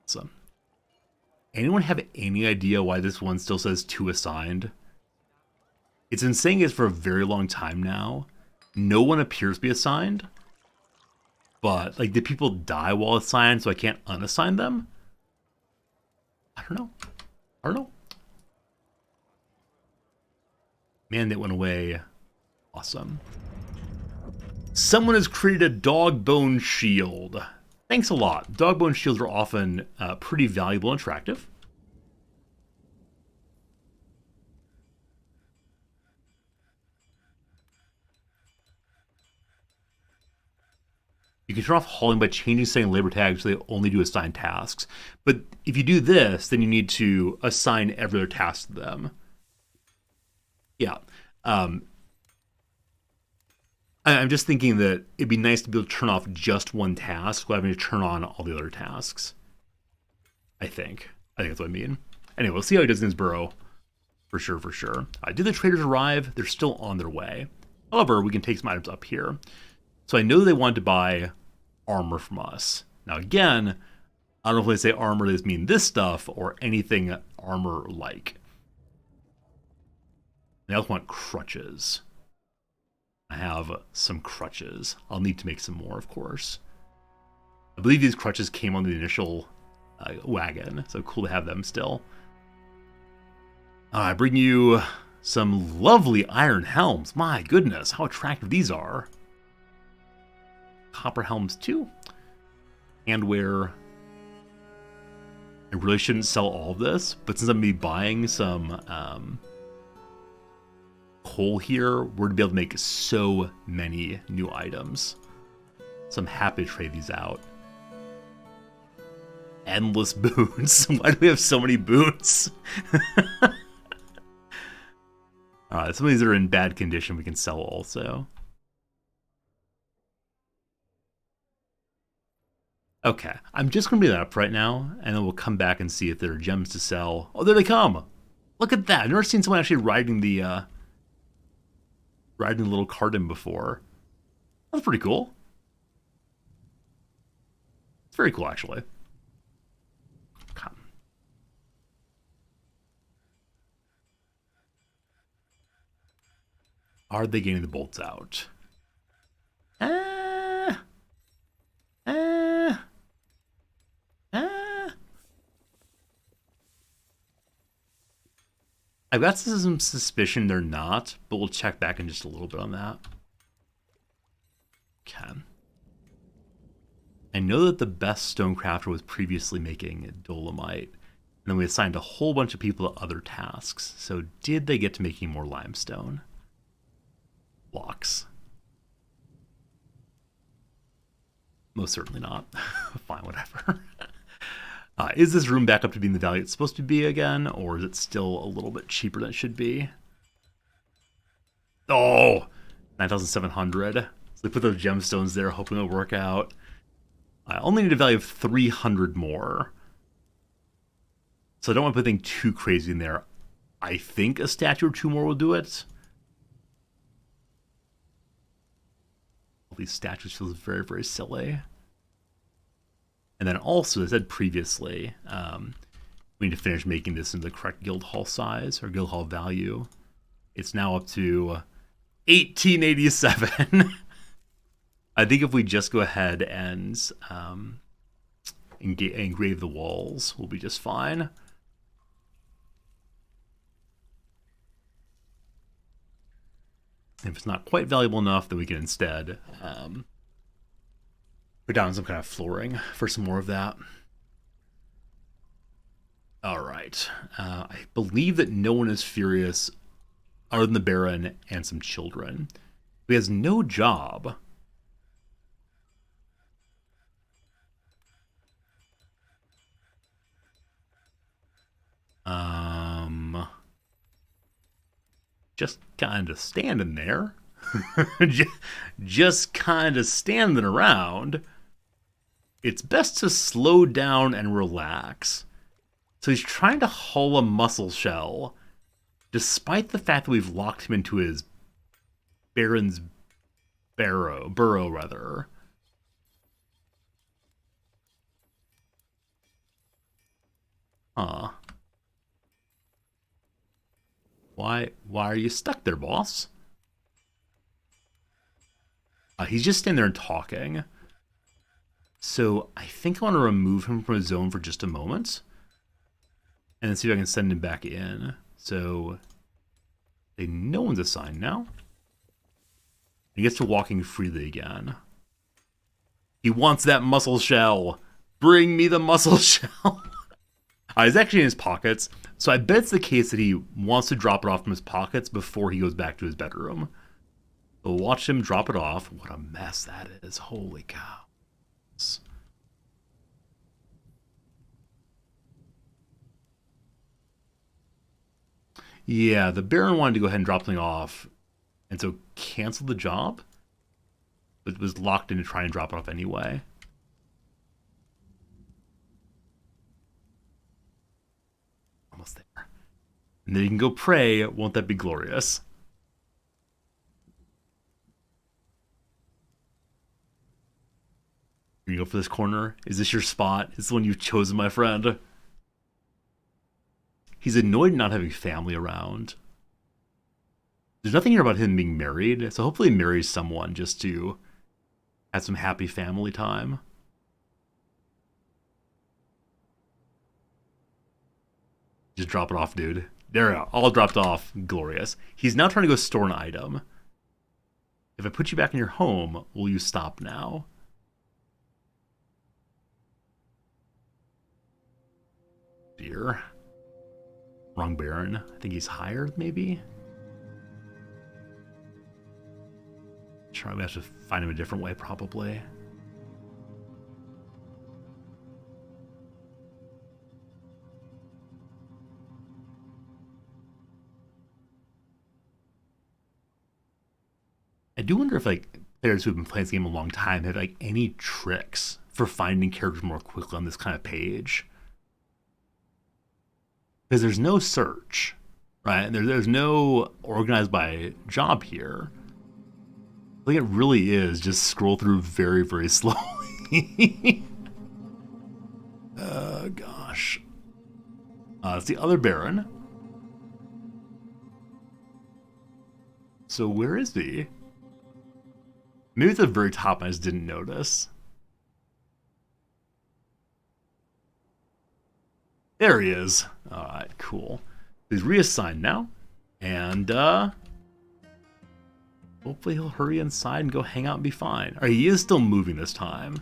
So, anyone have any idea why this one still says 2 assigned? It's been saying it for a very long time now. No one appears to be assigned. But, did people die while assigned so I can't unassign them? I don't know. Man, that went away. Awesome. Someone has created a dog bone shield. Thanks a lot. Dog bone shields are often pretty valuable and attractive. You can turn off hauling by changing setting labor tags so they only do assigned tasks. But if you do this, then you need to assign every other task to them. Yeah. I'm just thinking that it'd be nice to be able to turn off just one task while having to turn on all the other tasks. I think that's what I mean. Anyway, we'll see how he does in his burrow. For sure. Did the traders arrive? They're still on their way. However, we can take some items up here. So I know they wanted to buy armor from us. Now again, I don't know if when they say armor, they mean this stuff or anything armor-like. They also want crutches. I have some crutches. I'll need to make some more, of course. I believe these crutches came on the initial wagon, so cool to have them still. I bring you some lovely iron helms. My goodness, how attractive these are. Copper helms too. Handwear. I really shouldn't sell all of this, but since I'm going to be buying some coal here, we're going to be able to make so many new items. So I'm happy to trade these out. Endless boots. Why do we have so many boots? Some of these are in bad condition we can sell also. Okay, I'm just going to be that up right now, and then we'll come back and see if there are gems to sell. Oh, there they come! Look at that! I've never seen someone actually riding the little cart in before. That's pretty cool. It's very cool, actually. Come. Are they getting the bolts out? I've got some suspicion they're not, but we'll check back in just a little bit on that. Okay. I know that the best stonecrafter was previously making dolomite, and then we assigned a whole bunch of people to other tasks. So did they get to making more limestone blocks? Most certainly not. Fine, whatever. Is this room back up to being the value it's supposed to be again, or is it still a little bit cheaper than it should be? Oh, 9,700. So they put those gemstones there, hoping it'll work out. I only need a value of 300 more. So I don't want to put anything too crazy in there. I think a statue or two more will do it. All these statues feels very, very silly. And then also, as I said previously, we need to finish making this into the correct guild hall size or guild hall value. It's now up to 1887. I think if we just go ahead and engrave the walls, we'll be just fine. If it's not quite valuable enough, then we can instead put down some kind of flooring for some more of that. All right. I believe that no one is furious other than the Baron and some children. He has no job. Just kind of standing there. just kind of standing around. It's best to slow down and relax. So he's trying to hull a muscle shell, despite the fact that we've locked him into his Baron's burrow rather. Huh. Why are you stuck there, boss? He's just standing there and talking. So I think I want to remove him from his zone for just a moment. And then see if I can send him back in. So no one's assigned now. He gets to walking freely again. He wants that muscle shell. Bring me the muscle shell. He's actually in his pockets. So I bet it's the case that he wants to drop it off from his pockets before he goes back to his bedroom. We'll watch him drop it off. What a mess that is. Holy cow. Yeah, the Baron wanted to go ahead and drop something off, and so cancel the job, but was locked in to try and drop it off anyway. Almost there. And then you can go pray. Won't that be glorious? Here you go for this corner. Is this your spot? It's the one you've chosen, my friend. He's annoyed not having family around. There's nothing here about him being married, so hopefully he marries someone just to have some happy family time. Just drop it off, dude. There we go. All dropped off. Glorious. He's now trying to go store an item. If I put you back in your home, will you stop now? Dear. Wrong Baron. I think he's higher, maybe? Sure, we have to find him a different way, probably. I do wonder if, like, players who've been playing this game a long time have, like, any tricks for finding characters more quickly on this kind of page. Because there's no search, right? There's no organized by job here. I think it really is just scroll through very, very slowly. Gosh. It's the other Baron. So where is he? Maybe at the very top I just didn't notice. There he is. Alright, cool. He's reassigned now. And, hopefully he'll hurry inside and go hang out and be fine. Alright, he is still moving this time.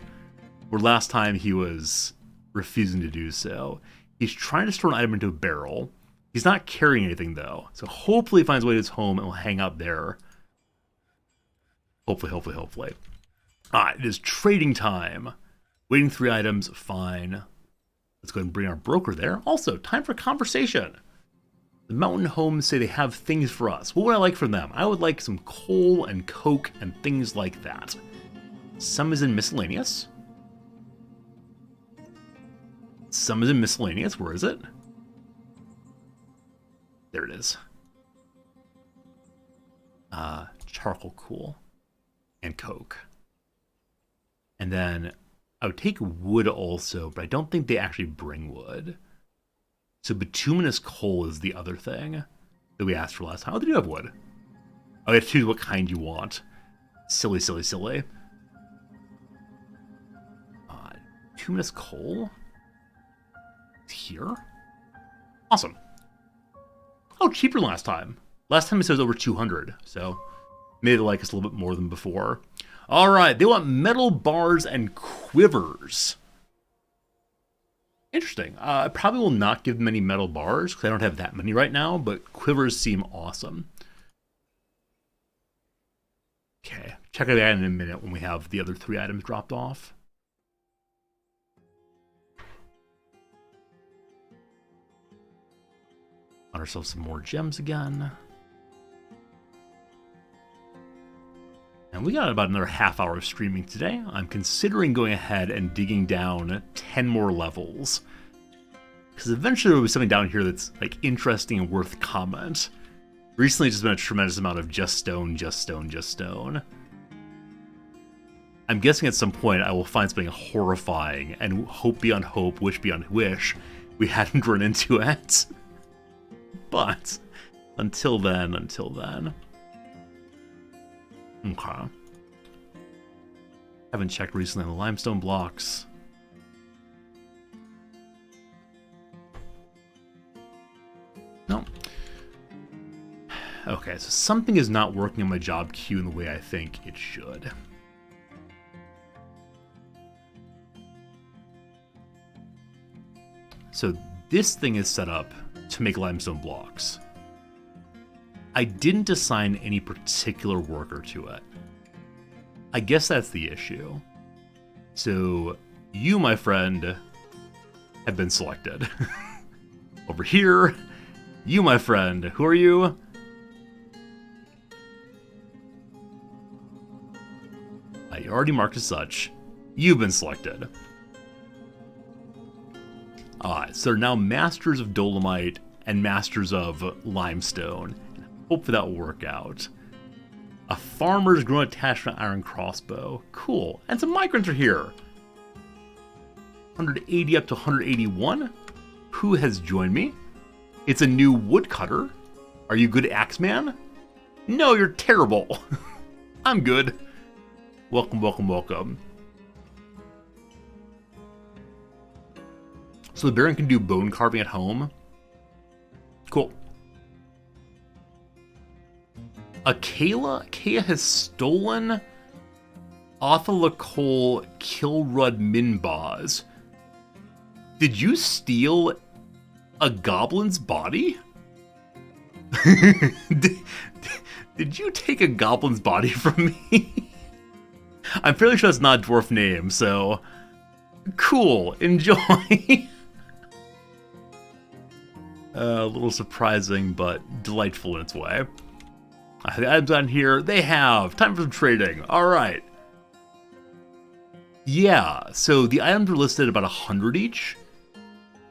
Where last time he was refusing to do so. He's trying to store an item into a barrel. He's not carrying anything, though. So hopefully he finds a way to his home and will hang out there. Hopefully. Alright, it is trading time. Waiting 3 items, fine. Let's go ahead and bring our broker there. Also, time for conversation. The mountain homes say they have things for us. What would I like from them? I would like some coal and coke and things like that. Some is in miscellaneous. Some is in miscellaneous. Where is it? There it is. Charcoal, cool, and coke. And then I would take wood also, but I don't think they actually bring wood. So bituminous coal is the other thing that we asked for last time. Oh, they do have wood. Oh, you have to choose what kind you want. Silly, silly, silly. Bituminous coal? It's here? Awesome. Oh, cheaper than last time. Last time it said it was over 200, so maybe they like us a little bit more than before. All right, they want metal bars and quivers. Interesting. I probably will not give them any metal bars because I don't have that many right now, but quivers seem awesome. Okay, check out that in a minute when we have the other 3 items dropped off. On ourselves some more gems again. And we got about another half hour of streaming today. I'm considering going ahead and digging down 10 more levels. Because eventually there will be something down here that's like interesting and worth comment. Recently it's just been a tremendous amount of just stone, just stone, just stone. I'm guessing at some point I will find something horrifying and hope beyond hope, wish beyond wish we hadn't run into it. But until then. Okay. Haven't checked recently on the limestone blocks. No. Okay, so something is not working on my job queue in the way I think it should. So this thing is set up to make limestone blocks. I didn't assign any particular worker to it. I guess that's the issue. So you, my friend, have been selected. Over here, you, my friend, who are you? I already marked as such. You've been selected. Alright, so they're now masters of dolomite and masters of limestone. Hopefully that will work out. A farmer's grown attached to an iron crossbow. Cool. And some migrants are here. 180 up to 181. Who has joined me? It's a new woodcutter. Are you good, Axeman? No, you're terrible. I'm good. Welcome, welcome, welcome. So the Baron can do bone carving at home. Cool. Kaya has stolen Othalakol Kilrud Minbaz. Did you steal a goblin's body? did you take a goblin's body from me? I'm fairly sure that's not a dwarf name, so cool, enjoy. A little surprising, but delightful in its way. The items on here, they have. Time for some trading. All right. Yeah, so the items were listed at about 100 each.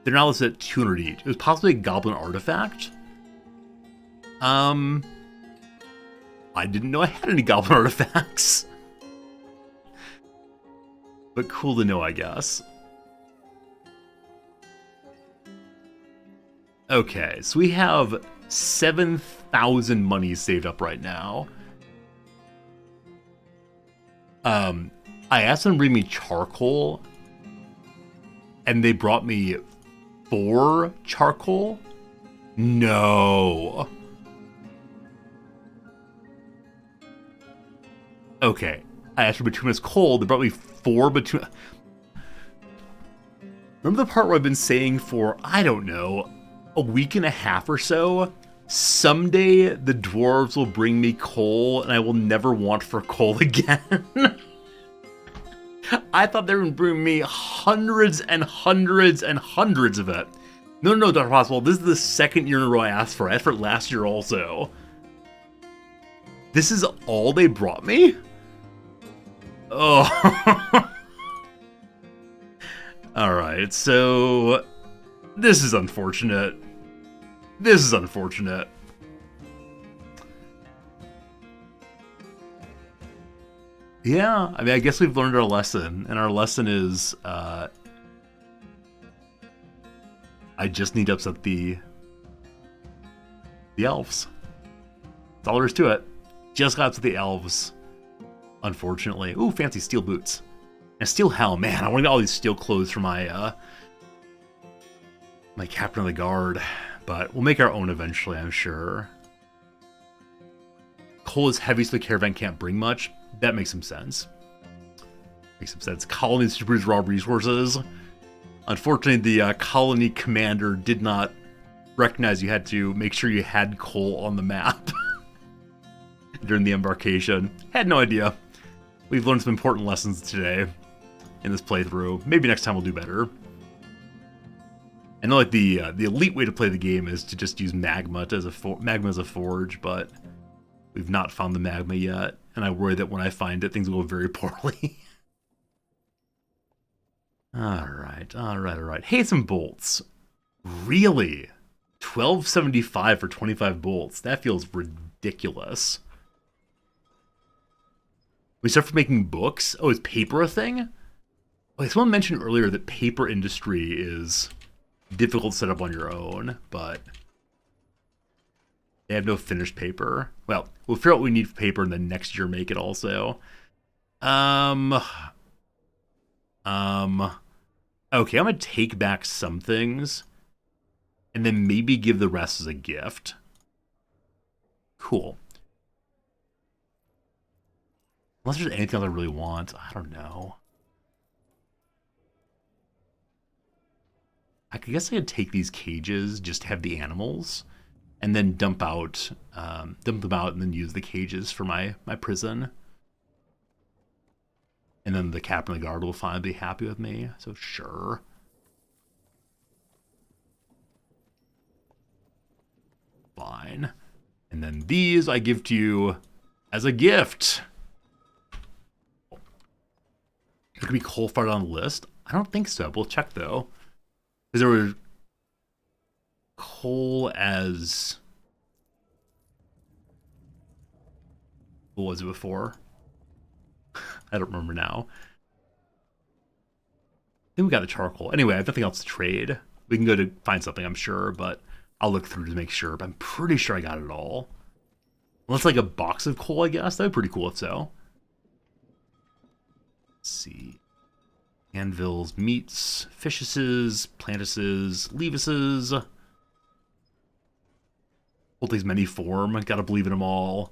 They're now listed at 200 each. It was possibly a goblin artifact. I didn't know I had any goblin artifacts. But cool to know, I guess. Okay, so we have 7,000 money saved up right now. I asked them to bring me charcoal, and they brought me 4 charcoal? No. Okay, I asked for bituminous coal, they brought me 4 bituminous... Remember the part where I've been saying for, I don't know, a week and a half or so? Someday the dwarves will bring me coal and I will never want for coal again. I thought they were going to bring me hundreds and hundreds and hundreds of it. No, Dr. Possible. This is the second year in a row I asked for it. I asked for it last year also. This is all they brought me? Oh. Alright, so... This is unfortunate. This is unfortunate. Yeah, I mean, I guess we've learned our lesson, and our lesson is, I just need to upset the elves. That's all there is to it. Just got upset the elves, unfortunately. Ooh, fancy steel boots. And steel helm, man, I want to get all these steel clothes for my, my captain of the guard, but we'll make our own eventually, I'm sure. Coal is heavy, so the caravan can't bring much. That makes some sense. Makes some sense. Colonies to produce raw resources. Unfortunately, the colony commander did not recognize you had to make sure you had coal on the map during the embarkation. Had no idea. We've learned some important lessons today in this playthrough. Maybe next time we'll do better. I know, like, the elite way to play the game is to just use magma as a forge, but we've not found the magma yet, and I worry that when I find it, things will go very poorly. Alright. Hey, some bolts. Really? $12.75 for 25 bolts. That feels ridiculous. We start for making books? Oh, is paper a thing? Oh, someone mentioned earlier that paper industry is difficult to set up on your own, but they have no finished paper. Well, we'll figure out what we need for paper and then next year make it also. Okay, I'm gonna take back some things and then maybe give the rest as a gift. Cool. Unless there's anything else I really want. I don't know. I guess I could take these cages, just have the animals, and then dump them out, and then use the cages for my prison. And then the captain of the guard will finally be happy with me, so sure. Fine. And then these I give to you as a gift. There could be coal-fired on the list? I don't think so, but we'll check though. Because there were coal as... What was it before? I don't remember now. I think we got the charcoal. Anyway, I have nothing else to trade. We can go to find something, I'm sure, but I'll look through to make sure. But I'm pretty sure I got it all. Unless like a box of coal, I guess. That'd be pretty cool if so. Let's see. Anvils, meats, fishes, plantuses, leavises. Hold these many form. Gotta believe in them all.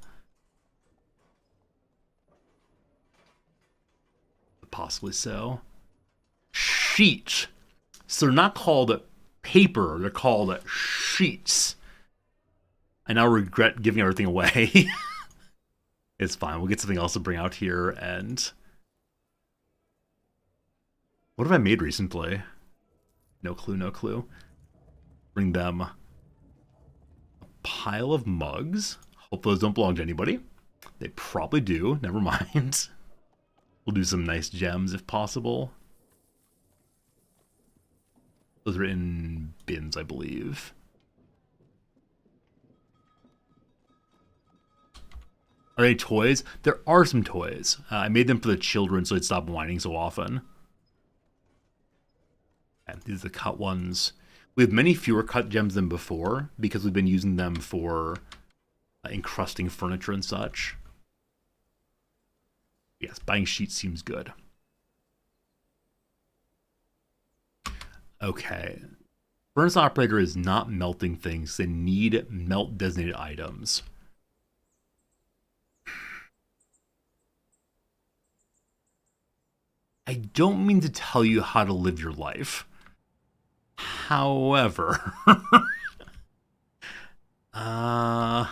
Possibly so. Sheet. So they're not called paper, they're called sheets. I now regret giving everything away. It's fine, we'll get something else to bring out here. And what have I made recently? No clue. Bring them a pile of mugs. Hope those don't belong to anybody. They probably do, never mind. We'll do some nice gems if possible. Those are in bins, I believe. Are there any toys? There are some toys. I made them for the children so they'd stop whining so often. And these are the cut ones. We have many fewer cut gems than before because we've been using them for encrusting furniture and such. Yes, buying sheets seems good. Okay. Furnace operator is not melting things. They need melt designated items. I don't mean to tell you how to live your life. However, okay,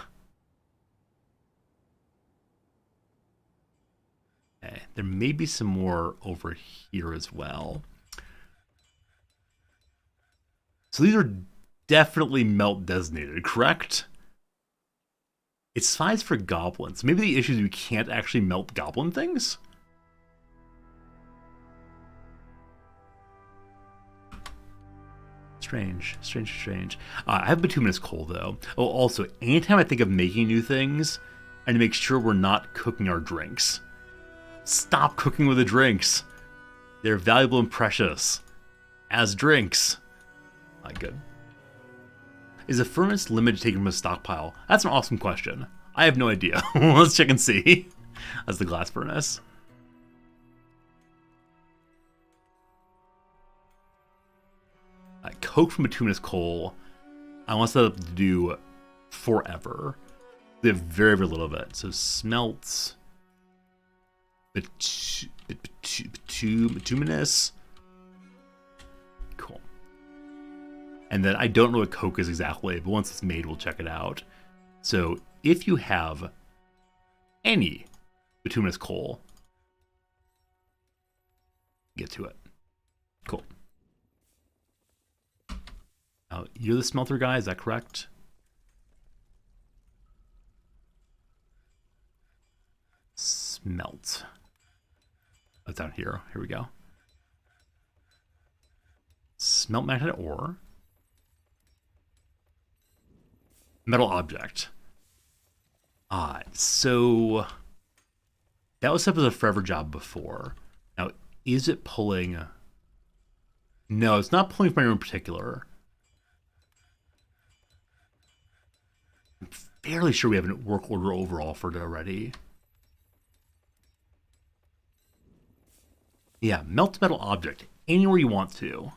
There may be some more over here as well. So these are definitely melt designated, correct? It's size for goblins. Maybe the issue is we can't actually melt goblin things? Strange. I have bituminous coal, though. Oh, also, anytime I think of making new things, I need to make sure we're not cooking our drinks. Stop cooking with the drinks. They're valuable and precious. As drinks. Not good. Is a furnace limited to taken from a stockpile? That's an awesome question. I have no idea. Let's check and see. That's the glass furnace. Coke from bituminous coal. I want to set up to do forever. They have very, very little of it. So smelts. Bituminous. Cool. And then I don't know what Coke is exactly, but once it's made, we'll check it out. So if you have any bituminous coal, get to it. Cool. Now, you're the smelter guy, is that correct? Smelt. That's down here. Here we go. Smelt magnetic ore. Metal object. So that was set up as a forever job before. Now, is it pulling? No, it's not pulling from anyone in particular. I'm fairly sure we have a work order overall for it already. Yeah, melt metal object anywhere you want to.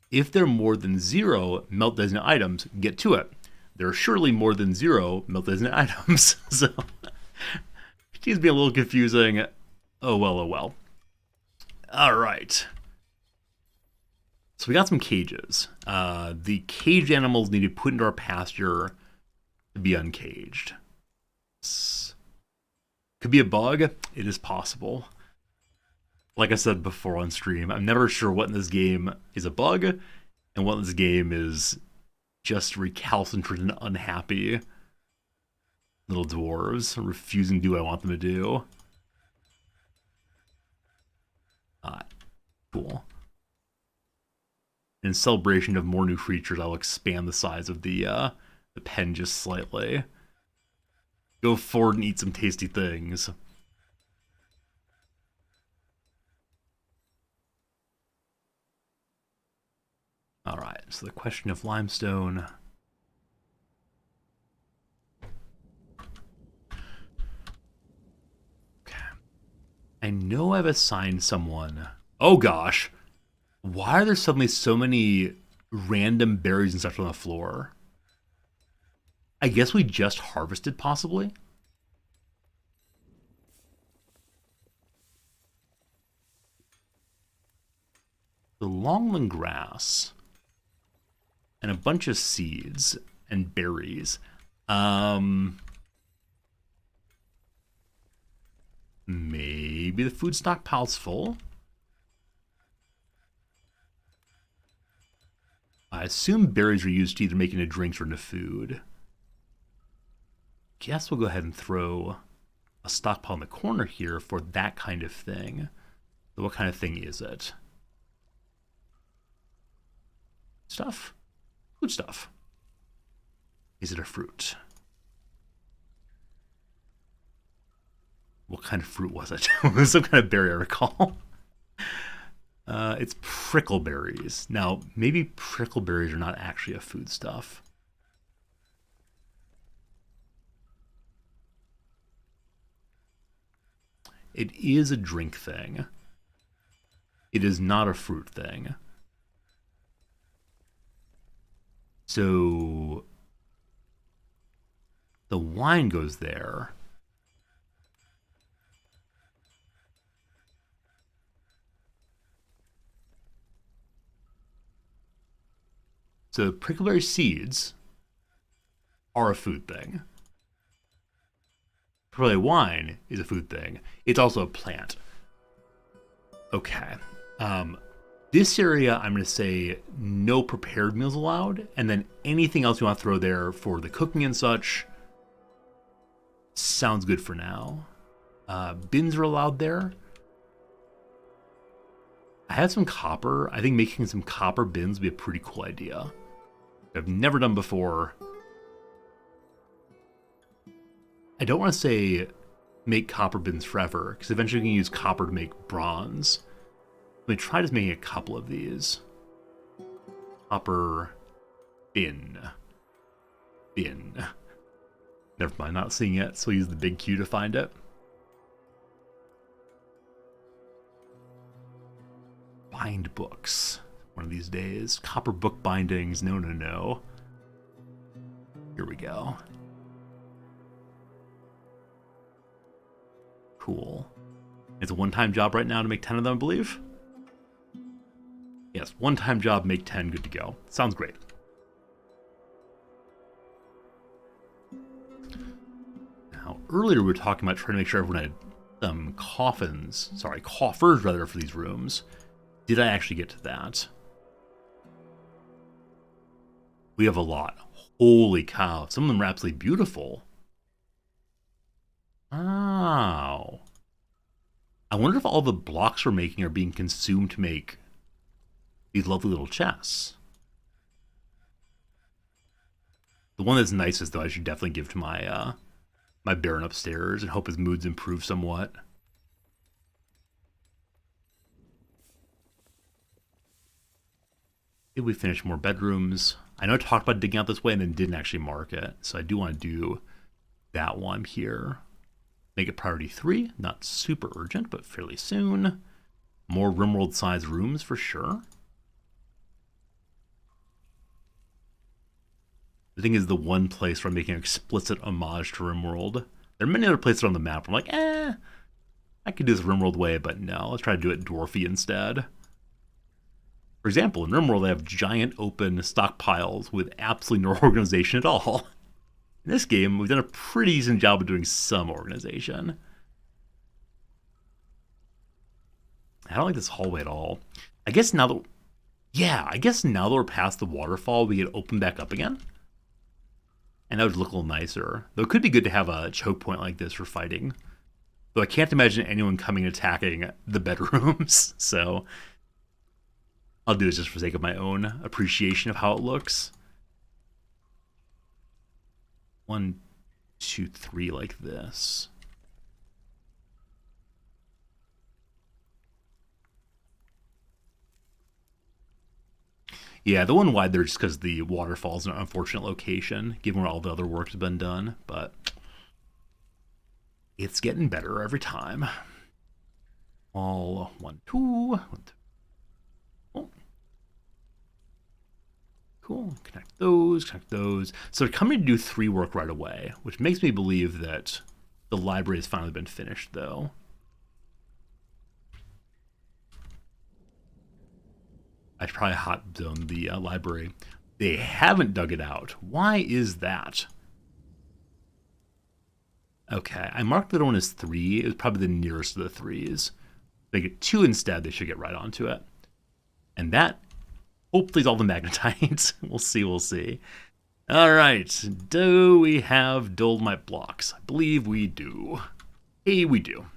If there are more than 0 melt designated items, get to it. There are surely more than 0 melt designated items. So it seems to be a little confusing. Oh well, oh well. All right. So we got some cages. The caged animals need to be put into our pasture to be uncaged. Could be a bug. It is possible. Like I said before on stream, I'm never sure what in this game is a bug and what in this game is just recalcitrant and unhappy little dwarves refusing to do what I want them to do. Cool. In celebration of more new creatures, I'll expand the size of the pen just slightly. Go forward and eat some tasty things. All right, so the question of limestone. Okay. I know I've assigned someone. Oh gosh. Why are there suddenly so many random berries and stuff on the floor? I guess we just harvested, possibly? The longland grass. And a bunch of seeds and berries. Maybe the food stockpile's full? I assume berries are used to either make into drinks or into food. Guess we'll go ahead and throw a stockpile in the corner here for that kind of thing. So what kind of thing is it? Stuff? Food stuff. Is it a fruit? What kind of fruit was it? Some kind of berry, I recall. It's prickleberries. Now, maybe prickleberries are not actually a foodstuff. It is a drink thing. It is not a fruit thing. So the wine goes there. So prickleberry seeds are a food thing. Probably wine is a food thing. It's also a plant. Okay. This area, I'm going to say no prepared meals allowed, and then anything else you want to throw there for the cooking and such sounds good for now. Bins are allowed there. I have some copper. I think making some copper bins would be a pretty cool idea. I've never done before. I don't want to say make copper bins forever, because eventually you can use copper to make bronze. Let me try just making a couple of these. Copper bin. Bin. Never mind, not seeing it, so I'll use the big Q to find it. Bind books. One of these days. Copper book bindings. No, no, no. Here we go. Cool. It's a one-time job right now to make 10 of them, I believe. Yes, one-time job, make 10, good to go. Sounds great. Now, earlier we were talking about trying to make sure everyone had some coffers rather, for these rooms. Did I actually get to that? We have a lot. Holy cow. Some of them are absolutely beautiful. Wow. I wonder if all the blocks we're making are being consumed to make these lovely little chests. The one that's nicest, though, I should definitely give to my my Baron upstairs and hope his mood's improve somewhat. Did we finish more bedrooms? I know I talked about digging out this way and then didn't actually mark it, so I do want to do that one here. Make it priority 3, not super urgent, but fairly soon. More RimWorld size rooms for sure. The thing is, the one place where I'm making an explicit homage to RimWorld. There are many other places on the map where I'm like, I could do this RimWorld way, but no, let's try to do it Dwarfy instead. For example, in RimWorld, they have giant open stockpiles with absolutely no organization at all. In this game, we've done a pretty decent job of doing some organization. I don't like this hallway at all. I guess now that we're past the waterfall, we get open back up again. And that would look a little nicer. Though it could be good to have a choke point like this for fighting. Though I can't imagine anyone coming and attacking the bedrooms, so I'll do this just for the sake of my own appreciation of how it looks. 1, 2, 3 like this. Yeah, the one wide there just because the waterfall's an unfortunate location, given where all the other work's been done, but it's getting better every time. All 1, 2, 1, 2. Oh. Cool. Connect those, connect those. So they're coming to do 3 work right away, which makes me believe that the library has finally been finished, though. I should probably hot zone the library. They haven't dug it out. Why is that? Okay, I marked the other one as 3. It was probably the nearest of the 3s. If they get 2 instead, they should get right onto it. And that hopefully is all the magnetite. We'll see. All right, do we have dolomite blocks? I believe we do. Hey, we do.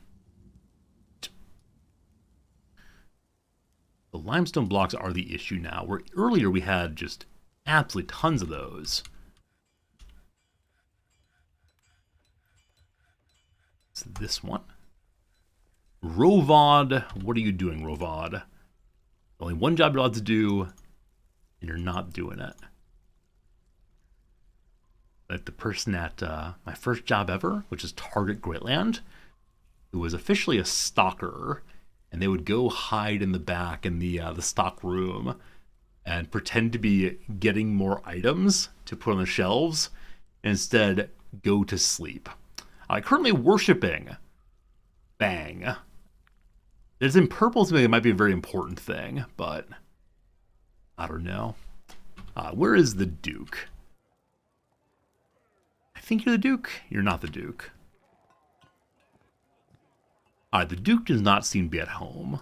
The limestone blocks are the issue now, where earlier we had just absolutely tons of those. It's this one. Rovod, what are you doing, Rovod? Only one job you're allowed to do, and you're not doing it. Like the person at my first job ever, which is Target Greatland, who was officially a stalker, and they would go hide in the back in the stock room and pretend to be getting more items to put on the shelves, and instead go to sleep. Currently worshiping. Bang. It's in purple to me. It might be a very important thing, but I don't know. Where is the Duke? I think you're the Duke. You're not the Duke. Alright, the Duke does not seem to be at home.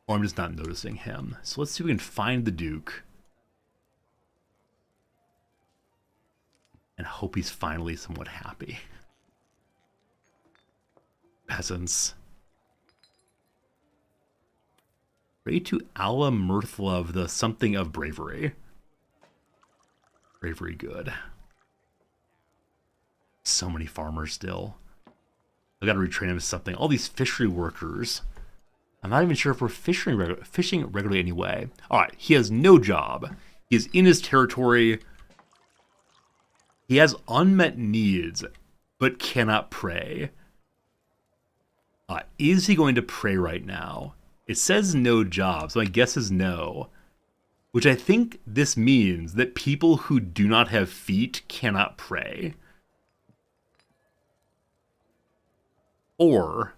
Or I'm just not noticing him. So let's see if we can find the Duke. And hope he's finally somewhat happy. Peasants. Pray to Allah Mirthlove, the something of bravery. Bravery good. So many farmers still. I gotta retrain him to something. All these fishery workers. I'm not even sure if we're fishing regularly anyway. Alright, he has no job. He is in his territory. He has unmet needs, but cannot pray. Is he going to pray right now? It says no job, so my guess is no. Which I think this means that people who do not have feet cannot pray. Or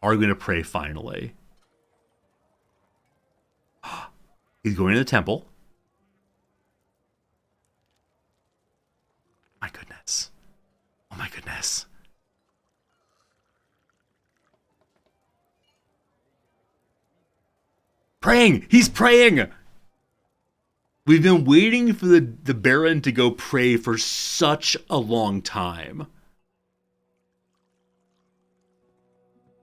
are we going to pray finally? He's going to the temple. My goodness. Oh my goodness. Praying! He's praying! We've been waiting for the Baron to go pray for such a long time.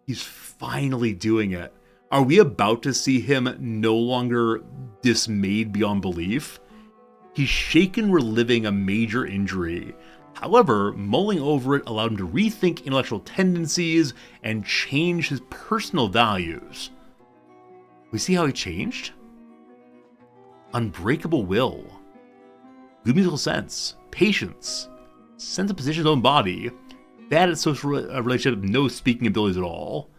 He's finally doing it. Are we about to see him no longer dismayed beyond belief? He's shaken reliving a major injury. However, mulling over it allowed him to rethink intellectual tendencies and change his personal values. We see how he changed? Unbreakable will, good musical sense, patience, sense of position of his own body, bad at social relationship, no speaking abilities at all.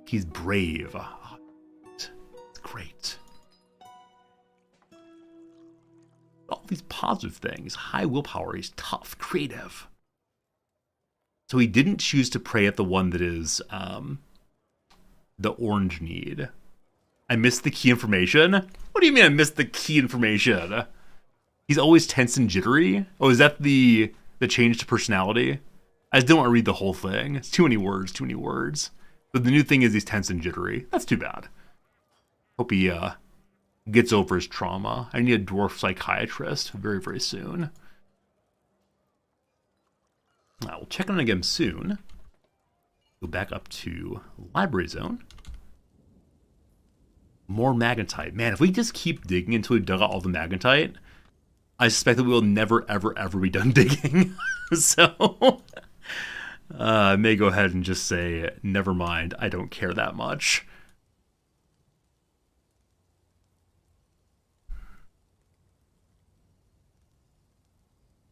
He's brave. It's great. All these positive things. High willpower. He's tough, creative. So he didn't choose to pray at the one that is the orange need. I missed the key information? What do you mean I missed the key information? He's always tense and jittery? Oh, is that the change to personality? I just don't want to read the whole thing. It's too many words. But the new thing is he's tense and jittery. That's too bad. Hope he gets over his trauma. I need a dwarf psychiatrist very, very soon. We'll check on again soon. Go back up to Library Zone. More magnetite. Man, if we just keep digging until we dug out all the magnetite, I suspect that we will never, ever, ever be done digging. So, I may go ahead and just say, never mind, I don't care that much.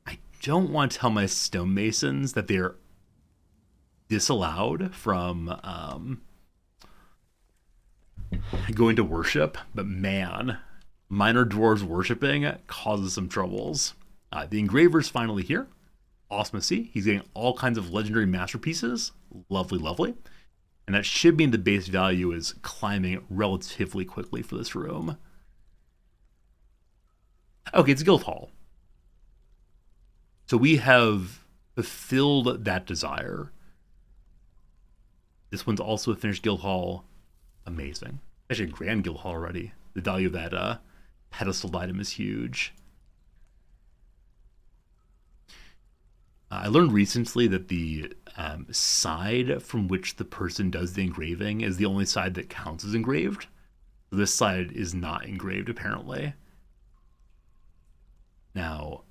I don't want to tell my stonemasons that they're disallowed from going to worship, but man, minor dwarves worshiping causes some troubles. The engraver's finally here. Awesome to see. He's getting all kinds of legendary masterpieces. Lovely, lovely. And that should mean the base value is climbing relatively quickly for this room. Okay, it's a guild hall. So we have fulfilled that desire. This one's also a finished guild hall. Amazing. Actually, a grand guild hall already. The value of that pedestal item is huge. I learned recently that the side from which the person does the engraving is the only side that counts as engraved. So this side is not engraved, apparently. Now,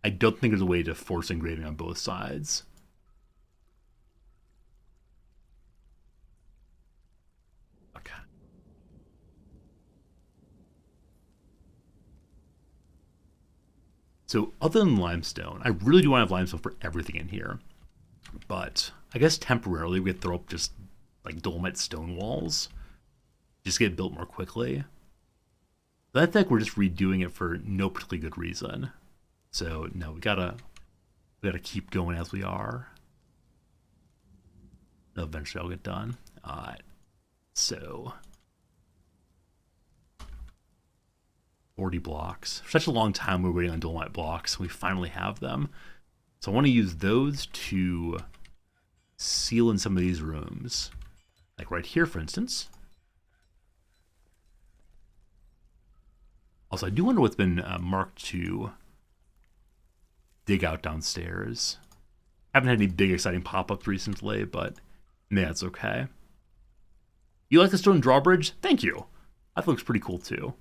I don't think there's a way to force engraving on both sides. Okay. So other than limestone, I really do want to have limestone for everything in here. But I guess temporarily we could throw up just like dolomite stone walls. Just get built more quickly. But I think we're just redoing it for no particularly good reason. So no, we gotta keep going as we are. Eventually I'll get done. Alright. So 40 blocks. For such a long time we were waiting on dolomite blocks. We finally have them. So I want to use those to seal in some of these rooms. Like right here, for instance. Also, I do wonder what's been marked to dig out downstairs. Haven't had any big exciting pop-ups recently, but yeah, it's okay. You like the stone drawbridge? Thank you. That looks pretty cool too.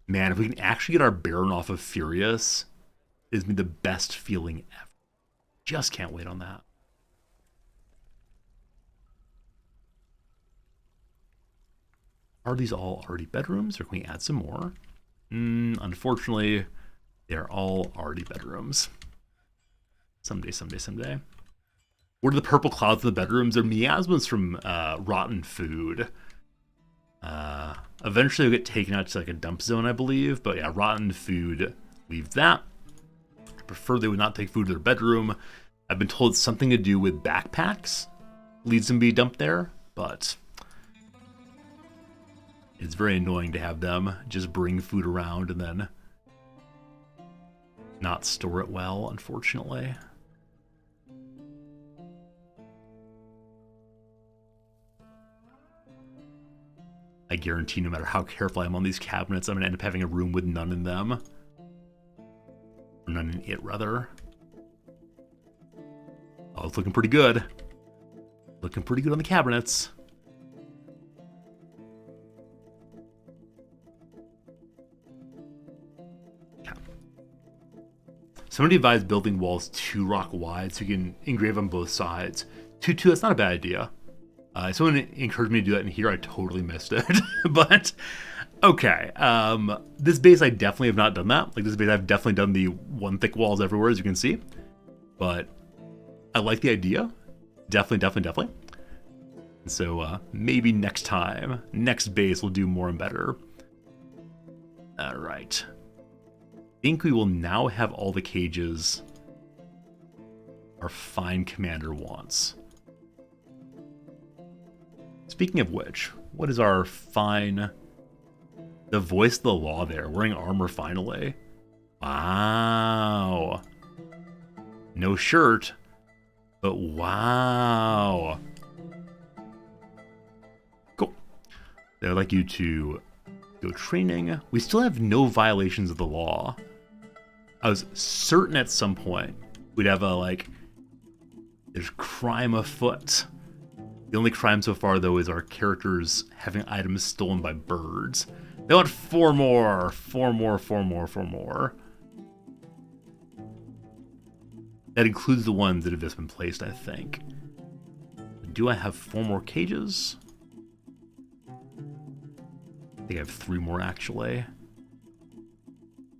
Man, if we can actually get our Baron off of Furious, it's been the best feeling ever. Just can't wait on that. Are these all already bedrooms, or can we add some more? Unfortunately, they're all already bedrooms. Someday. What are the purple clouds in the bedrooms? They're miasmas from rotten food. Eventually it'll get taken out to like a dump zone, I believe. But yeah, rotten food, leave that. I prefer they would not take food to their bedroom. I've been told it's something to do with backpacks leads them to be dumped there, but it's very annoying to have them just bring food around and then not store it well, unfortunately. I guarantee no matter how careful I am on these cabinets, I'm going to end up having a room with none in them. Or none in it, rather. Oh, it's looking pretty good. Looking pretty good on the cabinets. Yeah. Somebody advised building walls 2 rock wide so you can engrave on both sides. 2-2, that's not a bad idea. Someone encouraged me to do that in here. I totally missed it. But, okay. This base, I definitely have not done that. Like, this base, I've definitely done the 1 thick walls everywhere, as you can see. But I like the idea. Definitely. And so, maybe next time, next base, we'll do more and better. All right. I think we will now have all the cages our fine commander wants. Speaking of which, what is our fine... The voice of the law there, wearing armor finally. Wow. No shirt, but wow. Cool. I'd like you to go training. We still have no violations of the law. I was certain at some point we'd have a, like, there's crime afoot. The only crime so far, though, is our characters having items stolen by birds. They want 4 more. 4 more. That includes the ones that have just been placed, I think. Do I have 4 more cages? I think I have 3 more, actually.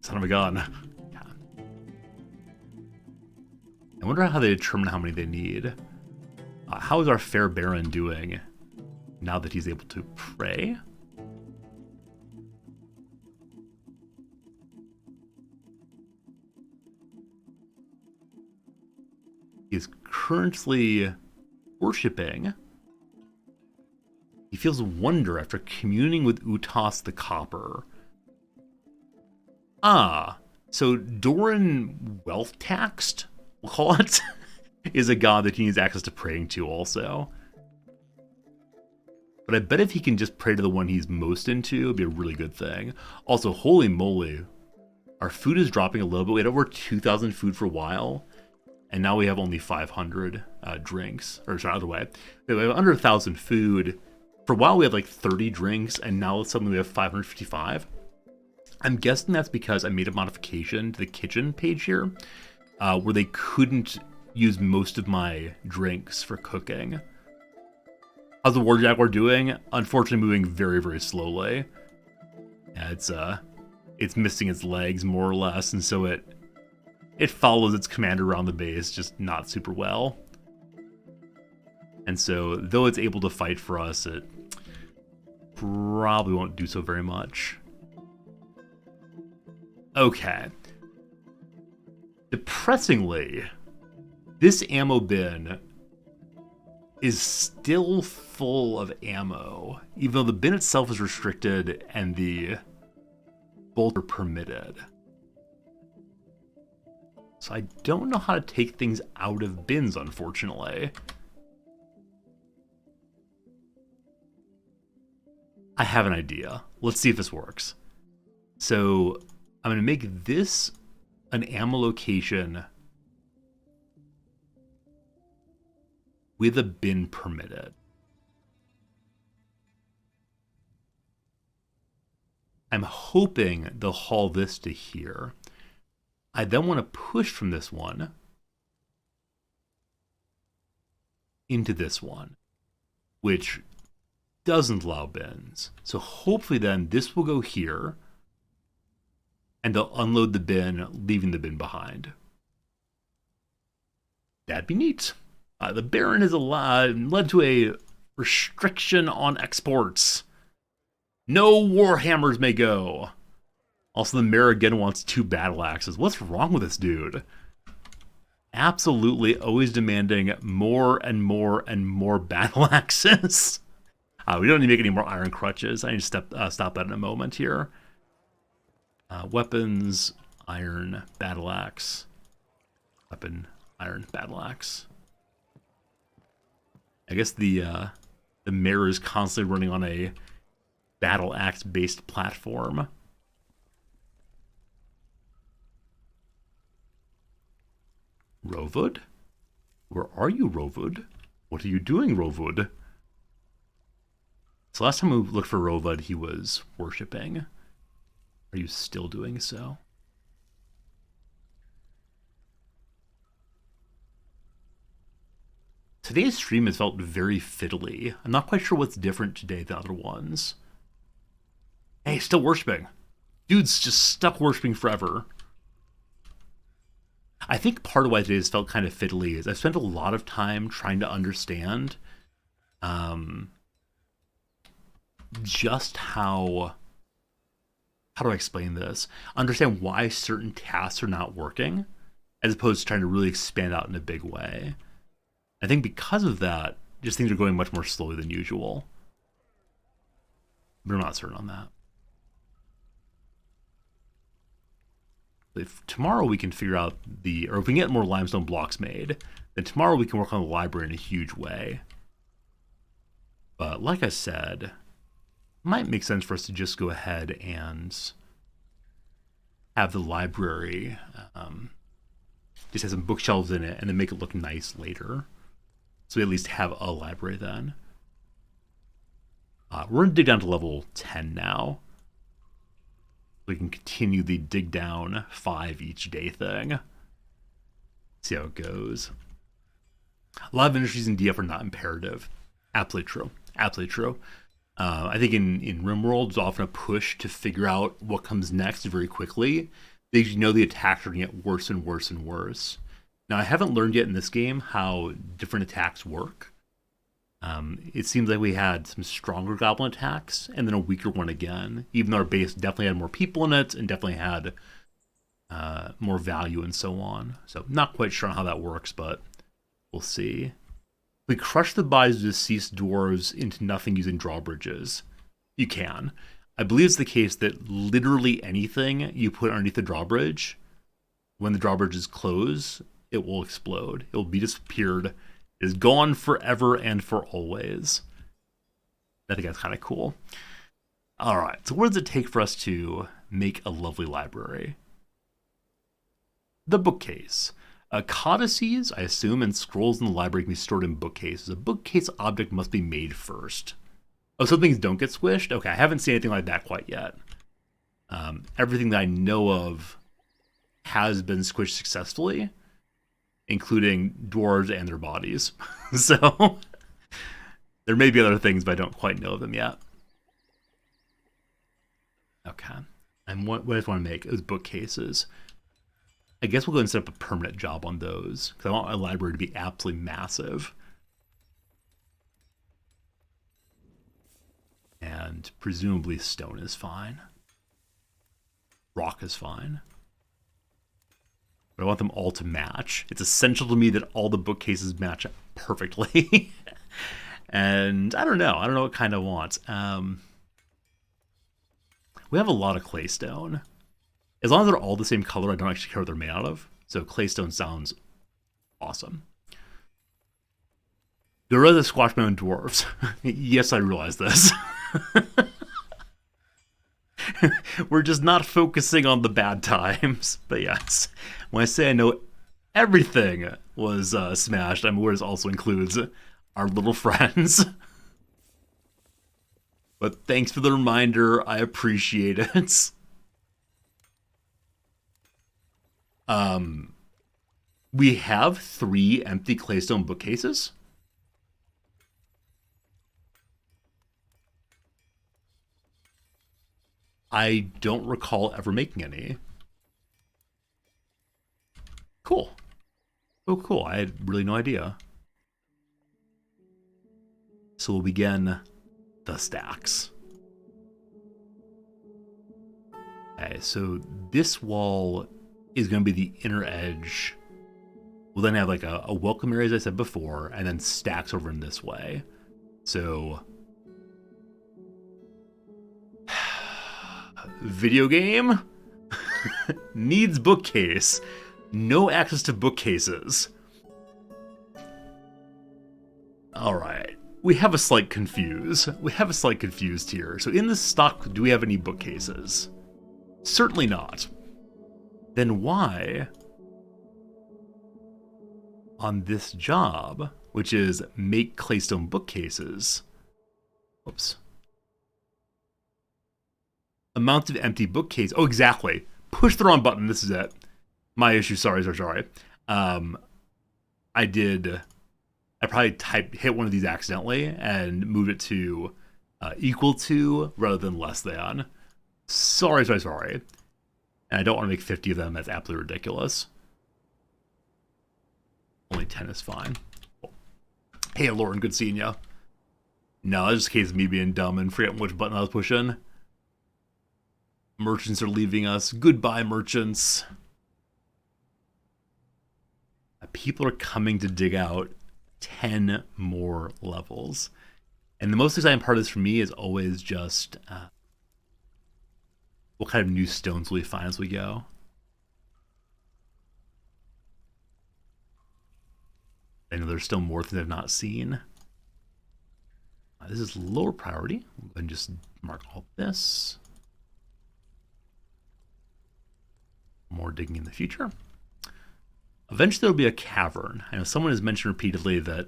Son of a gun. Yeah. I wonder how they determine how many they need. How is our fair Baron doing now that he's able to pray? He is currently worshipping. He feels wonder after communing with Utas the Copper. So Doran Wealth Taxed, we'll call it, is a god that he needs access to praying to also. But I bet if he can just pray to the one he's most into, it'd be a really good thing. Also, holy moly, our food is dropping a little bit. We had over 2,000 food for a while, and now we have only 500 drinks. Or sorry, other way. We have under 1,000 food. For a while, we had like 30 drinks, and now suddenly we have 555. I'm guessing that's because I made a modification to the kitchen page here, where they couldn't use most of my drinks for cooking. How's the War Jaguar doing? Unfortunately, moving very, very slowly. Yeah, it's missing its legs more or less, and so it follows its commander around the base, just not super well. And so, though it's able to fight for us, it probably won't do so very much. Okay. Depressingly, this ammo bin is still full of ammo, even though the bin itself is restricted and the bolts are permitted. So I don't know how to take things out of bins, unfortunately. I have an idea. Let's see if this works. So I'm going to make this an ammo location with a bin permitted. I'm hoping they'll haul this to here. I then want to push from this one into this one, which doesn't allow bins. So hopefully then this will go here, and they'll unload the bin, leaving the bin behind. That'd be neat. The Baron has led to a restriction on exports. No Warhammers may go. Also, the mayor again wants 2 battle axes. What's wrong with this dude? Absolutely always demanding more and more and more battle axes. We don't need to make any more iron crutches. I need to stop that in a moment here. Weapons, iron, battle axe. Weapon, iron, battle axe. I guess the mayor is constantly running on a battle axe based platform. Rovud? Where are you, Rovud? What are you doing, Rovud? So last time we looked for Rovud, he was worshipping. Are you still doing so? Today's stream has felt very fiddly. I'm not quite sure what's different today than other ones. Hey, still worshipping. Dude's just stuck worshipping forever. I think part of why today's felt kind of fiddly is I've spent a lot of time trying to understand just how do I explain this? Understand why certain tasks are not working, as opposed to trying to really expand out in a big way. I think because of that, just things are going much more slowly than usual. But I'm not certain on that. If tomorrow we can figure out or if we can get more limestone blocks made, then tomorrow we can work on the library in a huge way. But like I said, it might make sense for us to just go ahead and have the library just have some bookshelves in it and then make it look nice later. So we at least have a library then. We're going to dig down to level 10 now. We can continue the dig down 5 each day thing. See how it goes. A lot of industries in DF are not imperative. Absolutely true. Absolutely true. I think in RimWorld, there's often a push to figure out what comes next very quickly, because you know the attacks are going to get worse and worse and worse. Now, I haven't learned yet in this game how different attacks work. It seems like we had some stronger goblin attacks and then a weaker one again, even though our base definitely had more people in it and definitely had more value and so on. So not quite sure on how that works, but we'll see. We crush the bodies of deceased dwarves into nothing using drawbridges. You can. I believe it's the case that literally anything you put underneath the drawbridge, when the drawbridge is closed, it will explode. It will be disappeared. It is gone forever and for always. I think that's kind of cool. All right, so what does it take for us to make a lovely library? The bookcase. Codices, I assume, and scrolls in the library can be stored in bookcases. A bookcase object must be made first. Oh, so things don't get squished? Okay, I haven't seen anything like that quite yet. Everything that I know of has been squished successfully, including dwarves and their bodies. So there may be other things, but I don't quite know them yet. Okay, and what I just want to make is bookcases. I guess we'll go and set up a permanent job on those, because I want my library to be absolutely massive. And presumably stone is fine. Rock is fine. But I want them all to match. It's essential to me that all the bookcases match perfectly. And I don't know. I don't know what kind I want. We have a lot of claystone. As long as they're all the same color, I don't actually care what they're made out of. So claystone sounds awesome. There are the squashman dwarves. Yes, I realize this. We're just not focusing on the bad times. But yes, when I say I know everything was smashed, I'm aware this also includes our little friends. But thanks for the reminder. I appreciate it. We have 3 empty claystone bookcases. I don't recall ever making any. Cool. Oh, cool. I had really no idea. So we'll begin the stacks. Okay, so this wall is going to be the inner edge. We'll then have like a welcome area, as I said before, and then stacks over in this way. So video game needs bookcase. No access to bookcases. All right. We have a slight confused here. So in the stock, do we have any bookcases? Certainly not. Then why, on this job, which is make claystone bookcases, whoops, amount of empty bookcase, oh, exactly. Push the wrong button, this is it. My issue, sorry. I probably hit one of these accidentally and moved it to equal to rather than less than. Sorry. And I don't want to make 50 of them. That's absolutely ridiculous. Only 10 is fine. Hey, Lauren, good seeing you. No, that's just a case of me being dumb and forgetting which button I was pushing. Merchants are leaving us. Goodbye, merchants. People are coming to dig out 10 more levels. And the most exciting part of this for me is always just what kind of new stones will we find as we go. I know there's still more things I've not seen. This is lower priority. We'll go ahead and just mark all this. More digging in the future. Eventually there'll be a cavern. I know someone has mentioned repeatedly that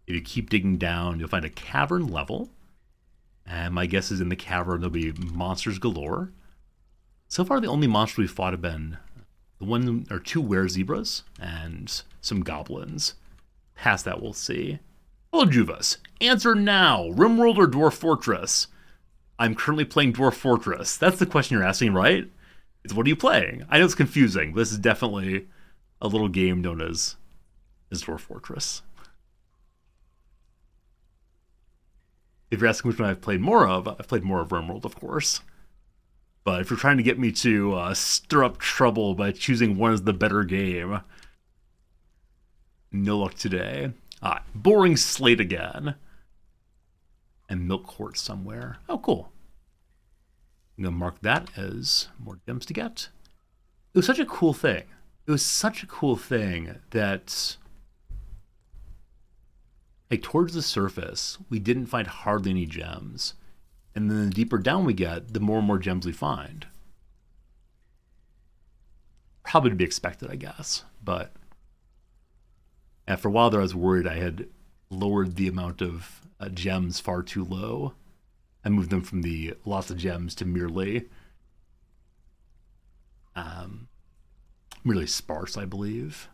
if you keep digging down, you'll find a cavern level. And my guess is in the cavern there'll be monsters galore. So far the only monsters we've fought have been the 1 or 2 were-zebras and some goblins. Past that we'll see. Hello, Juvas. Answer now. Rimworld or Dwarf Fortress? I'm currently playing Dwarf Fortress. That's the question you're asking, right? It's what are you playing? I know it's confusing, but this is definitely a little game known as Dwarf Fortress. If you're asking which one I've played more of Rimworld, of course. But if you're trying to get me to stir up trouble by choosing one as the better game, no luck today. Boring slate again. And milk quart somewhere. Oh, cool. I'm going to mark that as more gems to get. It was such a cool thing. That, like, towards the surface, we didn't find hardly any gems. And then the deeper down we get, the more and more gems we find. Probably to be expected, I guess. But after a while there, I was worried I had lowered the amount of gems far too low. I moved them from the lots of gems to merely sparse, I believe.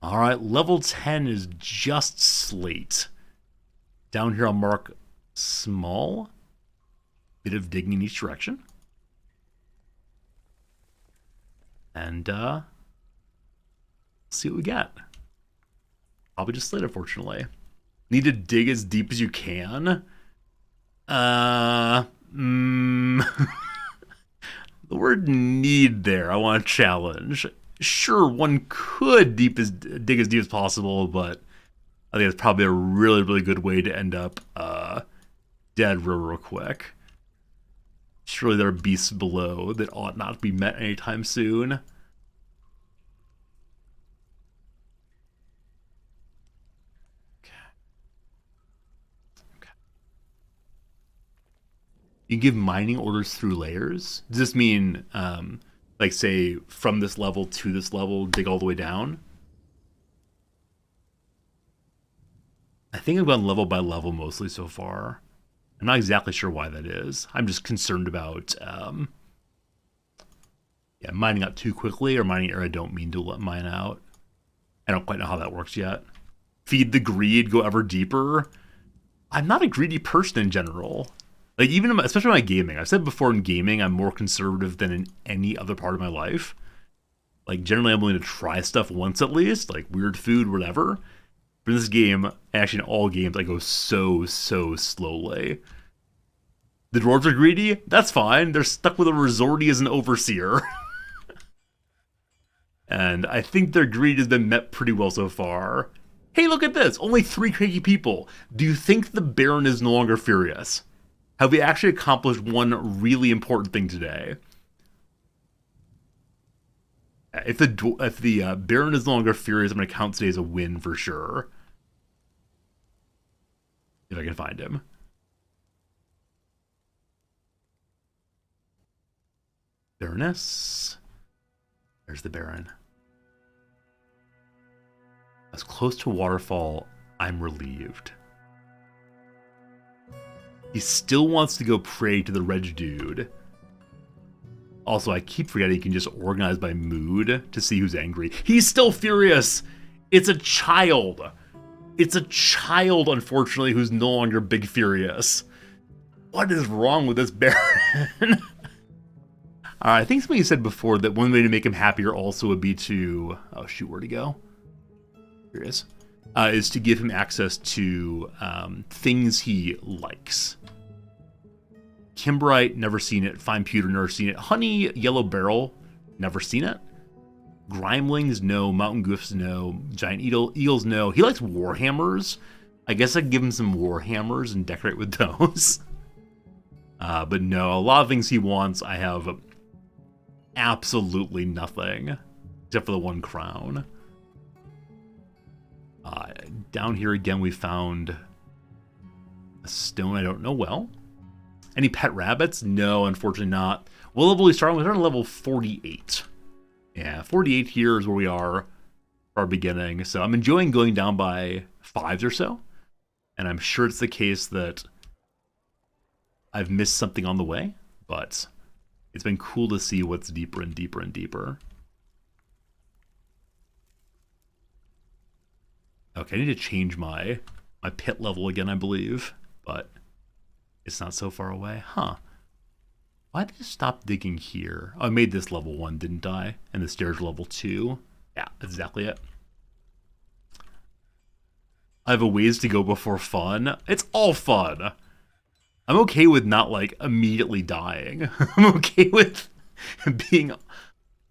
All right, level 10 is just slate. Down here I'll mark small bit of digging in each direction. And see what we get. Probably just slate, unfortunately. Need to dig as deep as you can. The word need there, I want to challenge. Sure, one could dig as deep as possible, but I think it's probably a really, really good way to end up dead real quick. Surely there are beasts below that ought not to be met anytime soon. You give mining orders through layers. Does this mean, like, say, from this level to this level, dig all the way down? I think I've gone level by level mostly so far. I'm not exactly sure why that is. I'm just concerned about, yeah, mining out too quickly or mining area I don't mean to let mine out. I don't quite know how that works yet. Feed the greed, go ever deeper. I'm not a greedy person in general. Like, even, especially in my gaming. I've said before, in gaming, I'm more conservative than in any other part of my life. Like, generally, I'm willing to try stuff once at least, like weird food, whatever. But in this game, actually in all games, I go so slowly. The dwarves are greedy? That's fine. They're stuck with a resorty as an overseer. And I think their greed has been met pretty well so far. Hey, look at this! Only 3 cranky people. Do you think the Baron is no longer furious? Have we actually accomplished one really important thing today? If the Baron is no longer furious, I'm going to count today as a win for sure. If I can find him. Baroness. There's the Baron. As close to waterfall, I'm relieved. He still wants to go pray to the Reg dude. Also, I keep forgetting you can just organize by mood to see who's angry. He's still furious! It's a child! It's a child, unfortunately, who's no longer big furious. What is wrong with this Baron? I think somebody said before that one way to make him happier also would be to... Oh shoot, where'd he go? Here he is to give him access to things he likes. Kimberite, never seen it. Fine pewter, never seen it. Honey, yellow barrel, never seen it. Grimelings, no. Mountain goofs, no. Giant eagles, no. He likes warhammers. I guess I'd give him some warhammers and decorate with those. But no, a lot of things he wants, I have absolutely nothing. Except for the 1 crown. Down here again, we found a stone I don't know well. Any pet rabbits? No, unfortunately not. What level are we starting? We're starting at level 48. Yeah, 48 here is where we are for our beginning. So I'm enjoying going down by 5s or so. And I'm sure it's the case that I've missed something on the way. But it's been cool to see what's deeper and deeper and deeper. Okay, I need to change my pit level again, I believe. But it's not so far away. Huh. Why did I stop digging here? Oh, I made this level 1, didn't I? And the stairs level 2. Yeah, that's exactly it. I have a ways to go before fun. It's all fun. I'm okay with not, like, immediately dying. I'm okay with being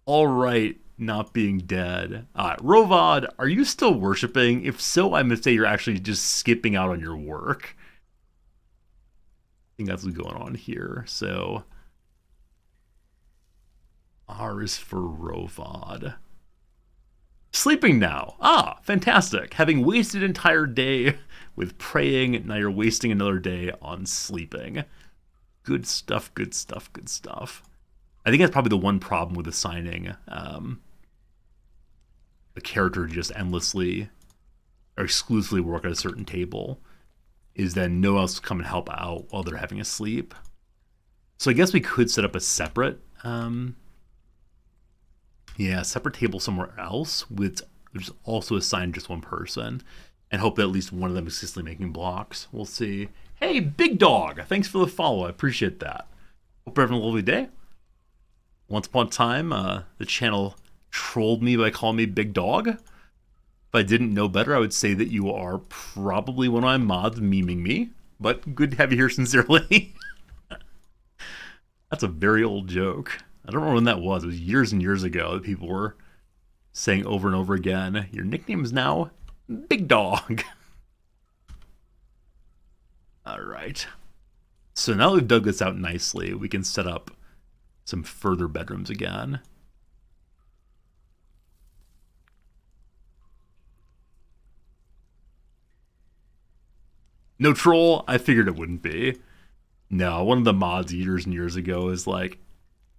alright not being dead. Rovad, are you still worshipping? If so, I'm going to say you're actually just skipping out on your work. I think that's what's going on here. So, R is for Rovad. Sleeping now. Ah, fantastic. Having wasted an entire day with praying, now you're wasting another day on sleeping. Good stuff, good stuff, good stuff. I think that's probably the one problem with assigning a character to just endlessly or exclusively work at a certain table, is then no one else come and help out while they're having a sleep. So I guess we could set up a separate, separate table somewhere else, which is also assigned just one person, and hope that at least one of them is consistently making blocks. We'll see. Hey, Big Dog! Thanks for the follow. I appreciate that. Hope you're having a lovely day. Once upon a time, the channel trolled me by calling me Big Dog. If I didn't know better, I would say that you are probably one of my mods memeing me, but good to have you here sincerely. That's a very old joke. I don't remember when that was. It was years and years ago that people were saying over and over again, your nickname is now Big Dog. All right. So now that we've dug this out nicely, we can set up some further bedrooms again. No troll? I figured it wouldn't be. No, one of the mods years and years ago is like,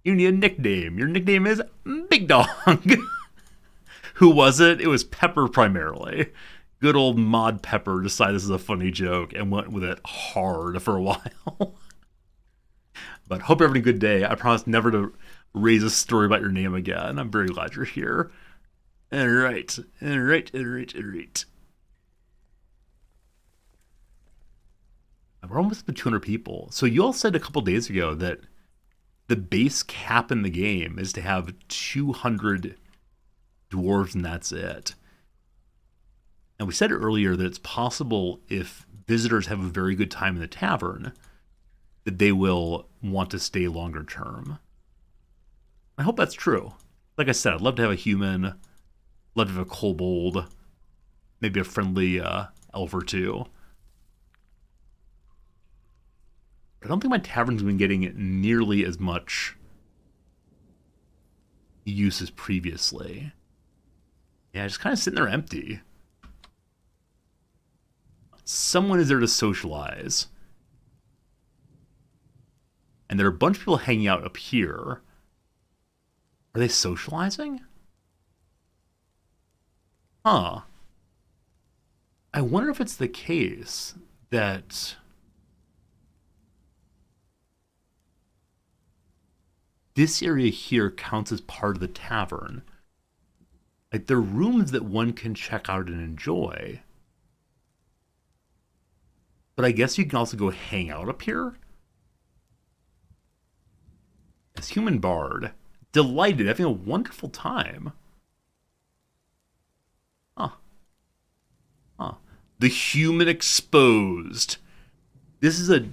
you need a nickname. Your nickname is Big Dog. Who was it? It was Pepper primarily. Good old Mod Pepper decided this is a funny joke and went with it hard for a while. But hope you're having a good day. I promise never to raise a story about your name again. I'm very glad you're here. All right. All right. All right. All right. We're almost up to 200 people. So you all said a couple days ago that the base cap in the game is to have 200 dwarves and that's it. And we said earlier that it's possible if visitors have a very good time in the tavern that they will want to stay longer term. I hope that's true. Like I said, I'd love to have a human, love to have a kobold, maybe a friendly elf or two. I don't think my tavern's been getting nearly as much use as previously. Yeah, just kind of sitting there empty. Someone is there to socialize. And there are a bunch of people hanging out up here. Are they socializing? Huh. I wonder if it's the case that this area here counts as part of the tavern. Like, there are rooms that one can check out and enjoy. But I guess you can also go hang out up here? As Human Bard, delighted, having a wonderful time. Huh. Huh. The Human Exposed. This is a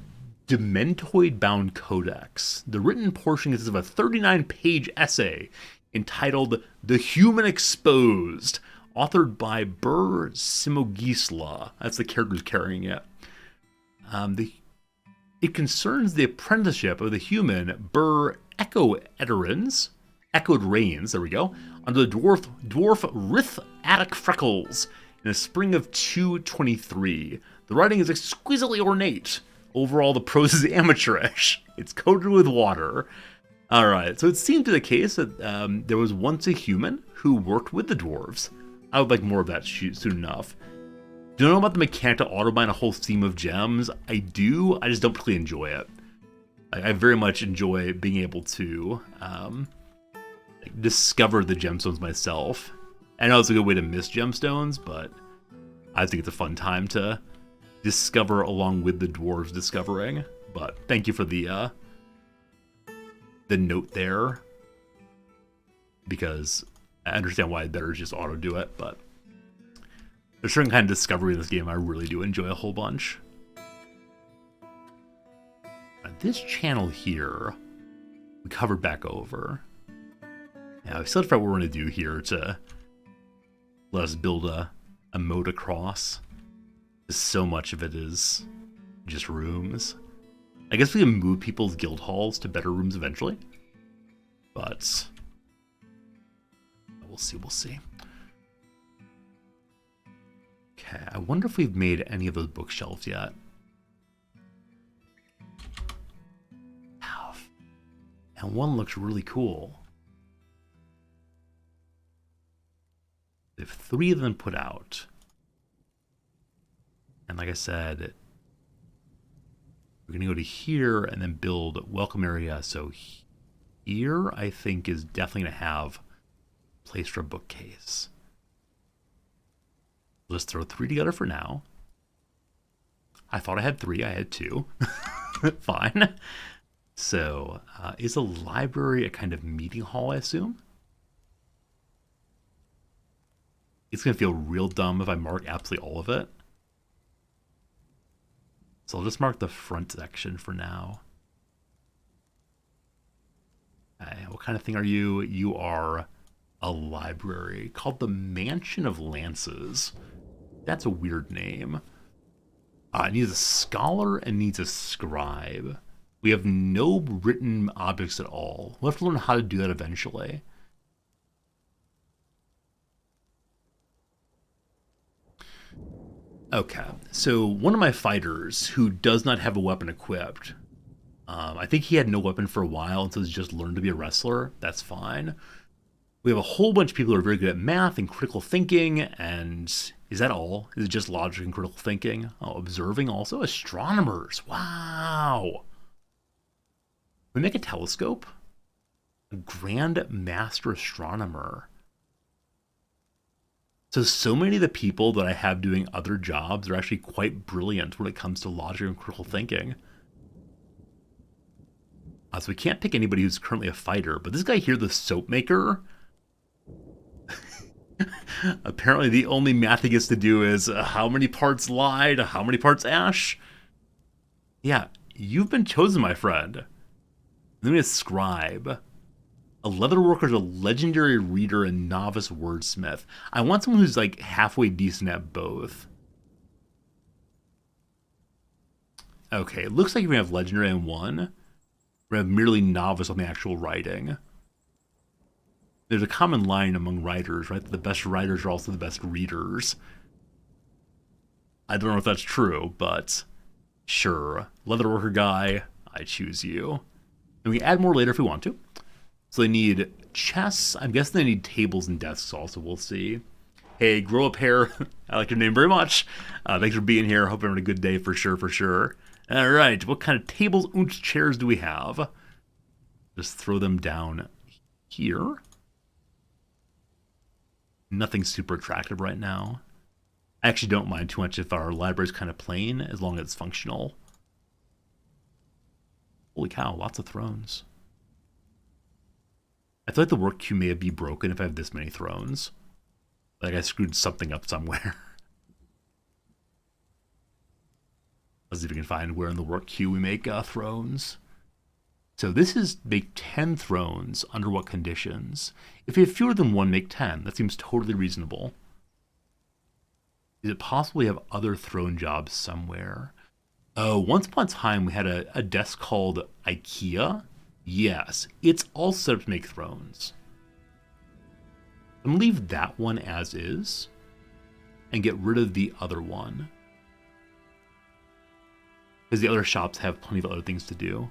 Dementoid-bound codex. The written portion consists of a 39-page essay entitled The Human Exposed, authored by Bur Simogisla. That's the character who's carrying it. It concerns the apprenticeship of the human Bur Echoed Rains, there we go, under the dwarf Rith Attic Freckles in the spring of 223. The writing is exquisitely ornate. Overall, the prose is amateurish. It's coated with water. All right, so it seemed to be the case that there was once a human who worked with the dwarves. I would like more of that soon enough. Do you know about the mechanic to auto-mine a whole theme of gems? I do, I just don't particularly enjoy it. I very much enjoy being able to discover the gemstones myself. I know it's a good way to miss gemstones, but I think it's a fun time to discover along with the dwarves discovering. But thank you for the note there, because I understand why it's better to just auto do it, but there's a certain kind of discovery in this game I really do enjoy a whole bunch. Now, this channel here, we covered back over. Now, we still have to figure out what we're going to do here to let us build a moat across. So much of it is just rooms. I guess we can move people's guild halls to better rooms eventually. But we'll see, we'll see. Okay, I wonder if we've made any of those bookshelves yet. And one looks really cool. They have 3 of them put out. And like I said, we're going to go to here and then build welcome area. So here, I think, is definitely going to have a place for a bookcase. Let's throw 3 together for now. I thought I had 3. I had 2. Fine. So, is a library a kind of meeting hall, I assume? It's going to feel real dumb if I mark absolutely all of it. So I'll just mark the front section for now. Okay, what kind of thing are you? You are a library called the Mansion of Lances. That's a weird name. It needs a scholar and needs a scribe. We have no written objects at all. We'll have to learn how to do that eventually. Okay, so one of my fighters who does not have a weapon equipped I think he had no weapon for a while, and so he's just learned to be a wrestler. That's fine. We have a whole bunch of people who are very good at math and critical thinking, and is that all? Is it just logic and critical thinking? Oh, observing also? Astronomers. Wow. We make a telescope? A Grand Master Astronomer. So many of the people that I have doing other jobs are actually quite brilliant when it comes to logic and critical thinking. So we can't pick anybody who's currently a fighter, but this guy here, the soap maker, apparently the only math he gets to do is how many parts lye to how many parts ash. Yeah, you've been chosen, my friend. Then we have scribe. A leatherworker is a legendary reader and novice wordsmith. I want someone who's like halfway decent at both. Okay, it looks like we have legendary in one. We have merely novice on the actual writing. There's a common line among writers, right? The best writers are also the best readers. I don't know if that's true, but sure. Leatherworker guy, I choose you. And we can add more later if we want to. So they need chess. I'm guessing they need tables and desks also. We'll see. Hey, grow up hair. I like your name very much. Thanks for being here. Hope you're having a good day for sure, for sure. All right, what kind of tables and chairs do we have? Just throw them down here. Nothing super attractive right now. I actually don't mind too much if our library's kind of plain, as long as it's functional. Holy cow, lots of thrones. I feel like the work queue may be broken if I have this many thrones. Like I screwed something up somewhere. Let's see if we can find where in the work queue we make thrones. So this is make 10 thrones. Under what conditions? If you have fewer than one, make 10. That seems totally reasonable. Is it possible we have other throne jobs somewhere? Oh, once upon a time we had a desk called IKEA. Yes, it's all set up to make thrones. I'm gonna leave that one as is and get rid of the other one, because the other shops have plenty of other things to do.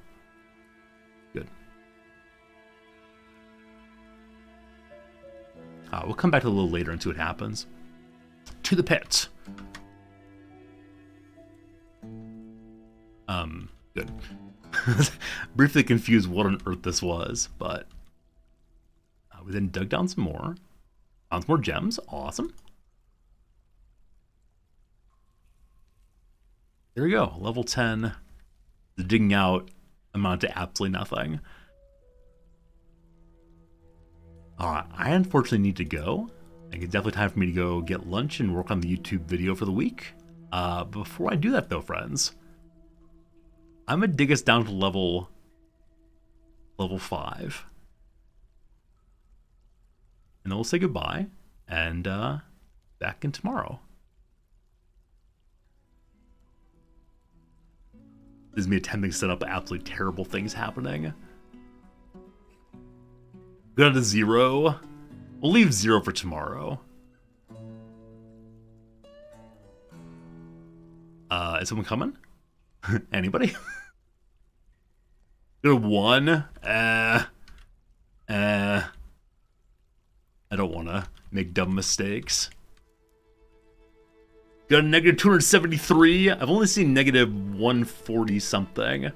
Good. We'll come back to it a little later and see what happens. To the pit. Good. Briefly confused what on earth this was, but we then dug down some more. Found some more gems. Awesome. There we go. Level 10. The digging out amount to absolutely nothing. Alright, I unfortunately need to go. I think it's definitely time for me to go get lunch and work on the YouTube video for the week. Before I do that though, friends, I'm gonna dig us down to level 5. And then we'll say goodbye and back in tomorrow. This is me attempting to set up absolutely terrible things happening. Go down to 0. We'll leave 0 for tomorrow. Is someone coming? Anybody? Go to 1. I don't want to make dumb mistakes. Got a negative 273. I've only seen negative 140 something.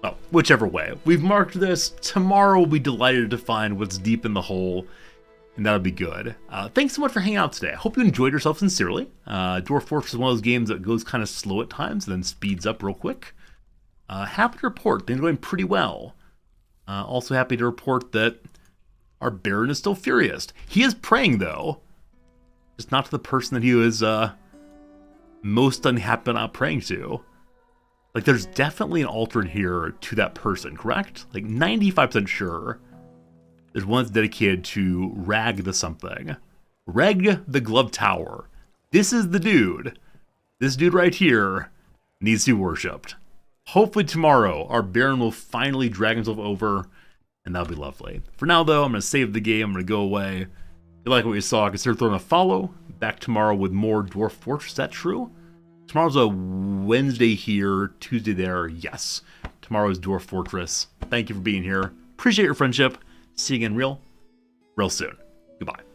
Well, whichever way. We've marked this. Tomorrow we'll be delighted to find what's deep in the hole, and that'll be good. Thanks so much for hanging out today. I hope you enjoyed yourself sincerely. Dwarf Fortress is one of those games that goes kind of slow at times and then speeds up real quick. Happy to report things are going pretty well. Also happy to report that our Baron is still furious. He is praying, though. Just not to the person that he was most unhappy not praying to. Like, there's definitely an altar here to that person, correct? Like, 95% sure. There's one that's dedicated to Rag the something. Reg the Glove Tower. This is the dude. This dude right here needs to be worshipped. Hopefully tomorrow, our Baron will finally drag himself over, and that'll be lovely. For now, though, I'm going to save the game. I'm going to go away. If you like what you saw, consider throwing a follow. Back tomorrow with more Dwarf Fortress. Is that true? Tomorrow's a Wednesday here, Tuesday there. Yes. tomorrow's Dwarf Fortress. Thank you for being here. Appreciate your friendship. See you again real soon. Goodbye.